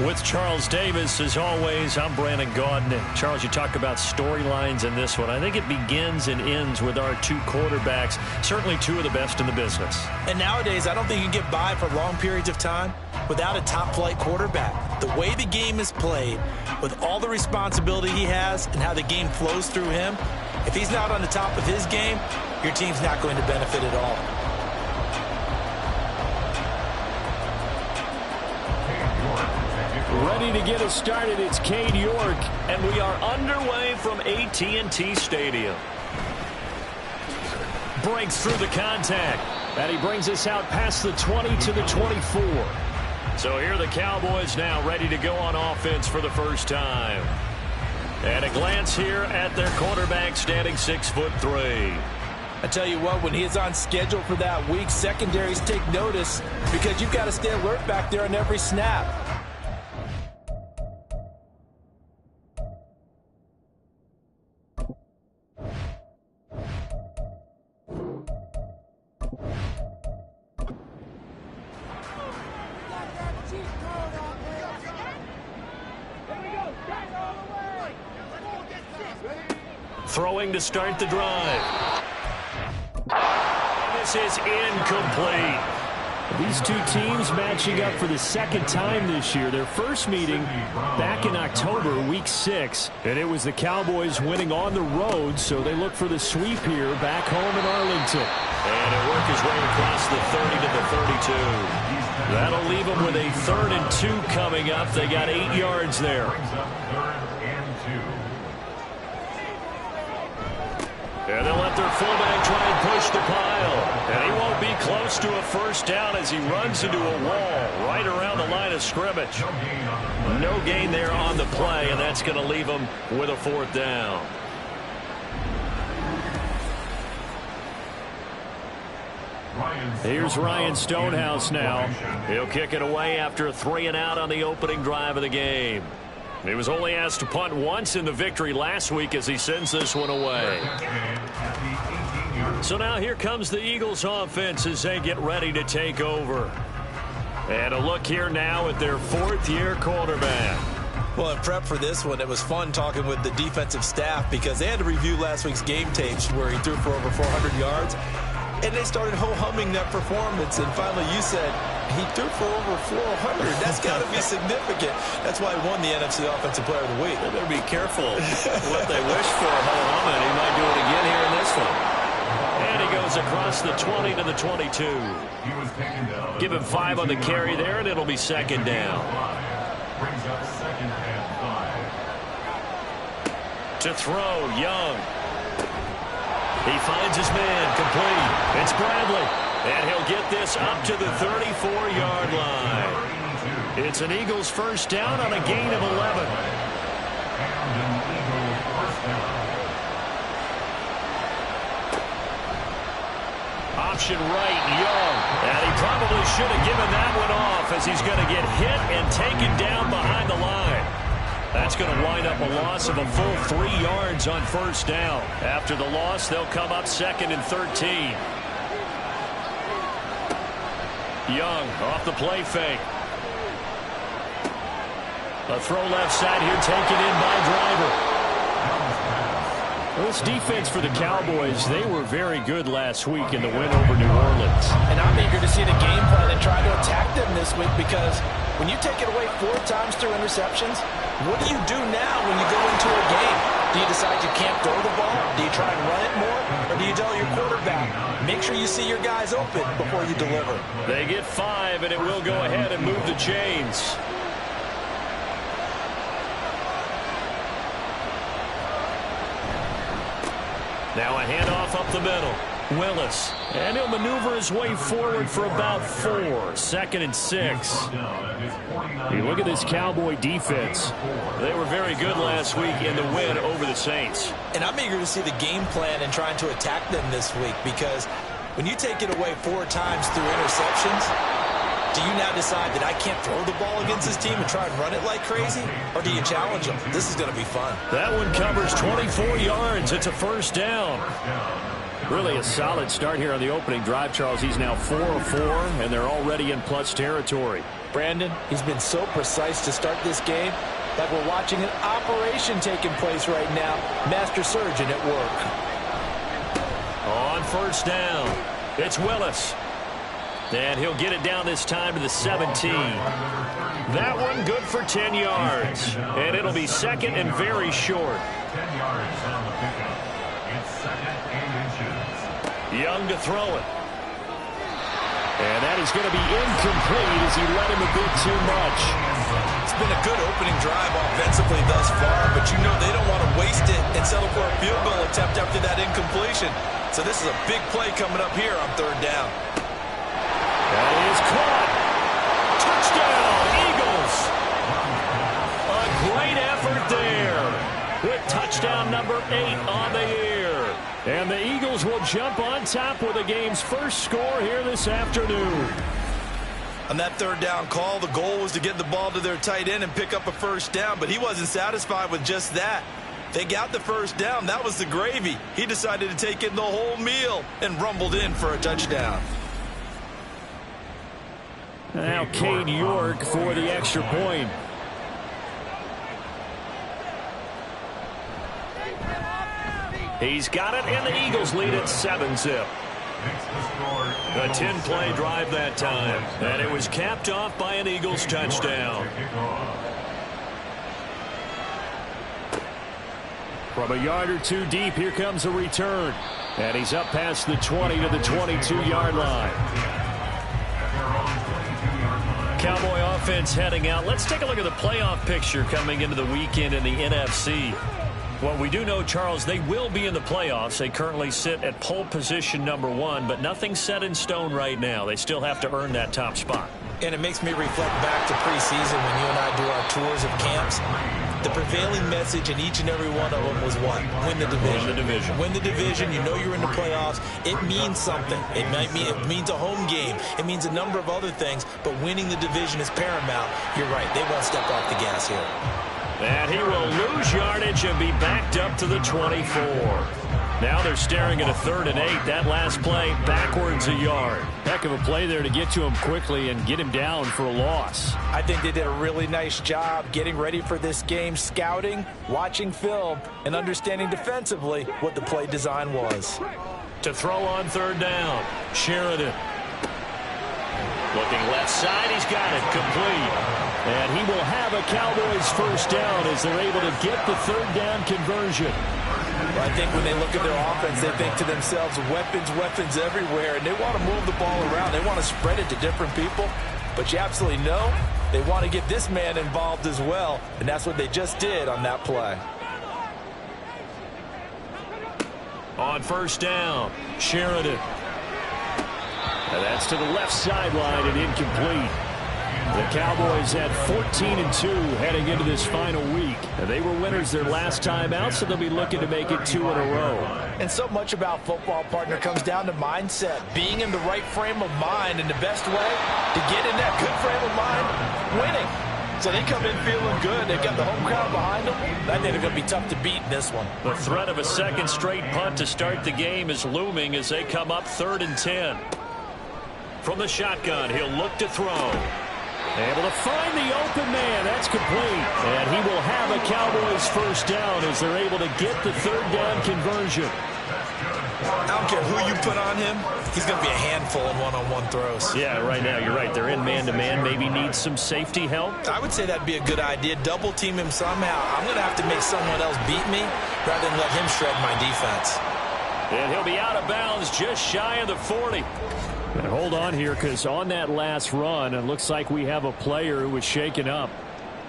With Charles Davis, as always, I'm Brandon Gaudin. And Charles, you talk about storylines in this one. I think it begins and ends with our 2 quarterbacks, certainly 2 of the best in the business. And nowadays, I don't think you can get by for long periods of time without a top-flight quarterback. The way the game is played, with all the responsibility he has and how the game flows through him, if he's not on the top of his game, your team's not going to benefit at all. Ready to get us started, it's Cade York, and we are underway from AT&T Stadium. Breaks through the contact, and he brings us out past the 20 to the 24. So here are the Cowboys now ready to go on offense for the first time. And a glance here at their quarterback standing 6'3". I tell you what, when he is on schedule for that week, secondaries take notice because you've got to stay alert back there on every snap. Throwing to start the drive. This is incomplete. These 2 teams matching up for the 2nd time this year. Their first meeting back in October, Week 6, and it was the Cowboys winning on the road, so they look for the sweep here back home in Arlington. And it worked his way across the 30 to the 32. That'll leave them with a 3rd and 2 coming up. They got 8 yards there. And they'll let their fullback try and push the pile. And he won't be close to a first down as he runs into a wall right around the line of scrimmage. No gain there on the play, and that's going to leave him with a 4th down. Here's Ryan Stonehouse now. He'll kick it away after a 3-and-out on the opening drive of the game. He was only asked to punt once in the victory last week as he sends this one away. So now here comes the Eagles offense as they get ready to take over. And a look here now at their 4th-year quarterback. Well, in prep for this one, it was fun talking with the defensive staff because they had to review last week's game tapes where he threw for over 400 yards. And they started ho-humming that performance. And finally you said, he threw for over 400. That's got to be significant. That's why he won the NFC Offensive Player of the Week. They better be careful what they wish for ho-humming. He might do it again here in this one. And he goes across the 20 to the 22. Give him 5 on the carry there, and it'll be 2nd down. Brings up 2nd and 5. To throw, Young. He finds his man, complete. It's Bradley, and he'll get this up to the 34-yard line. It's an Eagles first down on a gain of 11. Option right, Young. And he probably should have given that one off as he's going to get hit and taken down behind the line. That's going to wind up a loss of a full 3 yards on first down. After the loss, they'll come up 2nd and 13. Young off the play fake. A throw left side here taken in by Driver. Well, this defense for the Cowboys, they were very good last week in the win over New Orleans. And I'm eager to see the game plan and try to attack them this week because when you take it away 4 times through interceptions, what do you do now when you go into a game? Do you decide you can't throw the ball? Do you try and run it more? Or do you tell your quarterback, make sure you see your guys open before you deliver? They get 5, and it will go ahead and move the chains. Now a handoff up the middle. Willis. And he'll maneuver his way forward for about 4. 2nd and 6. You look at this Cowboy defense. They were very good last week in the win over the Saints. And I'm eager to see the game plan and trying to attack them this week, because when you take it away 4 times through interceptions, do you now decide that I can't throw the ball against this team and try and run it like crazy? Or do you challenge them? This is going to be fun. That one covers 24 yards. It's a first down. Really a solid start here on the opening drive, Charles. He's now 4 of 4, and they're already in plus territory. Brandon, he's been so precise to start this game, like we're watching an operation taking place right now. Master surgeon at work. On first down, it's Willis. And he'll get it down this time to the 17. That one good for 10 yards. And it'll be 2nd and very short. 10 yards on the pickup. It's 2nd and inches. Young to throw it. And that is going to be incomplete as he let him a bit too much. It's been a good opening drive offensively thus far, but you know they don't want to waste it and settle for a field goal attempt after that incompletion. So this is a big play coming up here on 3rd down. That is caught. Touchdown, Eagles. A great effort there with touchdown number 8 on the year. And the Eagles will jump on top with the game's first score here this afternoon. On that 3rd down call, the goal was to get the ball to their tight end and pick up a first down, but he wasn't satisfied with just that. They got the first down. That was the gravy. He decided to take in the whole meal and rumbled in for a touchdown. Now Cade York for the extra point. He's got it, and the Eagles lead at 7-zip. A 10-play drive that time, and it was capped off by an Eagles touchdown. From a yard or 2 deep, here comes a return. And he's up past the 20 to the 22-yard line. Cowboy offense heading out. Let's take a look at the playoff picture coming into the weekend in the NFC. Well, we do know, Charles, they will be in the playoffs. They currently sit at pole position number 1, but nothing's set in stone right now. They still have to earn that top spot. And it makes me reflect back to preseason when you and I do our tours of camps. The prevailing message in each and every one of them was what? Win the division. Win the division. Win the division. You know you're in the playoffs. It means something. It means a home game. It means a number of other things, but winning the division is paramount. You're right. They won't step off the gas here. And he will lose yardage and be backed up to the 24. Now they're staring at a 3rd and 8. That last play backwards a yard. Heck of a play there to get to him quickly and get him down for a loss. I think they did a really nice job getting ready for this game, scouting, watching film, and understanding defensively what the play design was. To throw on 3rd down, Sheridan. Looking left side, he's got it, complete. And he will have a Cowboys first down as they're able to get the 3rd down conversion. Well, I think when they look at their offense, they think to themselves, weapons, weapons everywhere, and they want to move the ball around. They want to spread it to different people, but you absolutely know they want to get this man involved as well, and that's what they just did on that play. On first down, Sheridan. And that's to the left sideline and incomplete. The Cowboys at 14-2 heading into this final week. And they were winners their last time out, so they'll be looking to make it 2 in a row. And so much about football, partner, comes down to mindset. Being in the right frame of mind, and the best way to get in that good frame of mind, winning. So they come in feeling good. They've got the home crowd behind them. I think they're going to be tough to beat in this one. The threat of a 2nd straight punt to start the game is looming as they come up 3rd and 10. From the shotgun, he'll look to throw. Able to find the open man. That's complete. And he will have a Cowboys first down as they're able to get the 3rd down conversion. I don't care who you put on him. He's going to be a handful in one-on-one throws. Yeah, right now, you're right. They're in man-to-man. Maybe needs some safety help. I would say that'd be a good idea. Double team him somehow. I'm going to have to make someone else beat me rather than let him shred my defense. And he'll be out of bounds just shy of the 40. And hold on here, because on that last run, it looks like we have a player who was shaken up.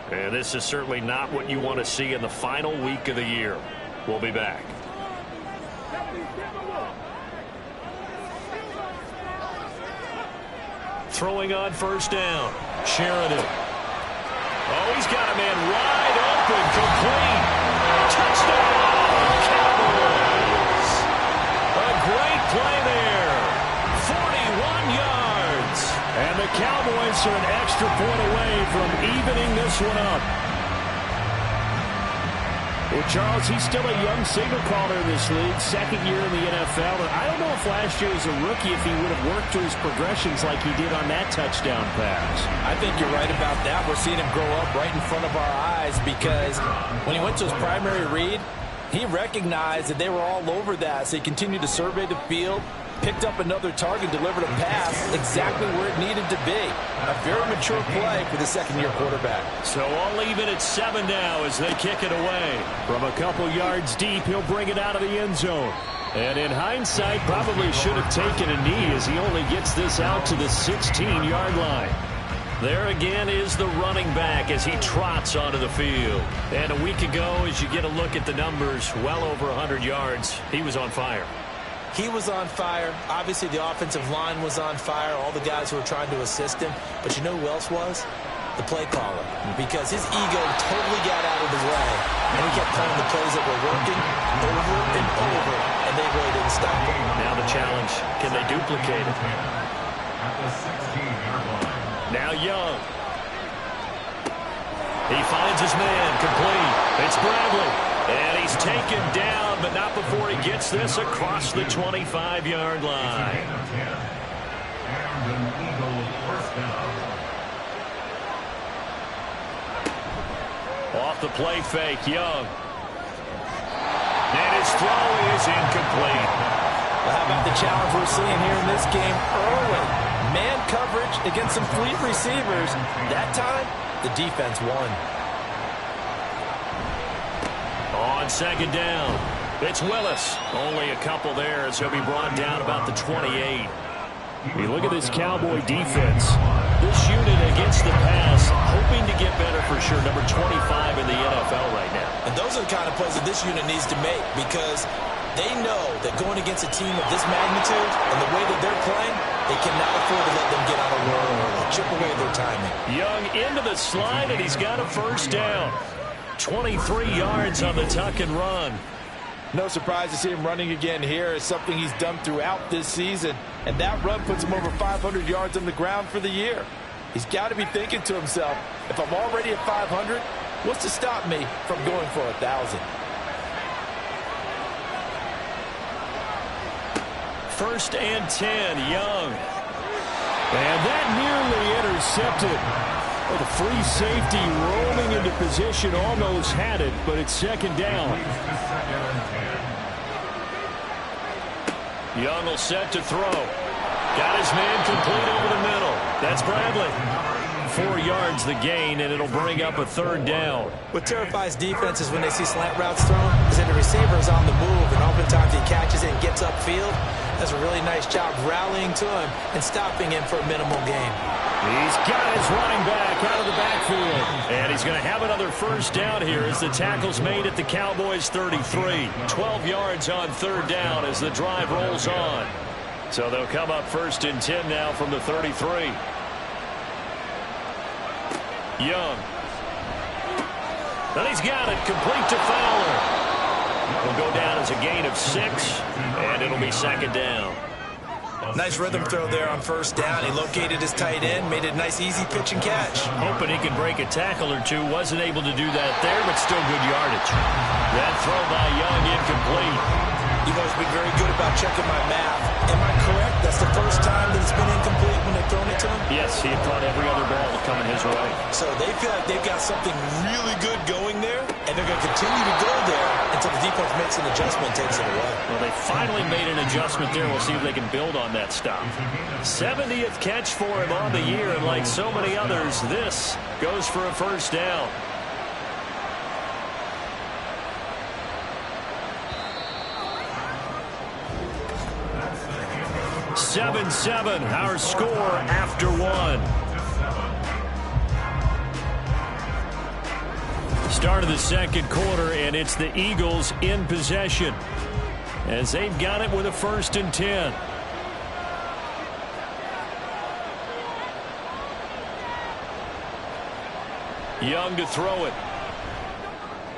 And this is certainly not what you want to see in the final week of the year. We'll be back. throwing on first down. Sheridan. Oh, he's got a man wide open, complete. Touchdown, Cowboys. A great play there. 41 yards. And the Cowboys are an extra point away from evening this one up. Well, Charles, he's still a young signal caller in this league, second year in the NFL. And I don't know if last year as a rookie if he would have worked through his progressions like he did on that touchdown pass. I think you're right about that. We're seeing him grow up right in front of our eyes because when he went to his primary read, he recognized that they were all over that. So he continued to survey the field, picked up another target, delivered a pass exactly where it needed to be. A very mature play for the second-year quarterback. So I'll leave it at 7 now as they kick it away. From a couple yards deep, he'll bring it out of the end zone. And in hindsight, probably should have taken a knee as he only gets this out to the 16-yard line. There again is the running back as he trots onto the field. And a week ago, as you get a look at the numbers, well over 100 yards, he was on fire. He was on fire. Obviously, the offensive line was on fire, all the guys who were trying to assist him. But you know who else was? The play caller. Because his ego totally got out of the way, and he kept calling the plays that were working over and over, and they really didn't stop him. Now the challenge, can they duplicate it? At the 16-yard line. Now Young. He finds his man, complete. It's Bradley. And he's taken down, but not before he gets this across the 25-yard line. And an Eagle first down. Off the play fake, Young. And his throw is incomplete. Well, how about the challenge we're seeing here in this game early? Man coverage against some fleet receivers. That time, the defense won. On second down, it's Willis. Only a couple there as he'll be brought down about the 28. You look at this Cowboy defense. This unit against the pass, hoping to get better for sure. Number 25 in the NFL right now. And those are the kind of plays that this unit needs to make because they know that going against a team of this magnitude and the way that they're playing, they cannot afford to let them get on a roll or chip away their timing. Young into the slide, and he's got a first down. 23 yards on the tuck and run. No surprise to see him running again here. It's something he's done throughout this season. And that run puts him over 500 yards on the ground for the year. He's got to be thinking to himself, if I'm already at 500, what's to stop me from going for 1,000? First and 10, Young. And that nearly intercepted. Well, the free safety rolling into position almost had it, but it's second down. Young will set to throw. Got his man complete over the middle. That's Bradley. 4 yards the gain, and it'll bring up a third down. What terrifies defenses when they see slant routes thrown is that the receiver is on the move, and oftentimes he catches it and gets upfield. Does a really nice job rallying to him and stopping him for a minimal gain. He's got his running back out of the backfield. And he's going to have another first down here as the tackle's made at the Cowboys' 33. 12 yards on third down as the drive rolls on. So they'll come up first and 10 now from the 33. Young. And he's got it complete to Fowler. He'll go down as a gain of 6, and it'll be second down. Nice rhythm throw there on first down. He located his tight end, made it a nice easy pitch and catch. Hoping he can break a tackle or two. Wasn't able to do that there, but still good yardage. That throw by Young incomplete. You've always been very good about checking my math. Am I correct? That's the first time that it's been incomplete when they've thrown it to him? Yes, he had caught every other ball coming his way. So they feel like they've got something really good going there, and they're going to continue to go there until the defense makes an adjustment and takes it away. Well, they finally made an adjustment there. We'll see if they can build on that stop. 70th catch for him on the year, and like so many others, this goes for a first down. 7-7, our score after one. Start of the second quarter, and it's the Eagles in possession as they've got it with a 1st and 10. Young to throw it.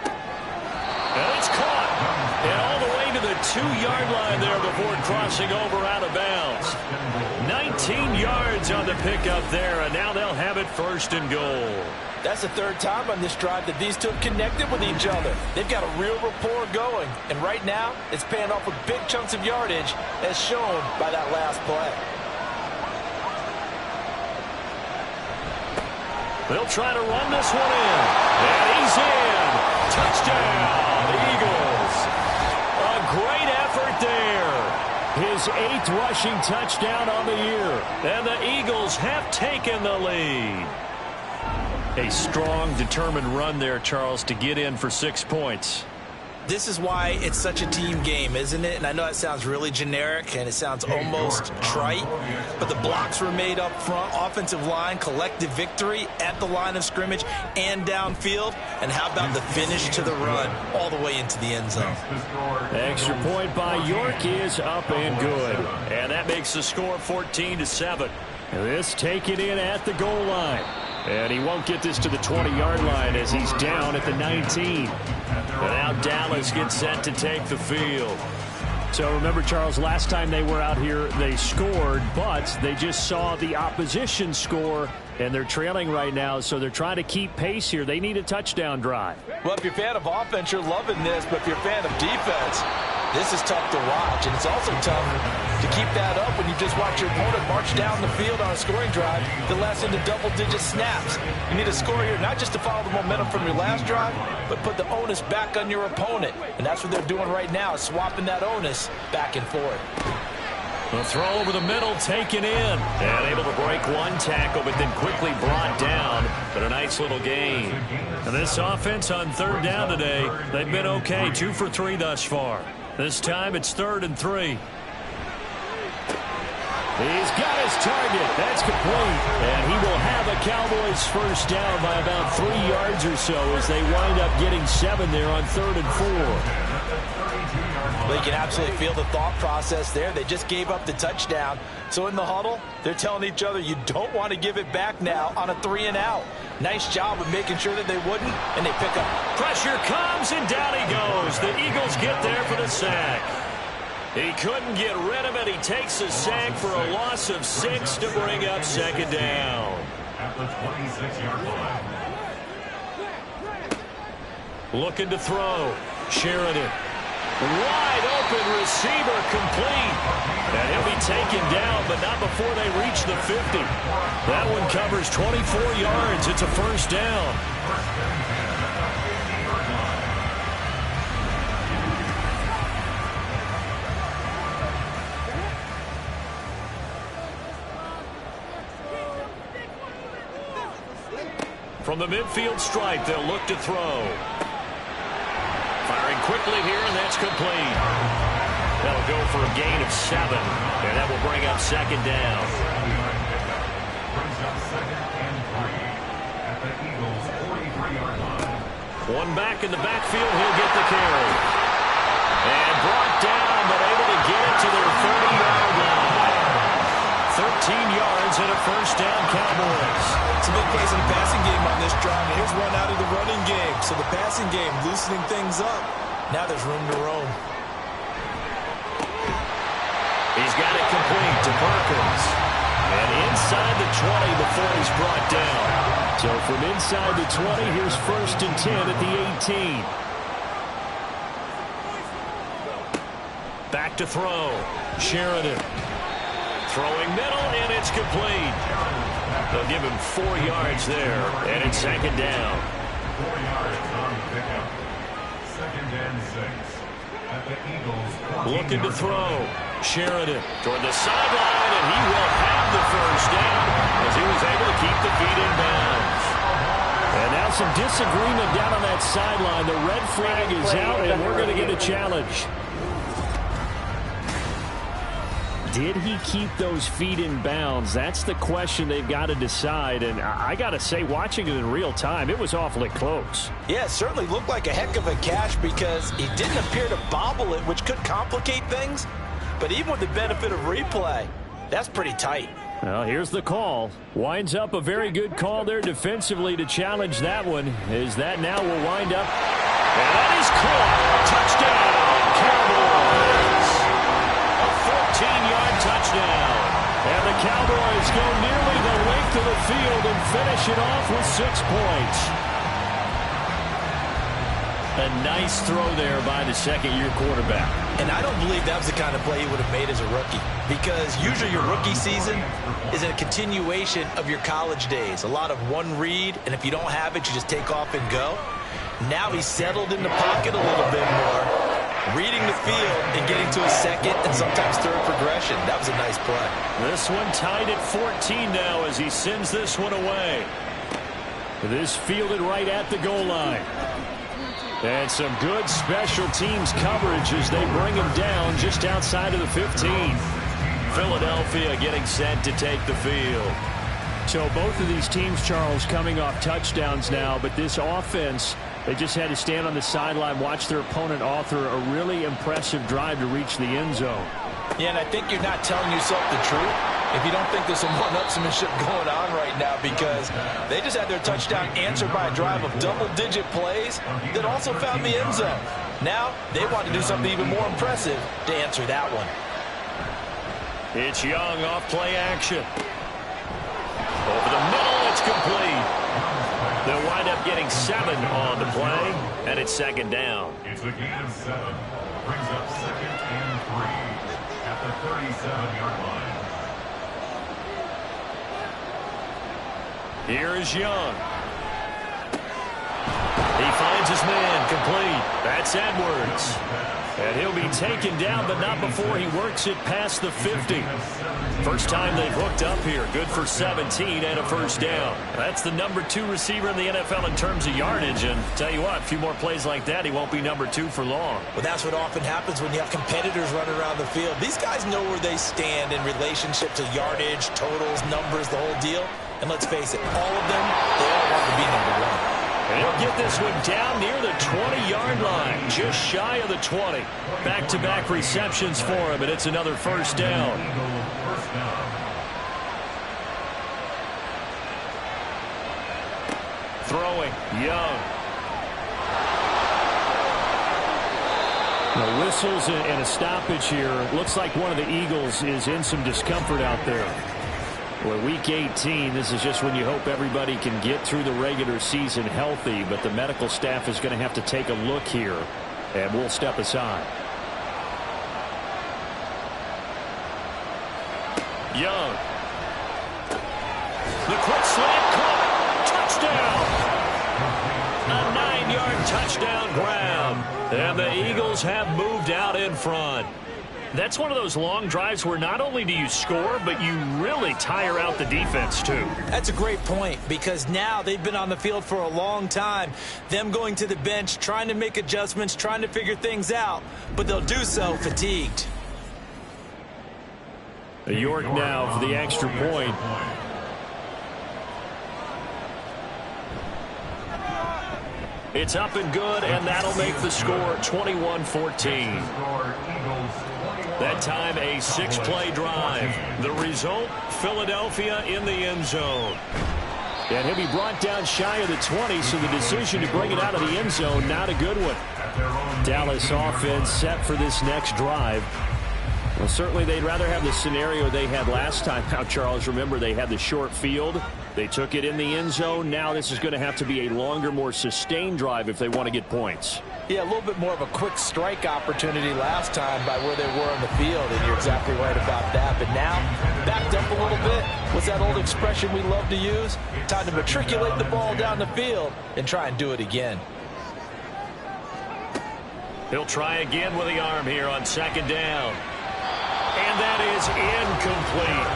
And it's caught. And all the way to the 2-yard line there before crossing over out of bounds. 19 yards on the pickup there, and now they'll have it 1st and goal. That's the 3rd time on this drive that these two have connected with each other. They've got a real rapport going, and right now it's paying off with big chunks of yardage as shown by that last play. They'll try to run this one in, and he's in. Touchdown, Eagles. A great effort there. His 8th rushing touchdown on the year, and the Eagles have taken the lead. A strong, determined run there, Charles, to get in for 6 points. This is why it's such a team game, isn't it? And I know it sounds really generic and it sounds almost trite, but the blocks were made up front, offensive line, collective victory at the line of scrimmage and downfield. And how about the finish to the run all the way into the end zone? Extra point by York is up and good. And that makes the score 14-7. This taken in at the goal line. And he won't get this to the 20-yard line as he's down at the 19. But now Dallas gets set to take the field. So remember, Charles, last time they were out here, they scored, but they just saw the opposition score, and they're trailing right now, so they're trying to keep pace here. They need a touchdown drive. Well, if you're a fan of offense, you're loving this, but if you're a fan of defense, this is tough to watch, and it's also tough to keep that up when you just watch your opponent march down the field on a scoring drive that lasts into double-digit snaps. You need a score here, not just to follow the momentum from your last drive, but put the onus back on your opponent. And that's what they're doing right now, swapping that onus back and forth. The throw over the middle taken in. And able to break one tackle, but then quickly brought down. But a nice little gain. And this offense on 3rd down today, they've been okay. 2 for 3 thus far. This time it's 3rd and 3. He's got his target. That's complete. And he will have a Cowboys 1st down by about 3 yards or so as they wind up getting 7 there on 3rd and 4. Well, you can absolutely feel the thought process there. They just gave up the touchdown. So in the huddle, they're telling each other, you don't want to give it back now on a 3 and out. Nice job of making sure that they wouldn't, and they pick up. Pressure comes, and down he goes. The Eagles get there for the sack. He couldn't get rid of it. He takes a sack for a loss of 6 to bring up 2nd down. At the 26-yard line. Looking to throw. Sheridan. Wide open receiver complete. And he'll be taken down, but not before they reach the 50. That one covers 24 yards. It's a 1st down. From the midfield stripe, they'll look to throw. Firing quickly here, and that's complete. That'll go for a gain of 7, and that will bring up 2nd down. Brings up 2nd and 3 at the Eagles' 43-yard line. One back in the backfield, he'll get the carry. And brought down, but able to get it to their 30-yard line. 13 yards and a 1st down, Cowboys. It's a big place in the passing game on this drive. And here's one out of the running game. So the passing game loosening things up. Now there's room to roam. He's got it complete to Perkins. And inside the 20 before he's brought down. So from inside the 20, here's 1st and 10 at the 18. Back to throw. Sheridan. Throwing middle, and it's complete. They'll give him 4 yards there, and it's 2nd down. 4 yards on the pickup. 2nd and 6 at the Eagles' Looking to throw. Sheridan toward the sideline, and he will have the 1st down as he was able to keep the feet in bounds. And now some disagreement down on that sideline. The red flag is out, and we're going to get a challenge. Did he keep those feet in bounds? That's the question they've got to decide. And I got to say, watching it in real time, it was awfully close. Yeah, it certainly looked like a heck of a catch because he didn't appear to bobble it, which could complicate things. But even with the benefit of replay, that's pretty tight. Well, here's the call. Winds up a very good call there defensively to challenge that one. As that now will wind up. And that is caught. Touchdown, Cowboys. A 14-yard touchdown. And the Cowboys go nearly the length of the field and finish it off with 6 points. A nice throw there by the second-year quarterback. And I don't believe that was the kind of play he would have made as a rookie, because usually your rookie season is a continuation of your college days. A lot of one read, and if you don't have it, you just take off and go. Now he's settled in the pocket a little bit more, reading the field and getting to a second and sometimes third progression. That was a nice play. This one tied at 14 now as he sends this one away. This fielded right at the goal line. And some good special teams coverage as they bring him down just outside of the 15. Philadelphia getting set to take the field. So both of these teams, Charles, coming off touchdowns now, but this offense, they just had to stand on the sideline, watch their opponent author a really impressive drive to reach the end zone. Yeah, and I think you're not telling yourself the truth if you don't think there's some one-upsmanship going on right now, because they just had their touchdown answered by a drive of double-digit plays that also found the end zone. Now they want to do something even more impressive to answer that one. It's Young off play action. Over the middle, it's complete. They'll wind up getting 7 on the play, and it's second down. It's a gain of 7. Brings up second and 3 at the 37-yard line. Here is Young. He finds his man complete. That's Edwards. And he'll be taken down, but not before he works it past the 50. First time they've hooked up here. Good for 17 and a first down. That's the number 2 receiver in the NFL in terms of yardage. And tell you what, a few more plays like that, he won't be number 2 for long. Well, that's what often happens when you have competitors running around the field. These guys know where they stand in relationship to yardage, totals, numbers, the whole deal. And let's face it, all of them, they all want to be number 1. And he'll get this one down near the 20-yard line, just shy of the 20. Back-to-back receptions for him, and it's another first down. Throwing, Young. The whistles and a stoppage here. Looks like one of the Eagles is in some discomfort out there. Well, week 18, this is just when you hope everybody can get through the regular season healthy, but the medical staff is going to have to take a look here, and we'll step aside. Young. The quick slant caught. Touchdown. A 9-yard touchdown grab. And the Eagles have moved out in front. That's one of those long drives where not only do you score, but you really tire out the defense, too. That's a great point, because now they've been on the field for a long time. Them going to the bench, trying to make adjustments, trying to figure things out, but they'll do so fatigued. York now for the extra point. It's up and good, and that'll make the score 21-14. That time a 6-play drive. The result, Philadelphia in the end zone. And he'll be brought down shy of the 20, so the decision to bring it out of the end zone, not a good one. Dallas offense set for this next drive. Well, certainly they'd rather have the scenario they had last time. Now, Charles, remember they had the short field. They took it in the end zone. Now this is going to have to be a longer, more sustained drive if they want to get points. Yeah, a little bit more of a quick strike opportunity last time by where they were on the field, and you're exactly right about that. But now, backed up a little bit. What's that old expression we love to use? Time to matriculate the ball down the field and try and do it again. He'll try again with the arm here on second down. And that is incomplete.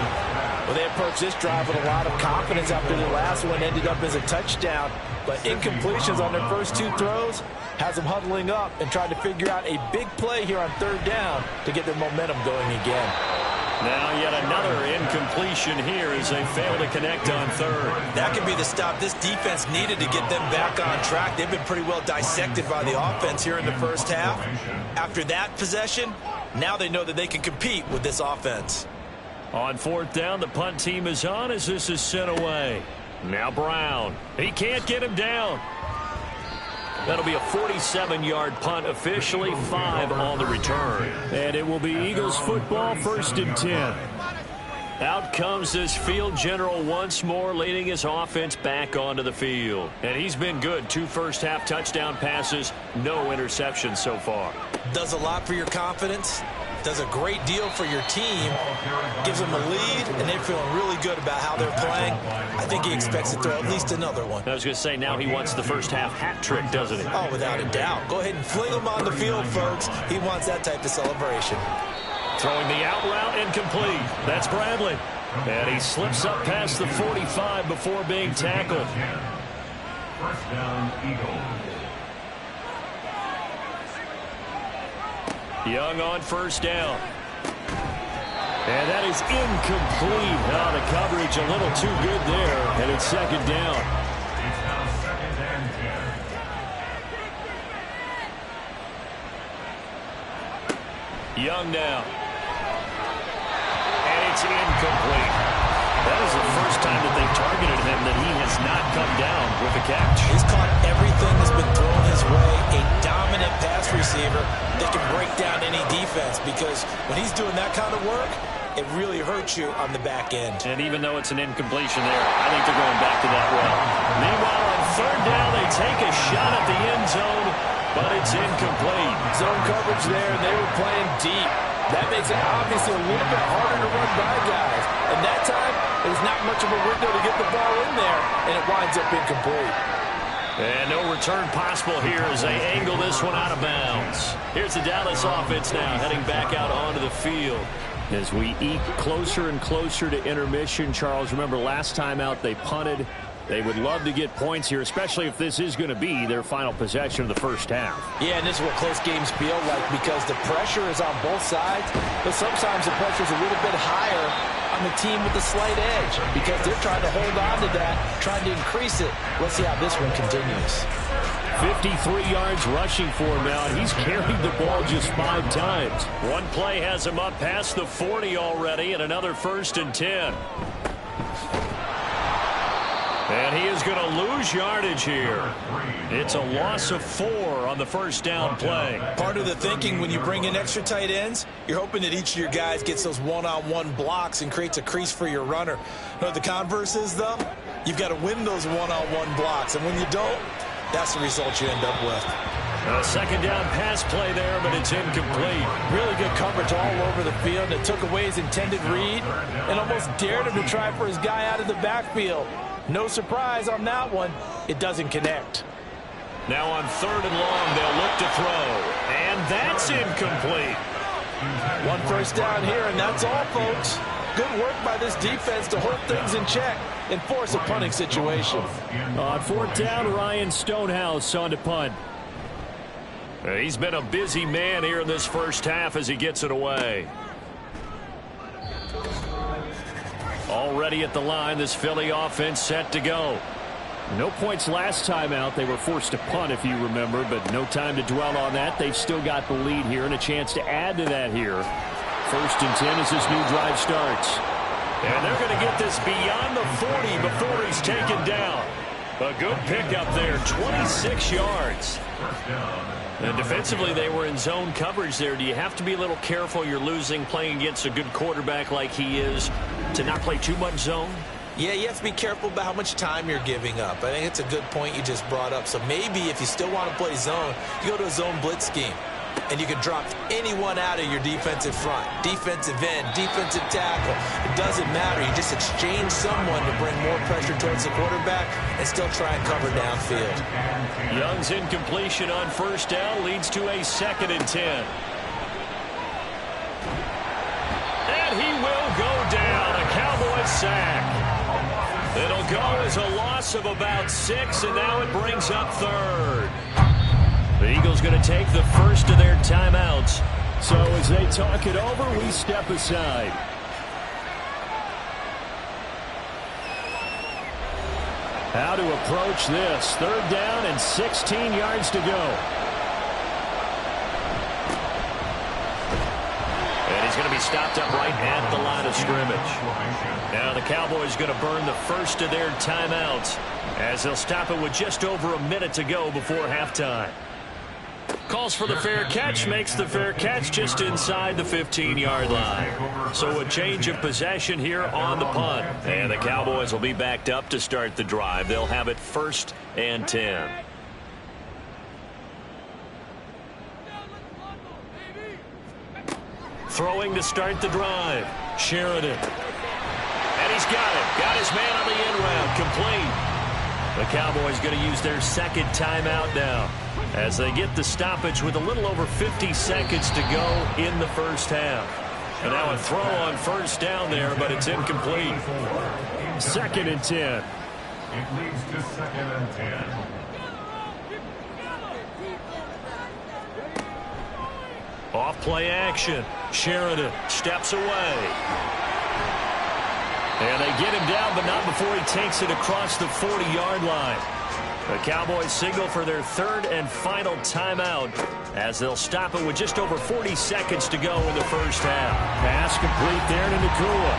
Well, they approached this drive with a lot of confidence after the last one ended up as a touchdown. But incompletions on their first 2 throws has them huddling up and trying to figure out a big play here on third down to get their momentum going again. Now yet another incompletion here as they fail to connect on third. That could be the stop this defense needed to get them back on track. They've been pretty well dissected by the offense here in the first half. After that possession, now they know that they can compete with this offense. On fourth down, the punt team is on as this is sent away. Now Brown. He can't get him down. That'll be a 47-yard punt, officially 5 on the return. And it will be Eagles football, 1st and 10. Out comes this field general once more, leading his offense back onto the field. And he's been good. 2 first-half touchdown passes, no interceptions so far. Does a lot for your confidence. Does a great deal for your team. Gives them a lead, and they're feeling really good about how they're playing. I think he expects to throw at least another one. I was going to say, now he wants the first-half hat trick, doesn't he? Oh, without a doubt. Go ahead and fling him on the field, folks. He wants that type of celebration. Throwing the out route incomplete. That's Bradley. And he slips up past the 45 before being tackled. First down, Eagles. Young on first down. And that is incomplete. Oh, the coverage a little too good there. And it's 2nd down. It's now 2nd and 10. Young now. And it's incomplete. That is the first time that they've targeted him that he has not come down with a catch. He's caught everything that's been thrown his way. A dominant pass receiver that can break down any defense, because when he's doing that kind of work, it really hurts you on the back end. And even though it's an incompletion there, I think they're going back to that well. Meanwhile, on 3rd down, they take a shot at the end zone, but it's incomplete. Zone coverage there, and they were playing deep. That makes it obviously a little bit harder to run by guys. And that time, there's not much of a window to get the ball in there, and it winds up incomplete. And no return possible here as they angle this one out of bounds. Here's the Dallas offense now heading back out onto the field. As we eke closer and closer to intermission, Charles, remember last time out they punted. They would love to get points here, especially if this is going to be their final possession of the first half. Yeah, and this is what close games feel like, because the pressure is on both sides, but sometimes the pressure is a little bit higher on the team with the slight edge, because they're trying to hold on to that, trying to increase it. Let's see how this one continues. 53 yards rushing for him now, and he's carried the ball just 5 times. One play has him up past the 40 already, and another 1st and 10. And he is going to lose yardage here. It's a loss of 4 on the first down play. Part of the thinking when you bring in extra tight ends, you're hoping that each of your guys gets those one-on-one blocks and creates a crease for your runner. You know what the converse is, though? You've got to win those one-on-one blocks, and when you don't, that's the result you end up with. A 2nd down pass play there, but it's incomplete. Really good coverage all over the field. It took away his intended read and almost dared him to try for his guy out of the backfield. No surprise on that one. It doesn't connect. Now on 3rd and long, they'll look to throw. And that's incomplete. 1 first down here, and that's all, folks. Good work by this defense to hold things in check and force a punting situation. On 4th down, Ryan Stonehouse on to punt. He's been a busy man here in this first half as he gets it away. Already at the line, this Philly offense set to go. No points last time out. They were forced to punt, if you remember, but no time to dwell on that. They've still got the lead here and a chance to add to that here. 1st and 10 as this new drive starts. And they're going to get this beyond the 40 before he's taken down. A good pickup there, 26 yards. And defensively, they were in zone coverage there. Do you have to be a little careful? You're losing, playing against a good quarterback like he is, to not play too much zone? Yeah, you have to be careful about how much time you're giving up. I think it's a good point you just brought up. So maybe if you still want to play zone, you go to a zone blitz scheme. And you can drop anyone out of your defensive front, defensive end, defensive tackle. It doesn't matter. You just exchange someone to bring more pressure towards the quarterback and still try and cover downfield. Young's incompletion on 1st down leads to a 2nd and 10. And he will go down, a Cowboy sack. It'll go as a loss of about 6, and now it brings up 3rd. The Eagles going to take the first of their timeouts. So as they talk it over, we step aside. How to approach this. 3rd down and 16 yards to go. And he's going to be he stopped up right at the line of scrimmage. Now the Cowboys going to burn the first of their timeouts as they'll stop it with just over a minute to go before halftime. Calls for the fair catch, makes the fair catch just inside the 15-yard line. So a change of possession here on the punt. And the Cowboys will be backed up to start the drive. They'll have it 1st and 10. Throwing to start the drive. Sheridan. And he's got it. Got his man on the end route. Complete. The Cowboys going to use their second timeout now as they get the stoppage with a little over 50 seconds to go in the first half. And now a throw on first down there, but it's incomplete. 2nd and 10. It leads to 2nd and 10. Off play action. Sheridan steps away. And they get him down, but not before he takes it across the 40-yard line. The Cowboys signal for their 3rd and final timeout as they'll stop it with just over 40 seconds to go in the first half. Pass complete there to Nakua.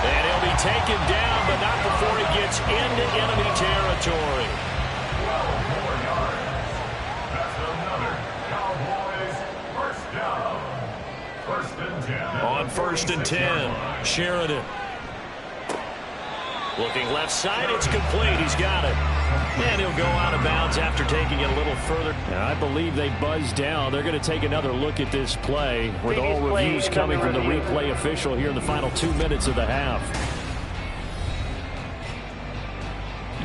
And he'll be taken down, but not before he gets into enemy territory. 12 more yards. That's another Cowboys first down. 1st and 10. On 1st and 10, Sheridan. Looking left side, it's complete. He's got it. And he'll go out of bounds after taking it a little further. And I believe they buzzed down. They're going to take another look at this play with all reviews coming from the replay official here in the final 2 minutes of the half.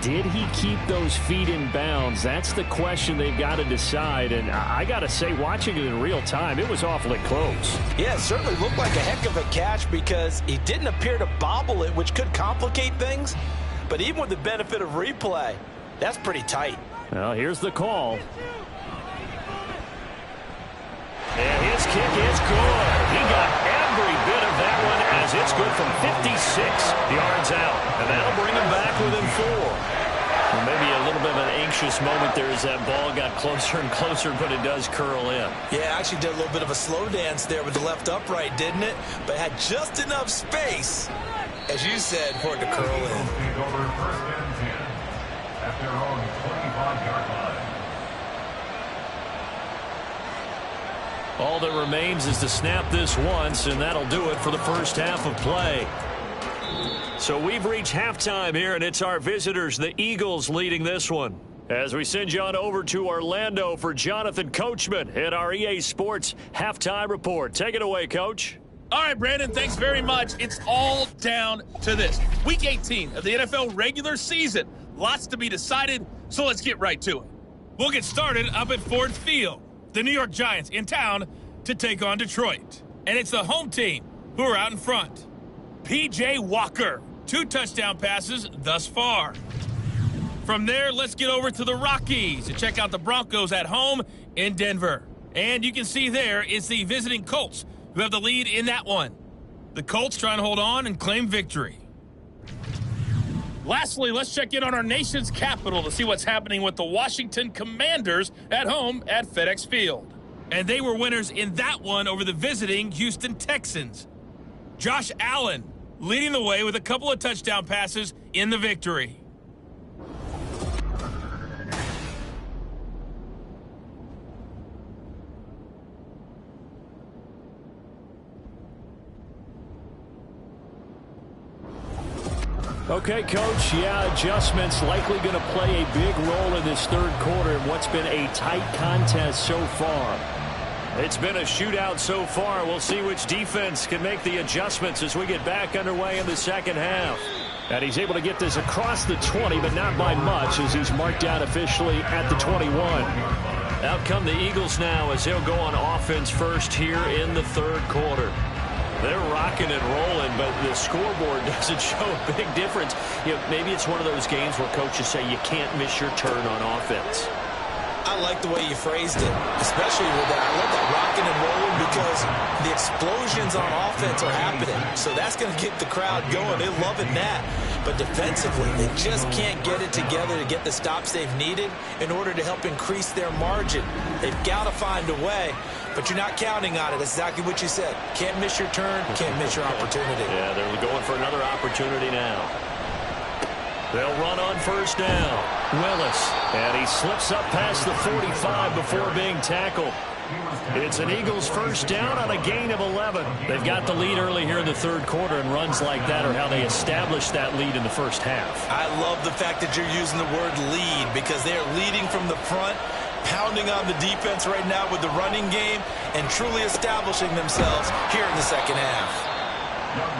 Did he keep those feet in bounds? That's the question they've got to decide. And I got to say, watching it in real time, it was awfully close. Yeah, it certainly looked like a heck of a catch because he didn't appear to bobble it, which could complicate things. But even with the benefit of replay, that's pretty tight. Well, here's the call. And his kick is good. He got every bit of that one as it's good from 56 yards out. And that'll bring him back within 4. Well, maybe a little bit of an anxious moment there as that ball got closer and closer, but it does curl in. Yeah, actually did a little bit of a slow dance there with the left upright, didn't it? But had just enough space, as you said, for it to curl in. Take over 1st and 10 at their own 25-yard line. All that remains is to snap this once, and that'll do it for the first half of play. So we've reached halftime here, and it's our visitors, the Eagles, leading this one. As we send you on over to Orlando for Jonathan Coachman at our EA Sports Halftime Report. Take it away, Coach. All right, Brandon, thanks very much. It's all down to this. Week 18 of the NFL regular season. Lots to be decided, so let's get right to it. We'll get started up at Ford Field. The New York Giants in town to take on Detroit. And it's the home team who are out in front. P.J. Walker, 2 touchdown passes thus far. From there, let's get over to the Rockies and check out the Broncos at home in Denver. And you can see there it's the visiting Colts who have the lead in that one. The Colts trying to hold on and claim victory. Lastly, let's check in on our nation's capital to see what's happening with the Washington Commanders at home at FedEx Field. And they were winners in that one over the visiting Houston Texans. Josh Allen leading the way with a couple of touchdown passes in the victory. Okay, Coach, yeah, adjustments likely going to play a big role in this third quarter in what's been a tight contest so far. It's been a shootout so far. We'll see which defense can make the adjustments as we get back underway in the second half. And he's able to get this across the 20, but not by much as he's marked down officially at the 21. Out come the Eagles now as they'll go on offense first here in the third quarter. They're rocking and rolling, but the scoreboard doesn't show a big difference. You know, maybe it's one of those games where coaches say you can't miss your turn on offense. I like the way you phrased it, especially with that. I love that rocking and rolling because the explosions on offense are happening. So that's going to get the crowd going. They're loving that. But defensively, they just can't get it together to get the stops they've needed in order to help increase their margin. They've got to find a way. but you're not counting on it. That's exactly what you said. Can't miss your turn, can't miss your opportunity. Yeah, they're going for another opportunity now. They'll run on first down. Willis, and he slips up past the 45 before being tackled. It's an Eagles first down on a gain of 11. They've got the lead early here in the third quarter, and runs like that are how they established that lead in the first half. I love the fact that you're using the word lead because they are leading from the front, pounding on the defense right now with the running game, and truly establishing themselves here in the second half.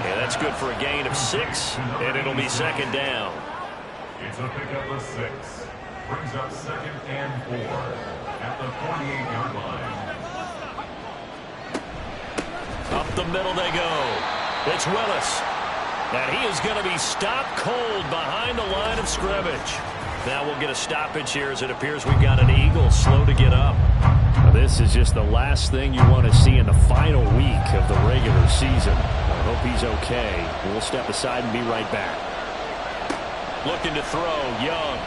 Yeah, that's good for a gain of 6, and it'll be second down. It's a pickup of 6. Brings up second and 4 at the 48-yard line. Up the middle they go. It's Willis. And he is going to be stopped cold behind the line of scrimmage. Now we'll get a stoppage here as it appears we've got an Eagle slow to get up. Now this is just the last thing you want to see in the final week of the regular season. I hope he's okay. We'll step aside and be right back. Looking to throw, Young.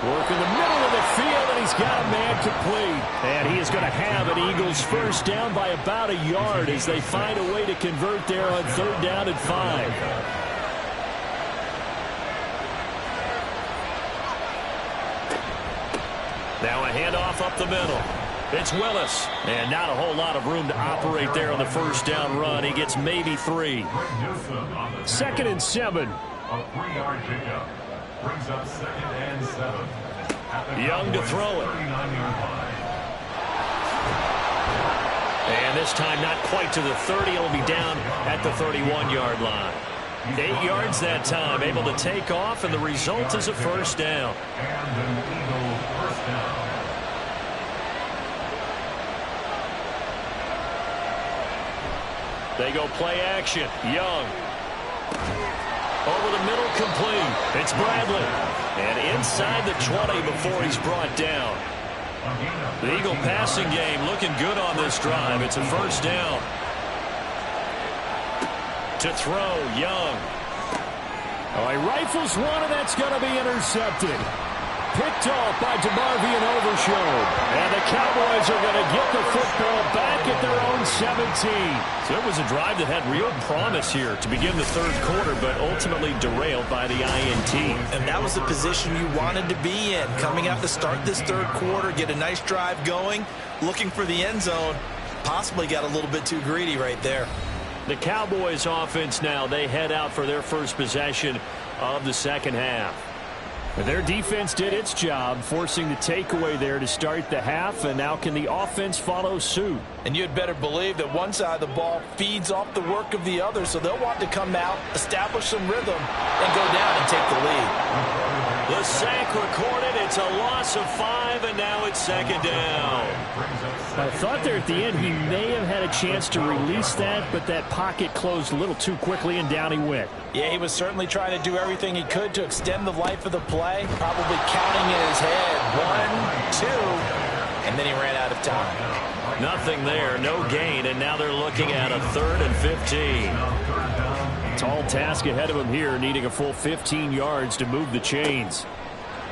Work in the middle of the field, and he's got a man complete. And he is going to have an Eagles first down by about a yard as they find a way to convert there on third down and 5. Now a handoff up the middle. It's Willis. And not a whole lot of room to operate there on the first down run. He gets maybe 3. Second and 7. A 3-yard pickup. Brings up second and 7. Young to throw it. 39-yard line. And this time not quite to the 30. It'll be down at the 31-yard line. 8 yards that time. Able to take off, and the result is a first down. And an Eagle first down. They go play action. Young. Over the middle, complete. It's Bradley. And inside the 20 before he's brought down. The Eagle passing game looking good on this drive. It's a first down. To throw, Young. Oh, he rifles one, and that's going to be intercepted. Picked off by DeMarvion Overshown. And the Cowboys are going to get the football back at their own 17. So it was a drive that had real promise here to begin the third quarter, but ultimately derailed by the INT. And that was the position you wanted to be in. Coming out to start this third quarter, get a nice drive going, looking for the end zone. Possibly got a little bit too greedy right there. The Cowboys offense now, they head out for their first possession of the second half. Their defense did its job, forcing the takeaway there to start the half, and now can the offense follow suit? And you'd better believe that one side of the ball feeds off the work of the other, so they'll want to come out, establish some rhythm, and go down and take the lead. The sack recorded. It's a loss of 5, and now it's second down. I thought there at the end he may have had a chance to release that, but that pocket closed a little too quickly, and down he went. Yeah, he was certainly trying to do everything he could to extend the life of the play, probably counting in his head 1, 2, and then he ran out of time. Nothing there, no gain, and now they're looking at a 3rd and 15. Tall task ahead of him here, needing a full 15 yards to move the chains.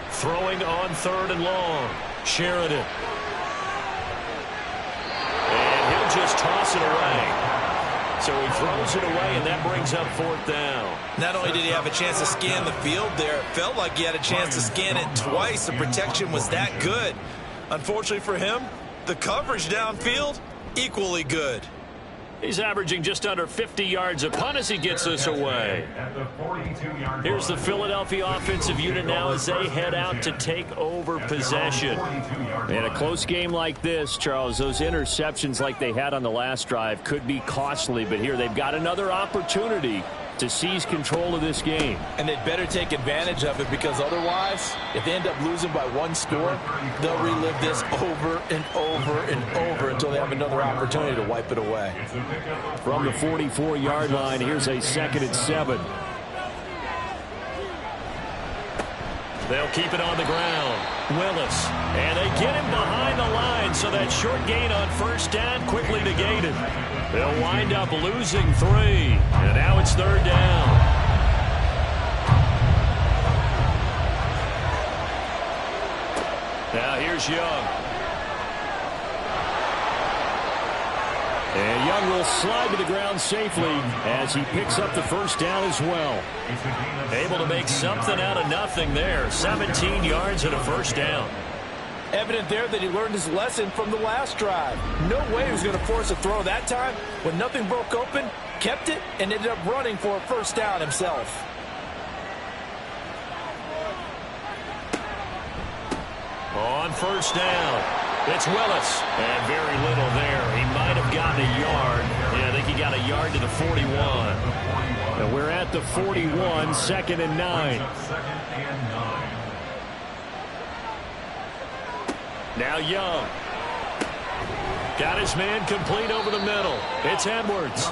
Throwing on 3rd and long. Sheridan. And he'll just toss it away. So he throws it away, and that brings up 4th down. Not only did he have a chance to scan the field there, it felt like he had a chance to scan it twice. The protection was that good. Unfortunately for him, the coverage downfield, equally good. He's averaging just under 50 yards a punt as he gets this away. Here's the Philadelphia offensive unit now as they head out to take over possession. In a close game like this, Charles, those interceptions like they had on the last drive could be costly, but here they've got another opportunity to seize control of this game. And they'd better take advantage of it, because otherwise, if they end up losing by 1 score, they'll relive this over and over and over until they have another opportunity to wipe it away. From the 44-yard line, here's a 2nd and 7. They'll keep it on the ground. Willis. And they get him behind the line, so that short gain on first down quickly negated. They'll wind up losing 3. And now it's 3rd down. Now here's Young. Young will slide to the ground safely as he picks up the first down as well. Able to make something out of nothing there. 17 yards and a first down. Evident there that he learned his lesson from the last drive. No way he was going to force a throw that time. When nothing broke open, kept it, and ended up running for a first down himself. On first down, it's Willis. And very little there. He might have gotten a yard. Yeah, I think he got a yard to the 41. And we're at the 41, 2nd and 9. Now Young. Got his man complete over the middle. It's Edwards.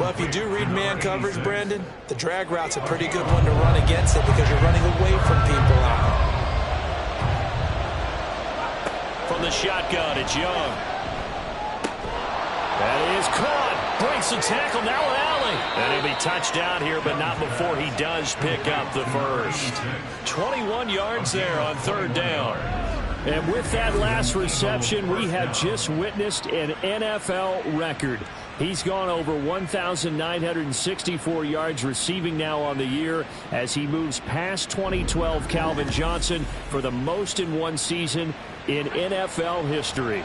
Well, if you do read man coverage, Brandon, the drag route's a pretty good one to run against it because you're running away from people out. From the shotgun, it's Young. That is caught. Breaks the tackle. Now Alley. And he'll be touched down here, but not before he does pick up the first. 21 yards there on 3rd down. And with that last reception, we have just witnessed an NFL record. He's gone over 1,964 yards receiving now on the year as he moves past 2012 Calvin Johnson for the most in one season in NFL history.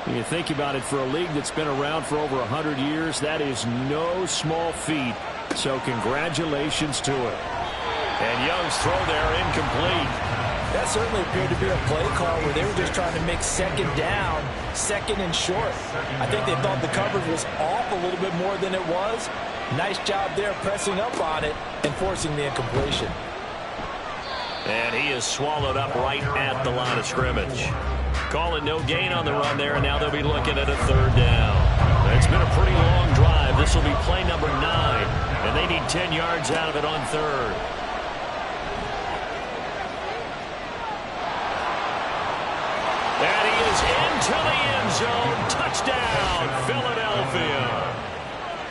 When you think about it, for a league that's been around for over 100 years, that is no small feat. So congratulations to him. And Young's throw there incomplete. That certainly appeared to be a play call where they were just trying to make 2nd down, 2nd and short. I think they thought the coverage was off a little bit more than it was. Nice job there pressing up on it and forcing the incompletion. And he is swallowed up right at the line of scrimmage. Calling no gain on the run there, and now they'll be looking at a 3rd down. It's been a pretty long drive. This will be play number 9, and they need 10 yards out of it on 3rd. And he is into the end zone. Touchdown, Philadelphia.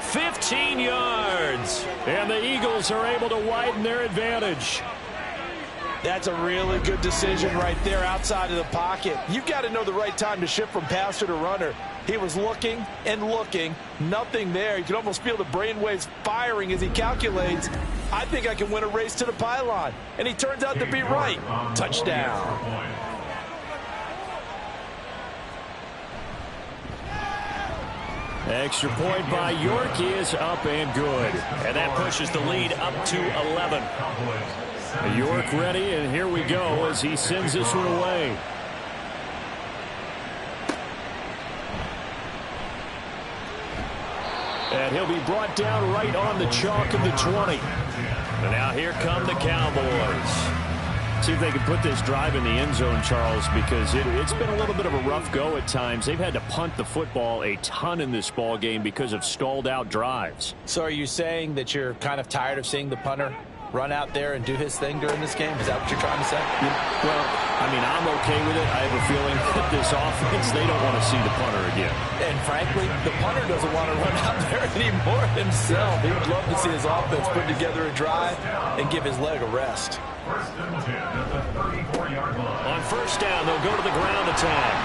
15 yards. And the Eagles are able to widen their advantage. That's a really good decision right there outside of the pocket. You've got to know the right time to shift from passer to runner. He was looking and looking. Nothing there. You can almost feel the brainwaves firing as he calculates, I think I can win a race to the pylon. And he turns out to be right. Touchdown. Extra point by York is up and good. And that pushes the lead up to 11. York ready, and here we go as he sends this one away. And he'll be brought down right on the chalk of the 20. And now here come the Cowboys. See if they can put this drive in the end zone, Charles, because it's been a little bit of a rough go at times. They've had to punt the football a ton in this ball game because of stalled out drives. So are you saying that you're kind of tired of seeing the punter run out there and do his thing during this game? Is that what you're trying to say? Well, I mean, I'm okay with it. I have a feeling that this offense, they don't want to see the punter again. And frankly, the punter doesn't want to run out there anymore himself. He would love to see his offense put together a drive and give his leg a rest. 1st and 10 at the 34-yard line. On 1st down, they'll go to the ground attack.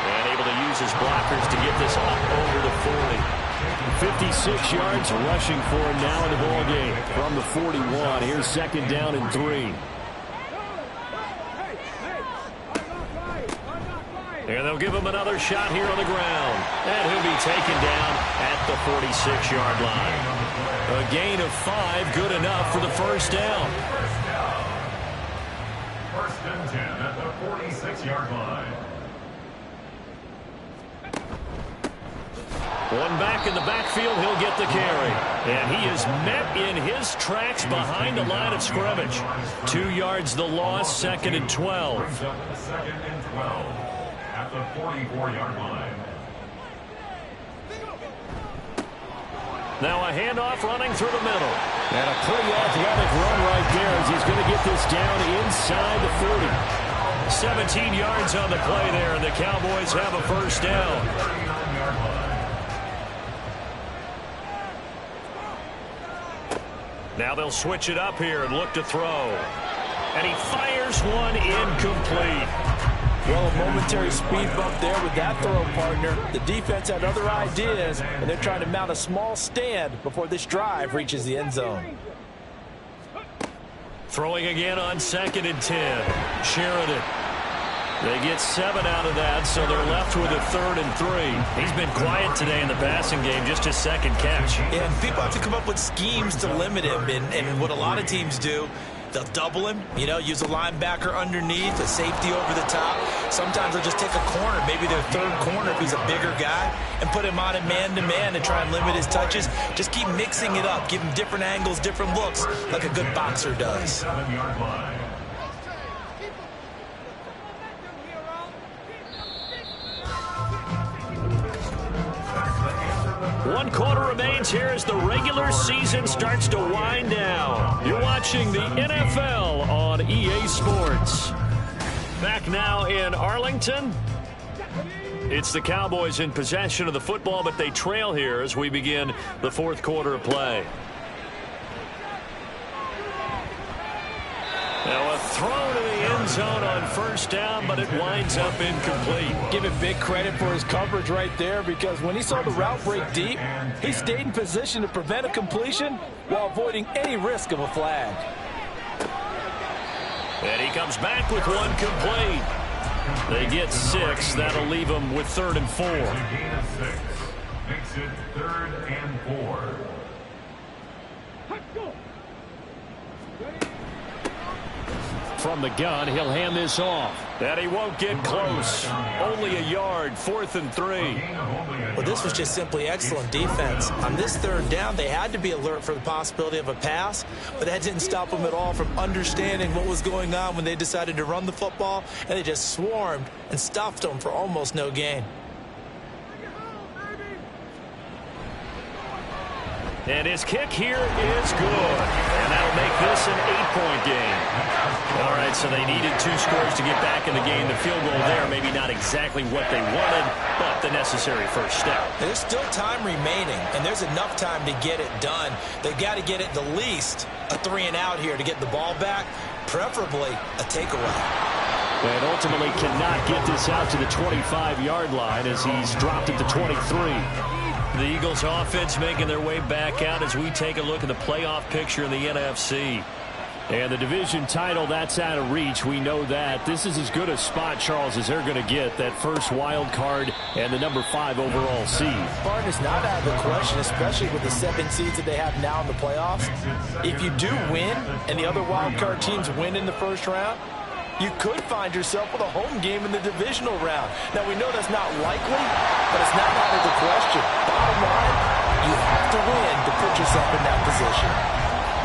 And able to use his blockers to get this up over the 40. 56 yards rushing for him now in the ball game from the 41. Here's 2nd down and 3. And they'll give him another shot here on the ground. And he'll be taken down at the 46-yard line. A gain of 5, good enough for the 1st down. 1st and 10 at the 46-yard line. One back in the backfield, he'll get the carry. And he is met in his tracks behind the line of scrimmage. 2 yards the loss, 2nd and 12. 2nd and 12 at the 44-yard line. Now a handoff running through the middle. And a pretty athletic run right there as he's going to get this down inside the 40. 17 yards on the play there, and the Cowboys have a 1st down. Now they'll switch it up here and look to throw. And he fires one incomplete. Well, a momentary speed bump there with that throw, partner. The defense had other ideas, and they're trying to mount a small stand before this drive reaches the end zone. Throwing again on 2nd and 10. Sheridan. They get 7 out of that, so they're left with a 3rd and 3. He's been quiet today in the passing game, just his 2nd catch. Yeah, and people have to come up with schemes to limit him, and what a lot of teams do, they'll double him, use a linebacker underneath, a safety over the top. Sometimes they'll just take a corner, maybe their 3rd corner if he's a bigger guy, and put him on a man-to-man to try and limit his touches. Just keep mixing it up, give him different angles, different looks, like a good boxer does. 7-yard line. One quarter remains here as the regular season starts to wind down. You're watching the NFL on EA Sports. Back now in Arlington. It's the Cowboys in possession of the football, but they trail here as we begin the 4th quarter of play. Now a throw to the end zone on 1st down, but it winds up incomplete. Give him big credit for his coverage right there, because when he saw the route break deep, he stayed in position to prevent a completion while avoiding any risk of a flag. And he comes back with one complete. They get 6. That'll leave them with 3rd and 4. A gain of 6. Makes it 3rd and 4. From the gun, he'll hand this off. And he won't get close. Only a yard, 4th and 3. Well, this was just simply excellent defense. On this 3rd down, they had to be alert for the possibility of a pass, but that didn't stop them at all from understanding what was going on when they decided to run the football, and they just swarmed and stuffed them for almost no gain. And his kick here is good. And that'll make this an 8-point game. All right, so they needed 2 scores to get back in the game. The field goal there, maybe not exactly what they wanted, but the necessary first step. There's still time remaining, and there's enough time to get it done. They've got to get at the least a 3-and-out here to get the ball back, preferably a takeaway. And ultimately cannot get this out to the 25-yard line as he's dropped it to 23. The Eagles offense making their way back out as we take a look at the playoff picture in the NFC. And the division title, that's out of reach. We know that. This is as good a spot, Charles, as they're going to get. That first wild card and the number 5 overall seed. Barton is not out of the question, especially with the 7 seeds that they have now in the playoffs. If you do win and the other wild card teams win in the first round, you could find yourself with a home game in the divisional round. Now, we know that's not likely, but it's not out of the question. Bottom line, you have to win to put yourself in that position.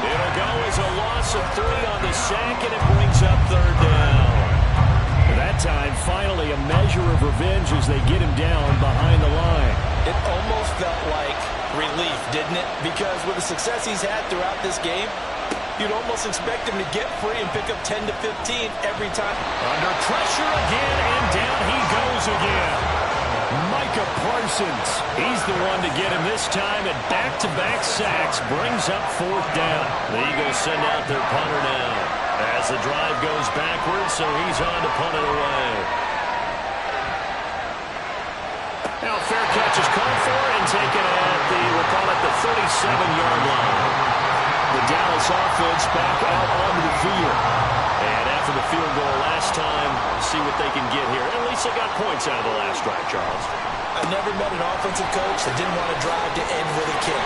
It'll go as a loss of 3 on the sack, and it brings up 3rd down. That time, finally, a measure of revenge as they get him down behind the line. It almost felt like relief, didn't it? Because with the success he's had throughout this game, you'd almost expect him to get free and pick up 10 to 15 every time. Under pressure again, and down he goes again. Micah Parsons, he's the one to get him this time, and back-to-back sacks brings up 4th down. The Eagles send out their punter now as the drive goes backwards, so he's on to punt it away. Now fair catch is called for and taken at we'll call it the 37-yard line. The Dallas offense back out onto the field. And after the field goal last time, see what they can get here. At least they got points out of the last drive, Charles. I've never met an offensive coach that didn't want to drive to end with a kick.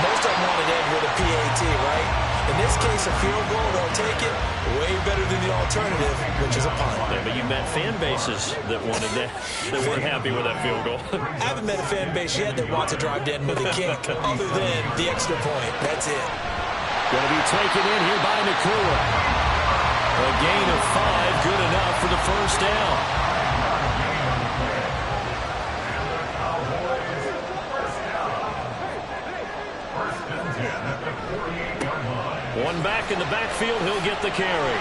Most of them want to end with a PAT, right? In this case, a field goal, they'll take it way better than the alternative, which is a punt. Yeah, but you met fan bases that wanted that, that weren't happy with that field goal. I haven't met a fan base yet that wants to drive to end with a kick, other than the extra point. That's it. Going to be taken in here by Nakua. A gain of 5, good enough for the first down. One back in the backfield, he'll get the carry.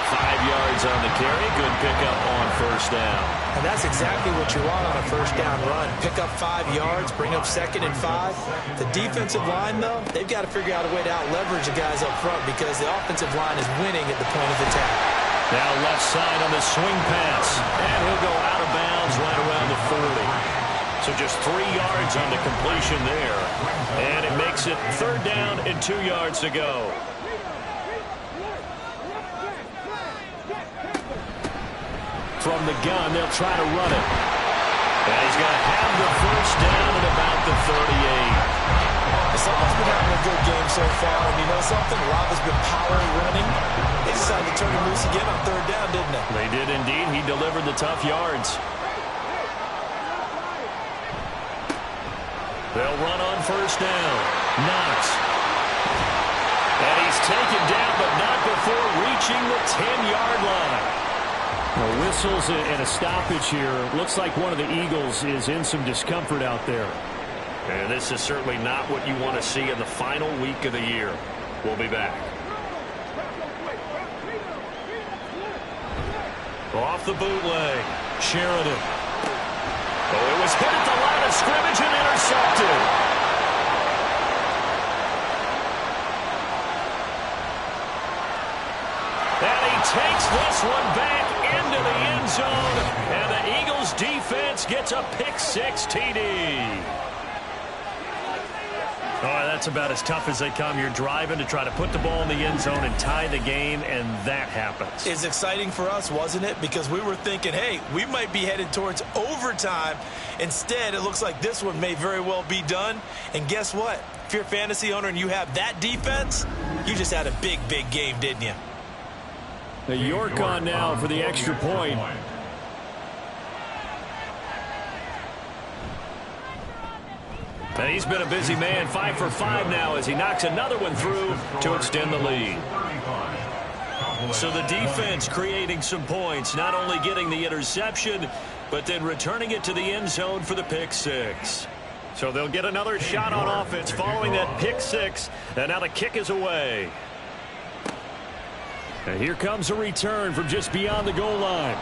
5 yards on the carry, good pickup on first down. And that's exactly what you want on a first down run. Pick up 5 yards, bring up 2nd and 5. The defensive line, though, they've got to figure out a way to out-leverage the guys up front because the offensive line is winning at the point of attack. Now left side on the swing pass. And he'll go out of bounds right around the 40. So just 3 yards on the completion there. And it makes it 3rd down and 2 yards to go. From the gun, they'll try to run it. And he's going to have the 1st down at about the 38. Someone's been having a good game so far, and you know something? Rob has been power running. They decided to turn him loose again on 3rd down, didn't they? They did indeed. He delivered the tough yards. They'll run on 1st down. Knox. And he's taken down, but not before reaching the 10-yard line. Well, whistles and a stoppage here. Looks like one of the Eagles is in some discomfort out there. And this is certainly not what you want to see in the final week of the year. We'll be back. Off the bootleg. Sheridan. Oh, it was hit at the line of scrimmage and intercepted. And he takes this one back into the end zone. And the Eagles defense gets a pick-6 TD. Oh, that's about as tough as they come. You're driving to try to put the ball in the end zone and tie the game, and that happens. It's exciting for us, wasn't it? Because we were thinking, hey, we might be headed towards overtime. Instead, it looks like this one may very well be done. And guess what? If you're a fantasy owner and you have that defense, you just had a big, big game, didn't you? The York on now for the extra point. And he's been a busy man, 5 for 5 now as he knocks another one through to extend the lead. So the defense creating some points, not only getting the interception, but then returning it to the end zone for the pick-6. So they'll get another shot on offense following that pick-6, and now the kick is away. And here comes a return from just beyond the goal line.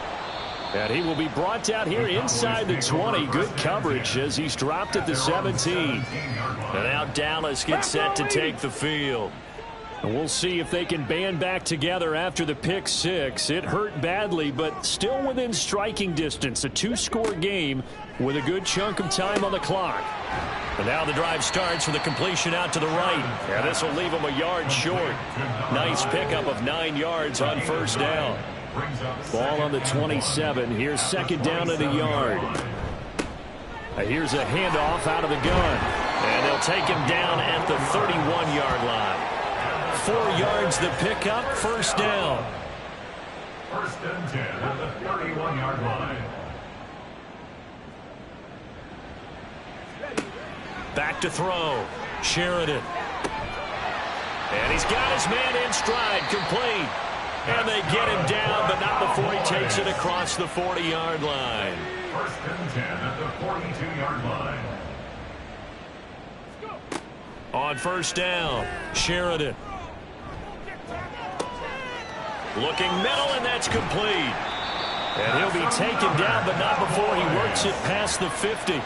And he will be brought out here inside the 20. Good coverage as he's dropped at the 17. And now Dallas gets set to take the field. And we'll see if they can band back together after the pick-6. It hurt badly, but still within striking distance. A 2-score game with a good chunk of time on the clock. And now the drive starts with a completion out to the right. And this will leave him a yard short. Nice pickup of 9 yards on 1st down. Ball on the 27. Here's 2nd down at a yard. Here's a handoff out of the gun. And they'll take him down at the 31-yard line. 4 yards the pickup, 1st down. 1st and 10 at the 31-yard line. Back to throw. Sheridan. And he's got his man in stride, complete. And they get him down, but not before he takes it across the 40-yard line. 1st and 10 at the 42-yard line. On 1st down, Sheridan. Looking middle, and that's complete. And he'll be taken down, but not before he works it past the 50.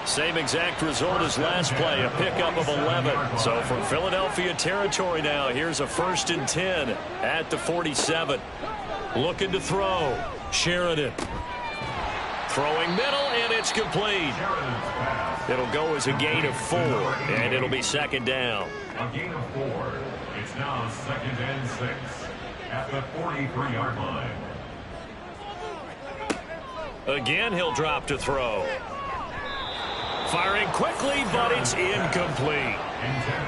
Same exact result as last play, a pickup of 11. So from Philadelphia territory now, here's a 1st and 10 at the 47. Looking to throw. Sheridan. Throwing middle, and it's complete. It'll go as a gain of 4, and it'll be 2nd down. A gain of 4. It's now 2nd and 6 at the 43-yard line. Again, he'll drop to throw. Firing quickly, but it's incomplete.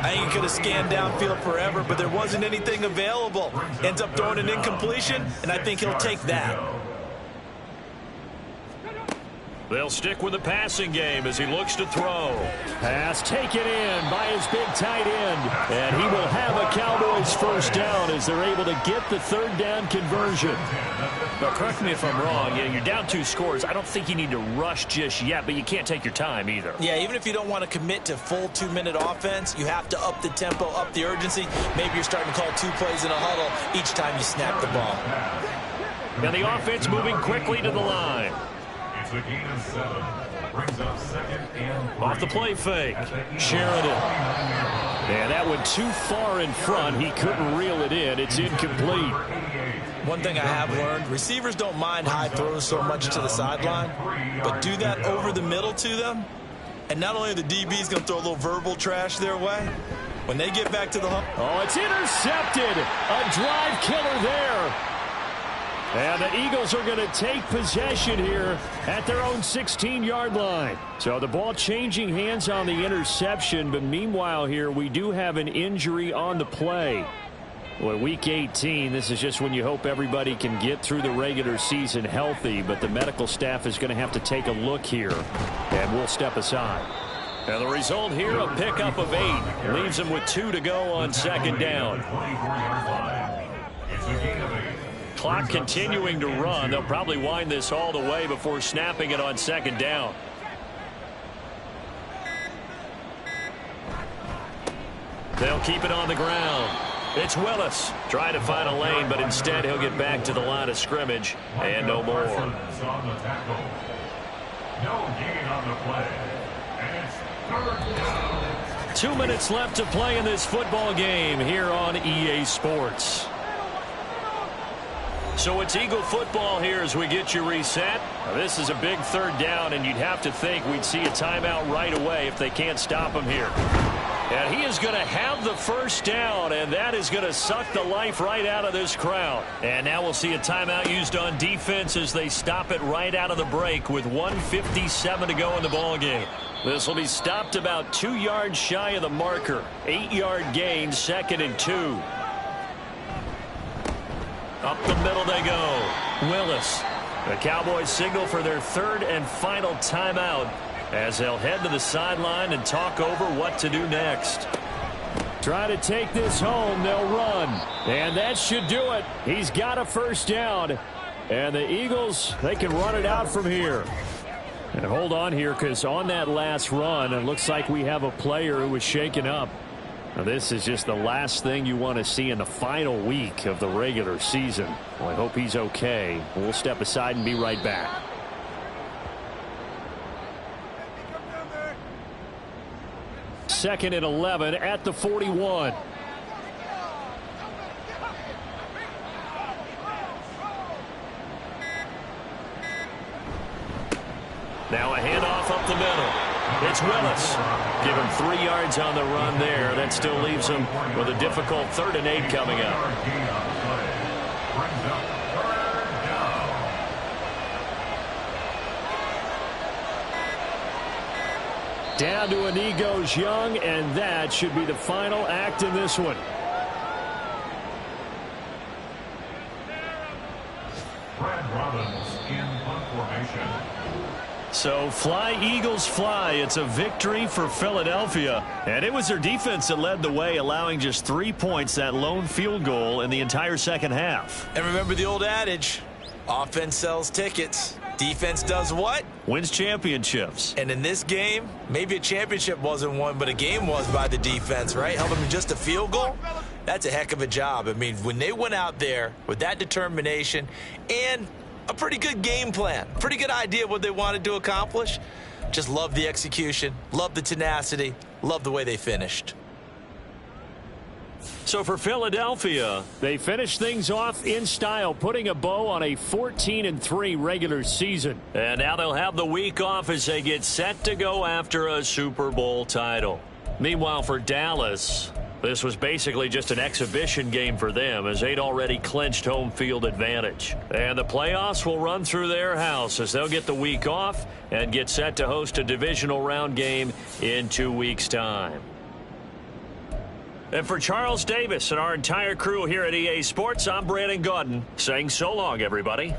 I think he could have scanned downfield forever, but there wasn't anything available. Ends up throwing an incompletion, and I think he'll take that. They'll stick with the passing game as he looks to throw. Pass taken in by his big tight end. And he will have a Cowboys 1st down as they're able to get the 3rd down conversion. Now, correct me if I'm wrong. Yeah, you're down 2 scores. I don't think you need to rush just yet, but you can't take your time either. Yeah, even if you don't want to commit to full 2-minute offense, you have to up the tempo, up the urgency. Maybe you're starting to call 2 plays in a huddle each time you snap the ball. Now the offense moving quickly to the line. It's a gain of 7. Brings up 2nd and 3. Off the play fake. Sheridan. And that went too far in front. He couldn't reel it in. It's incomplete. One thing I have learned, receivers don't mind high throws so much to the sideline, but do that over the middle to them, and not only are the DBs going to throw a little verbal trash their way, when they get back to the hump. Oh, it's intercepted. A drive killer there. And the Eagles are going to take possession here at their own 16-yard line. So the ball changing hands on the interception, but meanwhile here we do have an injury on the play. Well, Week 18, this is just when you hope everybody can get through the regular season healthy, but the medical staff is going to have to take a look here, and we'll step aside. And the result here, a pickup of 8. Leaves them with 2 to go on second down. Clock continuing to run. They'll probably wind this all the way before snapping it on second down. They'll keep it on the ground. It's Willis trying to find a lane, but instead he'll get back to the line of scrimmage and no more. No gain on the play. And it's 3rd down. 2 minutes left to play in this football game here on EA Sports. So it's Eagle football here as we get you reset. Now, this is a big 3rd down, and you'd have to think we'd see a timeout right away if they can't stop him here. And he is going to have the 1st down, and that is going to suck the life right out of this crowd. And now we'll see a timeout used on defense as they stop it right out of the break with 1:57 to go in the ball game. This will be stopped about 2 yards shy of the marker. 8-yard gain, 2nd and 2. Up the middle they go. Willis. The Cowboys signal for their 3rd and final timeout as they'll head to the sideline and talk over what to do next. Try to take this home. They'll run. And that should do it. He's got a 1st down. And the Eagles, they can run it out from here. And hold on here, because on that last run, it looks like we have a player who was shaken up. Now, this is just the last thing you want to see in the final week of the regular season. Well, I hope he's okay. We'll step aside and be right back. Second and 11 at the 41. Now a handoff up the middle. It's Willis. Give him 3 yards on the run there. That still leaves him with a difficult 3rd and 8 coming up. Down to a knee goes Young, and that should be the final act in this one. Brad Robbins in punt formation. So fly, Eagles, fly. It's a victory for Philadelphia. And it was their defense that led the way, allowing just 3 points, that lone field goal in the entire second half. And remember the old adage, offense sells tickets. Defense does what? Wins championships. And in this game, maybe a championship wasn't won, but a game was by the defense, right? Helping them just a field goal. That's a heck of a job. I mean, when they went out there with that determination and a pretty good game plan, pretty good idea what they wanted to accomplish, just love the execution, love the tenacity, love the way they finished. So for Philadelphia, they finish things off in style, putting a bow on a 14-3 regular season. And now they'll have the week off as they get set to go after a Super Bowl title. Meanwhile, for Dallas, this was basically just an exhibition game for them as they'd already clinched home field advantage. And the playoffs will run through their house as they'll get the week off and get set to host a divisional round game in 2 weeks' time. And for Charles Davis and our entire crew here at EA Sports, I'm Brandon Gaudin saying so long, everybody.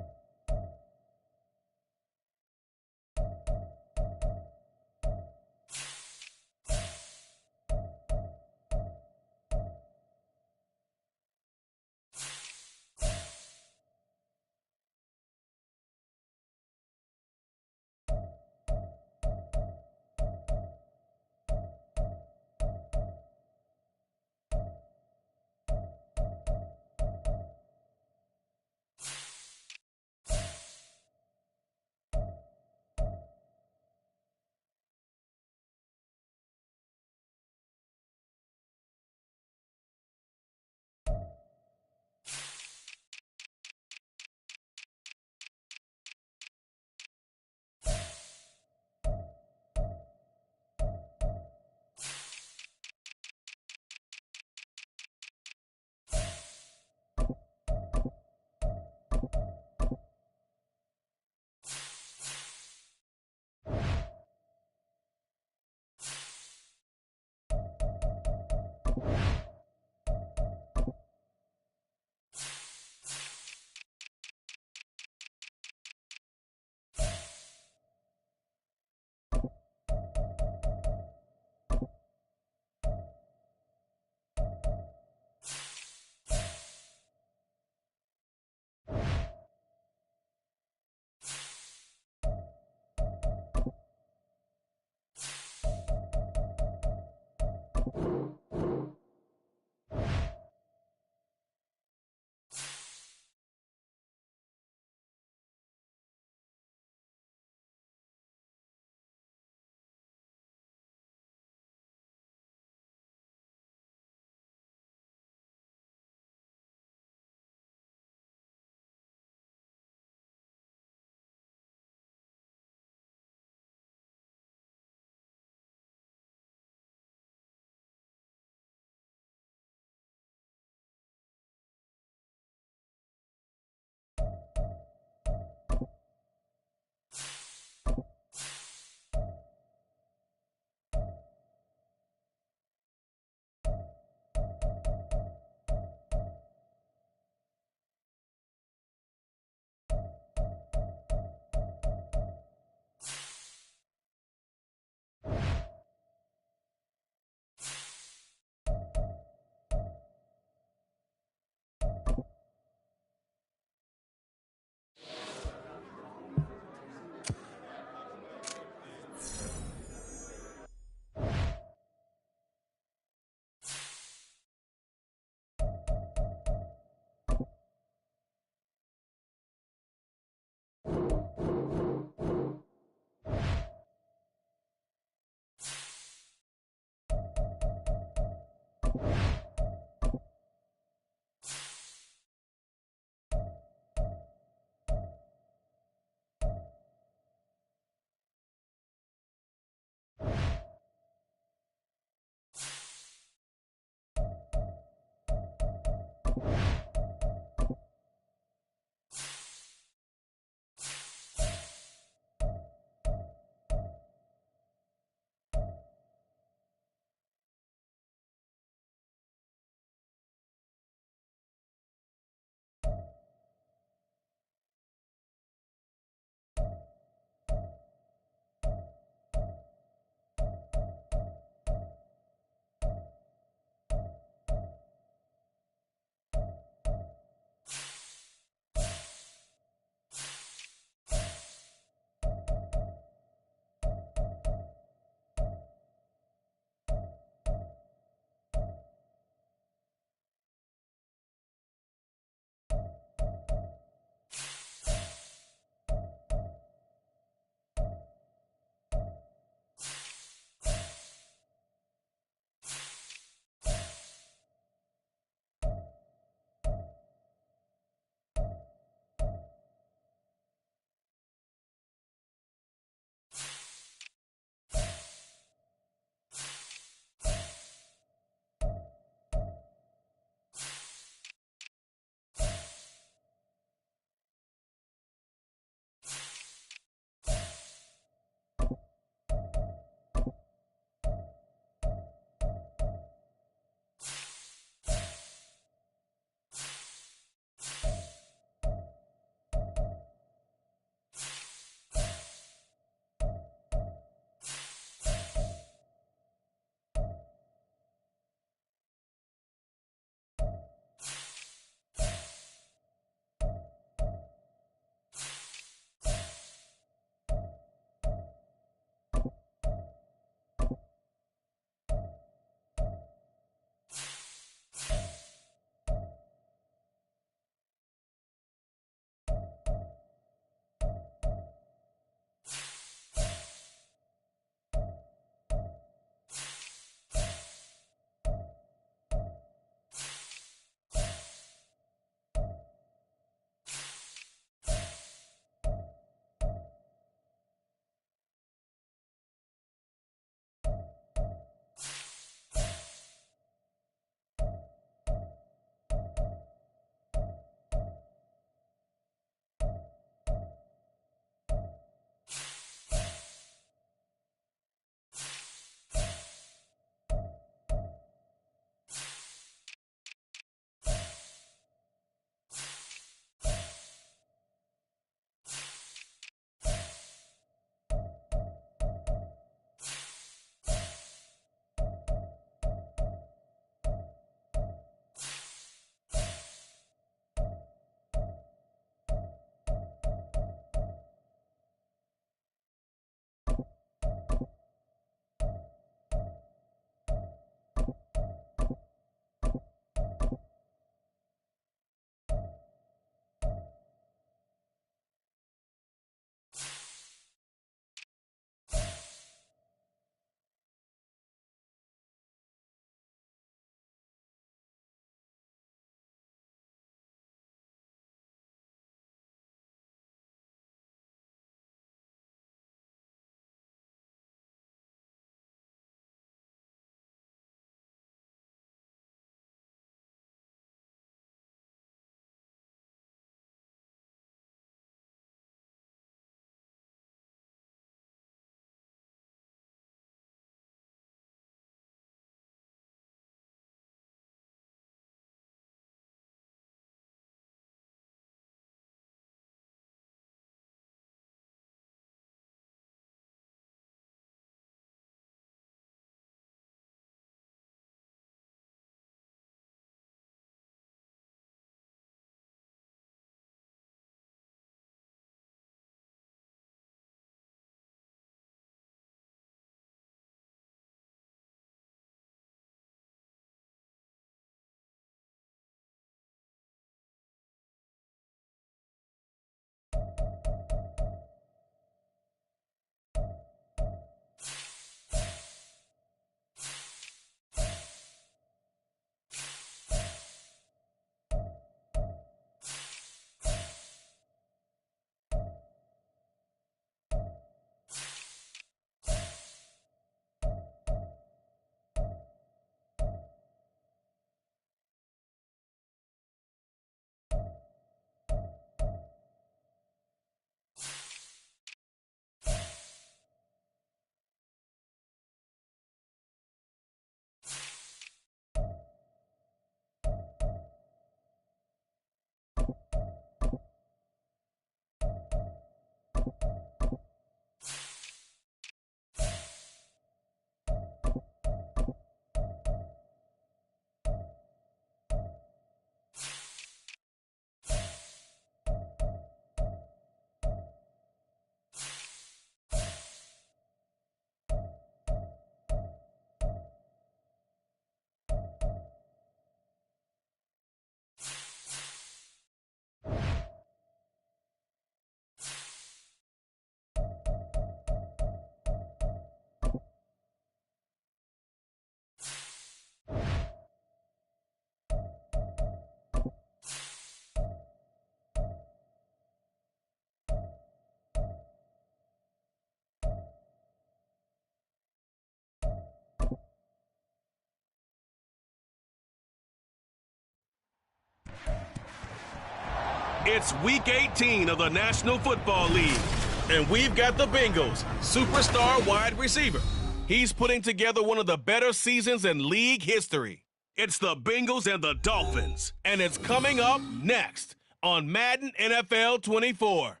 It's Week 18 of the National Football League. And we've got the Bengals' superstar wide receiver. He's putting together one of the better seasons in league history. It's the Bengals and the Dolphins. And it's coming up next on Madden NFL 24.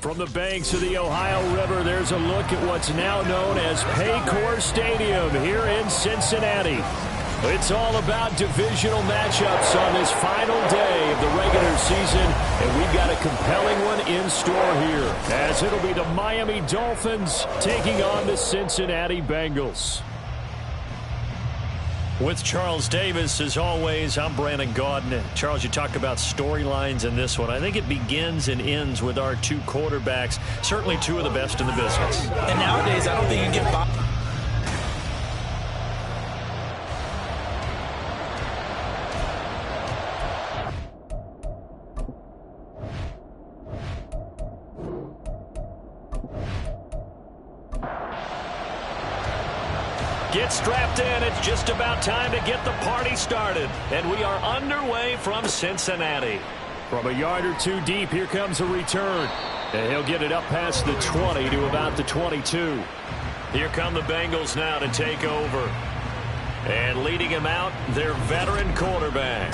From the banks of the Ohio River, there's a look at what's now known as Paycor Stadium here in Cincinnati. It's all about divisional matchups on this final day of the regular season, and we've got a compelling one in store here, as it'll be the Miami Dolphins taking on the Cincinnati Bengals. With Charles Davis, as always, I'm Brandon Gaudin. Charles, you talk about storylines in this one. I think it begins and ends with our two quarterbacks, certainly two of the best in the business. And nowadays, I don't think you can get by. Get strapped in. It's just about time to get the party started. And we are underway from Cincinnati. From a yard or two deep, here comes a return. And he'll get it up past the 20 to about the 22. Here come the Bengals now to take over. And leading him out, their veteran quarterback.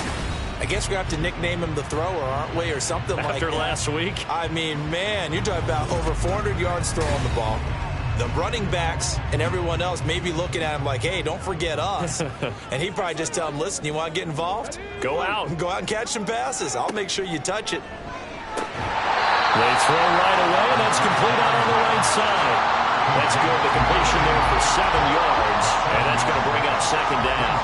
I guess we're going to have to nickname him the thrower, aren't we, or something like that. After last week? I mean, man, you're talking about over 400 yards throwing the ball. The running backs and everyone else may be looking at him like, hey, don't forget us. And he'd probably just tell him, listen, you want to get involved? Go out. Go out and catch some passes. I'll make sure you touch it. They throw right away, and that's complete out on the right side. That's good. The completion there for 7 yards, and that's going to bring up second down.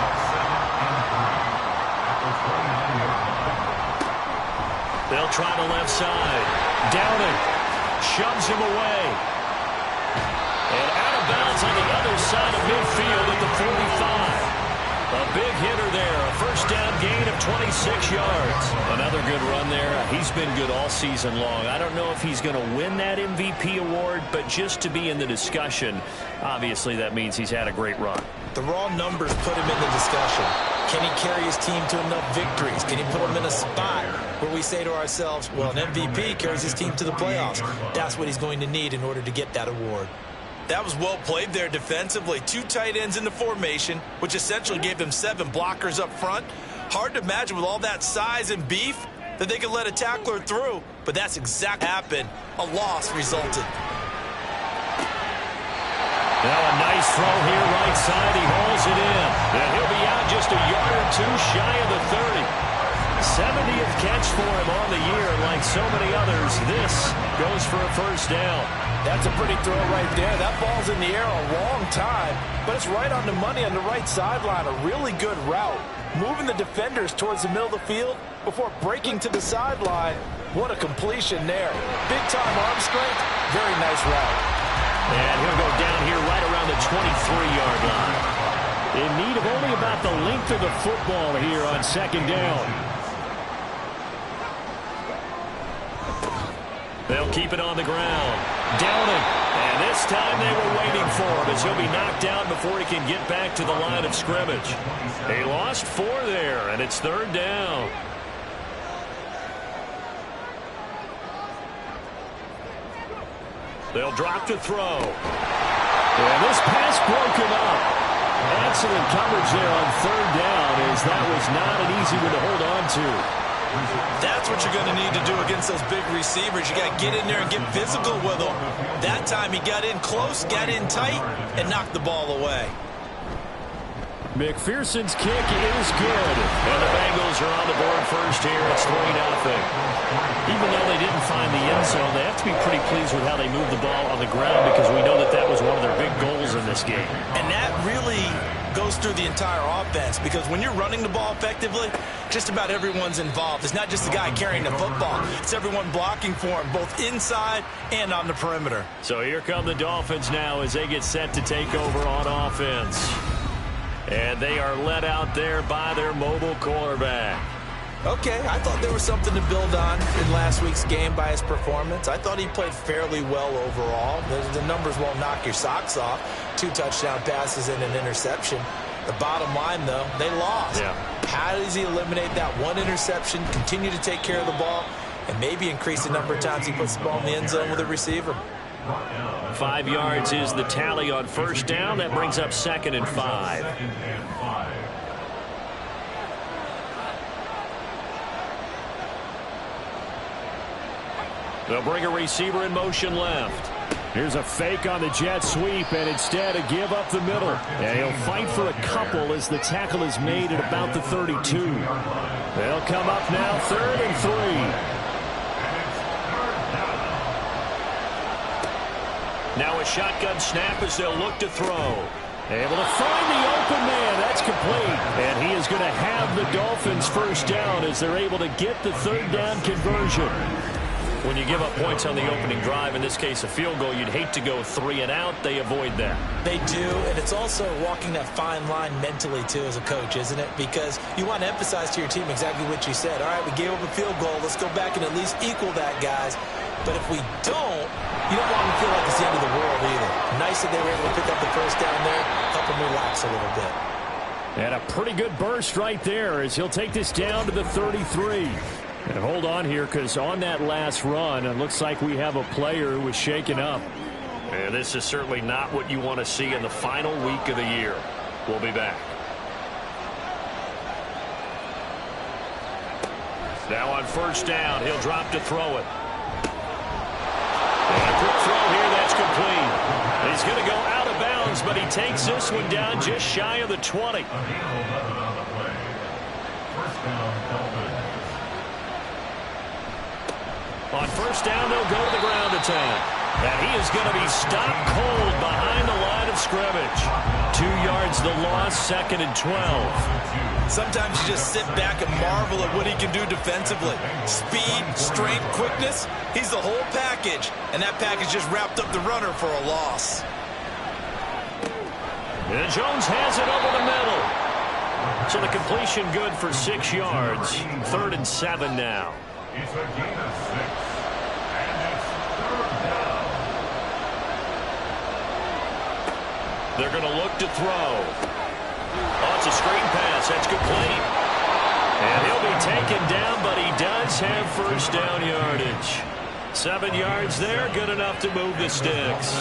They'll try the left side. Downing shoves him away. And out of bounds on the other side of midfield at the 45. A big hitter there. A first down gain of 26 yards. Another good run there. He's been good all season long. I don't know if he's going to win that MVP award, but just to be in the discussion, obviously that means he's had a great run. The raw numbers put him in the discussion. Can he carry his team to enough victories? Can he put them in a spot where we say to ourselves, well, an MVP carries his team to the playoffs. That's what he's going to need in order to get that award. That was well played there defensively. 2 tight ends in the formation, which essentially gave them 7 blockers up front. Hard to imagine with all that size and beef that they could let a tackler through, but that's exactly what happened. A loss resulted. Now a nice throw here right side. He hauls it in. And he'll be out just a yard or two shy of the 30. 70th catch for him on the year. Like so many others, this goes for a first down. That's a pretty throw right there. That ball's in the air a long time, but it's right on the money on the right sideline. A really good route. Moving the defenders towards the middle of the field before breaking to the sideline. What a completion there. Big-time arm strength. Very nice route. And he'll go down here right around the 23-yard line. In need of only about the length of the football here on second down. They'll keep it on the ground. Downing. And this time they were waiting for him as he'll be knocked down before he can get back to the line of scrimmage. They lost 4 there, and it's third down. They'll drop to throw. And this pass broken up. Excellent coverage there on third down, as that was not an easy one to hold on to. That's what you're going to need to do against those big receivers. You got to get in there and get physical with them. That time he got in close, got in tight, and knocked the ball away. McPherson's kick is good. And the Bengals are on the board first here. It's 3-0. Even though they didn't find the end zone, they have to be pretty pleased with how they moved the ball on the ground, because we know that that was one of their big goals in this game. And that really goes through the entire offense, because when you're running the ball effectively, just about everyone's involved. It's not just the guy carrying the football. It's everyone blocking for him, both inside and on the perimeter. So here come the Dolphins now as they get set to take over on offense. And they are led out there by their mobile quarterback. Okay, I thought there was something to build on in last week's game by his performance. I thought he played fairly well overall. The numbers won't knock your socks off. 2 touchdown passes and an interception. The bottom line, though, they lost. Yeah. How does he eliminate that one interception, continue to take care of the ball, and maybe increase the number of times he puts the ball in the end zone with a receiver? 5 yards is the tally on first down. That brings up 2nd and 5. They'll bring a receiver in motion left. Here's a fake on the jet sweep, and instead a give up the middle. And he'll fight for a couple as the tackle is made at about the 32. They'll come up now 3rd and 3. Now a shotgun snap as they'll look to throw. Able to find the open man. That's complete. And he is going to have the Dolphins first down as they're able to get the 3rd down conversion. When you give up points on the opening drive, in this case a field goal, you'd hate to go 3 and out. They avoid that. They do, and it's also walking that fine line mentally, too, as a coach, isn't it? Because you want to emphasize to your team exactly what you said. All right, we gave up a field goal. Let's go back and at least equal that, guys. But if we don't, you don't want to feel like it's the end of the world either. Nice that they were able to pick up the first down there, help them relax a little bit. And a pretty good burst right there as he'll take this down to the 33. And hold on here, because on that last run, it looks like we have a player who was shaken up. And this is certainly not what you want to see in the final week of the year. We'll be back. Now on first down, he'll drop to throw it. And a quick throw here, that's complete. He's going to go out of bounds, but he takes this one down just shy of the 20. On first down, they'll go to the ground attack. And he is going to be stopped cold behind the line of scrimmage. 2 yards the loss, 2nd and 12. Sometimes you just sit back and marvel at what he can do defensively. Speed, strength, quickness, he's the whole package. And that package just wrapped up the runner for a loss. And Jones has it over the middle. So the completion good for 6 yards. 3rd and 7 now. It's a gain of 6. And it's 3rd down. They're going to look to throw. Oh, it's a screen pass. That's complete. And he'll be taken down, but he does have first down yardage. 7 yards there, good enough to move the sticks.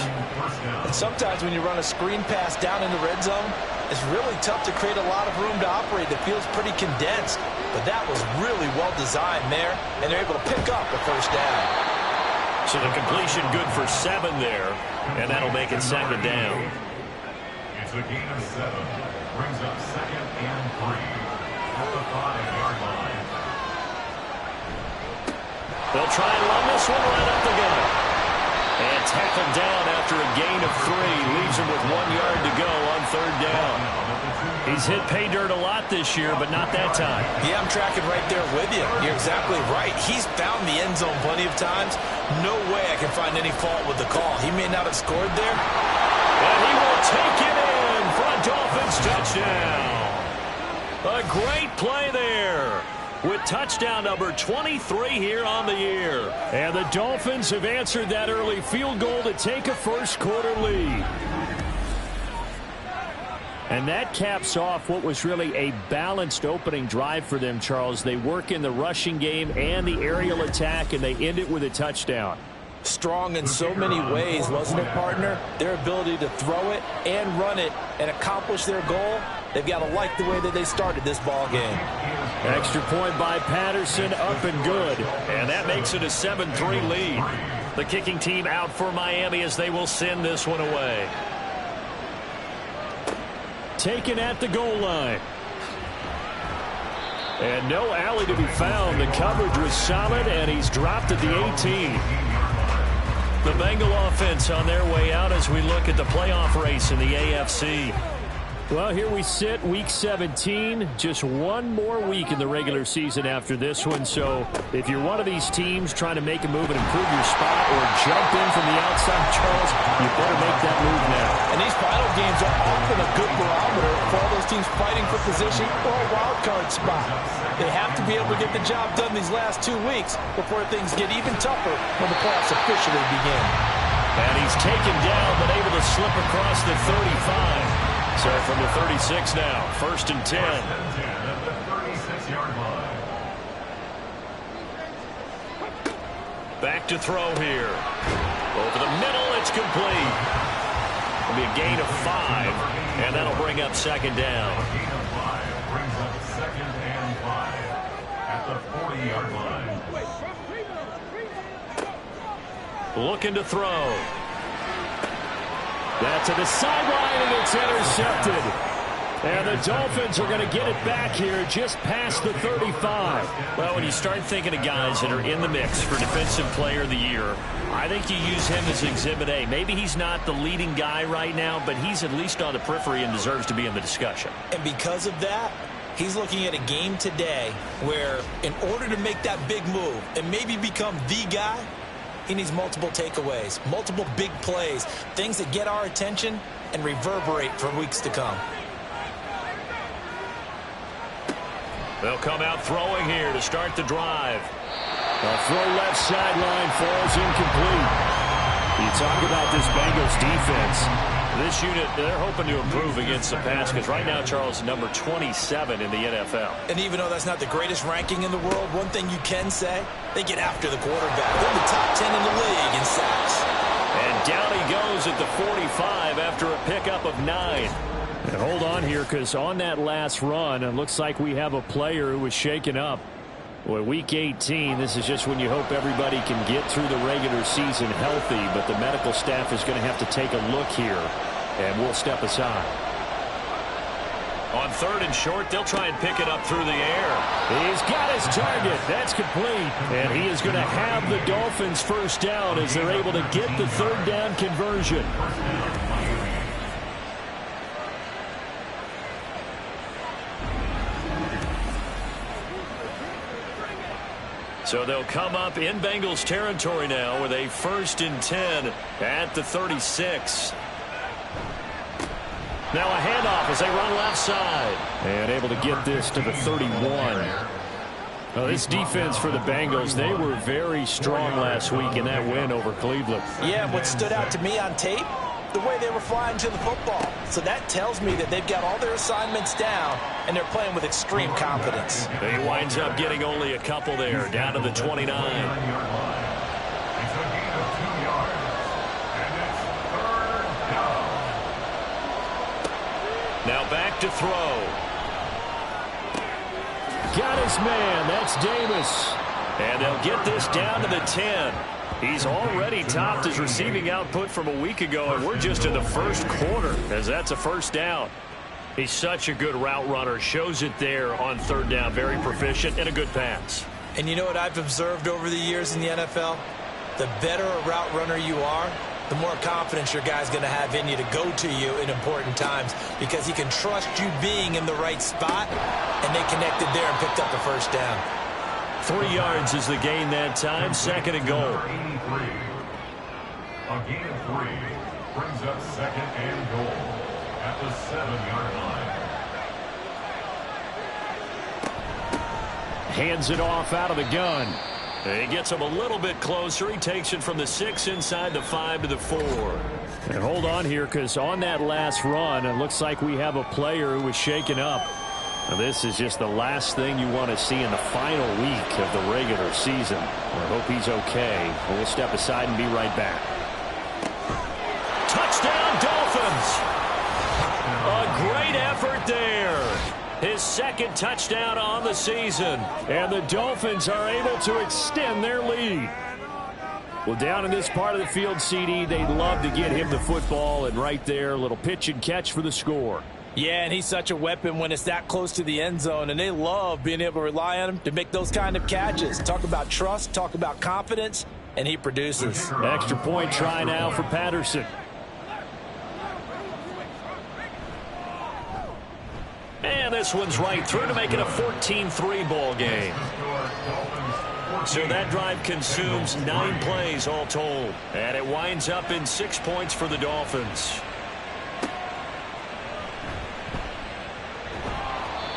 And sometimes when you run a screen pass down in the red zone, it's really tough to create a lot of room to operate. The field's pretty condensed. But that was really well designed there, and they're able to pick up the first down. So the completion good for 7 there, and that'll make it 2nd down. It's a gain of 7. Brings up 2nd and 3. At the 5-yard line. They'll try and run this one right up the gut. And tackled down after a gain of 3. Leaves him with 1 yard to go on 3rd down. He's hit pay dirt a lot this year, but not that time. Yeah, I'm tracking right there with you. You're exactly right. He's found the end zone plenty of times. No way I can find any fault with the call. He may not have scored there. And he will take it in for a Dolphins touchdown. A great play there, with touchdown number 23 here on the year. And the Dolphins have answered that early field goal to take a first-quarter lead. And that caps off what was really a balanced opening drive for them, Charles. They work in the rushing game and the aerial attack, and they end it with a touchdown. Strong in so many ways, wasn't it, partner? Their ability to throw it and run it and accomplish their goal, they've got to like the way that they started this ball game. Extra point by Patterson, up and good. And that makes it a 7-3 lead. The kicking team out for Miami as they will send this one away. Taken at the goal line. And no alley to be found. The coverage was solid, and he's dropped at the 18. The Bengal offense on their way out as we look at the playoff race in the AFC. Well, here we sit, Week 17. Just one more week in the regular season after this one. So if you're one of these teams trying to make a move and improve your spot or jump in from the outside, Charles, you better make that move now. And these final games are often a good barometer for all those teams fighting for position or a wild card spot. They have to be able to get the job done these last 2 weeks before things get even tougher when the playoffs officially begin. And he's taken down but able to slip across the 35. So from the 36 now, 1st and 10. At the 36-yard line. Back to throw here. Over the middle, it's complete. It'll be a gain of 5, and that'll bring up 2nd down. A gain of 5 brings up 2nd and 5 at the 40-yard line. Looking to throw. That's to the sideline, and it's intercepted. And the Dolphins are going to get it back here just past the 35. Well, when you start thinking of guys that are in the mix for Defensive Player of the Year, I think you use him as Exhibit A. Maybe he's not the leading guy right now, but he's at least on the periphery and deserves to be in the discussion. And because of that, he's looking at a game today where in order to make that big move and maybe become the guy, he needs multiple takeaways, multiple big plays, things that get our attention and reverberate for weeks to come. They'll come out throwing here to start the drive. A throw left sideline falls incomplete. You talk about this Bengals defense. This unit, they're hoping to improve against the pass because right now, Charles, is number 27 in the NFL. And even though that's not the greatest ranking in the world, one thing you can say, they get after the quarterback. They're the top 10 in the league in sacks. And down he goes at the 45 after a pickup of 9. And hold on here, because on that last run, it looks like we have a player who was shaken up. Well, Week 18, this is just when you hope everybody can get through the regular season healthy, but the medical staff is going to have to take a look here, and we'll step aside. On 3rd and short, they'll try and pick it up through the air. He's got his target. That's complete. And he is going to have the Dolphins first down as they're able to get the 3rd down conversion. So they'll come up in Bengals territory now with a 1st and 10 at the 36. Now a handoff as they run left side. And able to get this to the 31. Well, this defense for the Bengals, they were very strong last week in that win over Cleveland. Yeah, what stood out to me on tape, the way they were flying to the football. So that tells me that they've got all their assignments down, and they're playing with extreme confidence. He winds up getting only a couple there, down to the 29. It's a gain of 2 yards. And it's 3rd down. Now back to throw. Got his man. That's Davis. And they'll get this down to the 10. He's already topped his receiving output from a week ago, and we're just in the 1st quarter as that's a 1st down. He's such a good route runner. Shows it there on 3rd down. Very proficient and a good pass. And you know what I've observed over the years in the NFL? The better a route runner you are, the more confidence your guy's going to have in you to go to you in important times because he can trust you being in the right spot, and they connected there and picked up the 1st down. 3 yards is the gain that time. 2nd and goal. 83. A gain of 3 brings up 2nd and goal at the 7-yard line. Hands it off out of the gun. He gets him a little bit closer. He takes it from the 6 inside the 5 to the 4. And hold on here, because on that last run, it looks like we have a player who was shaken up. Now, this is just the last thing you want to see in the final week of the regular season. I hope he's okay. We'll step aside and be right back. Touchdown, Dolphins! A great effort there. His 2nd touchdown on the season. And the Dolphins are able to extend their lead. Well, down in this part of the field, CD, they'd love to get him the football, and right there, a little pitch and catch for the score. Yeah, and he's such a weapon when it's that close to the end zone, and they love being able to rely on him to make those kind of catches. Talk about trust, talk about confidence, and he produces. Extra point try now for Patterson. And this one's right through to make it a 14-3 ball game. So that drive consumes 9 plays all told. And it winds up in 6 points for the Dolphins.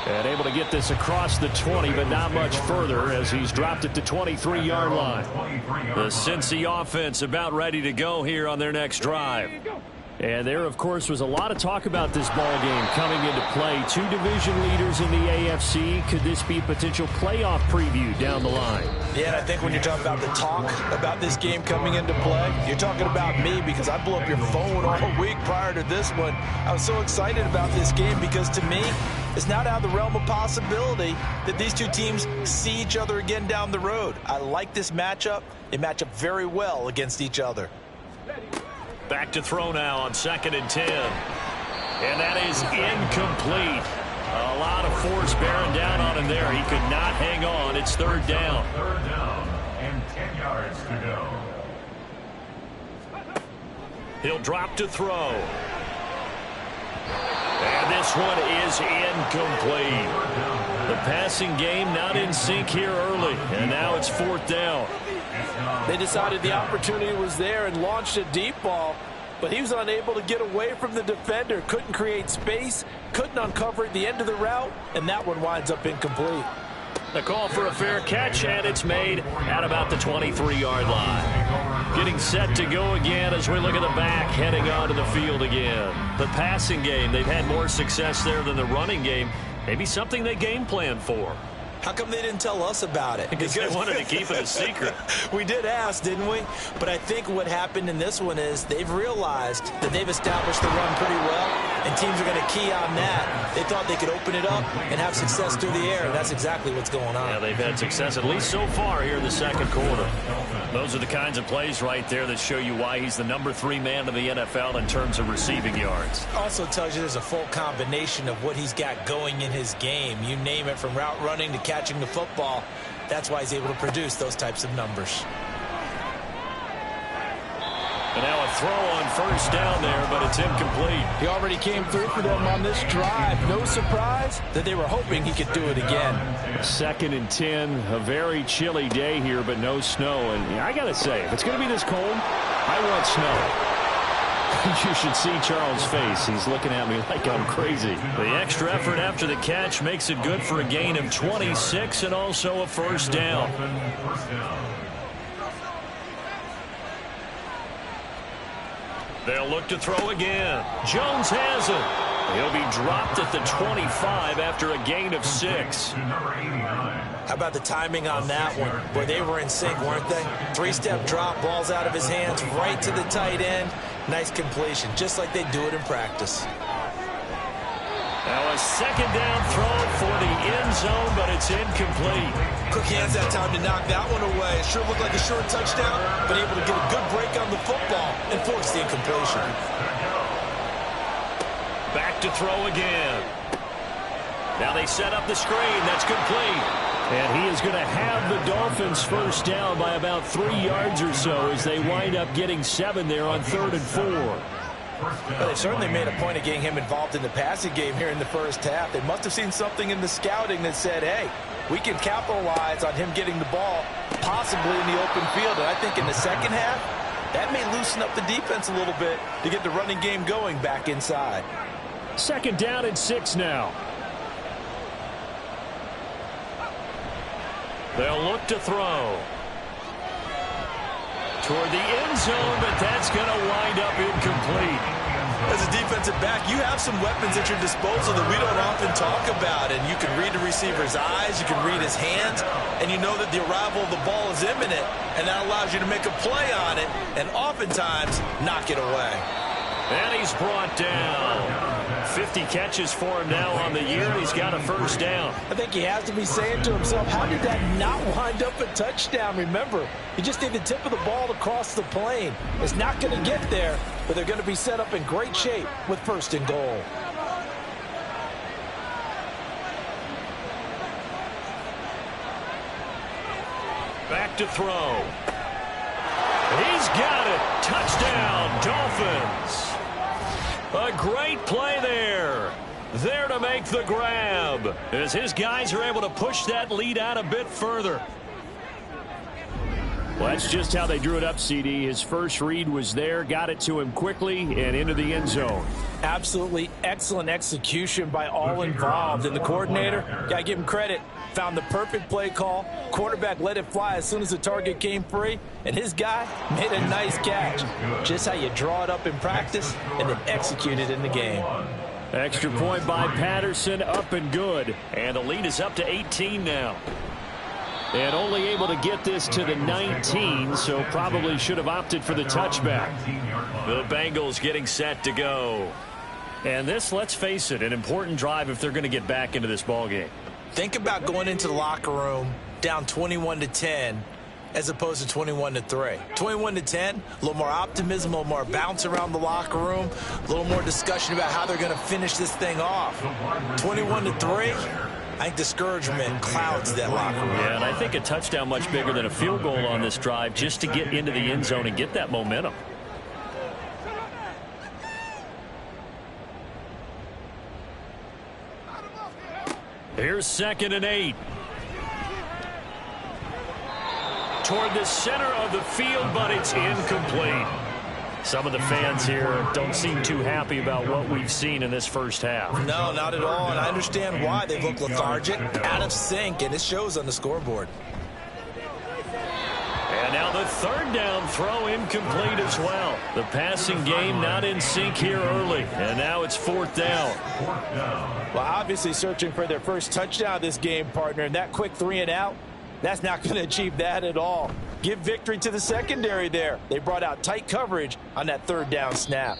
And able to get this across the 20, but not much further as he's dropped it to 23-yard line. The Cincy offense about ready to go here on their next drive. And there, of course, was a lot of talk about this ball game coming into play. Two division leaders in the AFC. Could this be a potential playoff preview down the line? Yeah, and I think when you're talking about the talk about this game coming into play, you're talking about me because I blew up your phone all week prior to this one. I was so excited about this game because to me, it's not out of the realm of possibility that these two teams see each other again down the road. I like this matchup. They match up very well against each other. Back to throw now on 2nd and 10. And that is incomplete. A lot of force bearing down on him there. He could not hang on. It's 3rd down. 3rd down and 10 yards to go. He'll drop to throw. And this one is incomplete. The passing game not in sync here early. And now it's 4th down. They decided the opportunity was there and launched a deep ball, but he was unable to get away from the defender. Couldn't create space, couldn't uncover at the end of the route, and that one winds up incomplete. The call for a fair catch, and it's made at about the 23-yard line. Getting set to go again as we look at the back, heading onto the field again. The passing game, they've had more success there than the running game. Maybe something they game plan for. How come they didn't tell us about it? Because they wanted to keep it a secret. We did ask, didn't we? But I think what happened in this one is they've realized that they've established the run pretty well, and teams are going to key on that. They thought they could open it up and have success through the air, and that's exactly what's going on. Yeah, they've had success at least so far here in the 2nd quarter. Those are the kinds of plays right there that show you why he's the number 3 man in the NFL in terms of receiving yards. Also tells you there's a full combination of what he's got going in his game. You name it, from route running to catching the football. That's why he's able to produce those types of numbers. And now a throw on 1st down there, but it's incomplete. He already came through for them on this drive. No surprise that they were hoping he could do it again. 2nd and 10, a very chilly day here, but no snow. And I got to say, if it's going to be this cold, I want snow. You should see Charles' face. He's looking at me like I'm crazy. The extra effort after the catch makes it good for a gain of 26 and also a 1st down. They'll look to throw again. Jones has it. He'll be dropped at the 25 after a gain of 6. How about the timing on that one? Boy, they were in sync, weren't they? 3-step drop, ball's out of his hands, right to the tight end. Nice completion, just like they do it in practice. Now a 2nd down throw for the end zone, but it's incomplete. Quick hands that time to knock that one away. It sure looked like a short touchdown, but able to get a good break on the football and force the incompletion. Back to throw again. Now they set up the screen. That's complete. And he is going to have the Dolphins 1st down by about 3 yards or so as they wind up getting 7 there on 3rd and 4. Well, they certainly made a point of getting him involved in the passing game here in the 1st half. They must have seen something in the scouting that said, hey, we can capitalize on him getting the ball possibly in the open field. And I think in the 2nd half, that may loosen up the defense a little bit to get the running game going back inside. 2nd down and 6 now. They'll look to throw. Toward the end zone, but that's going to wind up incomplete. As a defensive back, you have some weapons at your disposal that we don't often talk about. And you can read the receiver's eyes, you can read his hands, and you know that the arrival of the ball is imminent, and that allows you to make a play on it and oftentimes knock it away. And he's brought down. 50 catches for him now on the year, and he's got a 1st down. I think he has to be saying to himself, how did that not wind up a touchdown? Remember, he just need the tip of the ball to cross the plane. It's not going to get there, but they're going to be set up in great shape with 1st and goal. Back to throw. He's got it. Touchdown, Dolphins. A great play there. There to make the grab as his guys are able to push that lead out a bit further. Well, that's just how they drew it up, CD. His first read was there, got it to him quickly, and into the end zone. Absolutely excellent execution by all involved. And the coordinator, got to give him credit. found the perfect play call. Quarterback let it fly as soon as the target came free, and his guy made a nice catch. Just how you draw it up in practice and then execute it in the game. Extra point by Patterson, up and good. And the lead is up to 18 now. And only able to get this to the 19, so probably should have opted for the touchback. The Bengals getting set to go. And this, let's face it, an important drive if they're going to get back into this ballgame. Think about going into the locker room down 21-10 as opposed to 21-3. 21-10, a little more optimism, a little more bounce around the locker room, a little more discussion about how they're going to finish this thing off. 21-3, I think discouragement clouds that locker room. Yeah, and I think a touchdown much bigger than a field goal on this drive just to get into the end zone and get that momentum. Here's 2nd and 8. Toward the center of the field, but it's incomplete. Some of the fans here don't seem too happy about what we've seen in this first half. No, not at all, and I understand why. They look lethargic, out of sync, and it shows on the scoreboard. And now the 3rd down throw incomplete as well. The passing game not in sync here early, and now it's 4th down. Well, obviously searching for their first touchdown this game, partner, and that quick 3 and out, that's not going to achieve that at all. Give victory to the secondary there. They brought out tight coverage on that 3rd down snap.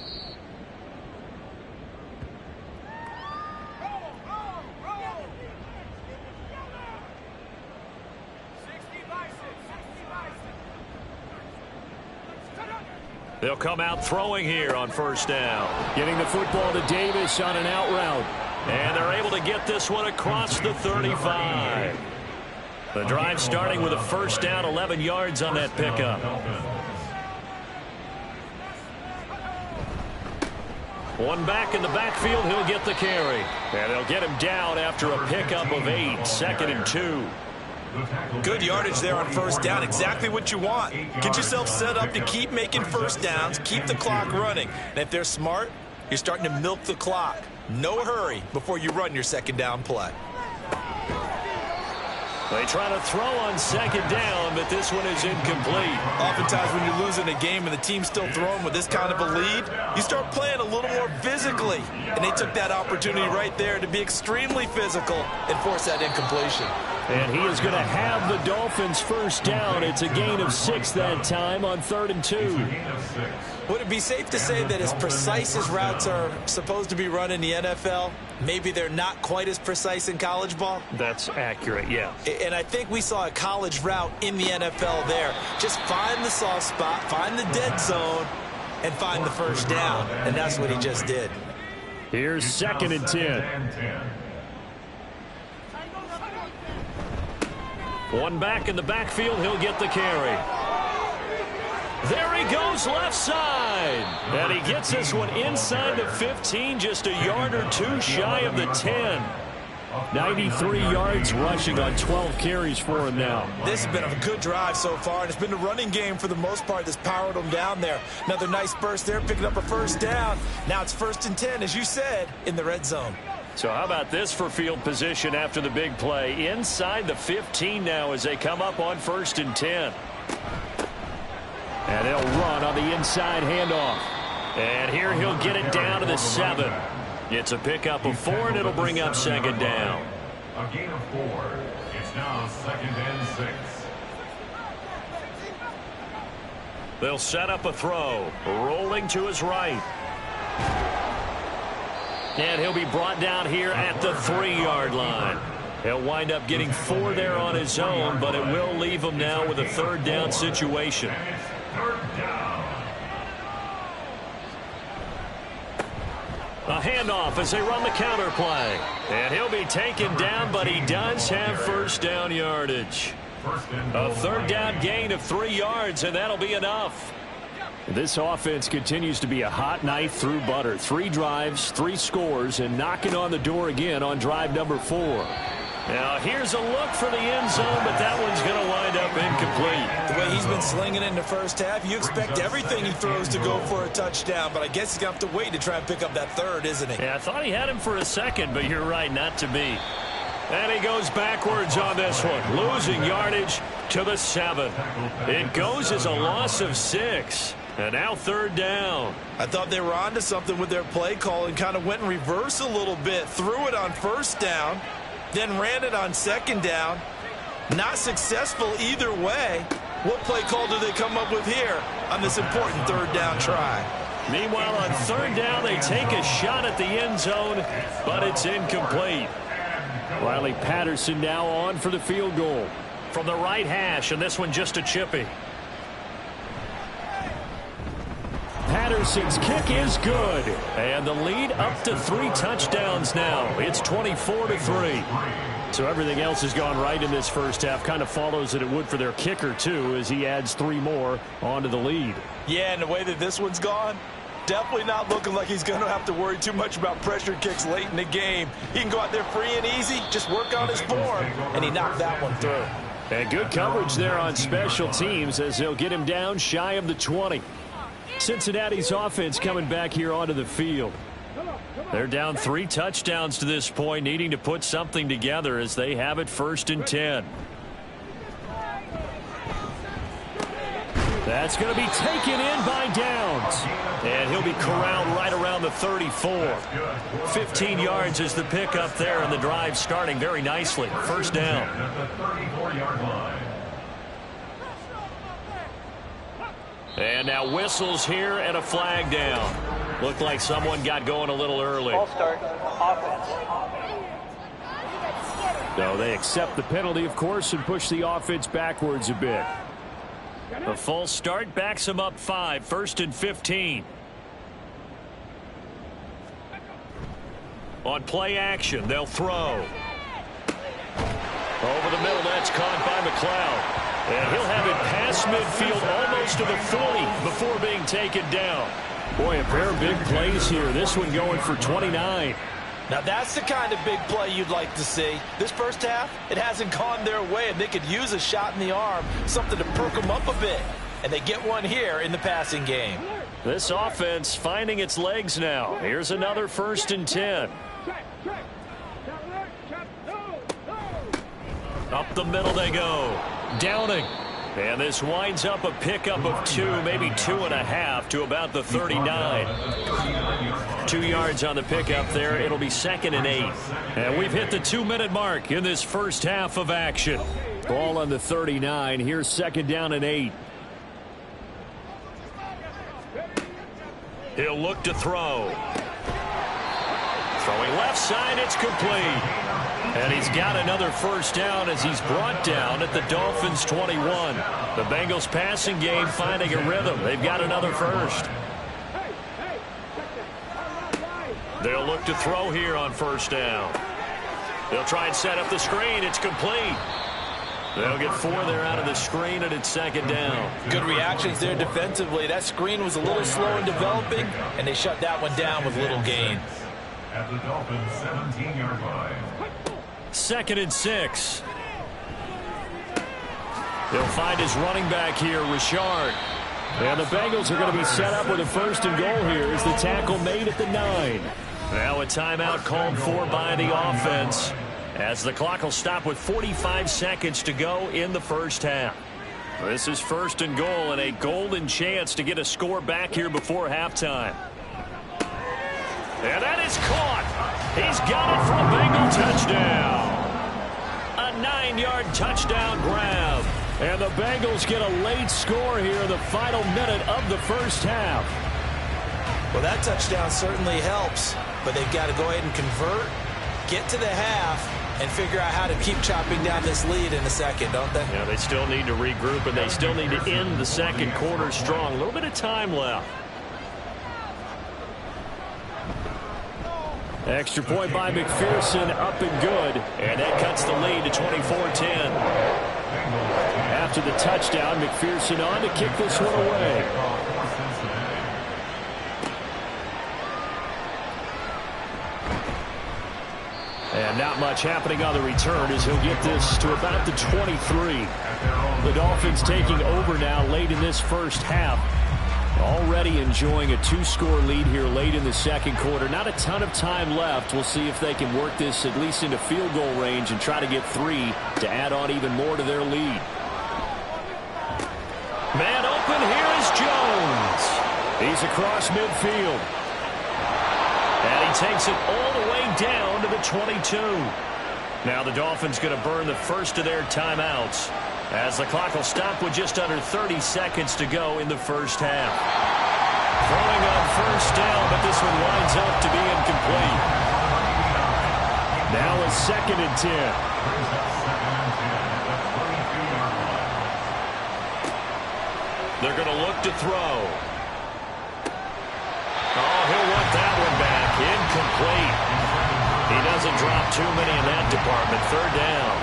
They'll come out throwing here on 1st down. Getting the football to Davis on an out route. And they're able to get this one across the 35. The drive starting with a 1st down, 11 yards on that pickup. One back in the backfield, he'll get the carry. And they'll get him down after a pickup of 8, 2nd and 2. Good yardage there on 1st down, exactly what you want. Get yourself set up to keep making 1st downs, keep the clock running. And if they're smart, you're starting to milk the clock. No hurry before you run your 2nd down play. They try to throw on 2nd down, but this one is incomplete. Oftentimes when you're losing a game and the team's still throwing with this kind of a lead, you start playing a little more physically. And they took that opportunity right there to be extremely physical and force that incompletion. And he is going to have the Dolphins' 1st down. It's a gain of 6 that time on 3rd and 2. Would it be safe to say that as precise as routes are supposed to be run in the NFL, maybe they're not quite as precise in college ball? That's accurate, yeah. And I think we saw a college route in the NFL there. Just find the soft spot, find the dead zone, and find the 1st down. And that's what he just did. Here's 2nd and 10. One back in the backfield, he'll get the carry. There he goes left side. And he gets this one inside the 15, just a yard or 2 shy of the 10. 93 yards rushing on 12 carries for him now. This has been a good drive so far, and it's been the running game for the most part that's powered them down there. Another nice burst there, picking up a 1st down. Now it's 1st and 10, as you said, in the red zone. So how about this for field position after the big play? Inside the 15 now as they come up on 1st and 10. And they'll run on the inside handoff. And here he'll get it down to the 7. It's a pickup of 4, and it'll bring up 2nd down. A gain of 4. It's now 2nd and 6. They'll set up a throw. Rolling to his right. And he'll be brought down here at the 3-yard line. He'll wind up getting 4 there on his own, but it will leave him now with a 3rd down situation. A handoff as they run the counter play. And he'll be taken down, but he does have 1st down yardage. A 3rd down gain of 3 yards, and that'll be enough. This offense continues to be a hot knife through butter. 3 drives, 3 scores, and knocking on the door again on drive number 4. Now here's a look for the end zone, but that one's going to wind up incomplete. The way he's been slinging in the first half, you expect everything he throws to go for a touchdown, but I guess he's going to have to wait to try and pick up that 3rd, isn't he? Yeah, I thought he had him for a second, but you're right, not to be. And he goes backwards on this one, losing yardage to the 7. It goes as a loss of 6. And now 3rd down. I thought they were onto something with their play call and kind of went in reverse a little bit. Threw it on 1st down, then ran it on 2nd down. Not successful either way. What play call do they come up with here on this important 3rd down try? Meanwhile, on 3rd down, they take a shot at the end zone, but it's incomplete. Riley Patterson now on for the field goal. From the right hash, and this one just a chippy. Patterson's kick is good. And the lead up to 3 touchdowns now. It's 24-3. So everything else has gone right in this first half. Kind of follows that it would for their kicker, too, as he adds 3 more onto the lead. Yeah, and the way that this one's gone, definitely not looking like he's going to have to worry too much about pressure kicks late in the game. He can go out there free and easy, just work on his form, and he knocked that one through. And good coverage there on special teams as they'll get him down shy of the 20. Cincinnati's offense coming back here onto the field. They're down 3 touchdowns to this point, needing to put something together as they have it 1st and 10. That's going to be taken in by Downs. And he'll be corralled right around the 34. 15 yards is the pickup there, and the drive starting very nicely. 1st down. And now whistles here and a flag down. Looked like someone got going a little early. Ball start, offense. So they accept the penalty, of course, and push the offense backwards a bit. The false start backs him up 5, 1st and 15. On play action, they'll throw. Over the middle, that's caught by McLeod. And he'll have it past midfield almost to the 40 before being taken down. Boy, a pair of big plays here. This one going for 29. Now that's the kind of big play you'd like to see. This first half, it hasn't gone their way, and they could use a shot in the arm, something to perk them up a bit. And they get one here in the passing game. This offense finding its legs now. Here's another 1st and 10. Up the middle they go. Downing. And this winds up a pickup of 2, maybe 2.5 to about the 39. 2 yards on the pickup there. It'll be 2nd and 8. And we've hit the 2-minute mark in this first half of action. Ball on the 39. Here's 2nd down and 8. He'll look to throw. Throwing left side, it's complete. And he's got another 1st down as he's brought down at the Dolphins' 21. The Bengals passing game finding a rhythm. They've got another 1st. They'll look to throw here on 1st down. They'll try and set up the screen. It's complete. They'll get 4 there out of the screen, and it's 2nd down. Good reactions there defensively. That screen was a little slow in developing, and they shut that one down with little gain. At the Dolphins' 17-yard line. 2nd and 6. They'll find his running back here, Richard. And the Bengals are going to be set up with a 1st and goal here as the tackle made at the 9. Now a timeout called for by the offense as the clock will stop with 45 seconds to go in the first half. This is 1st and goal and a golden chance to get a score back here before halftime. And that is caught. He's got it for a Bengal touchdown. A 9-yard touchdown grab. And the Bengals get a late score here in the final minute of the first half. Well, that touchdown certainly helps, but they've got to go ahead and convert, get to the half, and figure out how to keep chopping down this lead in the second, don't they? Yeah, they still need to regroup, and they still need to end the second quarter strong. A little bit of time left. Extra point by McPherson, up and good. And that cuts the lead to 24-10. After the touchdown, McPherson on to kick this one away. And not much happening on the return as he'll get this to about the 23. The Dolphins taking over now late in this first half. Already enjoying a 2-score lead here late in the second quarter. Not a ton of time left. We'll see if they can work this at least into field goal range and try to get 3 to add on even more to their lead. Man open, here is Jones. He's across midfield. And he takes it all the way down to the 22. Now the Dolphins going to burn the first of their timeouts, as the clock will stop with just under 30 seconds to go in the first half. Throwing on first down, but this one winds up to be incomplete. Now a 2nd and 10. They're going to look to throw. Oh, he'll want that one back. Incomplete. He doesn't drop too many in that department. 3rd down.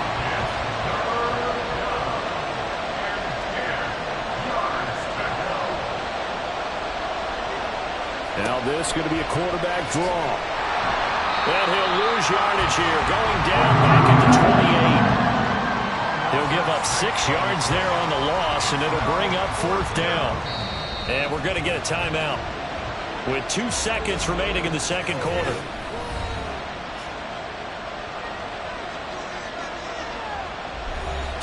Now this is going to be a quarterback draw. And he'll lose yardage here, going down back at the 28. He'll give up 6 yards there on the loss, and it'll bring up 4th down. And we're going to get a timeout with 2 seconds remaining in the second quarter.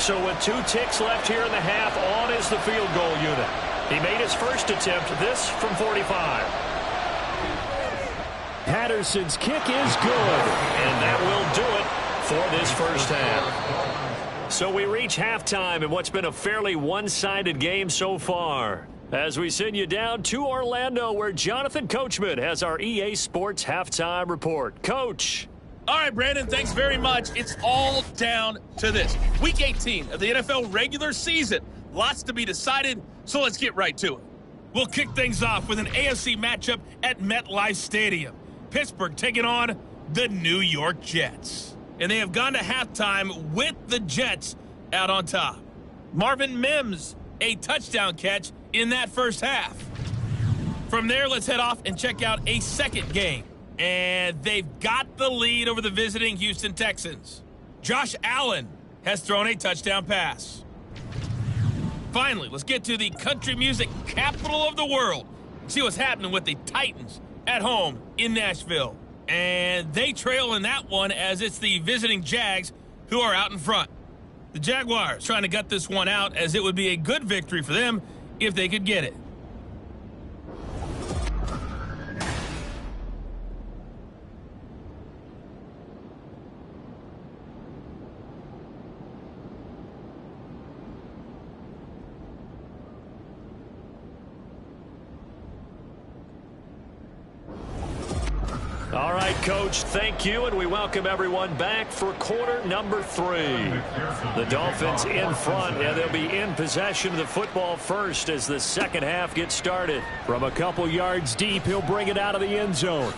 So with 2 ticks left here in the half, on is the field goal unit. He made his first attempt, this from 45. Patterson's kick is good. And that will do it for this first half. So we reach halftime in what's been a fairly one-sided game so far, as we send you down to Orlando, where Jonathan Coachman has our EA Sports halftime report. Coach. All right, Brandon, thanks very much. It's all down to this. Week 18 of the NFL regular season. Lots to be decided, so let's get right to it. We'll kick things off with an AFC matchup at MetLife Stadium. Pittsburgh taking on the New York Jets. And they have gone to halftime with the Jets out on top. Marvin Mims, a touchdown catch in that first half. From there, let's head off and check out a second game. And they've got the lead over the visiting Houston Texans. Josh Allen has thrown a touchdown pass. Finally, let's get to the country music capital of the world. See what's happening with the Titans at home in Nashville. And they trail in that one, as it's the visiting Jags who are out in front. The Jaguars trying to gut this one out, as it would be a good victory for them if they could get it. All right, Coach, thank you, and we welcome everyone back for quarter number 3. The Dolphins in front, and they'll be in possession of the football first as the second half gets started. From a couple yards deep, he'll bring it out of the end zone.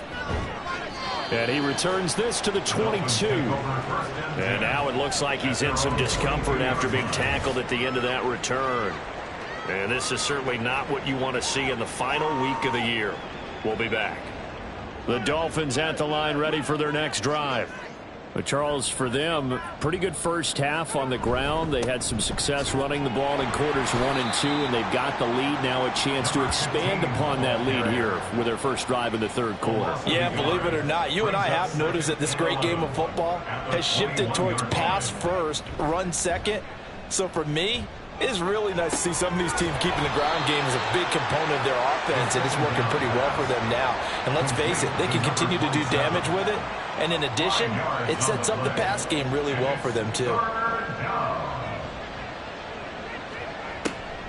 And he returns this to the 22. And now it looks like he's in some discomfort after being tackled at the end of that return. And this is certainly not what you want to see in the final week of the year. We'll be back. The Dolphins at the line, ready for their next drive. But Charles, for them, pretty good first half on the ground. They had some success running the ball in quarters 1 and 2, and they've got the lead now, a chance to expand upon that lead here with their first drive in the third quarter. Yeah, believe it or not, you and I have noticed that this great game of football has shifted towards pass first, run second. So for me, it's really nice to see some of these teams keeping the ground game as a big component of their offense, and it's working pretty well for them now. And let's face it, they can continue to do damage with it. And in addition, it sets up the pass game really well for them, too.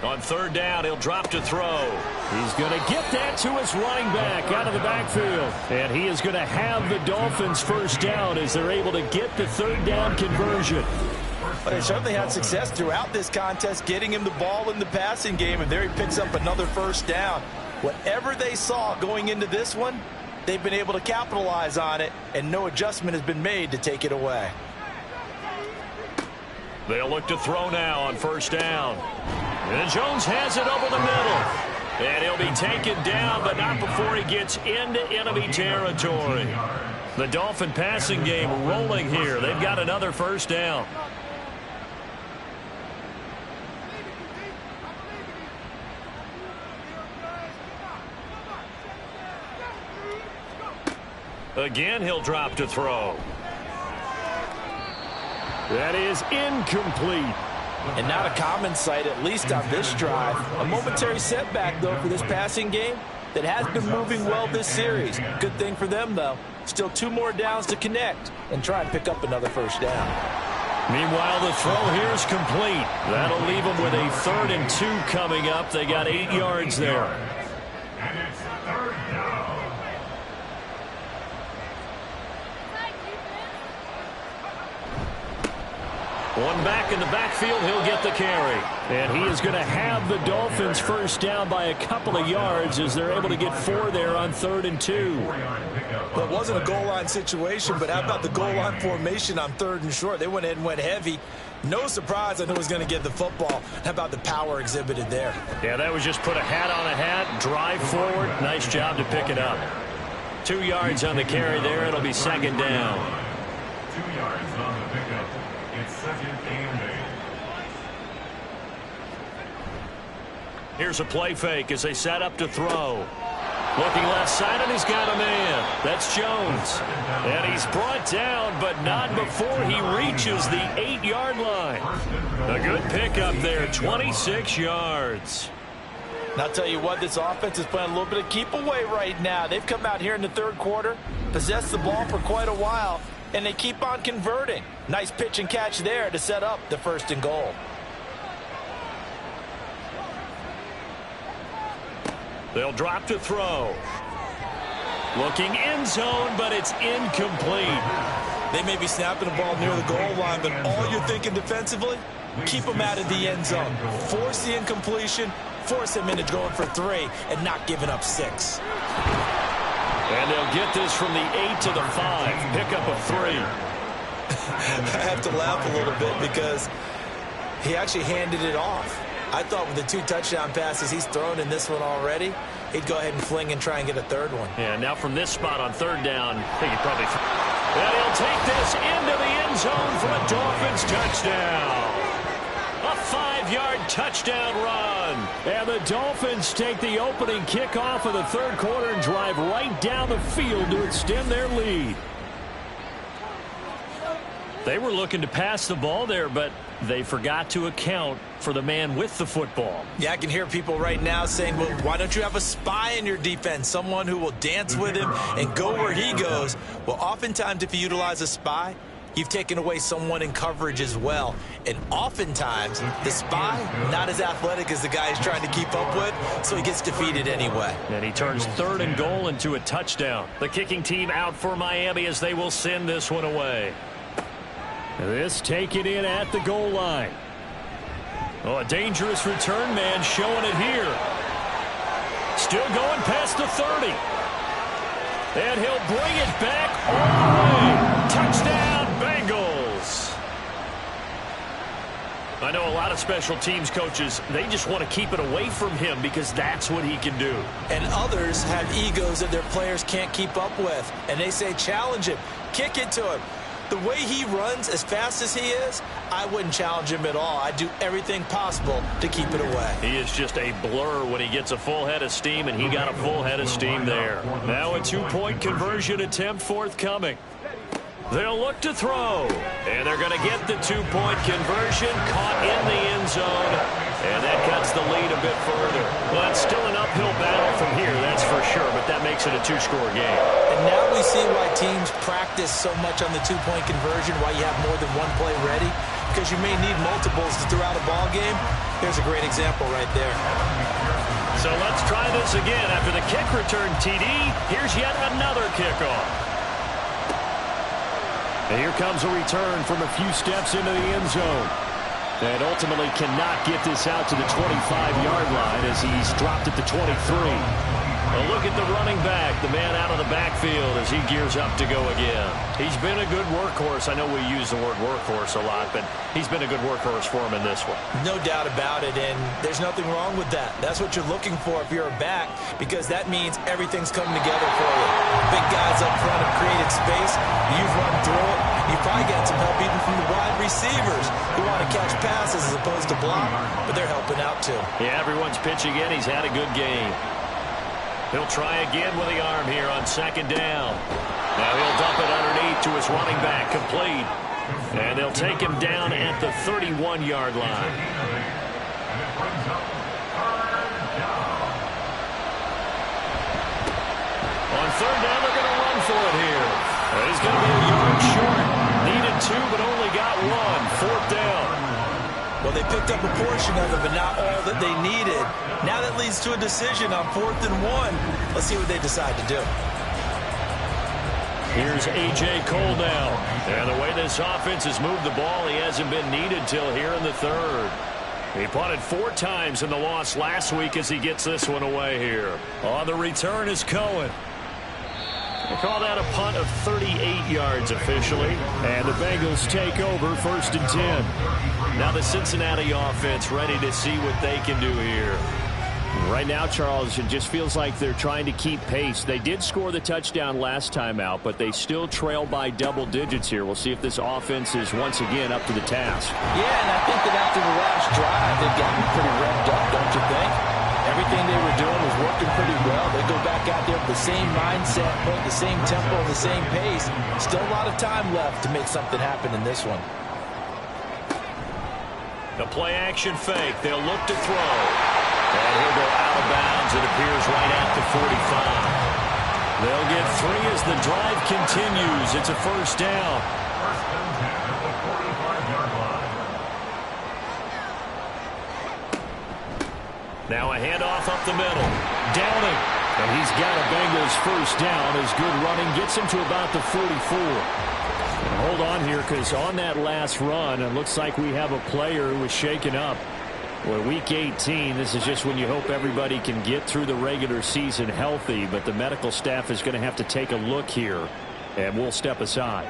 On third down, he'll drop to throw. He's going to get that to his running back out of the backfield. And he is going to have the Dolphins first down as they're able to get the third down conversion. But they certainly had success throughout this contest, getting him the ball in the passing game, and there he picks up another first down. Whatever they saw going into this one, they've been able to capitalize on it, and no adjustment has been made to take it away. They'll look to throw now on first down. And Jones has it over the middle. And he'll be taken down, but not before he gets into enemy territory. The Dolphin passing game rolling here. They've got another first down. Again, he'll drop to throw. That is incomplete. And not a common sight, at least on this drive. A momentary setback, though, for this passing game that has been moving well this series. Good thing for them, though. Still 2 more downs to connect and try and pick up another first down. Meanwhile, the throw here is complete. That'll leave them with a 3rd and 2 coming up. They got 8 yards there. And it's 3rd down. One back in the backfield, he'll get the carry. And he is going to have the Dolphins first down by a couple of yards as they're able to get 4 there on 3rd and 2. Well, it wasn't a goal line situation, but how about the goal line formation on 3rd and short? They went ahead and went heavy. No surprise on who was going to get the football. How about the power exhibited there? Yeah, that was just put a hat on a hat, drive forward. Nice job to pick it up. 2 yards on the carry there. It'll be 2nd down. 2 yards on the pickup. It's 2nd and 8. Here's a play fake as they set up to throw. Looking left side, and he's got a man. That's Jones. And he's brought down, but not before he reaches the 8-yard line. A good pickup there, 26 yards. And I'll tell you what, this offense is playing a little bit of keep away right now. They've come out here in the 3rd quarter, possessed the ball for quite a while, and they keep on converting. Nice pitch and catch there to set up the 1st and goal. They'll drop to throw. Looking end zone, but it's incomplete. They may be snapping the ball near the goal line, but all you're thinking defensively, keep them out of the end zone. Force the incompletion, force them into going for 3, and not giving up 6. And they'll get this from the 8 to the 5. Pickup of 3. I have to laugh a little bit because he actually handed it off. I thought with the 2 touchdown passes he's thrown in this one already, he'd go ahead and fling and try and get a 3rd one. Yeah, now from this spot on 3rd down, I think he probably... And he'll take this into the end zone for a Dolphins touchdown. A 5-yard touchdown run. And the Dolphins take the opening kickoff of the 3rd quarter and drive right down the field to extend their lead. They were looking to pass the ball there, but they forgot to account for the man with the football. Yeah, I can hear people right now saying, well, why don't you have a spy in your defense, someone who will dance with him and go where he goes? Well, oftentimes if you utilize a spy, you've taken away someone in coverage as well. And oftentimes, the spy, not as athletic as the guy he's trying to keep up with, so he gets defeated anyway. And he turns 3rd and goal into a touchdown. The kicking team out for Miami as they will send this one away. This taken in at the goal line. Oh, a dangerous return man showing it here. Still going past the 30. And he'll bring it back all the way. Touchdown, Bengals. I know a lot of special teams coaches, they just want to keep it away from him because that's what he can do. And others have egos that their players can't keep up with. And they say, challenge him, kick it to him. The way he runs, as fast as he is, I wouldn't challenge him at all. I'd do everything possible to keep it away. He is just a blur when he gets a full head of steam, and he got a full head of steam there. Now a 2-point conversion attempt forthcoming. They'll look to throw, and they're going to get the 2-point conversion, caught in the end zone, and that cuts the lead a bit further. Well, it's still an uphill battle from here, that's for sure, but that makes it a 2-score game. And now we see why teams practice so much on the 2-point conversion, why you have more than one play ready, because you may need multiples throughout a ball game. Here's a great example right there. So let's try this again. After the kick return TD, here's yet another kickoff. And here comes a return from a few steps into the end zone. And ultimately cannot get this out to the 25-yard line as he's dropped at the 23. A look at the running back, the man out of the backfield as he gears up to go again. He's been a good workhorse. I know we use the word workhorse a lot, but he's been a good workhorse for him in this one. No doubt about it, and there's nothing wrong with that. That's what you're looking for if you're a back, because that means everything's coming together for you. Big guys up front have created space. You've run through it. You've probably got some help even from the wide receivers who want to catch passes as opposed to block, but they're helping out too. Yeah, everyone's pitching in. He's had a good game. He'll try again with the arm here on 2nd down. Now he'll dump it underneath to his running back, complete. And they'll take him down at the 31-yard line. On third down, they're going to run for it here. He's going to be a yard short. Needed 2, but only got 1. Fourth down. Well, they picked up a portion of it, but not all that they needed. Now that leads to a decision on 4th and 1. Let's see what they decide to do. Here's A.J. Cole now. And the way this offense has moved the ball, he hasn't been needed till here in the third. He punted 4 times in the loss last week as he gets this one away here. On the return is Cohen. They call that a punt of 38 yards officially. And the Bengals take over 1st and 10. Now the Cincinnati offense ready to see what they can do here. Right now, Charles, it just feels like they're trying to keep pace. They did score the touchdown last time out, but they still trail by double digits here. We'll see if this offense is once again up to the task. Yeah, and I think that after the last drive, they've gotten pretty revved up, don't you think? Everything they were doing was working pretty well. They go back out there with the same mindset, playing the same tempo, the same pace. Still a lot of time left to make something happen in this one. The play-action fake. They'll look to throw. And he'll go out of bounds. It appears right at the 45. They'll get 3 as the drive continues. It's a first down. First and 10 at the 45-yard line. Now a handoff up the middle. Downing. And he's got a Bengals first down as good running gets him to about the 44. And hold on here, because on that last run, it looks like we have a player who was shaken up. Well, week 18, this is just when you hope everybody can get through the regular season healthy, but the medical staff is going to have to take a look here, and we'll step aside.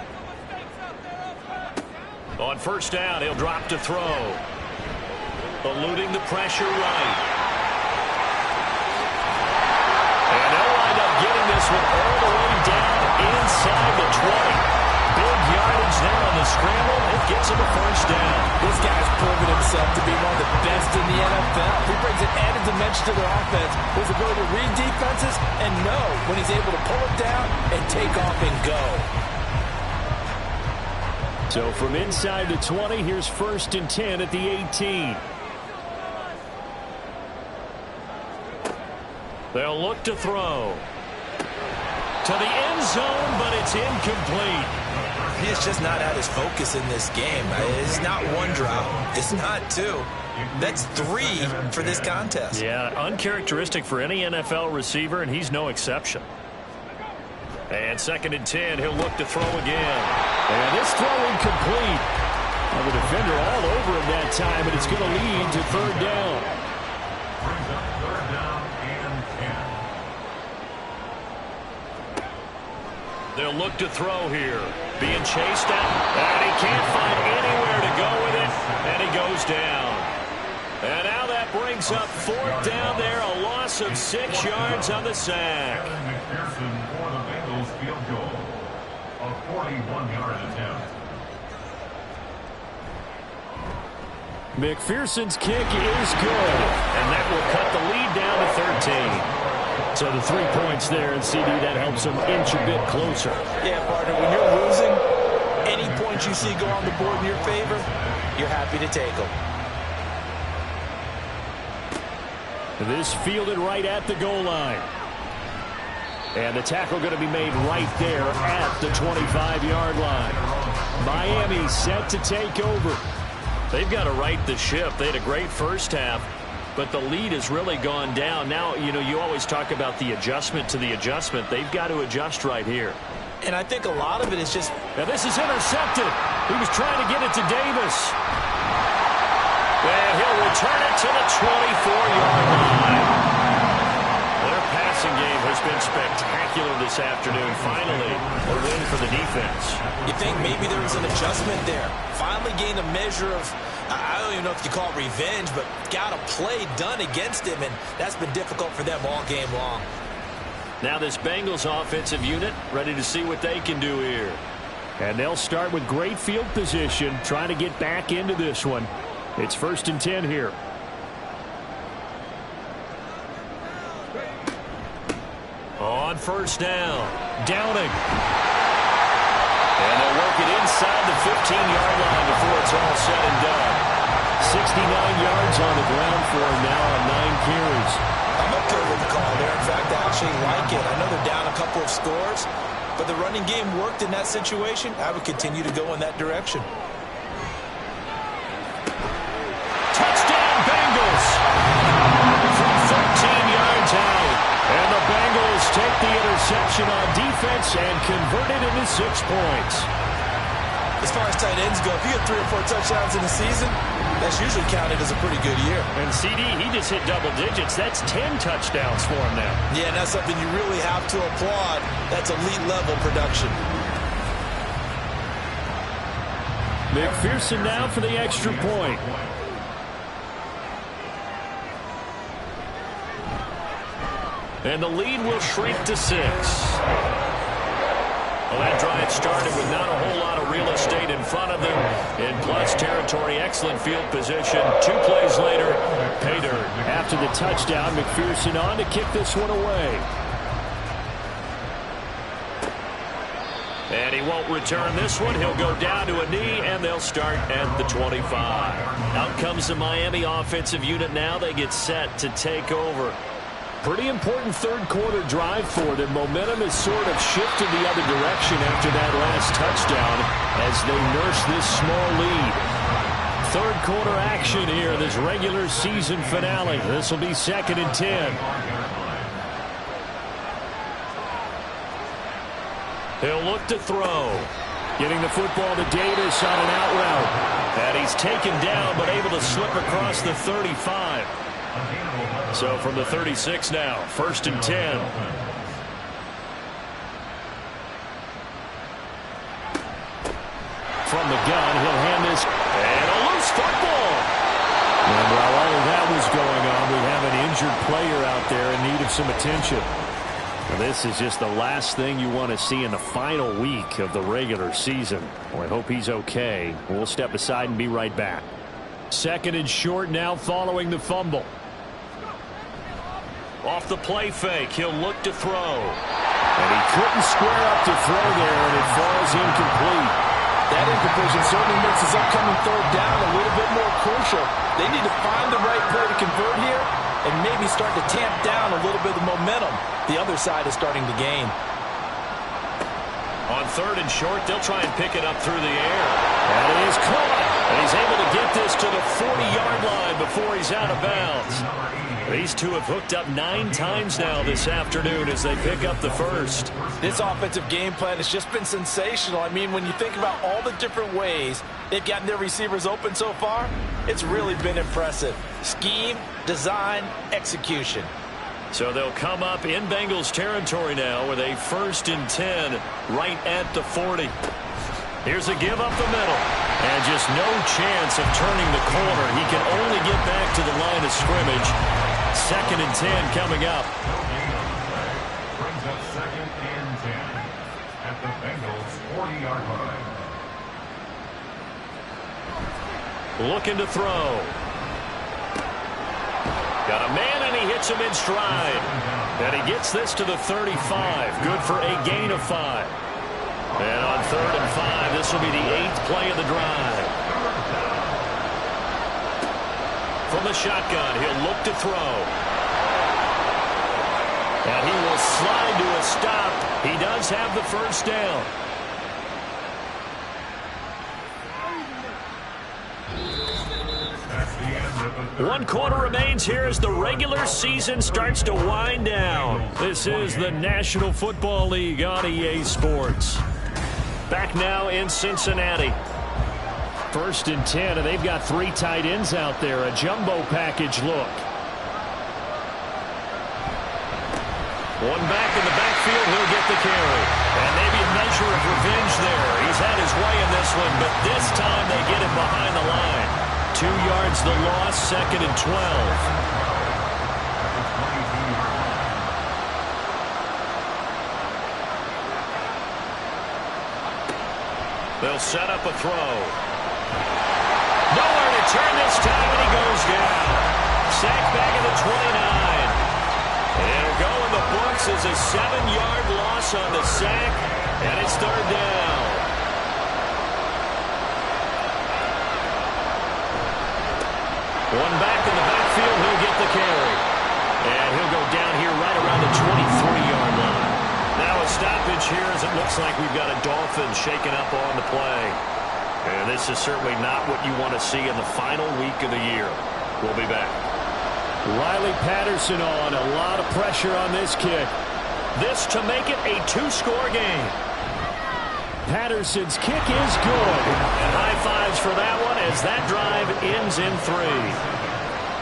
On first down, he'll drop to throw. Eluding the pressure right. And they'll wind up getting this one all the way down inside the 20. Big yardage there on the scramble. It gets him a first down. This guy's proven himself to be one of the best in the NFL. He brings an added dimension to their offense, his ability to read defenses and know when he's able to pull it down and take off and go. So from inside the 20, here's 1st and 10 at the 18. They'll look to throw. To the end zone, but it's incomplete. He has just not had his focus in this game. It's not 1 drop. It's not 2. That's 3 for this contest. Yeah, uncharacteristic for any NFL receiver, and he's no exception. And 2nd and 10, he'll look to throw again. And this throw incomplete. Well, the defender all over him that time, and it's going to lead to 3rd down. Brings up 3rd down and 10. They'll look to throw here. Being chased out, and he can't find anywhere to go with it, and he goes down. And now that brings up 4th down there, a loss of 6 yards on the sack. McPherson for the Bengals field goal. A 41-yard attempt. McPherson's kick is good. And that will cut the lead down to 13. So the 3 points there, and CD, that helps them inch a bit closer. Yeah, partner, when you're losing, any points you see go on the board in your favor, you're happy to take them. This fielded right at the goal line. And the tackle going to be made right there at the 25-yard line. Miami set to take over. They've got to right the ship. They had a great first half, but the lead has really gone down. Now, you know, you always talk about the adjustment to the adjustment. They've got to adjust right here. And I think a lot of it is just... Now this is intercepted. He was trying to get it to Davis. And he'll return it to the 24-yard line. Their passing game has been spectacular this afternoon. Finally, a win for the defense. You think maybe there was an adjustment there. Finally gained a measure of, I don't even know if you call it revenge, but got a play done against him, and that's been difficult for them all game long. Now this Bengals offensive unit ready to see what they can do here. And they'll start with great field position, trying to get back into this one. It's 1st and 10 here. On first down, Downing. 15-yard line before it's all said and done. 69 yards on the ground for him now on 9 carries. I'm okay with the call there. In fact, I actually like it. I know they're down a couple of scores, but the running game worked in that situation. I would continue to go in that direction. Touchdown, Bengals! From 13 yards out. And the Bengals take the interception on defense and convert it into 6 points. As far as tight ends go, if you get 3 or 4 touchdowns in a season, that's usually counted as a pretty good year. And CD, he just hit double digits. That's 10 touchdowns for him now. Yeah, and that's something you really have to applaud. That's elite-level production. McPherson now for the extra point. And the lead will shrink to 6. Well, that drive started with not a whole lot of real estate in front of them. In plus territory, excellent field position. 2 plays later, pay dirt. After the touchdown, McPherson on to kick this one away. And he won't return this one. He'll go down to a knee, and they'll start at the 25. Out comes the Miami offensive unit now. They get set to take over. Pretty important third-quarter drive for them. Momentum has sort of shifted the other direction after that last touchdown as they nurse this small lead. Third-quarter action here, this regular season finale. This will be 2nd and 10. He'll look to throw. Getting the football to Davis on an out route. And he's taken down but able to slip across the 35. So from the 36 now, 1st and 10. From the gun, he'll hand this. And a loose football. And while all of that was going on, we have an injured player out there in need of some attention. Now, this is just the last thing you want to see in the final week of the regular season. Well, I hope he's okay. We'll step aside and be right back. 2nd and short now following the fumble. Off the play fake, he'll look to throw. And he couldn't square up to throw there, and it falls incomplete. That incompletion certainly makes his upcoming 3rd down a little bit more crucial. They need to find the right play to convert here and maybe start to tamp down a little bit of momentum. The other side is starting to gain. On 3rd and short, they'll try and pick it up through the air. That is caught. And he's able to get this to the 40-yard line before he's out of bounds. These two have hooked up 9 times now this afternoon as they pick up the 1st. This offensive game plan has just been sensational. I mean, when you think about all the different ways they've gotten their receivers open so far, it's really been impressive. Scheme, design, execution. So they'll come up in Bengals territory now with a 1st and 10 right at the 40. Here's a give up the middle. And just no chance of turning the corner. He can only get back to the line of scrimmage. 2nd and 10 coming up. Brings up 2nd and 10 at the Bengals 40-yard line. Looking to throw. Got a man, and he hits him in stride. And he gets this to the 35. Good for a gain of 5. And on 3rd and 5, this will be the 8th play of the drive. From the shotgun, he'll look to throw. And he will slide to a stop. He does have the 1st down. One quarter remains here as the regular season starts to wind down. This is the National Football League on EA Sports. Back now in Cincinnati. 1st and 10, and they've got 3 tight ends out there. A jumbo package look. One back in the backfield, he'll get the carry. And maybe a measure of revenge there. He's had his way in this one, but this time they get him behind the line. 2 yards the loss, 2nd and 12. They'll set up a throw. Nowhere to turn this time, and he goes down. Sacked back at the 29. It'll go in the books as a 7-yard loss on the sack, and it's 3rd down. stoppage here as it looks like we've got a Dolphin shaking up on the play. And this is certainly not what you want to see in the final week of the year. We'll be back. Riley Patterson on. A lot of pressure on this kick. This to make it a 2-score game. Patterson's kick is good. And high fives for that one as that drive ends in 3.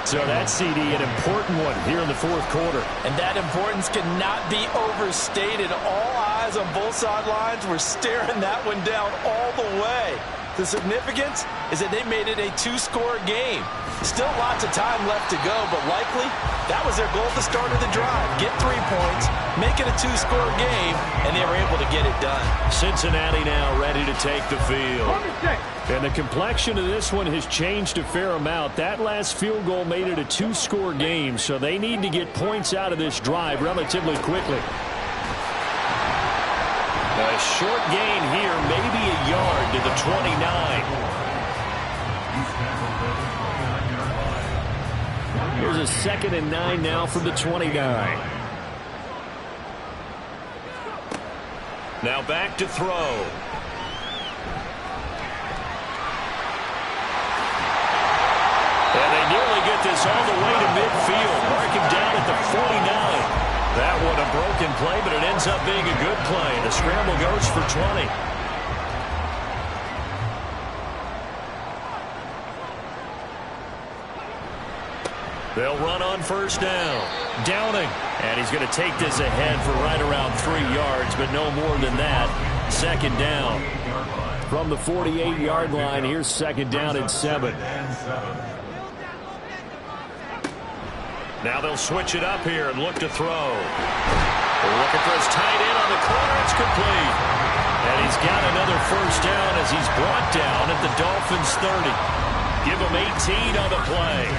So that CD, an important one here in the fourth quarter. And that importance cannot be overstated. All eyes on both sidelines were staring that one down all the way. The significance is that they made it a 2-score game. Still lots of time left to go, but likely that was their goal at the start of the drive. Get 3 points, make it a 2-score game, and they were able to get it done. Cincinnati now ready to take the field. And the complexion of this one has changed a fair amount. That last field goal made it a 2-score game, so they need to get points out of this drive relatively quickly. A short gain here, maybe a yard to the 29. Here's a 2nd and 9 now from the 29. Now back to throw. And they nearly get this all the way to midfield. Mark him down at the 49. That one a broken play, but it ends up being a good play. The scramble goes for 20. They'll run on first down. Downing. And he's going to take this ahead for right around 3 yards, but no more than that. 2nd down. From the 48-yard line, here's 2nd down and 7. Now they'll switch it up here and look to throw. Looking for his tight end on the corner. It's complete. And he's got another first down as he's brought down at the Dolphins' 30. Give him 18 on the play.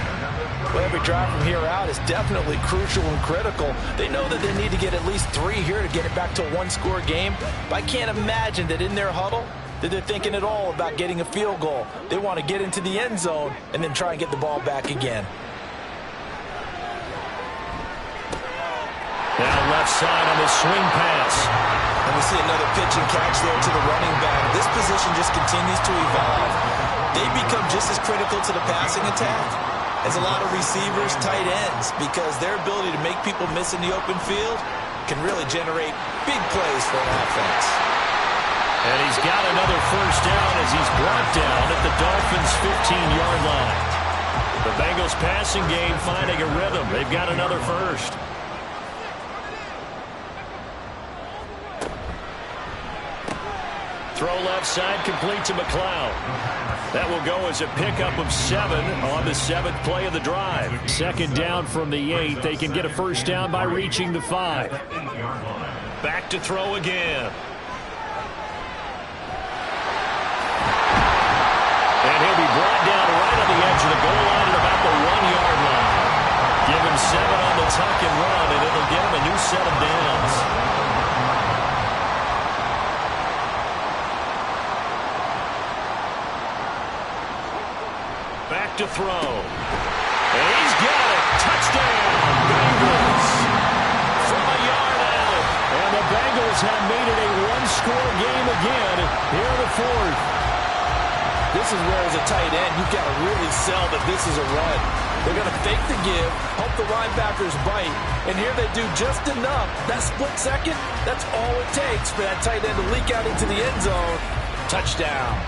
Well, every drive from here out is definitely crucial and critical. They know that they need to get at least 3 here to get it back to a 1-score game. But I can't imagine that in their huddle that they're thinking at all about getting a field goal. They want to get into the end zone and then try and get the ball back again. Now left side on the swing pass. And we see another pitch and catch there to the running back. This position just continues to evolve. They become just as critical to the passing attack as a lot of receivers, tight ends, because their ability to make people miss in the open field can really generate big plays for an offense. And he's got another first down as he's brought down at the Dolphins' 15-yard line. The Bengals passing game finding a rhythm. They've got another first. Throw left side, complete to McLeod. That will go as a pickup of 7 on the 7th play of the drive. 2nd down from the 8. They can get a first down by reaching the 5. Back to throw again. And he'll be brought down right on the edge of the goal line at about the 1-yard line. Give him 7 on the tuck and run, and it'll get him a new set of downs. Back to throw. And he's got it. Touchdown, Bengals. From a yard out. And the Bengals have made it a 1-score game again here in the 4th. This is where, as a tight end, you've got to really sell that this is a run. They're going to fake the give, hope the linebackers bite, and here they do just enough. That split second, that's all it takes for that tight end to leak out into the end zone. Touchdown.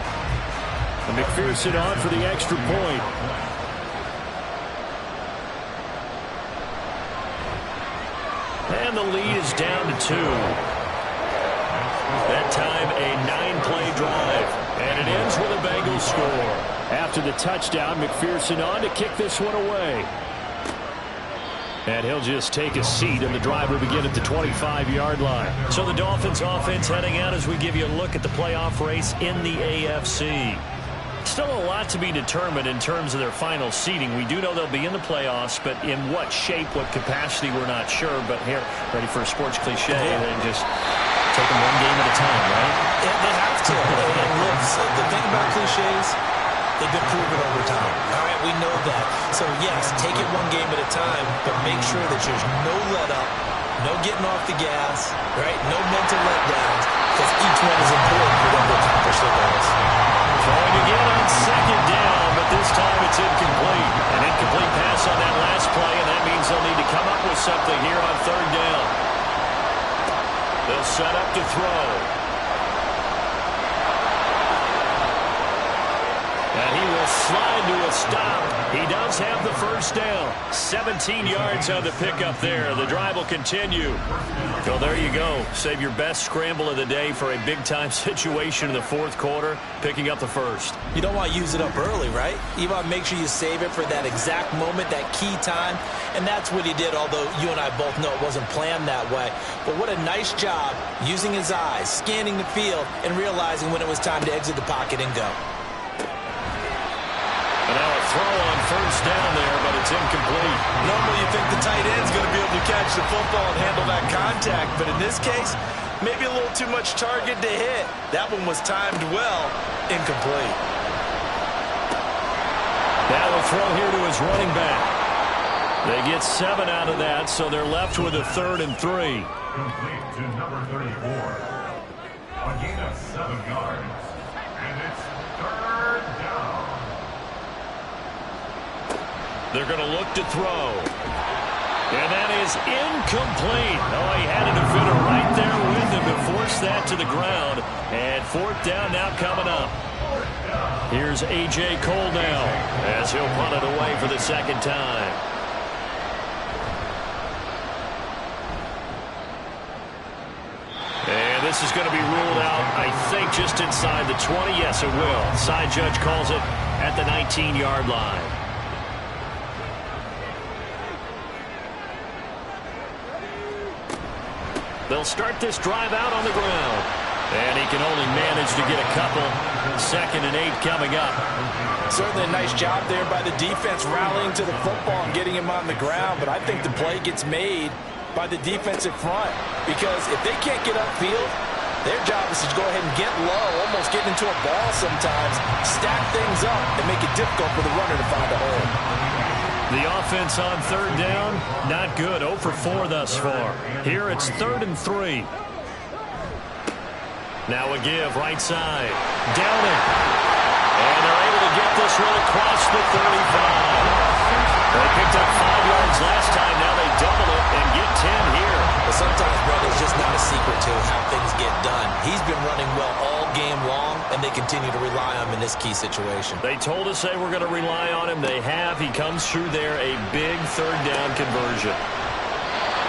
And McPherson on for the extra point. And the lead is down to 2. That time a 9-play drive. And it ends with a Bengals score. After the touchdown, McPherson on to kick this one away. And he'll just take a seat, and the drive will begin at the 25-yard line. So the Dolphins offense heading out as we give you a look at the playoff race in the AFC. Still a lot to be determined in terms of their final seeding. We do know they'll be in the playoffs, but in what shape, what capacity, we're not sure. But here, ready for a sports cliche, and just take them one game at a time, right? Yeah, they have to. And look, the thing about cliches, they've been proven over time. All right, we know that. So, yes, take it one game at a time, but make sure that there's no let-up No getting off the gas, right? No mental letdowns, because each one is important for them to accomplish their goals. Throwing again on second down, but this time it's incomplete. An incomplete pass on that last play, and that means they'll need to come up with something here on third down. They'll set up to throw. And he will slide to a stop. He does have the first down. 17 yards on the pickup there. The drive will continue. Well, there you go. Save your best scramble of the day for a big-time situation in the fourth quarter, picking up the first. You don't want to use it up early, right? You want to make sure you save it for that exact moment, that key time. And that's what he did, although you and I both know it wasn't planned that way. But what a nice job using his eyes, scanning the field, and realizing when it was time to exit the pocket and go. And now a throw on first down there, but it's incomplete. Normally you think the tight end's going to be able to catch the football and handle that contact, but in this case, maybe a little too much target to hit. That one was timed well, incomplete. Now a throw here to his running back. They get 7 out of that, so they're left with a 3rd and 3. Complete to number 34. A gain of 7 yards. And it's 3rd down. They're going to look to throw. And that is incomplete. Oh, he had a defender right there with him to force that to the ground. And 4th down now coming up. Here's A.J. Cole now as he'll punt it away for the second time. And this is going to be ruled out, I think, just inside the 20. Yes, it will. Side judge calls it at the 19-yard line. They'll start this drive out on the ground. And he can only manage to get a couple. 2nd and 8 coming up. Certainly a nice job there by the defense rallying to the football and getting him on the ground. But I think the play gets made by the defensive front. Because if they can't get upfield, their job is to go ahead and get low, almost get into a ball sometimes, stack things up, and make it difficult for the runner to find a hole. The offense on 3rd down, not good. 0 for 4 thus far. Here it's 3rd and 3. Now a give, right side. Downing. And they're able to get this one across the 35. They picked up 5 yards last time. Now they double it and get 10 here. But sometimes, Brett, it's just not a secret to how things get done. He's been running well all game long, and they continue to rely on him in this key situation. They told us they were going to rely on him. They have. He comes through there, a big 3rd down conversion.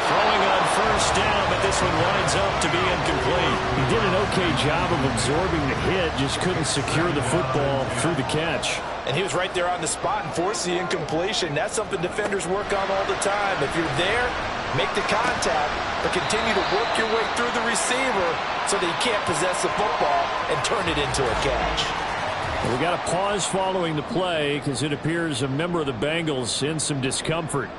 Throwing on first down, but this one winds up to be incomplete. He did an okay job of absorbing the hit, just couldn't secure the football through the catch. And he was right there on the spot and forced the incompletion. That's something defenders work on all the time. If you're there, make the contact, but continue to work your way through the receiver so that he can't possess the football and turn it into a catch. We got a pause following the play because it appears a member of the Bengals in some discomfort.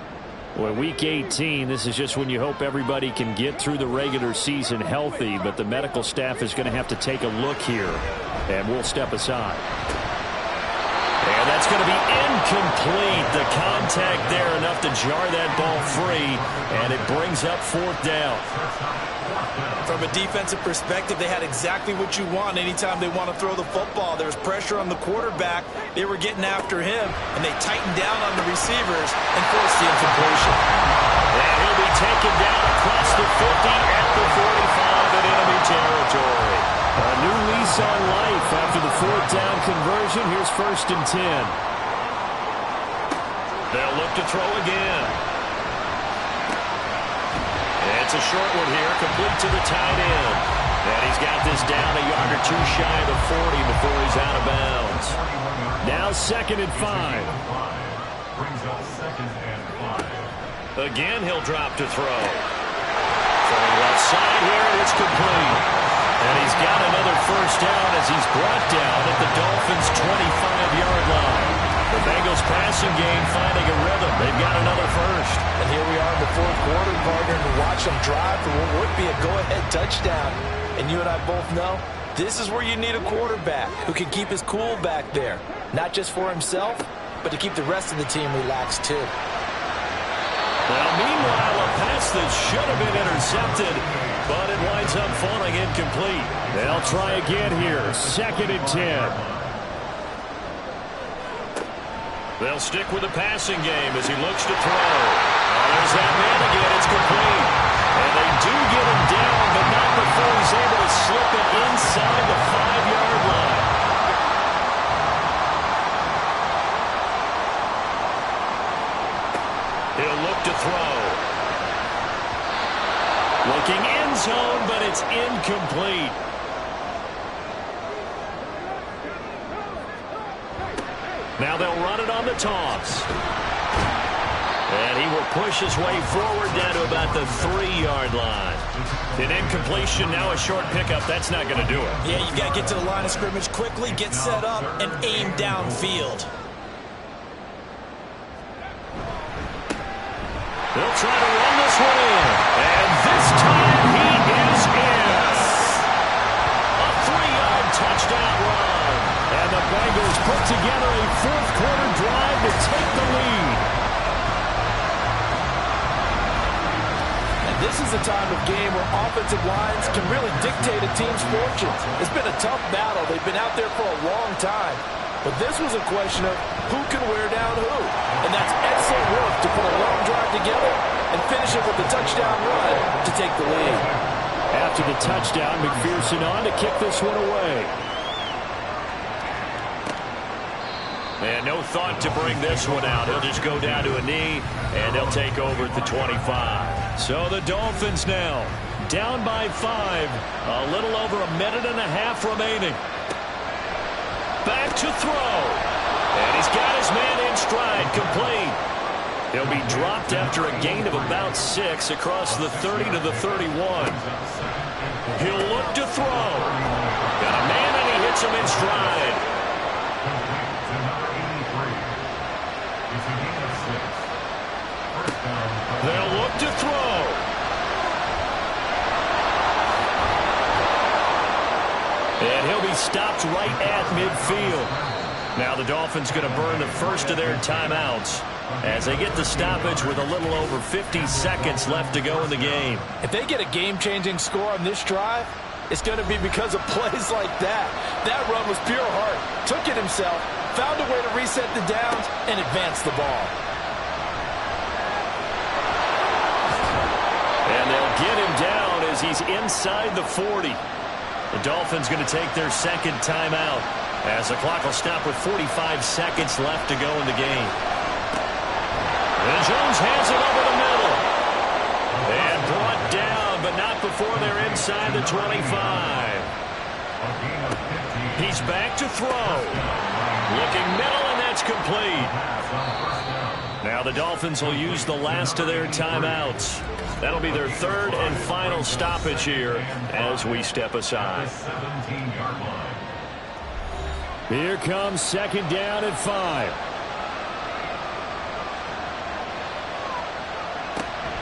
Well, week 18, this is just when you hope everybody can get through the regular season healthy, but the medical staff is going to have to take a look here, and we'll step aside. And that's going to be incomplete. The contact there enough to jar that ball free, and it brings up 4th down. From a defensive perspective, they had exactly what you want anytime they want to throw the football. There was pressure on the quarterback. They were getting after him, and they tightened down on the receivers and forced the incompletion. And he'll be taken down across the 50 at the 45 in enemy territory. A new lease on life after the 4th down conversion. Here's 1st and 10. They'll look to throw again. It's a short one here, complete to the tight end. And he's got this down a yard or 2 shy of the 40 before he's out of bounds. Now 2nd and 5. Brings up 2nd and 5. Again, he'll drop to throw. From the left side here, it's complete. And he's got another first down as he's brought down at the Dolphins' 25-yard line. The Bengals passing game finding a rhythm. They've got another first. And here we are in the 4th quarter, partner, to watch them drive for what would be a go-ahead touchdown. And you and I both know this is where you need a quarterback who can keep his cool back there. Not just for himself, but to keep the rest of the team relaxed too. Well, meanwhile, a pass that should have been intercepted, but it winds up falling incomplete. They'll try again here. 2nd and 10. They'll stick with the passing game as he looks to throw. Oh, there's that man again. It's complete. And they do get him down, but not before he's able to slip it inside the 5-yard line. He'll look to throw. Looking end zone, but it's incomplete. Now they'll run it on the toss. And he will push his way forward down to about the 3-yard line. An incompletion, now a short pickup. That's not going to do it. Yeah, you've got to get to the line of scrimmage quickly, get set up, and aim downfield. They'll try to run this one in. And this time he is in. A 3-yard touchdown run. And the Bengals put together a 4th-quarter drive to take the lead. And this is a time of game where offensive lines can really dictate a team's fortunes. It's been a tough battle. They've been out there for a long time. But this was a question of who can wear down who. And that's excellent work to put a long drive together and finish it with a touchdown run to take the lead. After the touchdown, McPherson on to kick this one away. And no thought to bring this one out. He'll just go down to a knee, and they'll take over at the 25. So the Dolphins now down by 5. A little over a minute and a half remaining. Back to throw. And he's got his man in stride, complete. He'll be dropped after a gain of about 6 across the 30 to the 31. He'll look to throw. Got a man, and he hits him in stride. They'll look to throw. And he'll be stopped right at midfield. Now the Dolphins going to burn the first of their timeouts as they get the stoppage with a little over 50 seconds left to go in the game. If they get a game-changing score on this drive, it's going to be because of plays like that. That run was pure heart. Took it himself, found a way to reset the downs, and advance the ball. And they'll get him down as he's inside the 40. The Dolphins going to take their second timeout as the clock will stop with 45 seconds left to go in the game. And Jones hands it over the middle. And brought down, but not before they're inside the 25. He's back to throw. Looking middle, and that's complete. Now the Dolphins will use the last of their timeouts. That'll be their third and final stoppage here as we step aside. Here comes 2nd down at 5.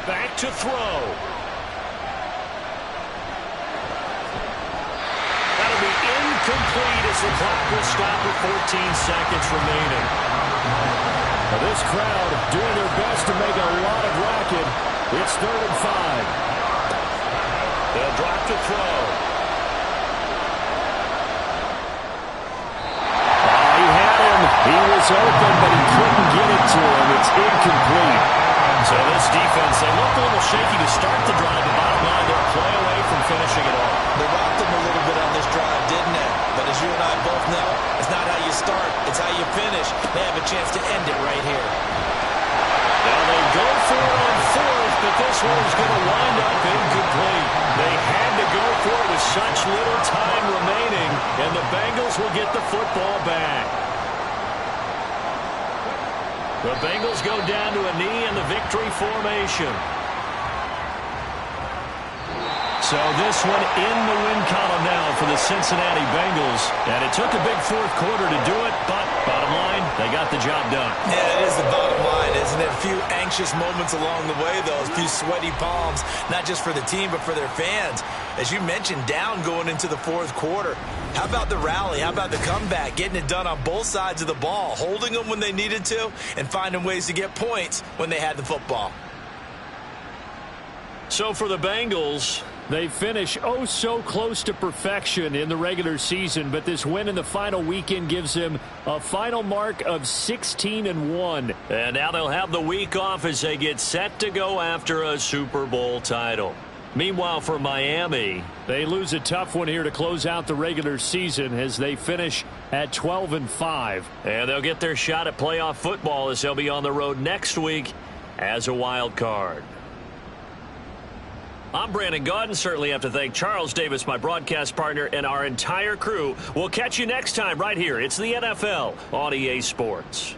Back to throw. That'll be incomplete as the clock will stop with 14 seconds remaining. Now this crowd doing their best to make a lot of racket. It's 3rd and 5. They'll drop to throw. He had him. He was open, but he couldn't get it to him. It's incomplete. So this defense, they look a little shaky to start the drive. The bottom line, they're a play away from finishing it off. They rocked him a little bit on this drive, didn't it? But as you and I both know, it's not how you start, it's how you finish. They have a chance to end it right here. Now they go for it on 4th, but this one is going to wind up incomplete. They had to go for it with such little time remaining, and the Bengals will get the football back. The Bengals go down to a knee in the victory formation. So this one in the win column now for the Cincinnati Bengals. And it took a big 4th quarter to do it, but bottom line, they got the job done. Yeah, it is the bottom line, isn't it? A few anxious moments along the way, though. A few sweaty palms, not just for the team, but for their fans. As you mentioned, down going into the 4th quarter. How about the rally? How about the comeback? Getting it done on both sides of the ball, holding them when they needed to, and finding ways to get points when they had the football. So for the Bengals, they finish oh so close to perfection in the regular season, but this win in the final weekend gives them a final mark of 16-1. And now they'll have the week off as they get set to go after a Super Bowl title. Meanwhile, for Miami, they lose a tough one here to close out the regular season as they finish at 12-5. And they'll get their shot at playoff football as they'll be on the road next week as a wild card. I'm Brandon Gaudin. Certainly have to thank Charles Davis, my broadcast partner, and our entire crew. We'll catch you next time right here. It's the NFL on EA Sports.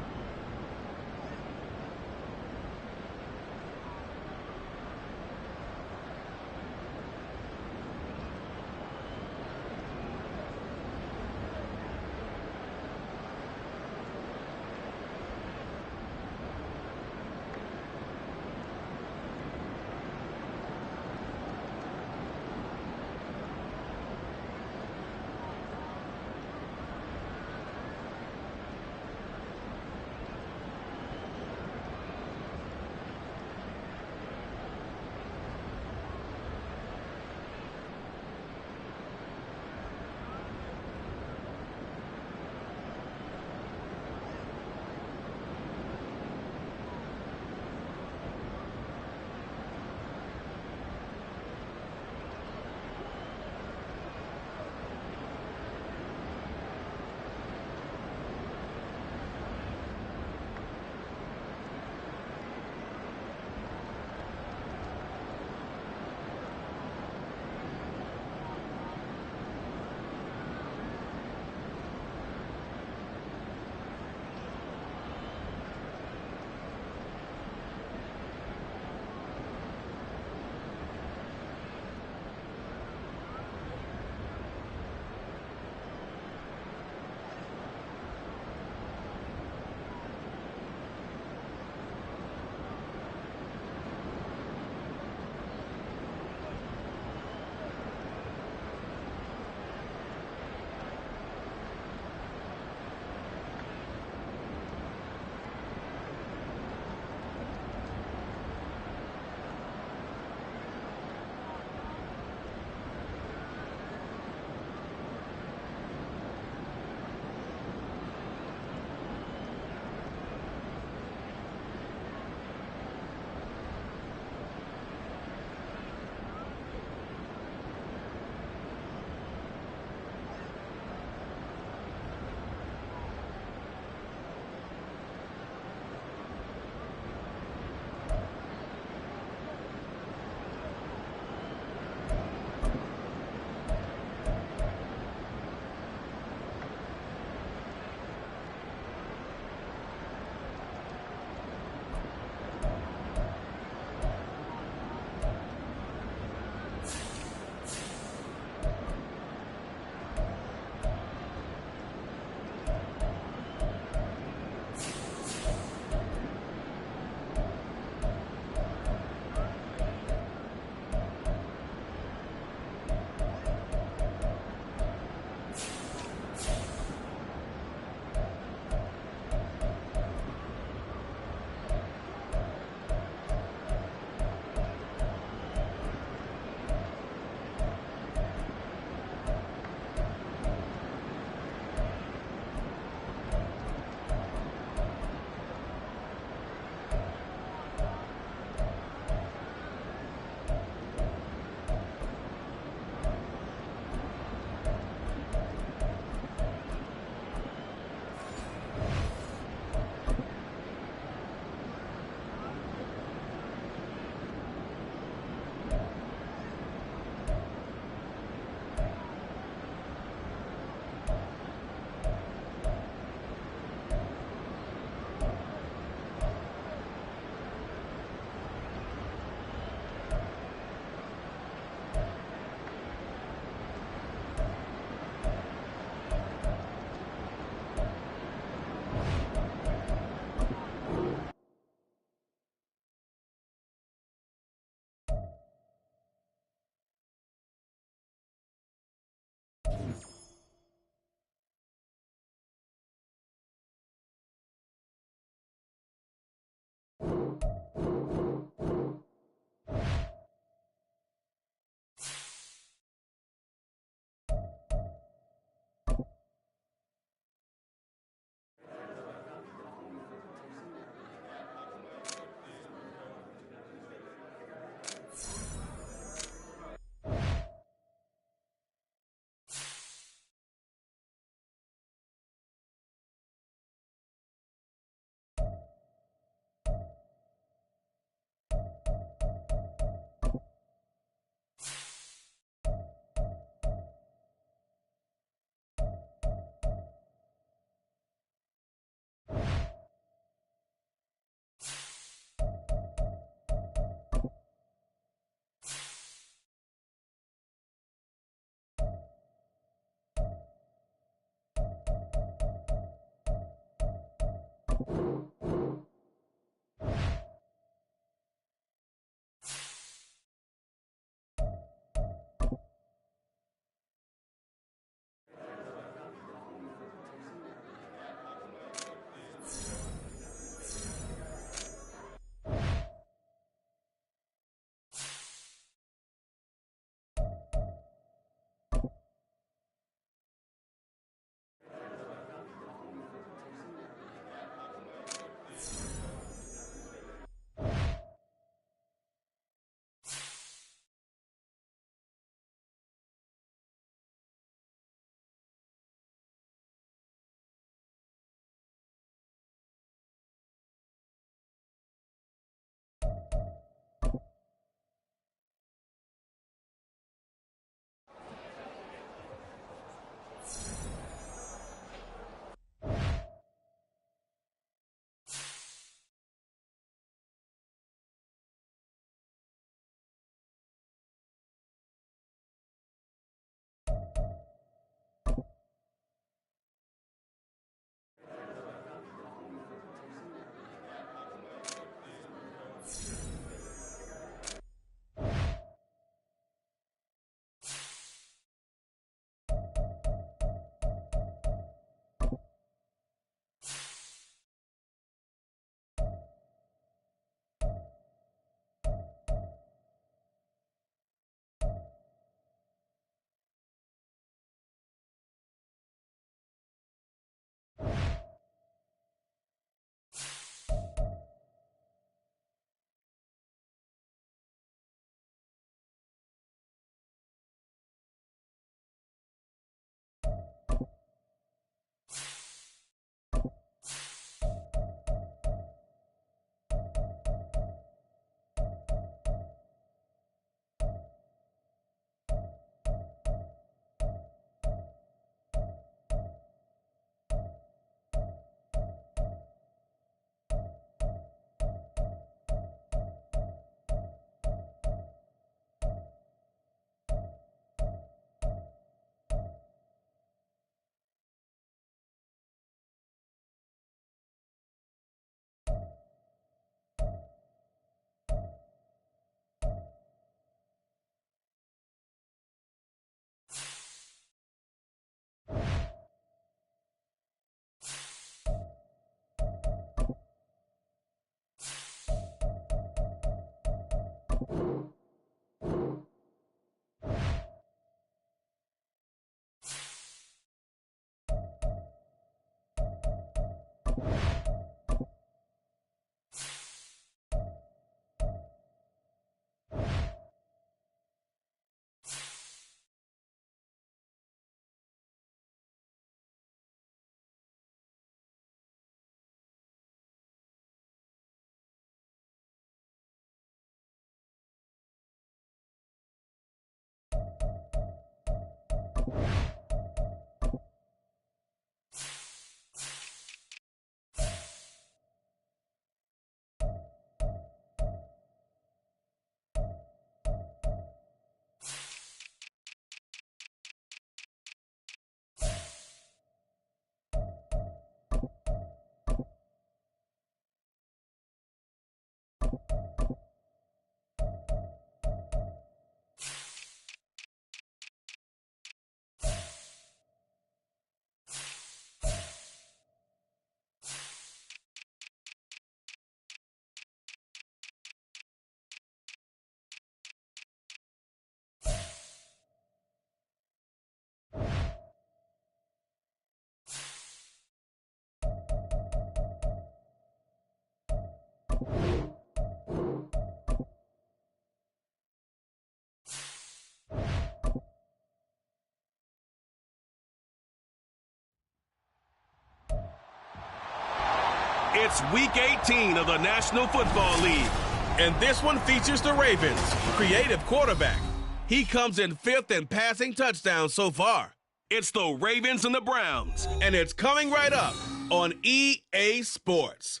It's Week 18 of the National Football League, and this one features the Ravens' creative quarterback. He comes in fifth in passing touchdowns so far. It's the Ravens and the Browns, and it's coming right up on EA Sports.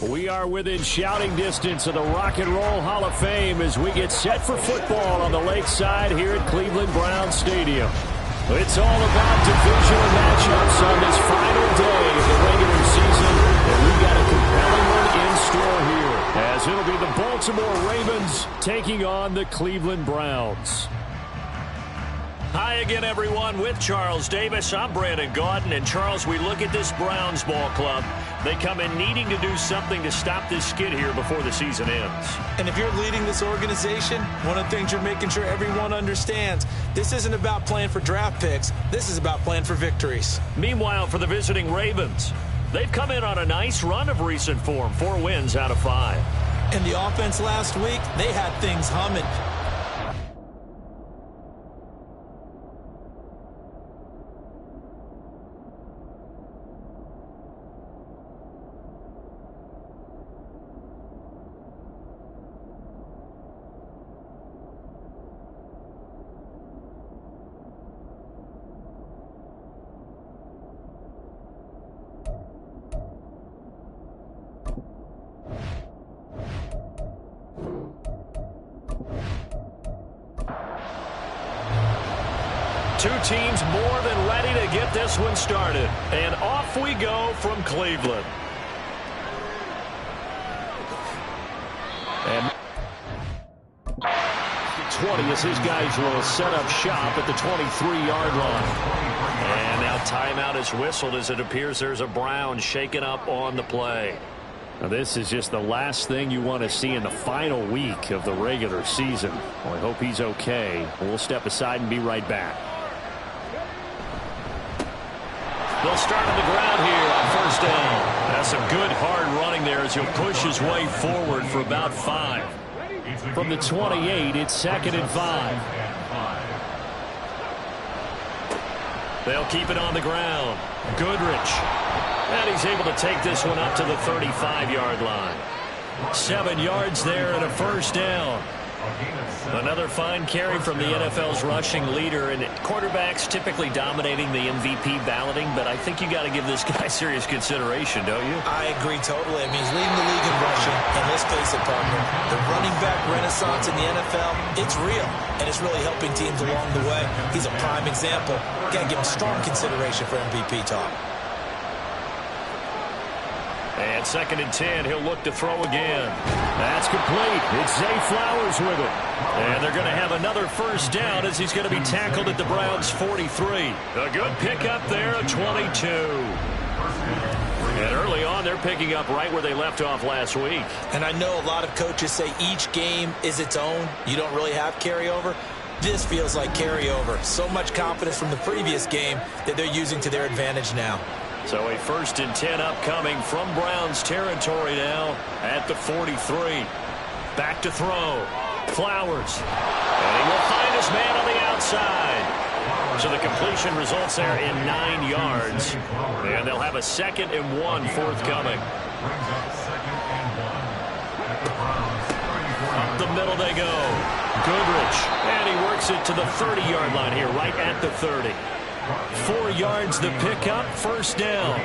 We are within shouting distance of the Rock and Roll Hall of Fame as we get set for football on the lakeside here at Cleveland Browns Stadium. It's all about divisional matchups on this final day of the regular season, and we got a compelling one in store here, as it'll be the Baltimore Ravens taking on the Cleveland Browns. Hi again, everyone. With Charles Davis, I'm Brandon Gaudin. And, Charles, we look at this Browns ball club. They come in needing to do something to stop this skid here before the season ends. And if you're leading this organization, one of the things you're making sure everyone understands, this isn't about playing for draft picks. This is about playing for victories. Meanwhile, for the visiting Ravens, they've come in on a nice run of recent form, 4 wins out of 5. And the offense last week, they had things humming. Two teams more than ready to get this one started. And off we go from Cleveland. And 20 as his guys will set up shop at the 23-yard line. And now timeout is whistled as it appears there's a Brown shaken up on the play. Now this is just the last thing you want to see in the final week of the regular season. Well, I hope he's okay. We'll step aside and be right back. They'll start on the ground here on first down. That's some good hard running there as he'll push his way forward for about 5. From the 28, it's 2nd and 5. They'll keep it on the ground. Goodrich. And he's able to take this one up to the 35-yard line. 7 yards there and a first down. Another fine carry from the NFL's rushing leader, and quarterbacks typically dominating the MVP balloting, but I think you got to give this guy serious consideration, don't you? I agree totally. I mean, he's leading the league in rushing, and let's face it, partner, the running back renaissance in the NFL, it's real, and it's really helping teams along the way. He's a prime example. Got to give him strong consideration for MVP talk. And 2nd and 10, he'll look to throw again. That's complete. It's Zay Flowers with it. And they're going to have another first down as he's going to be tackled at the Browns' 43. A good pickup there, a 22. And early on, they're picking up right where they left off last week. And I know a lot of coaches say each game is its own. You don't really have carryover. This feels like carryover. So much confidence from the previous game that they're using to their advantage now. So a 1st and 10 upcoming from Browns territory now at the 43. Back to throw. Flowers. And he will find his man on the outside. So the completion results there in 9 yards. And they'll have a 2nd and 1 forthcoming. Up the middle they go. Goodrich. And he works it to the 30-yard line here, right at the 30. 4 yards the pickup, first down.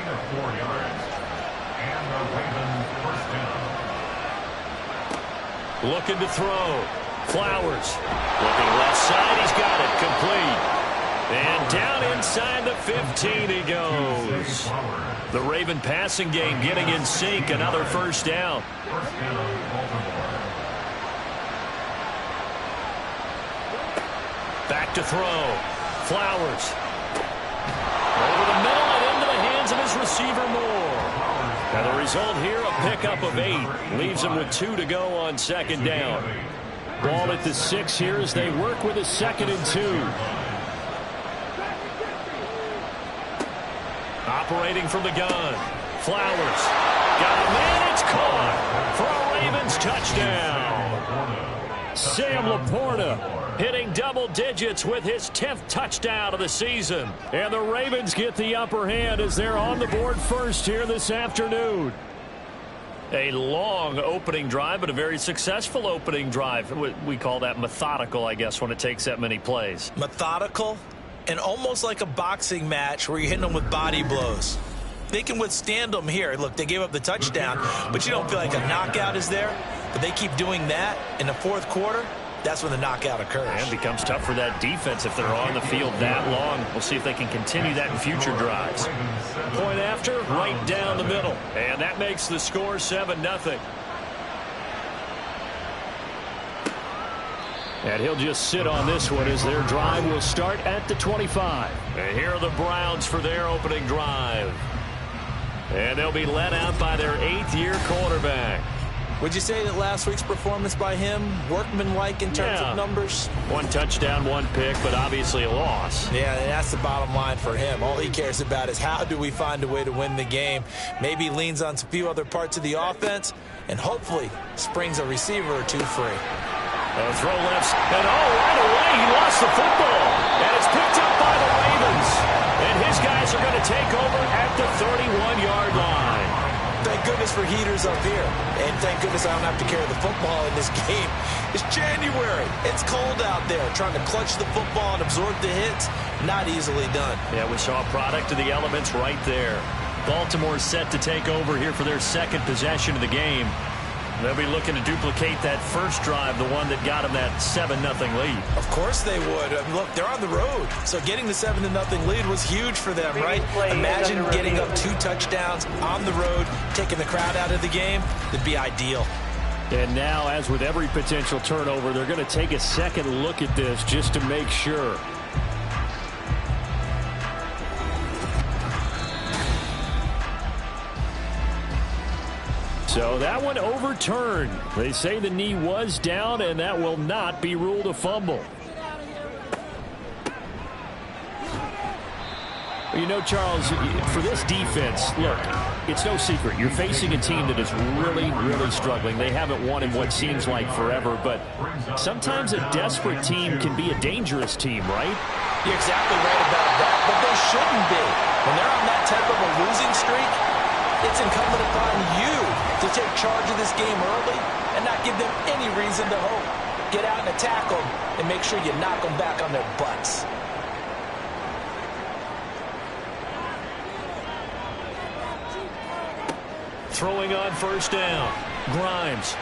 Looking to throw. Flowers. Looking left side, he's got it, complete. And down inside the 15 he goes. The Raven passing game getting in sync, another first down. Back to throw. Flowers. Over the middle and into the hands of his receiver Moore. And the result here, a pickup of 8. Leaves him with 2 to go on 2nd down. Ball at the 6 here as they work with a 2nd and 2. Operating from the gun. Flowers. Got a man, it's caught for a Ravens touchdown. Sam Laporta hitting double digits with his 10th touchdown of the season. And the Ravens get the upper hand as they're on the board first here this afternoon. A long opening drive, but a very successful opening drive. We call that methodical, I guess, when it takes that many plays. Methodical and almost like a boxing match where you're hitting them with body blows. They can withstand them here. Look, they gave up the touchdown, but you don't feel like a knockout is there. But they keep doing that in the 4th quarter. that's when the knockout occurs. And it becomes tough for that defense if they're on the field that long. We'll see if they can continue that in future drives. Point after, right down the middle. And that makes the score 7-0. And he'll just sit on this one as their drive will start at the 25. And here are the Browns for their opening drive. And they'll be led out by their 8th-year quarterback. Would you say that last week's performance by him, workmanlike in terms of numbers? 1 touchdown, 1 pick, but obviously a loss. Yeah, and that's the bottom line for him. All he cares about is how do we find a way to win the game. Maybe leans on a few other parts of the offense, and hopefully springs a receiver or two free. Throw left, and right away he lost the football. And it's picked up by the Ravens. And his guys are going to take over at the 31-yard line. Thank goodness for heaters up here. And thank goodness I don't have to carry the football in this game. It's January. It's cold out there. Trying to clutch the football and absorb the hits, not easily done. Yeah, we saw a product of the elements right there. Baltimore set to take over here for their 2nd possession of the game. They'll be looking to duplicate that first drive, the one that got them that 7-0 lead. Of course they would. Look, they're on the road. So getting the 7-0 lead was huge for them, right? Imagine getting up 2 touchdowns on the road, taking the crowd out of the game. It'd be ideal. And now, as with every potential turnover, they're going to take a second look at this just to make sure. So that one overturned. They say the knee was down, and that will not be ruled a fumble. You know, Charles, for this defense, look, it's no secret. You're facing a team that is really, really struggling. They haven't won in what seems like forever, but sometimes a desperate team can be a dangerous team, right? You're exactly right about that, but they shouldn't be. When they're on that type of a losing streak, it's incumbent upon you to take charge of this game early and not give them any reason to hope. Get out and attack them and make sure you knock them back on their butts. Throwing on first down. Grimes.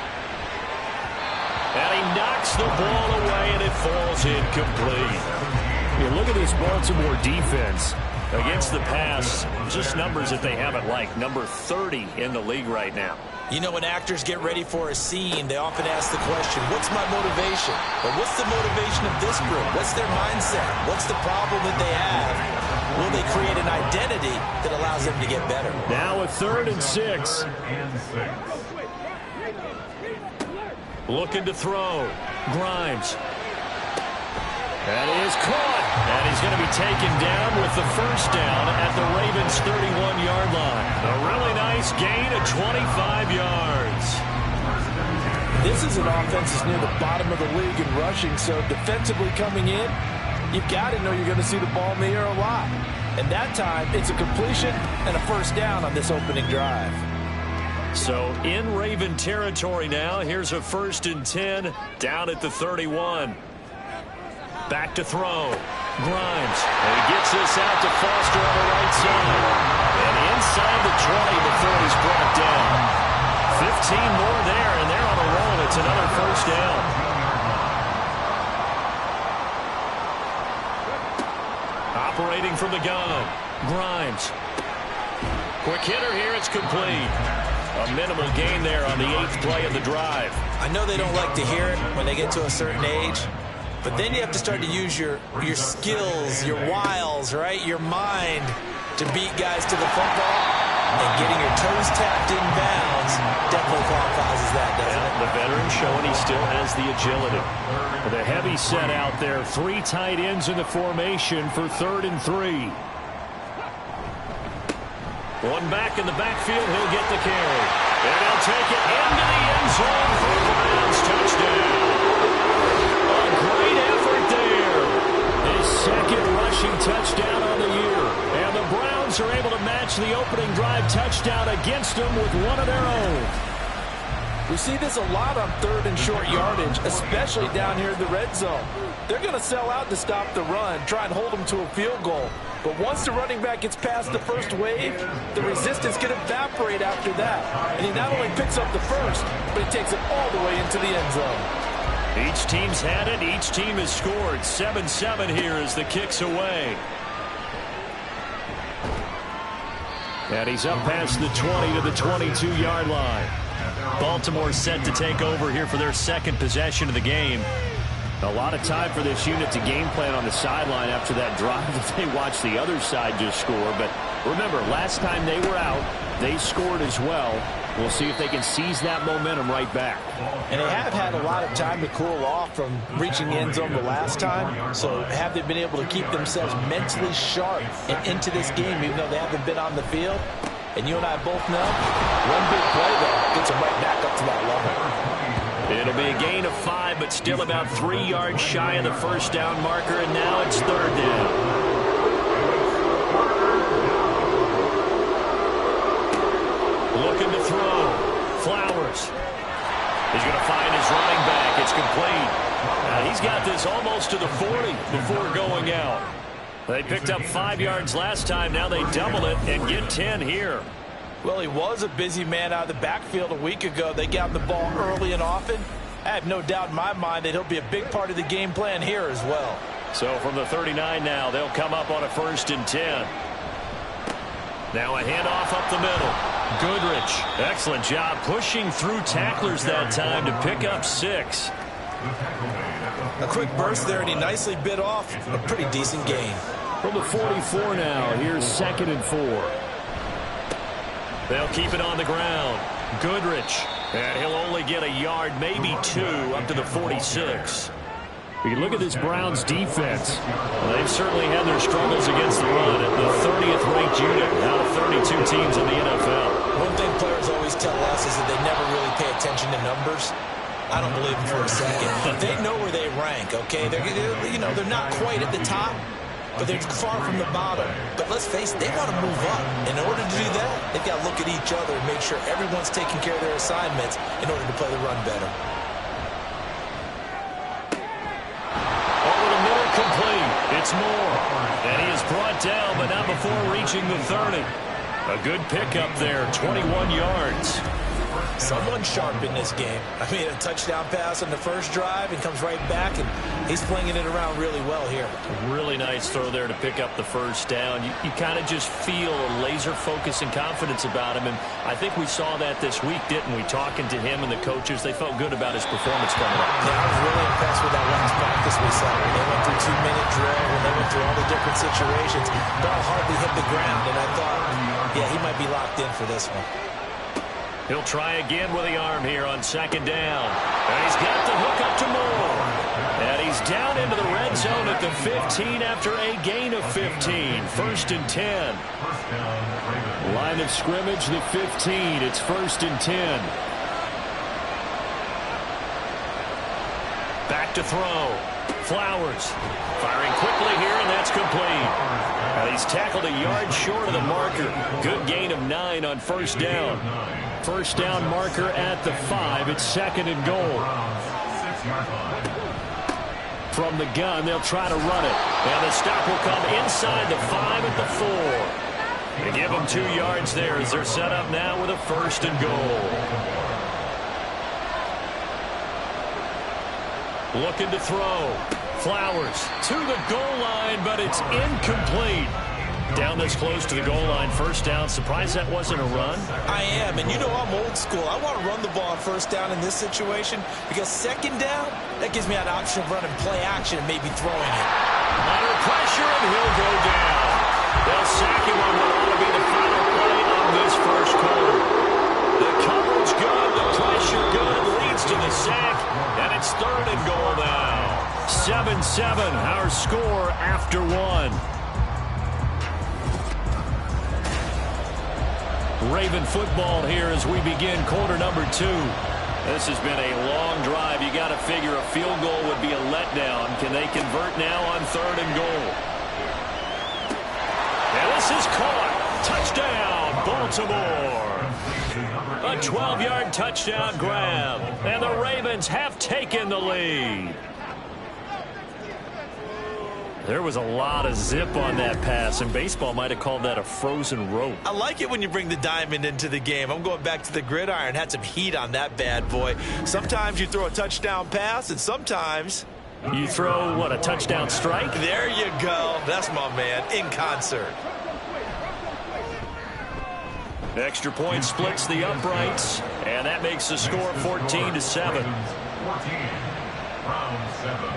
And he knocks the ball away, and it falls incomplete. You look at this Baltimore defense. Against the pass, just numbers that they haven't liked. Number 30 in the league right now. You know, when actors get ready for a scene, they often ask the question, what's my motivation? Or what's the motivation of this group? What's their mindset? What's the problem that they have? Will they create an identity that allows them to get better? Now a 3rd and 6. Looking to throw. Grimes. That is caught. And he's going to be taken down with the first down at the Ravens' 31-yard line. A really nice gain of 25 yards. This is an offense that's near the bottom of the league in rushing, so defensively coming in, you've got to know you're going to see the ball in the air a lot. And that time, it's a completion and a first down on this opening drive. So in Raven territory now, here's a 1st and 10 down at the 31. Back to throw. Grimes. And he gets this out to Foster on the right side. And inside the 20 before he's brought down. 15 more there, and they're on a roll. It's another first down. Operating from the gun. Grimes. Quick hitter here. It's complete. A minimal gain there on the 8th play of the drive. I know they don't like to hear it when they get to a certain age. But then you have to start to use your skills, your wiles, right? Your mind to beat guys to the football. And getting your toes tapped in bounds definitely qualifies as that, doesn't it? The veteran showing he still has the agility. With a heavy set out there, 3 tight ends in the formation for 3rd and 3. One back in the backfield, he'll get the carry. And he'll take it into the end zone for the Browns touchdown. Great effort there. His 2nd rushing touchdown on the year. And the Browns are able to match the opening drive touchdown against them with one of their own. We see this a lot on 3rd and short yardage, especially down here in the red zone. They're going to sell out to stop the run, try and hold them to a field goal. But once the running back gets past the first wave, the resistance can evaporate after that. And he not only picks up the first, but he takes it all the way into the end zone. Each team's had it. Each team has scored. 7-7 here as the kick's away. And he's up past the 20 to the 22-yard line. Baltimore set to take over here for their second possession of the game. A lot of time for this unit to game plan on the sideline after that drive that they watched the other side just score. But remember, last time they were out, they scored as well. We'll see if they can seize that momentum right back. And they have had a lot of time to cool off from reaching the end zone the last time. So have they been able to keep themselves mentally sharp and into this game, even though they haven't been on the field? And you and I both know, one big play, though, gets them right back up to that level. It'll be a gain of 5, but still about 3 yards shy of the first down marker, and now it's third down. Looking to throw. Flowers. He's going to find his running back. It's complete. He's got this almost to the 40 before going out. They picked up 5 yards last time. Now they double it and get 10 here. Well, he was a busy man out of the backfield a week ago. They got him the ball early and often. I have no doubt in my mind that he'll be a big part of the game plan here as well. So from the 39 now, they'll come up on a 1st and 10. Now a handoff up the middle. Goodrich, excellent job pushing through tacklers that time to pick up 6. A quick burst there, and he nicely bit off a pretty decent gain. From the 44 now, here's 2nd and 4. They'll keep it on the ground. Goodrich, and he'll only get a yard, maybe 2, up to the 46. You look at this Browns defense. Well, they've certainly had their struggles against the run at the 30th ranked unit out of 32 teams in the NFL. One thing players always tell us is that they never really pay attention to numbers. I don't believe them for a second. They know where they rank, okay? They're not quite at the top, but they're far from the bottom. But let's face it, they want to move up. In order to do that, they've got to look at each other and make sure everyone's taking care of their assignments in order to play the run better. Over the middle, complete. It's Moore. And he is brought down, but not before reaching the 30. A good pickup there, 21 yards. Someone sharp in this game. I mean, a touchdown pass on the first drive and comes right back, and he's flinging it around really well here. A really nice throw there to pick up the first down. You kind of just feel a laser focus and confidence about him, and I think we saw that this week, didn't we? Talking to him and the coaches, they felt good about his performance coming up. Yeah, I was really impressed with that last practice we saw. When they went through 2-minute drill, when they went through all the different situations, ball hardly hit the ground, and I thought, yeah, he might be locked in for this one. He'll try again with the arm here on 2nd down. And he's got the hook up to Moore. And he's down into the red zone at the 15 after a gain of 15. 1st and 10. Line of scrimmage, the 15. It's 1st and 10. Back to throw. Flowers firing quickly here, and that's complete. And he's tackled a yard short of the marker. Good gain of 9 on 1st down. 1st down marker at the 5. It's 2nd and goal. From the gun, they'll try to run it. And the stop will come inside the 5 at the 4. They give them 2 yards there as they're set up now with a 1st and goal. Looking to throw. Flowers to the goal line, but it's incomplete. Down this close to the goal line, 1st down. Surprised that wasn't a run? I am, and you know I'm old school. I want to run the ball on 1st down in this situation because 2nd down, that gives me an option of running play action and maybe throwing it. Under pressure, and he'll go down. They'll sack him on what ought to be the final play of this 1st quarter. The coverage good, the pressure good, leads to the sack, and it's 3rd and goal now. 7-7, our score after 1. Raven football here as we begin quarter number 2. This has been a long drive. You got to figure a field goal would be a letdown. Can they convert now on 3rd and goal? And this is caught. Touchdown, Baltimore. A 12-yard touchdown grab. And the Ravens have taken the lead. There was a lot of zip on that pass, and baseball might have called that a frozen rope. I like it when you bring the diamond into the game. I'm going back to the gridiron. Had some heat on that bad boy. Sometimes you throw a touchdown pass, and sometimes you throw, what, a touchdown strike? There you go. That's my man, in concert. Extra point splits the uprights, and that makes the score 14-7. 14, round 7.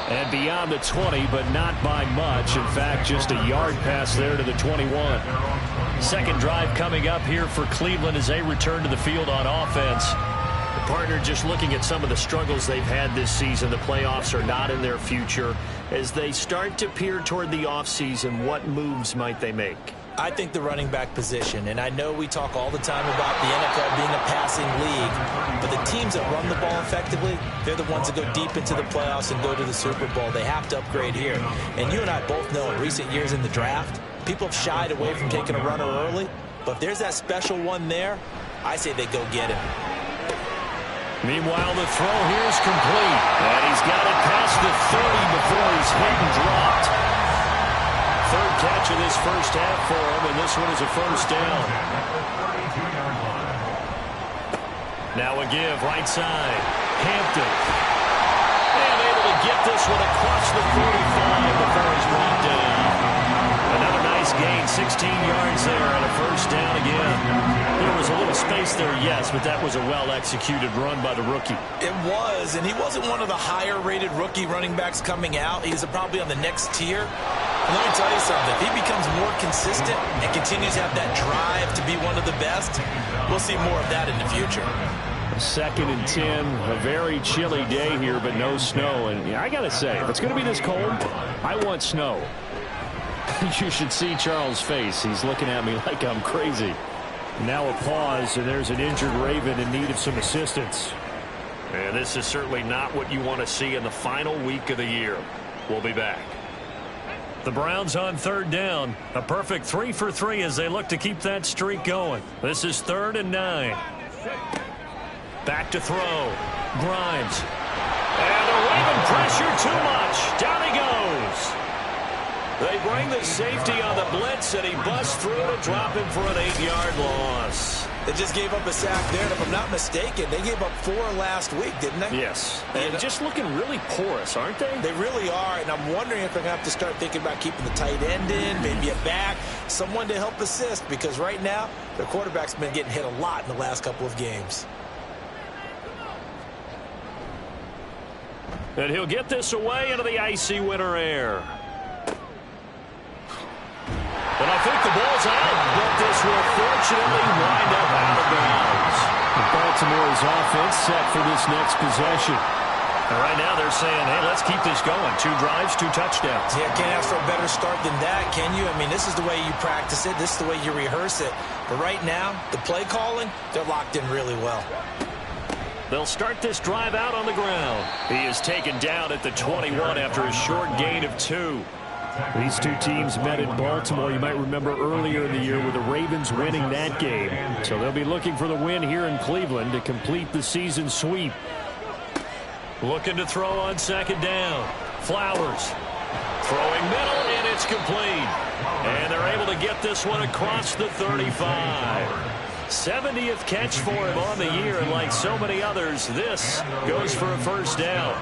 And beyond the 20, but not by much. In fact, just a yard pass there to the 21. Second drive coming up here for Cleveland as they return to the field on offense. The partner just looking at some of the struggles they've had this season. The playoffs are not in their future. As they start to peer toward the offseason, what moves might they make? I think the running back position, and I know we talk all the time about the NFL being a passing league, but the teams that run the ball effectively, they're the ones that go deep into the playoffs and go to the Super Bowl. They have to upgrade here. And you and I both know in recent years in the draft, people have shied away from taking a runner early, but if there's that special one there, I say they go get him. Meanwhile, the throw here is complete, and he's got it past the 30 before he's hit and dropped. Third catch of this first half for him, and this one is a first down. Now a give, right side. Hampton. And able to get this one across the 45 before he's brought down. Another nice gain, 16 yards there, and a first down again. There was a little space there, yes, but that was a well-executed run by the rookie. It was, and he wasn't one of the higher-rated rookie running backs coming out. He's probably on the next tier. And let me tell you something. If he becomes more consistent and continues to have that drive to be one of the best, we'll see more of that in the future. 2nd and 10, a very chilly day here, but no snow. And yeah, I got to say, if it's going to be this cold, I want snow. You should see Charles' face. He's looking at me like I'm crazy. Now a pause, and there's an injured Raven in need of some assistance. And this is certainly not what you want to see in the final week of the year. We'll be back. The Browns on third down. A perfect 3 for 3 as they look to keep that streak going. This is 3rd and 9. Back to throw. Grimes. And the Raven pressure too much. Down he goes. They bring the safety on the blitz, and he busts through to drop him for an 8-yard loss. They just gave up a sack there, and if I'm not mistaken, they gave up 4 last week, didn't they? Yes. And just looking really porous, aren't they? They really are, and I'm wondering if they're going to have to start thinking about keeping the tight end in, maybe a back, someone to help assist, because right now, their quarterback's been getting hit a lot in the last couple of games. And he'll get this away into the icy winter air. And I think the ball's out, but this will fortunately wind up out of bounds. Baltimore's offense set for this next possession. And right now they're saying, hey, let's keep this going. 2 drives, 2 touchdowns. Yeah, can't ask for a better start than that, can you? I mean, this is the way you practice it. This is the way you rehearse it. But right now, the play calling, they're locked in really well. They'll start this drive out on the ground. He is taken down at the 21 after a short gain of 2. These two teams met in Baltimore, you might remember, earlier in the year with the Ravens winning that game. So they'll be looking for the win here in Cleveland to complete the season sweep. Looking to throw on 2nd down. Flowers. Throwing middle, and it's complete. And they're able to get this one across the 35. 70th catch for him on the year, and like so many others, this goes for a first down.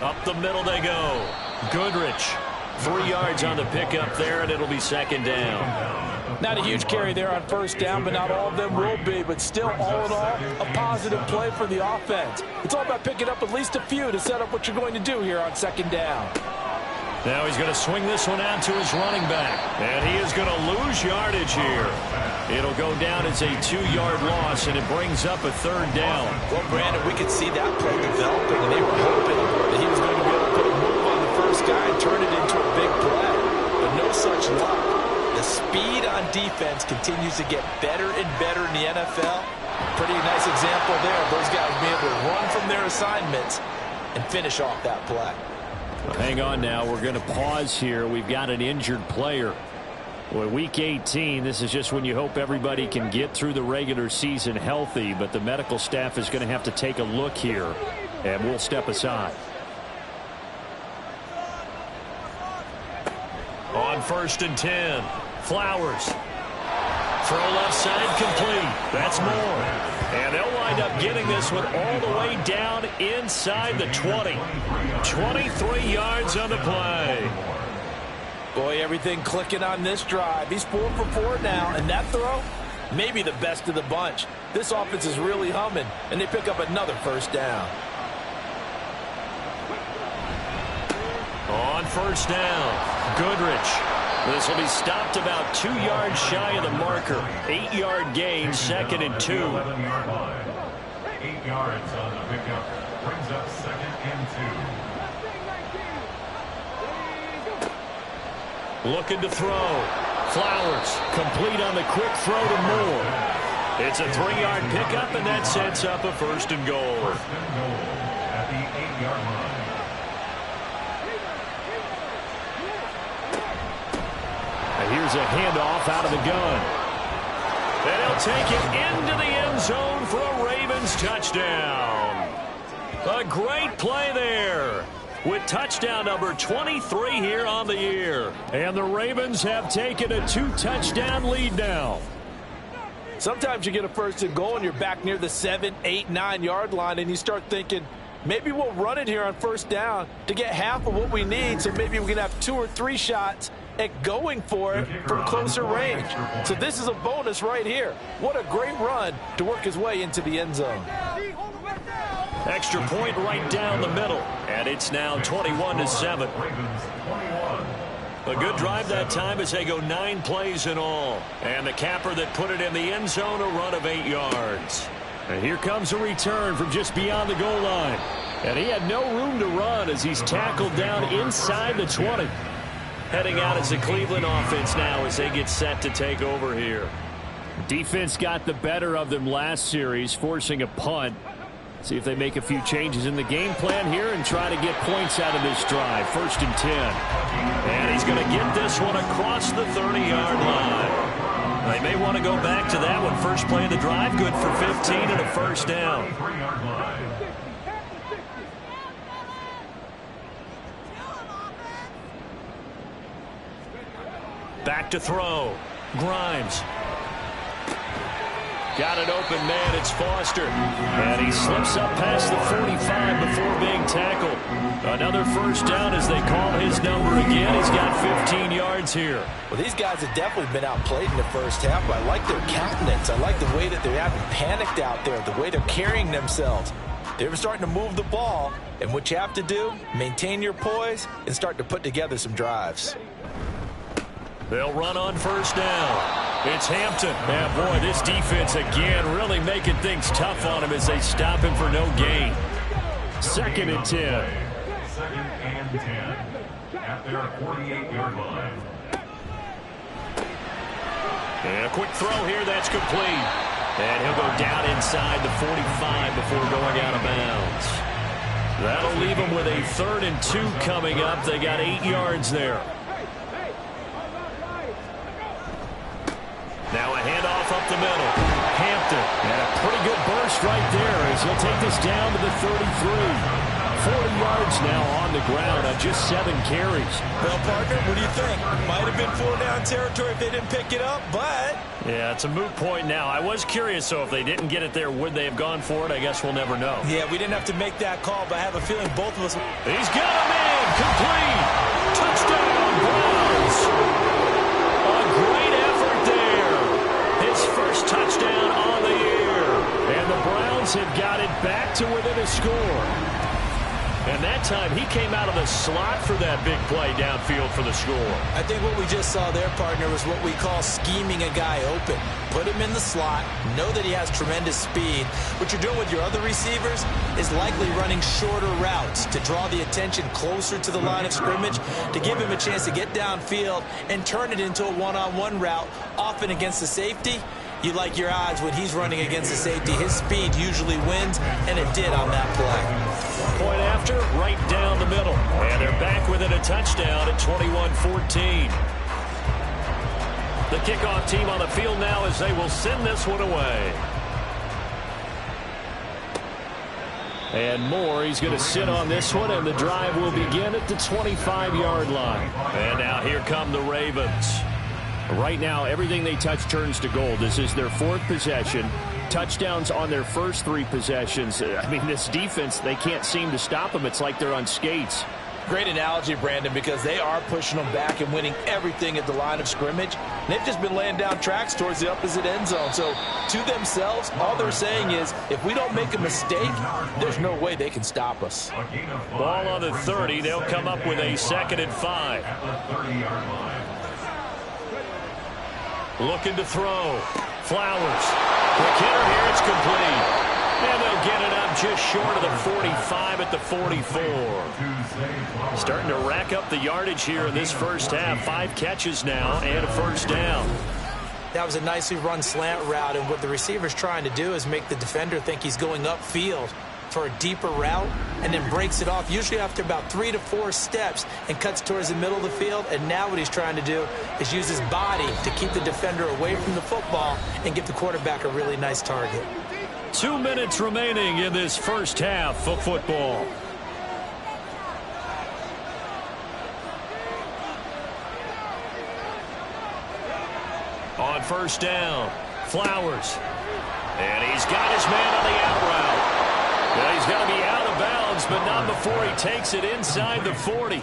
Up the middle they go. Goodrich. 3 yards on the pickup there, and it'll be 2nd down. Not a huge carry there on 1st down, but not all of them will be. But still, all in all, a positive play for the offense. It's all about picking up at least a few to set up what you're going to do here on 2nd down. Now he's going to swing this one out to his running back. And he is going to lose yardage here. It'll go down as a 2-yard loss, and it brings up a 3rd down. Well, Brandon, we could see that play developing, and they were hoping that he was going to be able to put a move on the first guy and turn it into a big play. But no such luck. The speed on defense continues to get better and better in the NFL. Pretty nice example there of those guys being able to run from their assignments and finish off that play. Hang on now. We're going to pause here. We've got an injured player. Well, Week 18, this is just when you hope everybody can get through the regular season healthy, but the medical staff is going to have to take a look here, and we'll step aside. On 1st and 10, Flowers. Throw left side complete. That's more. And they'll wind up getting this one all the way down inside the 20. 23 yards on the play. Boy, everything clicking on this drive. He's 4 for 4 now, and that throw, maybe the best of the bunch. This offense is really humming, and they pick up another first down. On 1st down, Goodrich. This will be stopped about 2 yards shy of the marker. 8-yard gain, 2nd and 2. 11-yard line. 8 yards on the pickup. Brings up 2nd and 2. Looking to throw. Flowers, complete on the quick throw to Moore. It's a 3-yard pickup, and that sets up a 1st and goal. 1st and goal at the 8-yard line. Here's a handoff out of the gun. And he'll take it into the end zone for a Ravens touchdown. A great play there with touchdown number 23 here on the year. And the Ravens have taken a 2-touchdown lead now. Sometimes you get a 1st and goal and you're back near the 7, 8, 9-yard line, and you start thinking, maybe we'll run it here on 1st down to get half of what we need, so maybe we can have 2 or 3 shots at going for it from closer range. So this is a bonus right here. What a great run to work his way into the end zone. Extra point right down the middle, and it's now 21-7. A good drive that time as they go 9 plays in all. And the capper that put it in the end zone, a run of 8 yards. And here comes a return from just beyond the goal line. And he had no room to run as he's tackled down inside the 20. Heading out as the Cleveland offense now as they get set to take over here. Defense got the better of them last series, forcing a punt. See if they make a few changes in the game plan here and try to get points out of this drive. 1st and 10. And he's going to get this one across the 30-yard line. They may want to go back to that one. First play of the drive, good for 15 and a 1st down. Back to throw. Grimes. Got an open man. It's Foster. And he slips up past the 45 before being tackled. Another 1st down as they call his number again. He's got 15 yards here. Well, these guys have definitely been outplayed in the 1st half, but I like their countenance. I like the way that they haven't panicked out there, the way they're carrying themselves. They're starting to move the ball, and what you have to do, maintain your poise and start to put together some drives. They'll run on 1st down. It's Hampton. Man, boy, this defense again really making things tough on him as they stop him for no gain. 2nd and 10. 2nd and 10 at their 48-yard line. And a quick throw here that's complete. And he'll go down inside the 45 before going out of bounds. That'll leave him with a 3rd and 2 coming up. They got 8 yards there. Now a handoff up the middle. Hampton. And a pretty good burst right there as he'll take this down to the 33. 40 yards now on the ground on just 7 carries. Well, partner, what do you think? Might have been 4-down territory if they didn't pick it up, but... Yeah, it's a moot point now. I was curious, so if they didn't get it there, would they have gone for it? I guess we'll never know. Yeah, we didn't have to make that call, but I have a feeling both of us... He's got a man! Complete! Touchdown, Browns! A great effort there. His first touchdown on the year. And the Browns have got it back to within a score. And that time, he came out of the slot for that big play downfield for the score. I think what we just saw there, partner, was what we call scheming a guy open. Put him in the slot, know that he has tremendous speed. What you're doing with your other receivers is likely running shorter routes to draw the attention closer to the line of scrimmage, to give him a chance to get downfield and turn it into a one-on-one route, often against the safety. You like your odds when he's running against the safety. His speed usually wins, and it did on that play. Point after, right down the middle. And they're back within a touchdown at 21-14. kickoff team on the field now as they will send this one away. And Moore, he's going to sit on this one, and the drive will begin at the 25-yard line. And now here come the Ravens. Right now, everything they touch turns to gold. This is their 4th possession. Touchdowns on their first 3 possessions. I mean, this defense, they can't seem to stop them. It's like they're on skates. Great analogy, Brandon, because they are pushing them back and winning everything at the line of scrimmage. They've just been laying down tracks towards the opposite end zone. So to themselves, all they're saying is, if we don't make a mistake, there's no way they can stop us. Ball on the 30. They'll come up with a 2nd and 5. Looking to throw. Flowers. Quick hitter here. It's complete. And they'll get it up just short of the 45 at the 44. Starting to rack up the yardage here in this first half. 5 catches now and a first down. That was a nicely run slant route, and what the receiver's trying to do is make the defender think he's going upfield for a deeper route and then breaks it off, usually after about 3 to 4 steps, and cuts towards the middle of the field. And now what he's trying to do is use his body to keep the defender away from the football and give the quarterback a really nice target. 2 minutes remaining in this first half of football. On first down, Flowers. And he's got his man on the out route. Now he's got to be out of bounds, but not before he takes it inside the 40.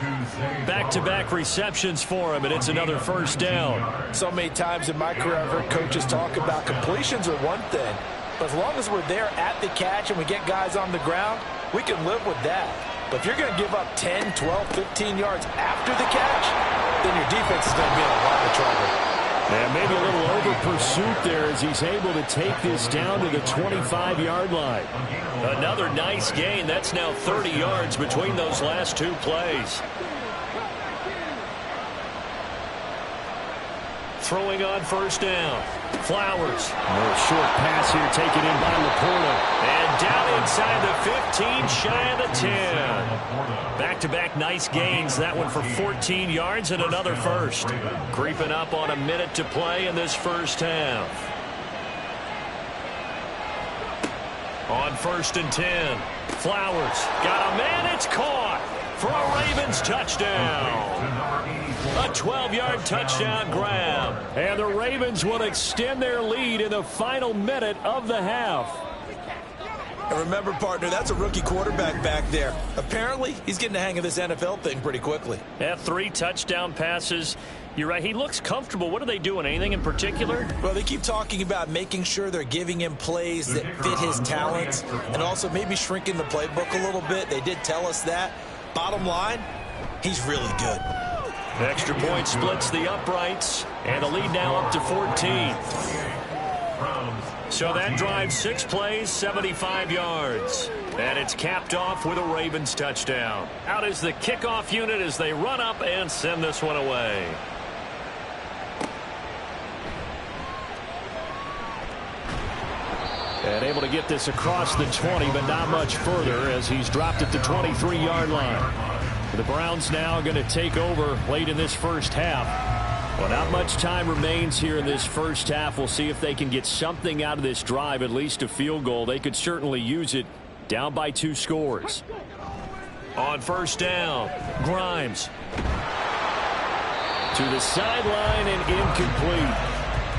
Back-to-back receptions for him, and it's another first down. So many times in my career I've heard coaches talk about completions are one thing, but as long as we're there at the catch and we get guys on the ground, we can live with that. But if you're going to give up 10, 12, 15 yards after the catch, then your defense is going to be in a lot of trouble. And maybe a little over-pursuit there as he's able to take this down to the 25-yard line. Another nice gain. That's now 30 yards between those last 2 plays. Throwing on first down. Flowers. A short pass here taken in by Laporta. And down inside the 15, shy of the 10. Back-to-back nice gains. That one for 14 yards and another first. Creeping up on a minute to play in this first half. On 1st and 10. Flowers. Got a man. It's caught for a Ravens touchdown. A 12-yard touchdown grab. And the Ravens will extend their lead in the final minute of the half. And remember, partner, that's a rookie quarterback back there. Apparently, he's getting the hang of this NFL thing pretty quickly. Yeah, 3 touchdown passes. You're right. He looks comfortable. What are they doing? Anything in particular? Well, they keep talking about making sure they're giving him plays that fit his talents and also maybe shrinking the playbook a little bit. They did tell us that. Bottom line, he's really good. Extra point splits the uprights, and the lead now up to 14. So that drives 6 plays, 75 yards. And it's capped off with a Ravens touchdown. Out is the kickoff unit as they run up and send this one away. And able to get this across the 20, but not much further as he's dropped at the 23-yard line. The Browns now going to take over late in this first half. Well, not much time remains here in this first half. We'll see if they can get something out of this drive, at least a field goal. They could certainly use it, down by 2 scores. On first down, Grimes. To the sideline and incomplete.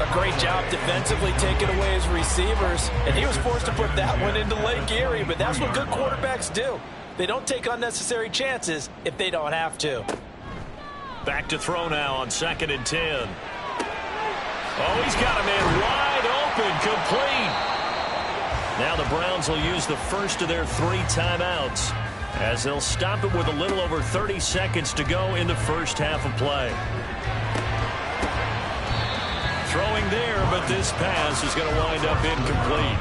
A great job defensively taking away his receivers, and he was forced to put that one into Lake Erie, but that's what good quarterbacks do. They don't take unnecessary chances if they don't have to. Back to throw now on 2nd and 10. Oh, he's got a man wide open, complete. Now the Browns will use the first of their 3 timeouts as they'll stop it with a little over 30 seconds to go in the first half of play. Throwing there, but this pass is going to wind up incomplete.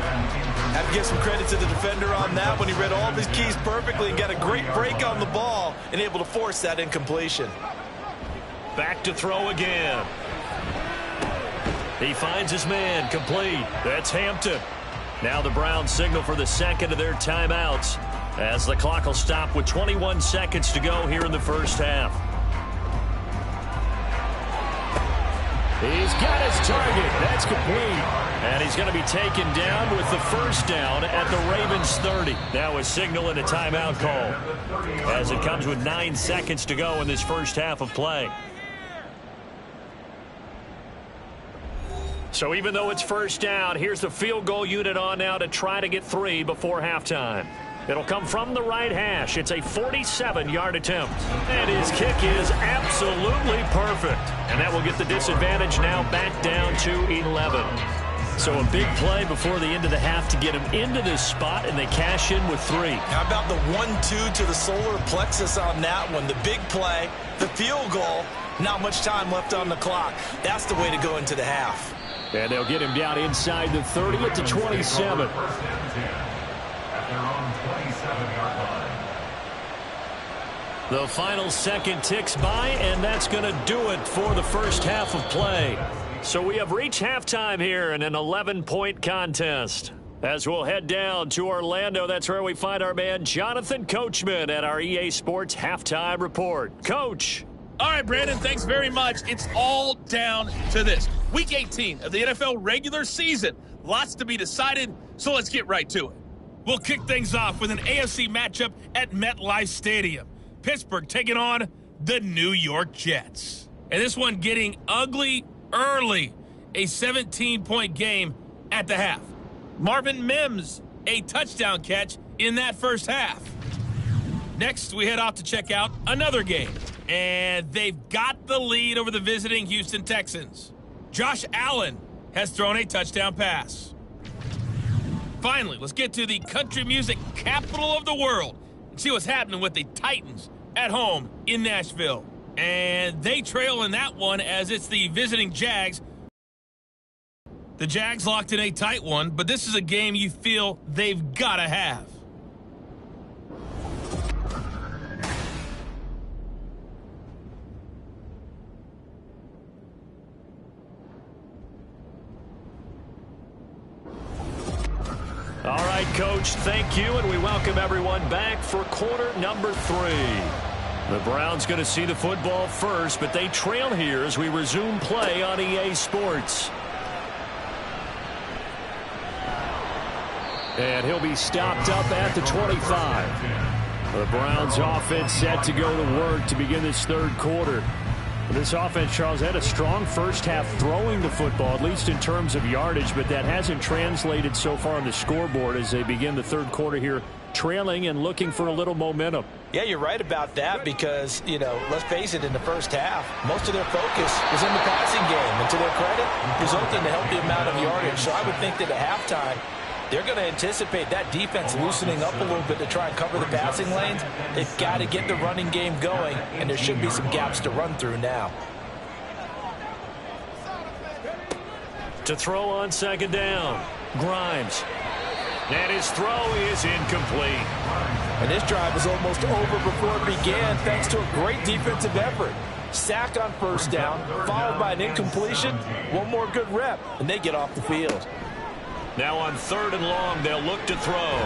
Have to give some credit to the defender on that when he read all of his keys perfectly and got a great break on the ball and able to force that incompletion. Back to throw again. He finds his man, complete. That's Hampton. Now the Browns signal for the second of their timeouts as the clock will stop with 21 seconds to go here in the first half. He's got his target. That's complete. And he's going to be taken down with the first down at the Ravens 30. Now a signal and a timeout call as it comes with 9 seconds to go in this first half of play. So even though it's first down, here's the field goal unit on now to try to get 3 before halftime. It'll come from the right hash. It's a 47-yard attempt. And his kick is absolutely perfect. And that will get the disadvantage now back down to 11. So a big play before the end of the half to get him into this spot, and they cash in with 3. How about the 1-2 to the solar plexus on that one? The big play, the field goal, not much time left on the clock. That's the way to go into the half. And they'll get him down inside the 30 at the 27. The final second ticks by, and that's going to do it for the first half of play. So we have reached halftime here in an 11-point contest. As we'll head down to Orlando, that's where we find our man Jonathan Coachman at our EA Sports Halftime Report. Coach. All right, Brandon, thanks very much. It's all down to this. Week 18 of the NFL regular season. Lots to be decided, so let's get right to it. We'll kick things off with an AFC matchup at MetLife Stadium. Pittsburgh taking on the New York Jets. And this one getting ugly early. A 17-point game at the half. Marvin Mims, a touchdown catch in that first half. Next, we head off to check out another game. And they've got the lead over the visiting Houston Texans. Josh Allen has thrown a touchdown pass. Finally, let's get to the country music capital of the world and see what's happening with the Titans at home in Nashville. And they trail in that one as it's the visiting Jags. The Jags locked in a tight one, but this is a game you feel they've got to have. All right, Coach, thank you, and we welcome everyone back for quarter number 3. The Browns going to see the football first, but they trail here as we resume play on EA Sports. And he'll be stopped up at the 25. The Browns offense set to go to work to begin this third quarter. This offense, Charles, had a strong first half throwing the football, at least in terms of yardage, but that hasn't translated so far on the scoreboard as they begin the third quarter here, trailing and looking for a little momentum. Yeah, you're right about that because, let's face it, in the first half, most of their focus was in the passing game. And to their credit, resulting in a healthy amount of yardage. So I would think that at halftime, they're going to anticipate that defense loosening up a little bit to try and cover the passing lanes. They've got to get the running game going, and there should be some gaps to run through now. To throw on second down, Grimes. And his throw is incomplete. And this drive is almost over before it began thanks to a great defensive effort. Sack on first down, followed by an incompletion. One more good rep, and they get off the field. Now on third and long, they'll look to throw.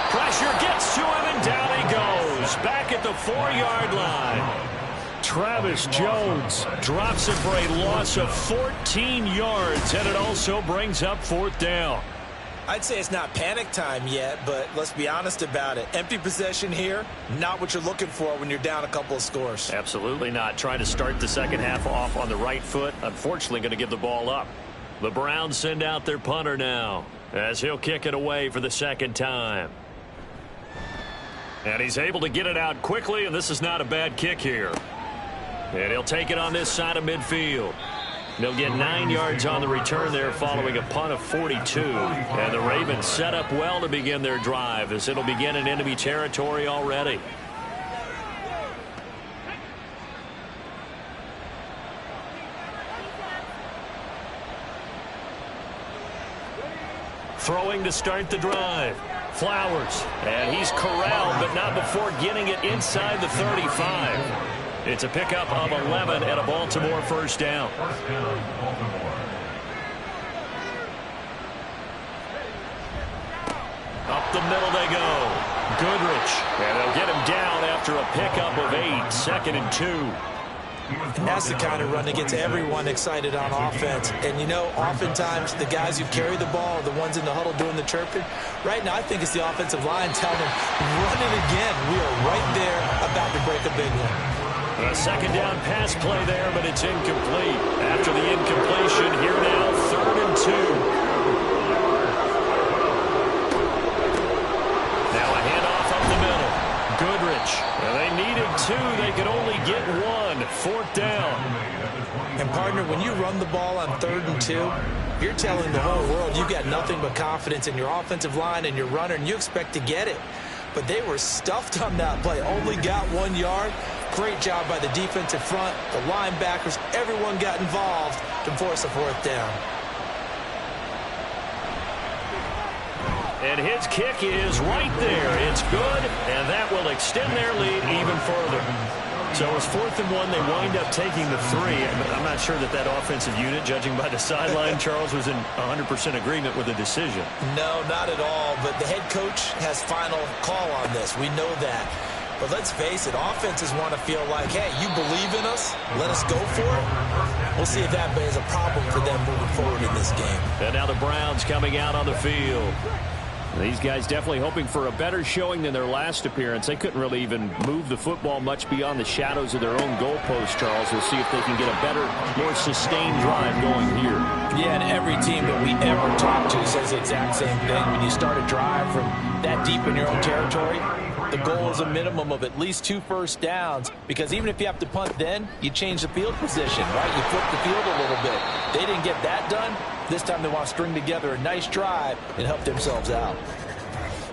Pressure gets to him, and down he goes. Back at the 4-yard line. Travis Jones drops it for a loss of 14 yards, and it also brings up fourth down. I'd say it's not panic time yet, but let's be honest about it. Empty possession here, not what you're looking for when you're down a couple of scores. Absolutely not. Trying to start the second half off on the right foot. Unfortunately, going to give the ball up. The Browns send out their punter now as he'll kick it away for the second time. And he's able to get it out quickly, and this is not a bad kick here. And he'll take it on this side of midfield. They'll get 9 yards on the return there following a punt of 42. And the Ravens set up well to begin their drive as it'll begin in enemy territory already. Throwing to start the drive. Flowers. And he's corralled, but not before getting it inside the 35. It's a pickup of 11 and a Baltimore first down. Up the middle they go. Goodrich. And they'll get him down after a pickup of 8. 2nd and 2. And that's the kind of run that gets everyone excited on offense. And, you know, oftentimes the guys who carry the ball are the ones in the huddle doing the chirping. Right now, I think it's the offensive line telling them, run it again. We are right there about to break a big one. A second down pass play there, but it's incomplete. After the incompletion, here now, 3rd and 2. Now a handoff up the middle. Goodrich. Well, they needed 2. They could only get 1. 4th down. And, partner, when you run the ball on 3rd and 2, you're telling the whole world you've got nothing but confidence in your offensive line and your runner, and you expect to get it. But they were stuffed on that play. Only got 1 yard. Great job by the defensive front, the linebackers. Everyone got involved to force a 4th down. And his kick is right there. It's good, and that will extend their lead even further. So it was 4th and 1. They wind up taking the 3. I'm not sure that offensive unit, judging by the sideline, Charles, was in 100% agreement with the decision. No, not at all. But the head coach has final call on this. We know that. But let's face it, offenses want to feel like, hey, you believe in us, let us go for it. We'll see if that is a problem for them moving forward in this game. And now the Browns coming out on the field. These guys definitely hoping for a better showing than their last appearance. They couldn't really even move the football much beyond the shadows of their own goalpost, Charles. We'll see if they can get a better, more sustained drive going here. Yeah, and every team that we ever talk to says the exact same thing. When you start a drive from that deep in your own territory, the goal is a minimum of at least 2 first downs, because even if you have to punt then, you change the field position, right? You flip the field a little bit. They didn't get that done. This time they want to string together a nice drive and help themselves out.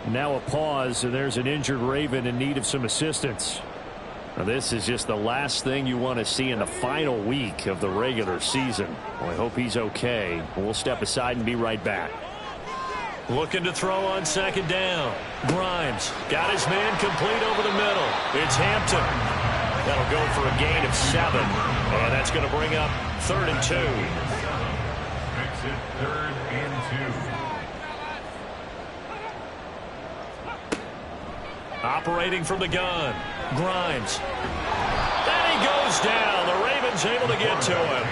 Now a pause, and there's an injured Raven in need of some assistance. Now this is just the last thing you want to see in the final week of the regular season. Well, I hope he's okay. We'll step aside and be right back. Looking to throw on 2nd down. Grimes got his man complete over the middle. It's Hampton. That'll go for a gain of 7. And that's going to bring up 3rd and 2. Makes it 3rd and 2. Operating from the gun. Grimes. And he goes down. The Ravens able to get to him.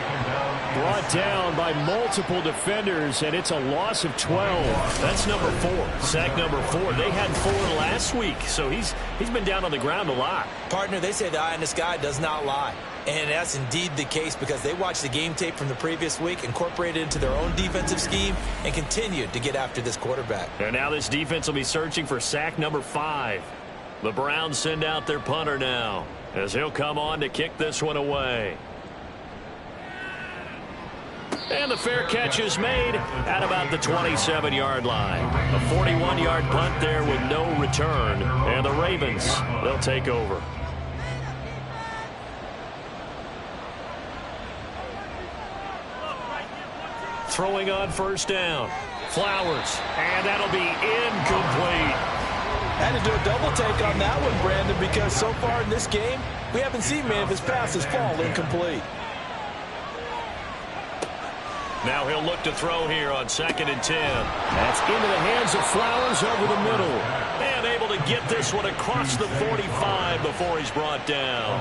Brought down by multiple defenders, and it's a loss of 12. That's number 4. Sack number 4. They had 4 last week, so he's been down on the ground a lot. Partner, they say the eye in the sky does not lie. And that's indeed the case, because they watched the game tape from the previous week, incorporated it into their own defensive scheme, and continued to get after this quarterback. And now this defense will be searching for sack number 5. The Browns send out their punter now, as he'll come on to kick this one away. And the fair catch is made at about the 27-yard line. A 41-yard punt there with no return. And the Ravens, they'll take over. Throwing on 1st down. Flowers. And that'll be incomplete. Had to do a double take on that one, Brandon, because so far in this game, we haven't seen many of his passes fall incomplete. Now he'll look to throw here on 2nd and 10. That's into the hands of Flowers over the middle. And able to get this one across the 45 before he's brought down.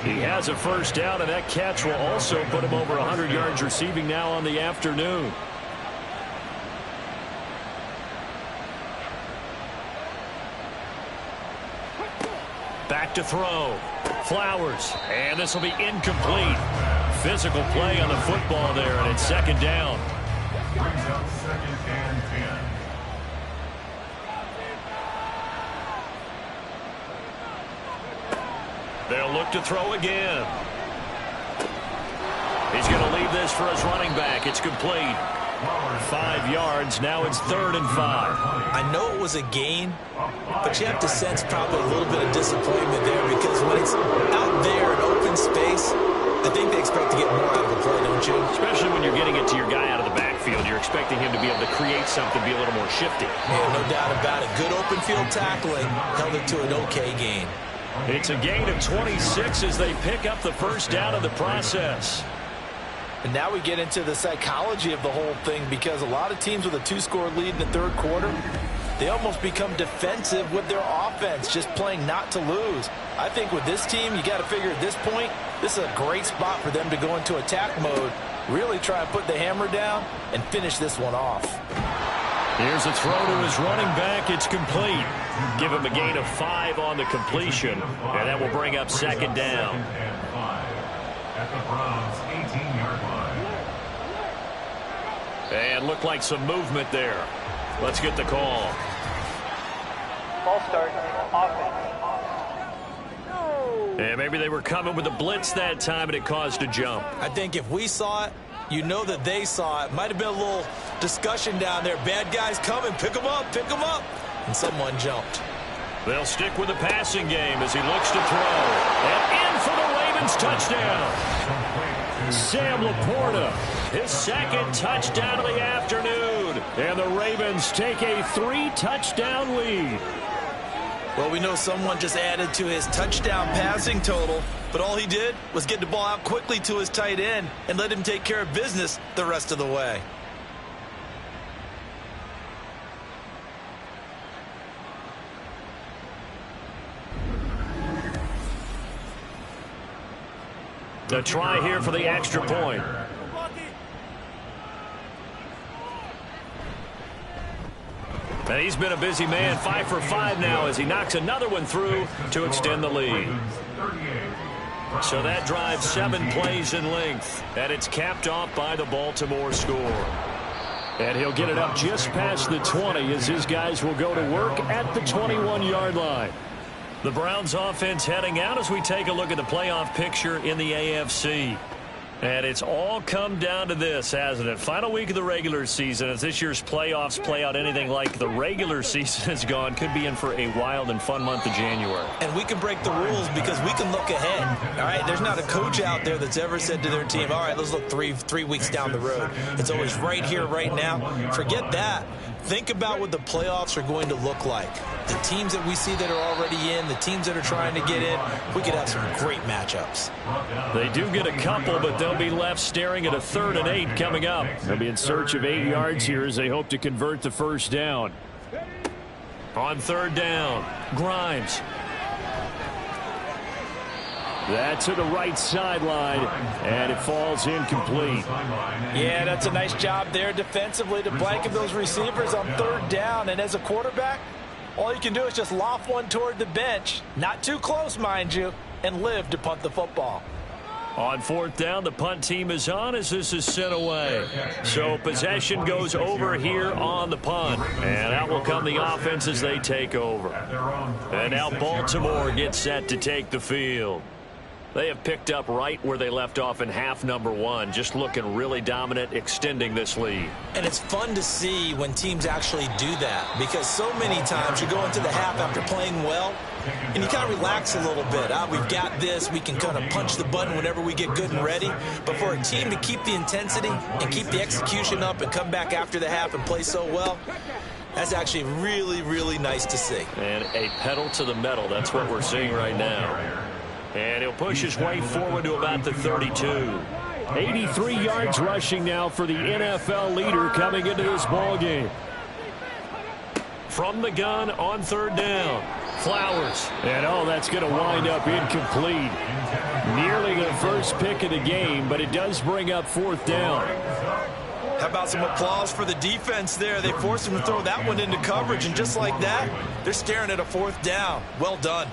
He has a 1st down, and that catch will also put him over 100 yards receiving now on the afternoon. Back to throw. Flowers. And this will be incomplete. Physical play on the football there, and it's 2nd down. Brings up 2nd and 10. They'll look to throw again. He's going to leave this for his running back. It's complete. 5 yards. Now it's 3rd and 5. I know it was a gain, but you have to sense probably a little bit of disappointment there, because when it's out there in open space, I think they expect to get more out of the play, don't you? Especially when you're getting it to your guy out of the backfield. You're expecting him to be able to create something, be a little more shifty. Yeah, no doubt about it. Good open field tackling held it to an okay gain. It's a gain of 26 as they pick up the 1st down of the process. And now we get into the psychology of the whole thing, because a lot of teams with a 2-score lead in the 3rd quarter, they almost become defensive with their offense, just playing not to lose. I think with this team, you got to figure at this point, This is a great spot for them to go into attack mode, really try and put the hammer down and finish this one off. Here's a throw to his running back. It's complete. Give him a gain of 5 on the completion, and that will bring up second down. At the Browns' 18-yard line. And looked like some movement there. Let's get the call. Ball start, offense. And maybe they were coming with a blitz that time, and it caused a jump. I think if we saw it, you know that they saw it. Might have been a little discussion down there. Bad guys coming. Pick them up. Pick them up. And someone jumped. They'll stick with the passing game as he looks to throw. And in for the Ravens touchdown. Sam Laporta, his second touchdown of the afternoon. And the Ravens take a 3-touchdown lead. Well, we know someone just added to his touchdown passing total, but all he did was get the ball out quickly to his tight end and let him take care of business the rest of the way. The try here for the extra point. And he's been a busy man, 5 for 5 now as he knocks another one through to extend the lead. So that drives 7 plays in length, and it's capped off by the Baltimore score. And he'll get it up just past the 20 as his guys will go to work at the 21-yard line. The Browns offense heading out as we take a look at the playoff picture in the AFC. And it's all come down to this, hasn't it? Final week of the regular season. As this year's playoffs play out anything like the regular season has gone, could be in for a wild and fun month of January. And we can break the rules because we can look ahead. All right, there's not a coach out there that's ever said to their team, all right, let's look three weeks down the road. It's always right here, right now. Forget that. Think about what the playoffs are going to look like. The teams that we see that are already in, the teams that are trying to get in, we could have some great matchups. They do get a couple, but they'll be left staring at a 3rd and 8 coming up. They'll be in search of 8 yards here as they hope to convert the first down. On 3rd down, Grimes. That to the right sideline, and it falls incomplete. Yeah, that's a nice job there defensively to blanket those receivers on 3rd down. And as a quarterback, all you can do is just loft one toward the bench, not too close, mind you, and live to punt the football. On 4th down, the punt team is on as this is sent away. So possession goes over here on the punt. And out will come the offense as they take over. And now Baltimore gets set to take the field. They have picked up right where they left off in half number 1, just looking really dominant, extending this lead. And it's fun to see when teams actually do that, because so many times you go into the half after playing well, and you kind of relax a little bit. We've got this. We can kind of punch the button whenever we get good and ready. But for a team to keep the intensity and keep the execution up and come back after the half and play so well, that's actually really, really nice to see. And a pedal to the metal. That's what we're seeing right now. And he'll push his way forward to about the 32. 83 yards rushing now for the NFL leader coming into this ball game. From the gun on 3rd down, Flowers. And that's going to wind up incomplete. Nearly the first pick of the game, but it does bring up 4th down. How about some applause for the defense there? They forced him to throw that one into coverage, and just like that, they're staring at a 4th down. Well done.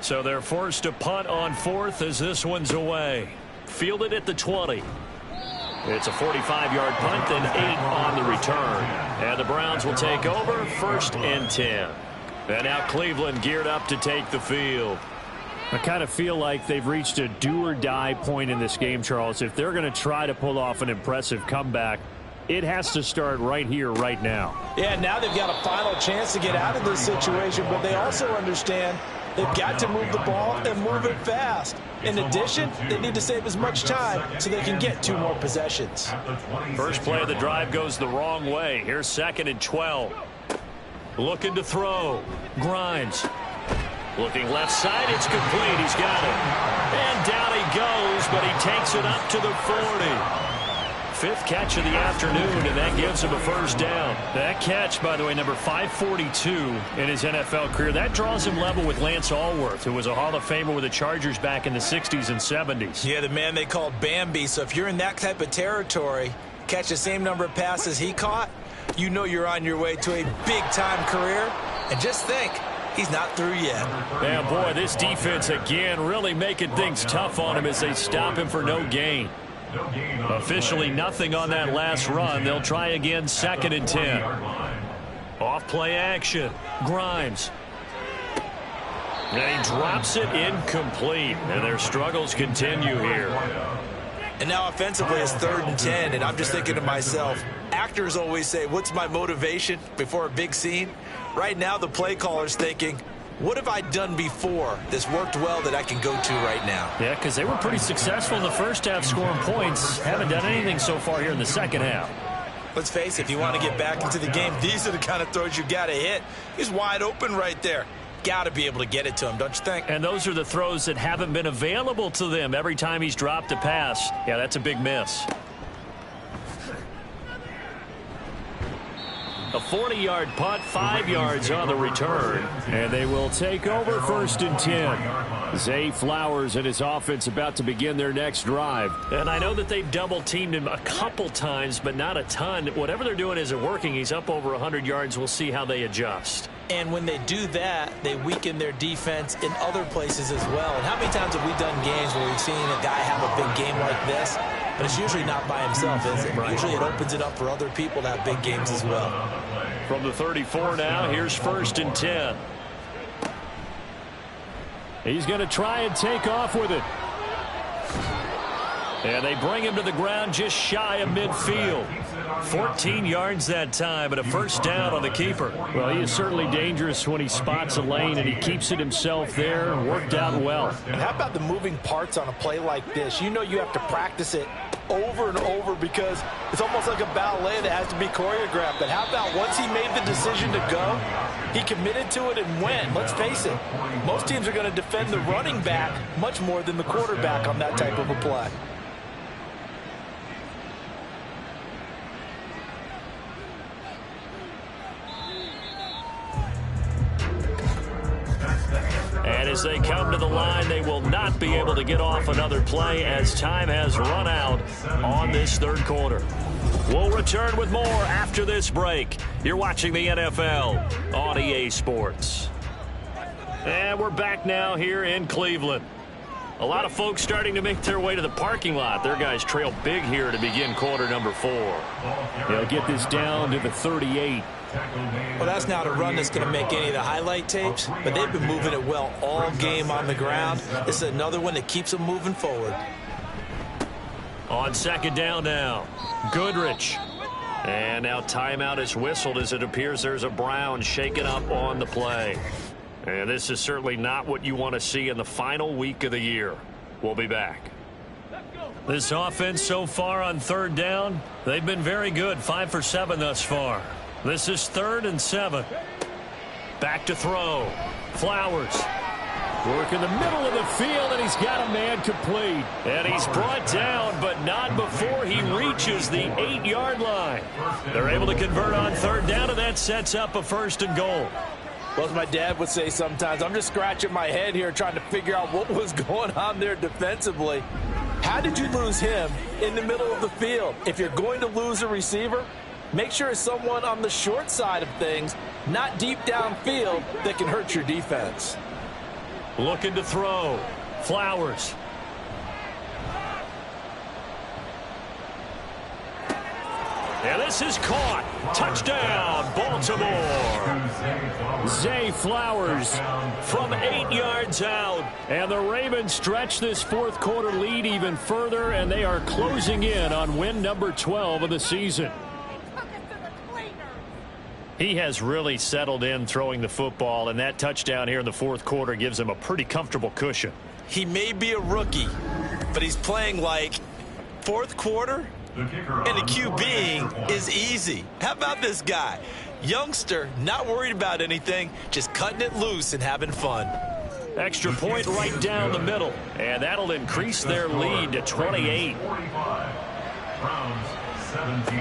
So they're forced to punt on 4th as this one's away. Fielded at the 20. It's a 45-yard punt and 8 on the return. And the Browns will take over 1st and 10. And now Cleveland geared up to take the field. I kind of feel like they've reached a do-or-die point in this game, Charles. If they're going to try to pull off an impressive comeback, it has to start right here, right now. Yeah, now they've got a final chance to get out of this situation, but they also understand they've got to move the ball and move it fast. In addition, they need to save as much time so they can get 2 more possessions. First play of the drive goes the wrong way. Here's 2nd and 12. Looking to throw. Grimes. Looking left side. It's complete. He's got it. And down he goes, but he takes it up to the 40. fifth catch of the afternoon, and that gives him a first down. That catch, by the way, number 542 in his NFL career. That draws him level with Lance Allworth, who was a Hall of Famer with the Chargers back in the 60s and 70s. Yeah, the man they called Bambi. So if you're in that type of territory, catch the same number of passes he caught, you know you're on your way to a big-time career. And just think, he's not through yet. Man, boy, this defense again really making things tough on him as they stop him for no gain. Officially nothing on that last run. They'll try again, 2nd and 10. Off play action. Grimes. And he drops it incomplete. And their struggles continue here. And now offensively it's 3rd and 10. And I'm just thinking to myself, actors always say, what's my motivation before a big scene? Right now the play caller's thinking, what have I done before that's worked well that I can go to right now? Yeah, because they were pretty successful in the first half scoring points. Haven't done anything so far here in the second half. Let's face it, if you want to get back into the game, these are the kind of throws you got to hit. He's wide open right there. Got to be able to get it to him, don't you think? And those are the throws that haven't been available to them every time he's dropped a pass. Yeah, that's a big miss. A 40-yard punt, 5 yards on the return. And they will take over 1st and 10. Zay Flowers and his offense about to begin their next drive. And I know that they've double-teamed him a couple times, but not a ton. Whatever they're doing isn't working. He's up over 100 yards. We'll see how they adjust. And when they do that, they weaken their defense in other places as well. And how many times have we done games where we've seen a guy have a big game like this? But it's usually not by himself, is it? Right. Usually it opens it up for other people to have big games as well. From the 34 now, here's 1st and 10. He's going to try and take off with it. And they bring him to the ground just shy of midfield. 14 yards that time, but a first down on the keeper. Well, he is certainly dangerous when he spots a lane, and he keeps it himself there. Worked out well. And how about the moving parts on a play like this? You know you have to practice it over and over because it's almost like a ballet that has to be choreographed. But how about once he made the decision to go, he committed to it and went. Let's face it, most teams are going to defend the running back much more than the quarterback on that type of a play. And as they come to the line, they will not be able to get off another play as time has run out on this 3rd quarter. We'll return with more after this break. You're watching the NFL on EA Sports. And we're back now here in Cleveland. A lot of folks starting to make their way to the parking lot. Their guys trail big here to begin quarter number 4. They'll get this down to the 38. Well, that's not a run that's going to make any of the highlight tapes, but they've been moving it well all game on the ground. This is another one that keeps them moving forward. On 2nd down now, Goodrich. And now timeout is whistled as it appears there's a Brown shaken up on the play. And this is certainly not what you want to see in the final week of the year. We'll be back. This offense so far on 3rd down, they've been very good, 5 for 7 thus far. This is 3rd and 7. Back to throw. Flowers. Work in the middle of the field, and he's got a man complete. And he's brought down, but not before he reaches the 8-yard line. They're able to convert on 3rd down, and that sets up a 1st and goal. Well, as my dad would say sometimes, I'm just scratching my head here trying to figure out what was going on there defensively. How did you lose him in the middle of the field? If you're going to lose a receiver, make sure it's someone on the short side of things, not deep downfield, that can hurt your defense. Looking to throw. Flowers. And this is caught. Touchdown, Baltimore. Zay Flowers from 8 yards out. And the Ravens stretch this 4th quarter lead even further, and they are closing in on win number 12 of the season. He has really settled in throwing the football, and that touchdown here in the 4th quarter gives him a pretty comfortable cushion. He may be a rookie, but he's playing like 4th quarter, and the QBing is easy. How about this guy? Youngster, not worried about anything, just cutting it loose and having fun. Extra point right down the middle, and that'll increase their lead to 28. 17.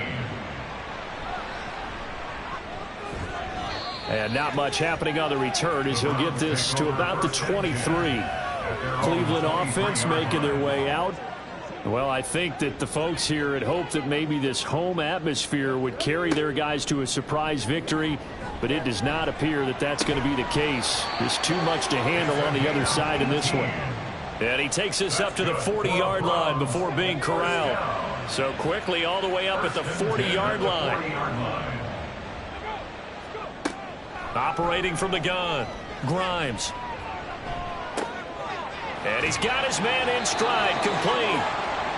And not much happening on the return as he'll get this to about the 23. Cleveland offense making their way out. Well, I think that the folks here had hoped that maybe this home atmosphere would carry their guys to a surprise victory, but it does not appear that that's going to be the case. There's too much to handle on the other side in this one. And he takes us up to the 40-yard line before being corralled. So quickly all the way up at the 40-yard line. Operating from the gun, Grimes. And he's got his man in stride, complete.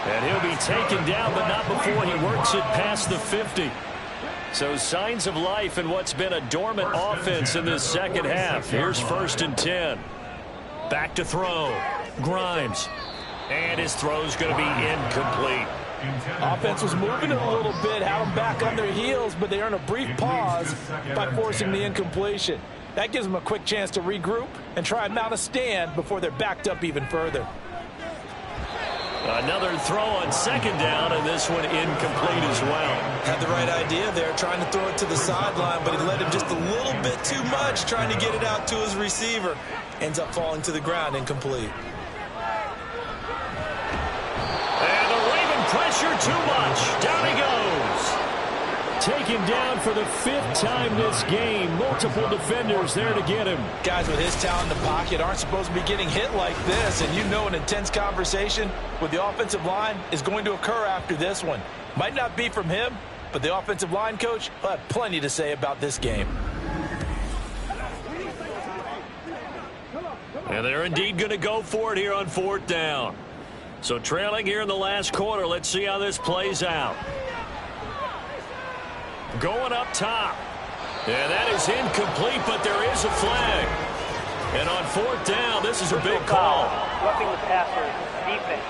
And he'll be taken down, but not before he works it past the 50. So signs of life in what's been a dormant offense in this second half. Here's 1st and 10. Back to throw. Grimes. And his throw's going to be incomplete. Offense was moving a little bit, had them back on their heels, but they earn a brief pause by forcing the incompletion. That gives them a quick chance to regroup and try and mount a stand before they're backed up even further. Another throw on 2nd down, and this one incomplete as well. Had the right idea there, trying to throw it to the sideline, but he let him just a little bit too much, trying to get it out to his receiver. Ends up falling to the ground, incomplete. And the Raven pressure too much. Down he goes. Taken down for the 5th time this game. Multiple defenders there to get him. Guys with his talent in the pocket aren't supposed to be getting hit like this, and you know an intense conversation with the offensive line is going to occur after this one. Might not be from him, but the offensive line coach will have plenty to say about this game. And they're indeed going to go for it here on 4th down. So trailing here in the last quarter, let's see how this plays out. Going up top. And that is incomplete, but there is a flag. And on 4th down, this is a big call. Roughing the passer, defense.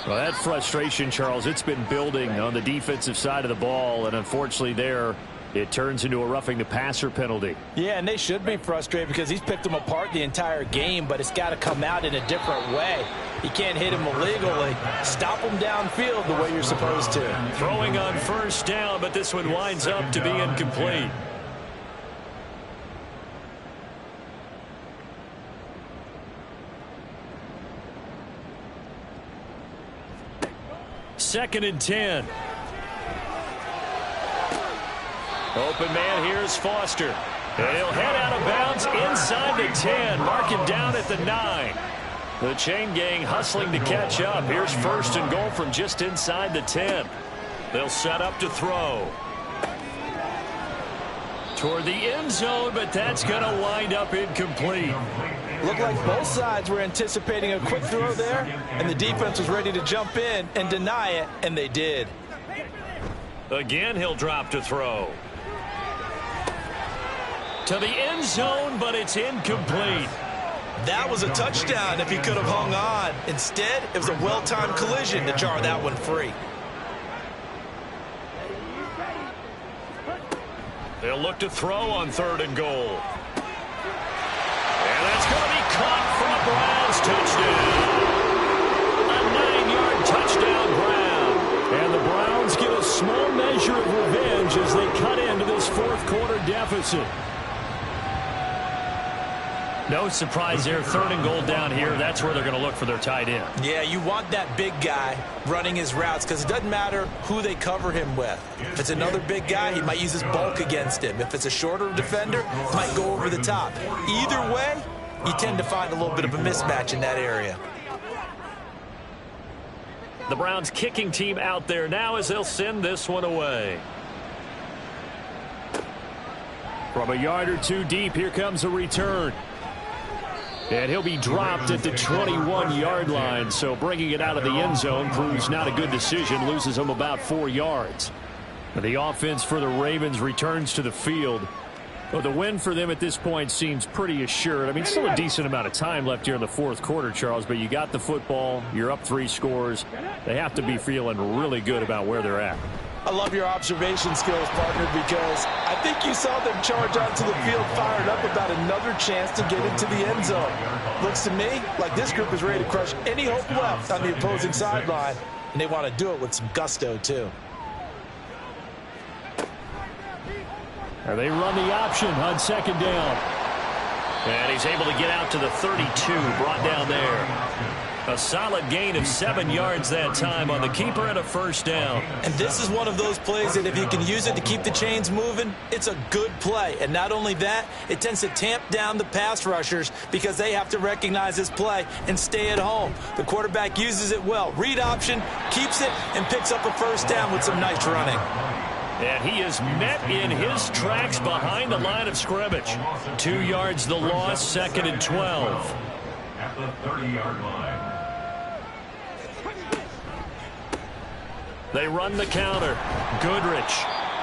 Well, that frustration, Charles, it's been building on the defensive side of the ball, and unfortunately there, it turns into a roughing the passer penalty. Yeah, and they should be frustrated because he's picked them apart the entire game, but it's got to come out in a different way. You can't hit him illegally. Stop him downfield the way you're supposed to. Throwing on 1st down, but this one winds up to be incomplete. Second and 10. Open man here is Foster. And he'll head out of bounds inside the 10. Mark him down at the 9. The chain gang hustling to catch up. Here's 1st and goal from just inside the 10. They'll set up to throw. Toward the end zone, but that's going to wind up incomplete. Looked like both sides were anticipating a quick throw there, and the defense was ready to jump in and deny it, and they did. Again, he'll drop to throw. To the end zone, but it's incomplete. That was a touchdown if he could have hung on. Instead, it was a well-timed collision to jar that one free. They'll look to throw on 3rd and goal. And that's going to be caught for a Browns touchdown. A 9-yard touchdown Brown. And the Browns get a small measure of revenge as they cut into this 4th quarter deficit. No surprise there. 3rd and goal down here. That's where they're going to look for their tight end. Yeah, you want that big guy running his routes because it doesn't matter who they cover him with. If it's another big guy, he might use his bulk against him. If it's a shorter defender, he might go over the top. Either way, you tend to find a little bit of a mismatch in that area. The Browns kicking team out there now as they'll send this one away. From a yard or two deep, here comes a return. And he'll be dropped at the 21-yard line, so bringing it out of the end zone proves not a good decision, loses him about 4 yards. The offense for the Ravens returns to the field. Well, the win for them at this point seems pretty assured. I mean, still a decent amount of time left here in the 4th quarter, Charles, but you got the football, you're up 3 scores. They have to be feeling really good about where they're at. I love your observation skills, partner, because I think you saw them charge onto the field fired up about another chance to get into the end zone. Looks to me like this group is ready to crush any hope left on the opposing sideline, and they want to do it with some gusto, too. And they run the option on second down. And he's able to get out to the 32, brought down there. A solid gain of 7 yards that time on the keeper and a first down. And this is one of those plays that if you can use it to keep the chains moving, it's a good play. And not only that, it tends to tamp down the pass rushers because they have to recognize this play and stay at home. The quarterback uses it well. Read option, keeps it, and picks up a first down with some nice running. And he is met in his tracks behind the line of scrimmage. 2 yards the loss, second and 12. At the 30-yard line. They run the counter. Goodrich.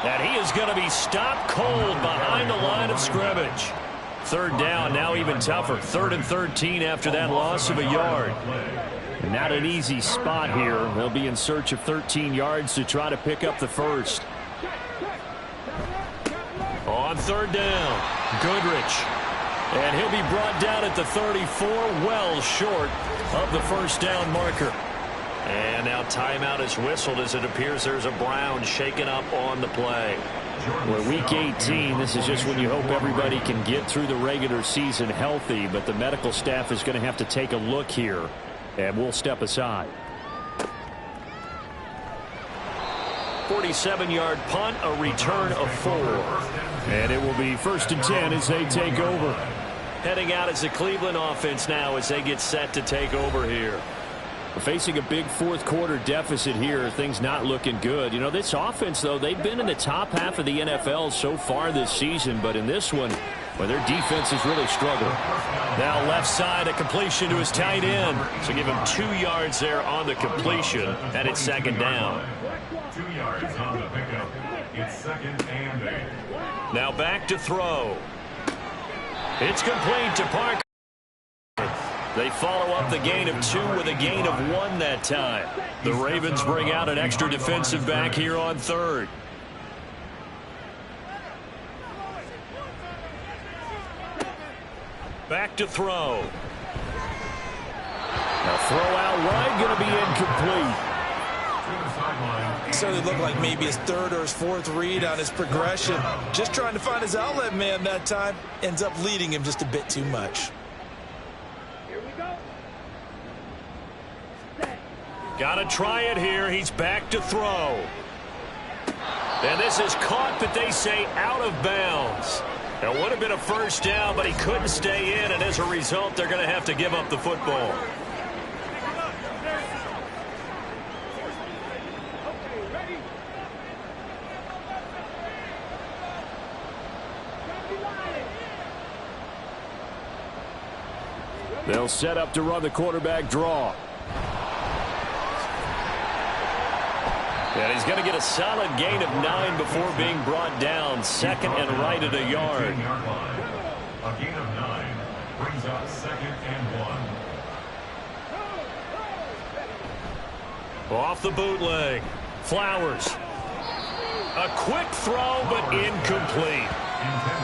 And he is going to be stopped cold behind the line of scrimmage. Third down, now even tougher. 3rd and 13 after that loss of a yard. Not an easy spot here. They'll be in search of 13 yards to try to pick up the first. On third down, Goodrich. And he'll be brought down at the 34, well short of the first down marker. And now timeout is whistled as it appears there's a Brown shaken up on the play. Well, week 18, this is just when you hope everybody can get through the regular season healthy, but the medical staff is going to have to take a look here, and we'll step aside. 47-yard punt, a return of 4. And it will be 1st and 10 as they take over. Heading out as the Cleveland offense now as they get set to take over here. We're facing a big fourth quarter deficit here. Things not looking good. You know, this offense, though, they've been in the top half of the NFL so far this season. But in this one, well, their defense has really struggled. Now left side, a completion to his tight end. So give him 2 yards there on the completion. And it's second down. 2 yards on the pickup. It's 2nd and 8. Now back to throw. It's complete to Parker. They follow up the gain of 2 with a gain of 1 that time. The Ravens bring out an extra defensive back here on third. Back to throw. Now throw out wide, going to be incomplete. Certainly looked like maybe his 3rd or his 4th read on his progression. Just trying to find his outlet man that time. Ends up leading him just a bit too much. Got to try it here. He's back to throw. And this is caught, but they say out of bounds. It would have been a first down, but he couldn't stay in, and as a result, they're going to have to give up the football. They'll set up to run the quarterback draw. And he's going to get a solid gain of 9 before being brought down. 2nd and right at a yard. A gain of 9 brings up 2nd and 1. Off the bootleg. Flowers. A quick throw, but incomplete.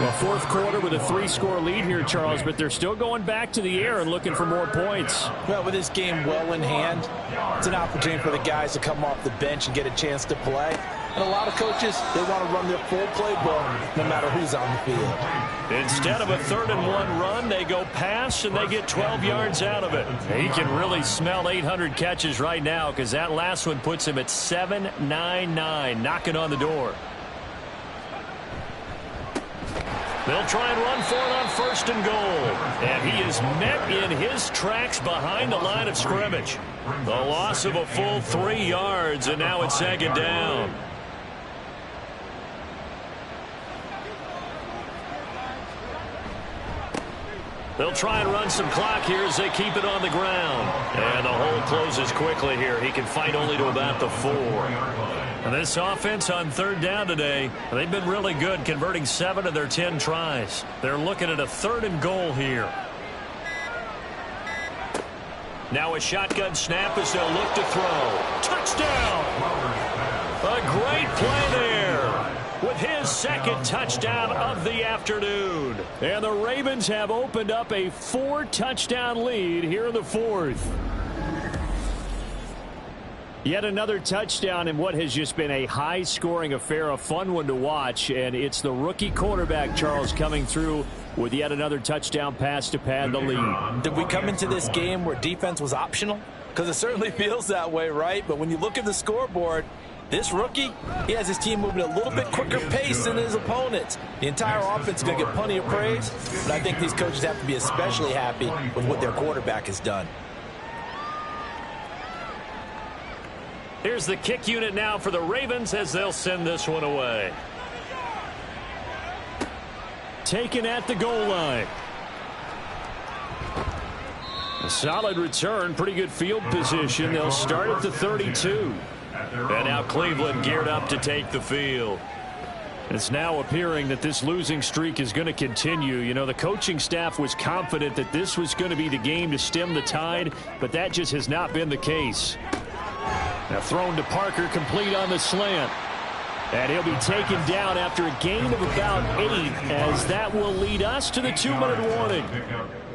Well, fourth quarter with a 3-score lead here, Charles, but they're still going back to the air and looking for more points. Well, with this game well in hand, it's an opportunity for the guys to come off the bench and get a chance to play. And a lot of coaches, they want to run their full playbook no matter who's on the field. Instead of a 3rd and 1 run, they go pass and they get 12 yards out of it. He can really smell 800 catches right now because that last one puts him at 799, knocking on the door. They'll try and run for it on 1st and goal. And he is met in his tracks behind the line of scrimmage. The loss of a full 3 yards, and now it's 2nd down. They'll try and run some clock here as they keep it on the ground. And the hole closes quickly here. He can fight only to about the 4. And this offense on 3rd down today, they've been really good, converting 7 of their 10 tries. They're looking at a 3rd and goal here. Now a shotgun snap as they'll look to throw. Touchdown! A great play there with his second touchdown of the afternoon. And the Ravens have opened up a 4-touchdown lead here in the fourth. Yet another touchdown in what has just been a high-scoring affair, a fun one to watch. And it's the rookie quarterback, Charles, coming through with yet another touchdown pass to pad the lead. Did we come into this game where defense was optional? Because it certainly feels that way, right? But when you look at the scoreboard, this rookie, he has his team moving at a little bit quicker pace than his opponents. The entire offense is going to get plenty of praise, but I think these coaches have to be especially happy with what their quarterback has done. Here's the kick unit now for the Ravens as they'll send this one away. Taken at the goal line. A solid return, pretty good field position. They'll start at the 32. And now Cleveland geared up to take the field. It's now appearing that this losing streak is going to continue. You know, the coaching staff was confident that this was going to be the game to stem the tide, but that just has not been the case. Now thrown to Parker, complete on the slant. And he'll be taken down after a gain of about 8, as that will lead us to the 2-minute warning.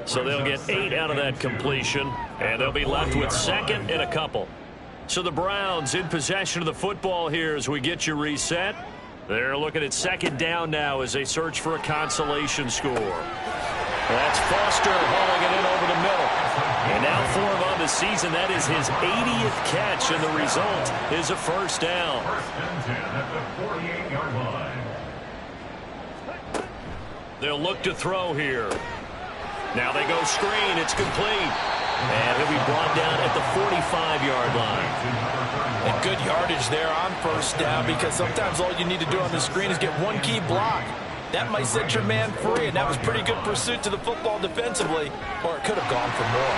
So they'll get 8 out of that completion, and they'll be left with second and a couple. So the Browns in possession of the football here as we get you reset. They're looking at second down now as they search for a consolation score. That's Foster hauling it in over the middle. And now for him on the season, that is his 80th catch, and the result is a first down. First and 10 at the 48-yard line. They'll look to throw here. Now they go screen. It's complete. And he'll be brought down at the 45-yard line. And good yardage there on first down, because sometimes all you need to do on the screen is get one key block. That might set your man free, and that was pretty good pursuit to the football defensively, or it could have gone for more.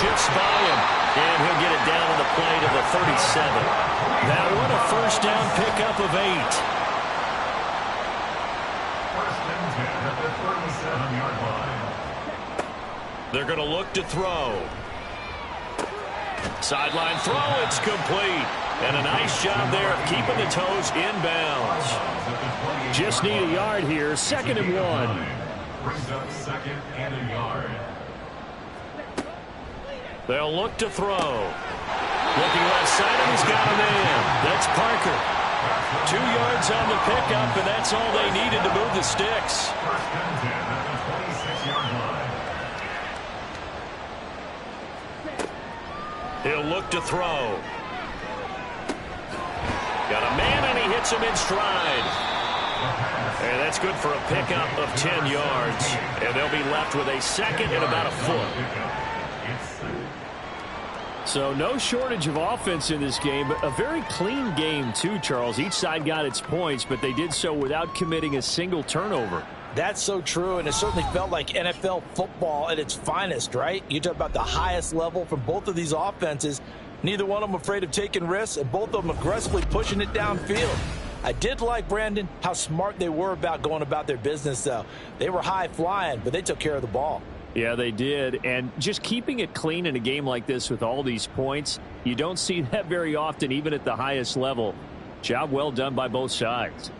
Shifts by him, and he'll get it down on the play to the 37. Now what a first down pickup of 8. First and 10 at the 37-yard line. They're going to look to throw. Sideline throw, it's complete. And a nice job there of keeping the toes inbounds. Just need a yard here, 2nd and 1. Brings up 2nd and a yard. They'll look to throw. Looking left side, and he's got him in. That's Parker. 2 yards on the pickup, and that's all they needed to move the sticks. First and 10 at the 26-yard line. He'll look to throw. Got a man, and he hits him in stride. And that's good for a pickup of 10 yards. And they'll be left with a second and about a foot. So no shortage of offense in this game, but a very clean game too, Charles. Each side got its points, but they did so without committing a single turnover. That's so true, and it certainly felt like NFL football at its finest, right? You talk about the highest level from both of these offenses. Neither one of them afraid of taking risks, and both of them aggressively pushing it downfield. I did like, Brandon, how smart they were about going about their business, though. They were high-flying, but they took care of the ball. Yeah, they did. And just keeping it clean in a game like this with all these points, you don't see that very often, even at the highest level. Job well done by both sides.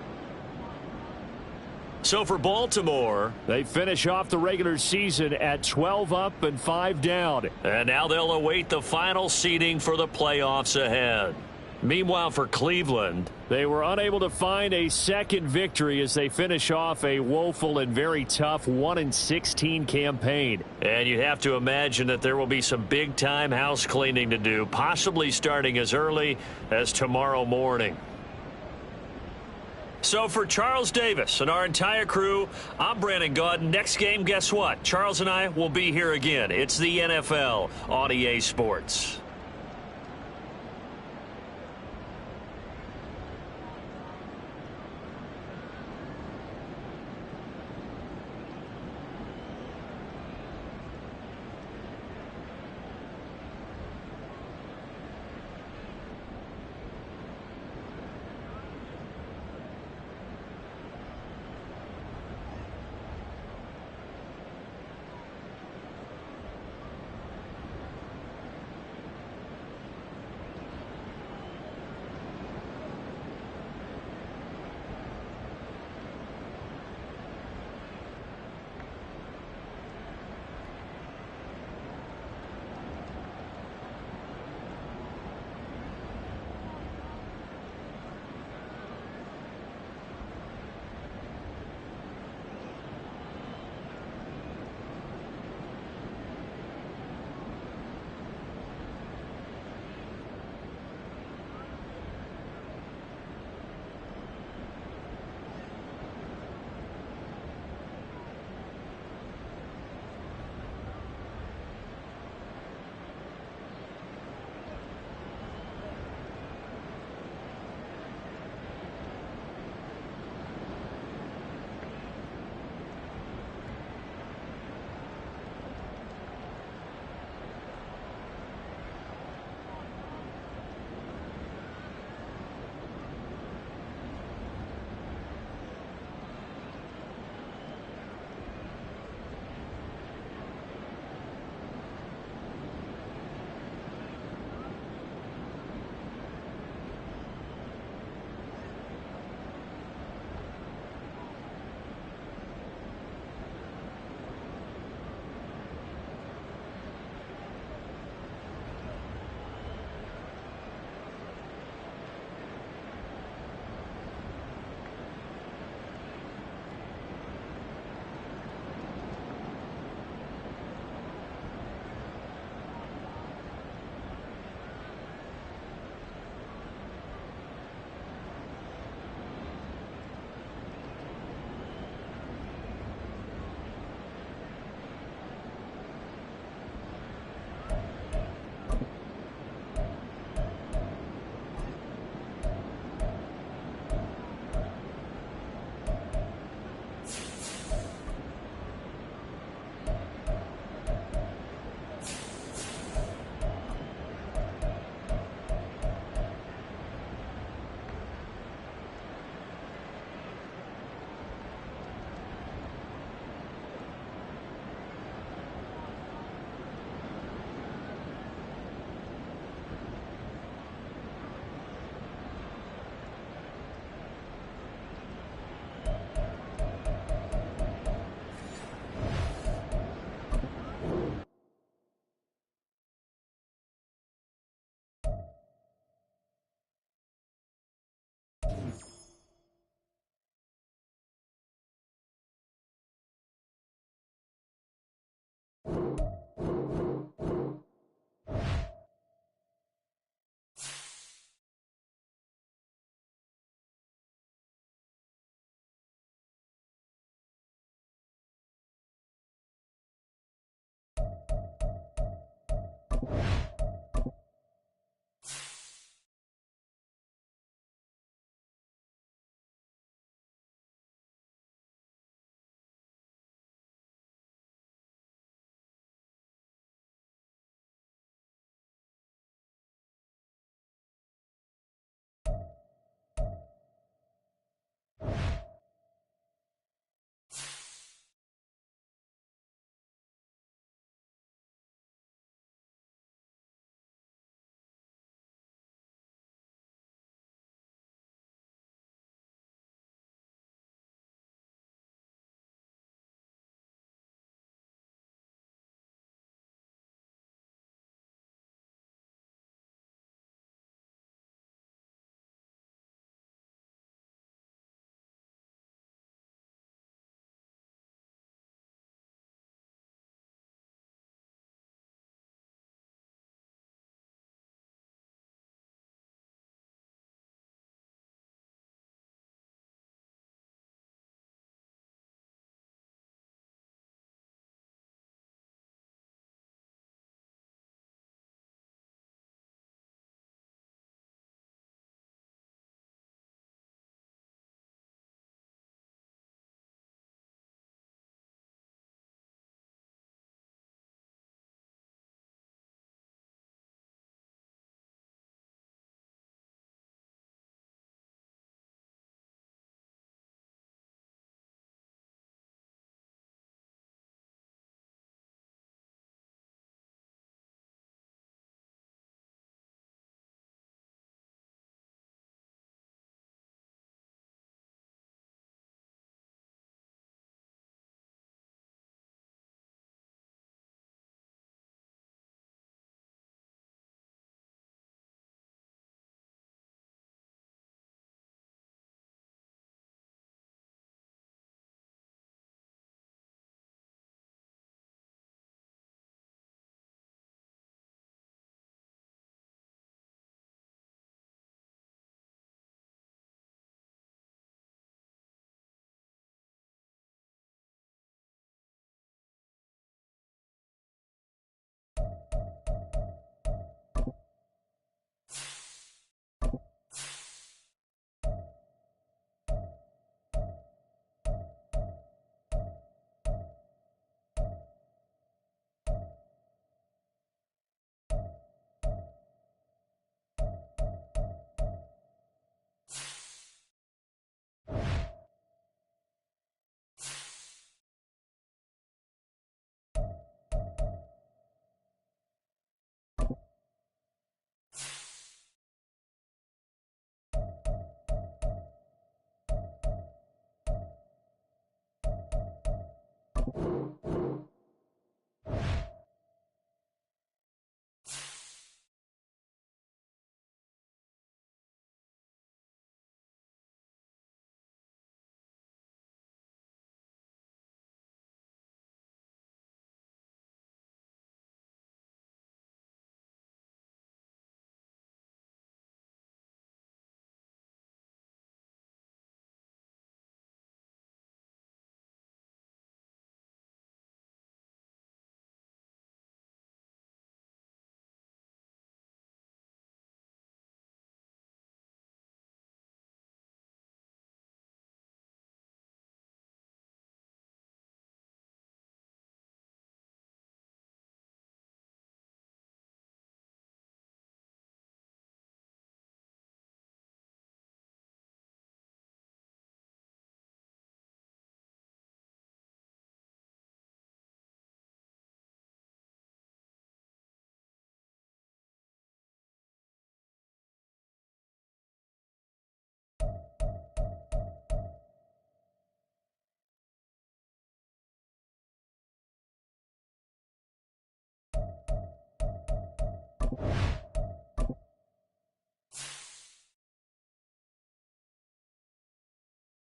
So for Baltimore, they finish off the regular season at 12 up and 5 down. And now they'll await the final seeding for the playoffs ahead. Meanwhile, for Cleveland, they were unable to find a second victory as they finish off a woeful and very tough 1-16 campaign. And you have to imagine that there will be some big-time house cleaning to do, possibly starting as early as tomorrow morning. So for Charles Davis and our entire crew, I'm Brandon Gaudin. Next game, guess what? Charles and I will be here again. It's the NFL on EA Sports.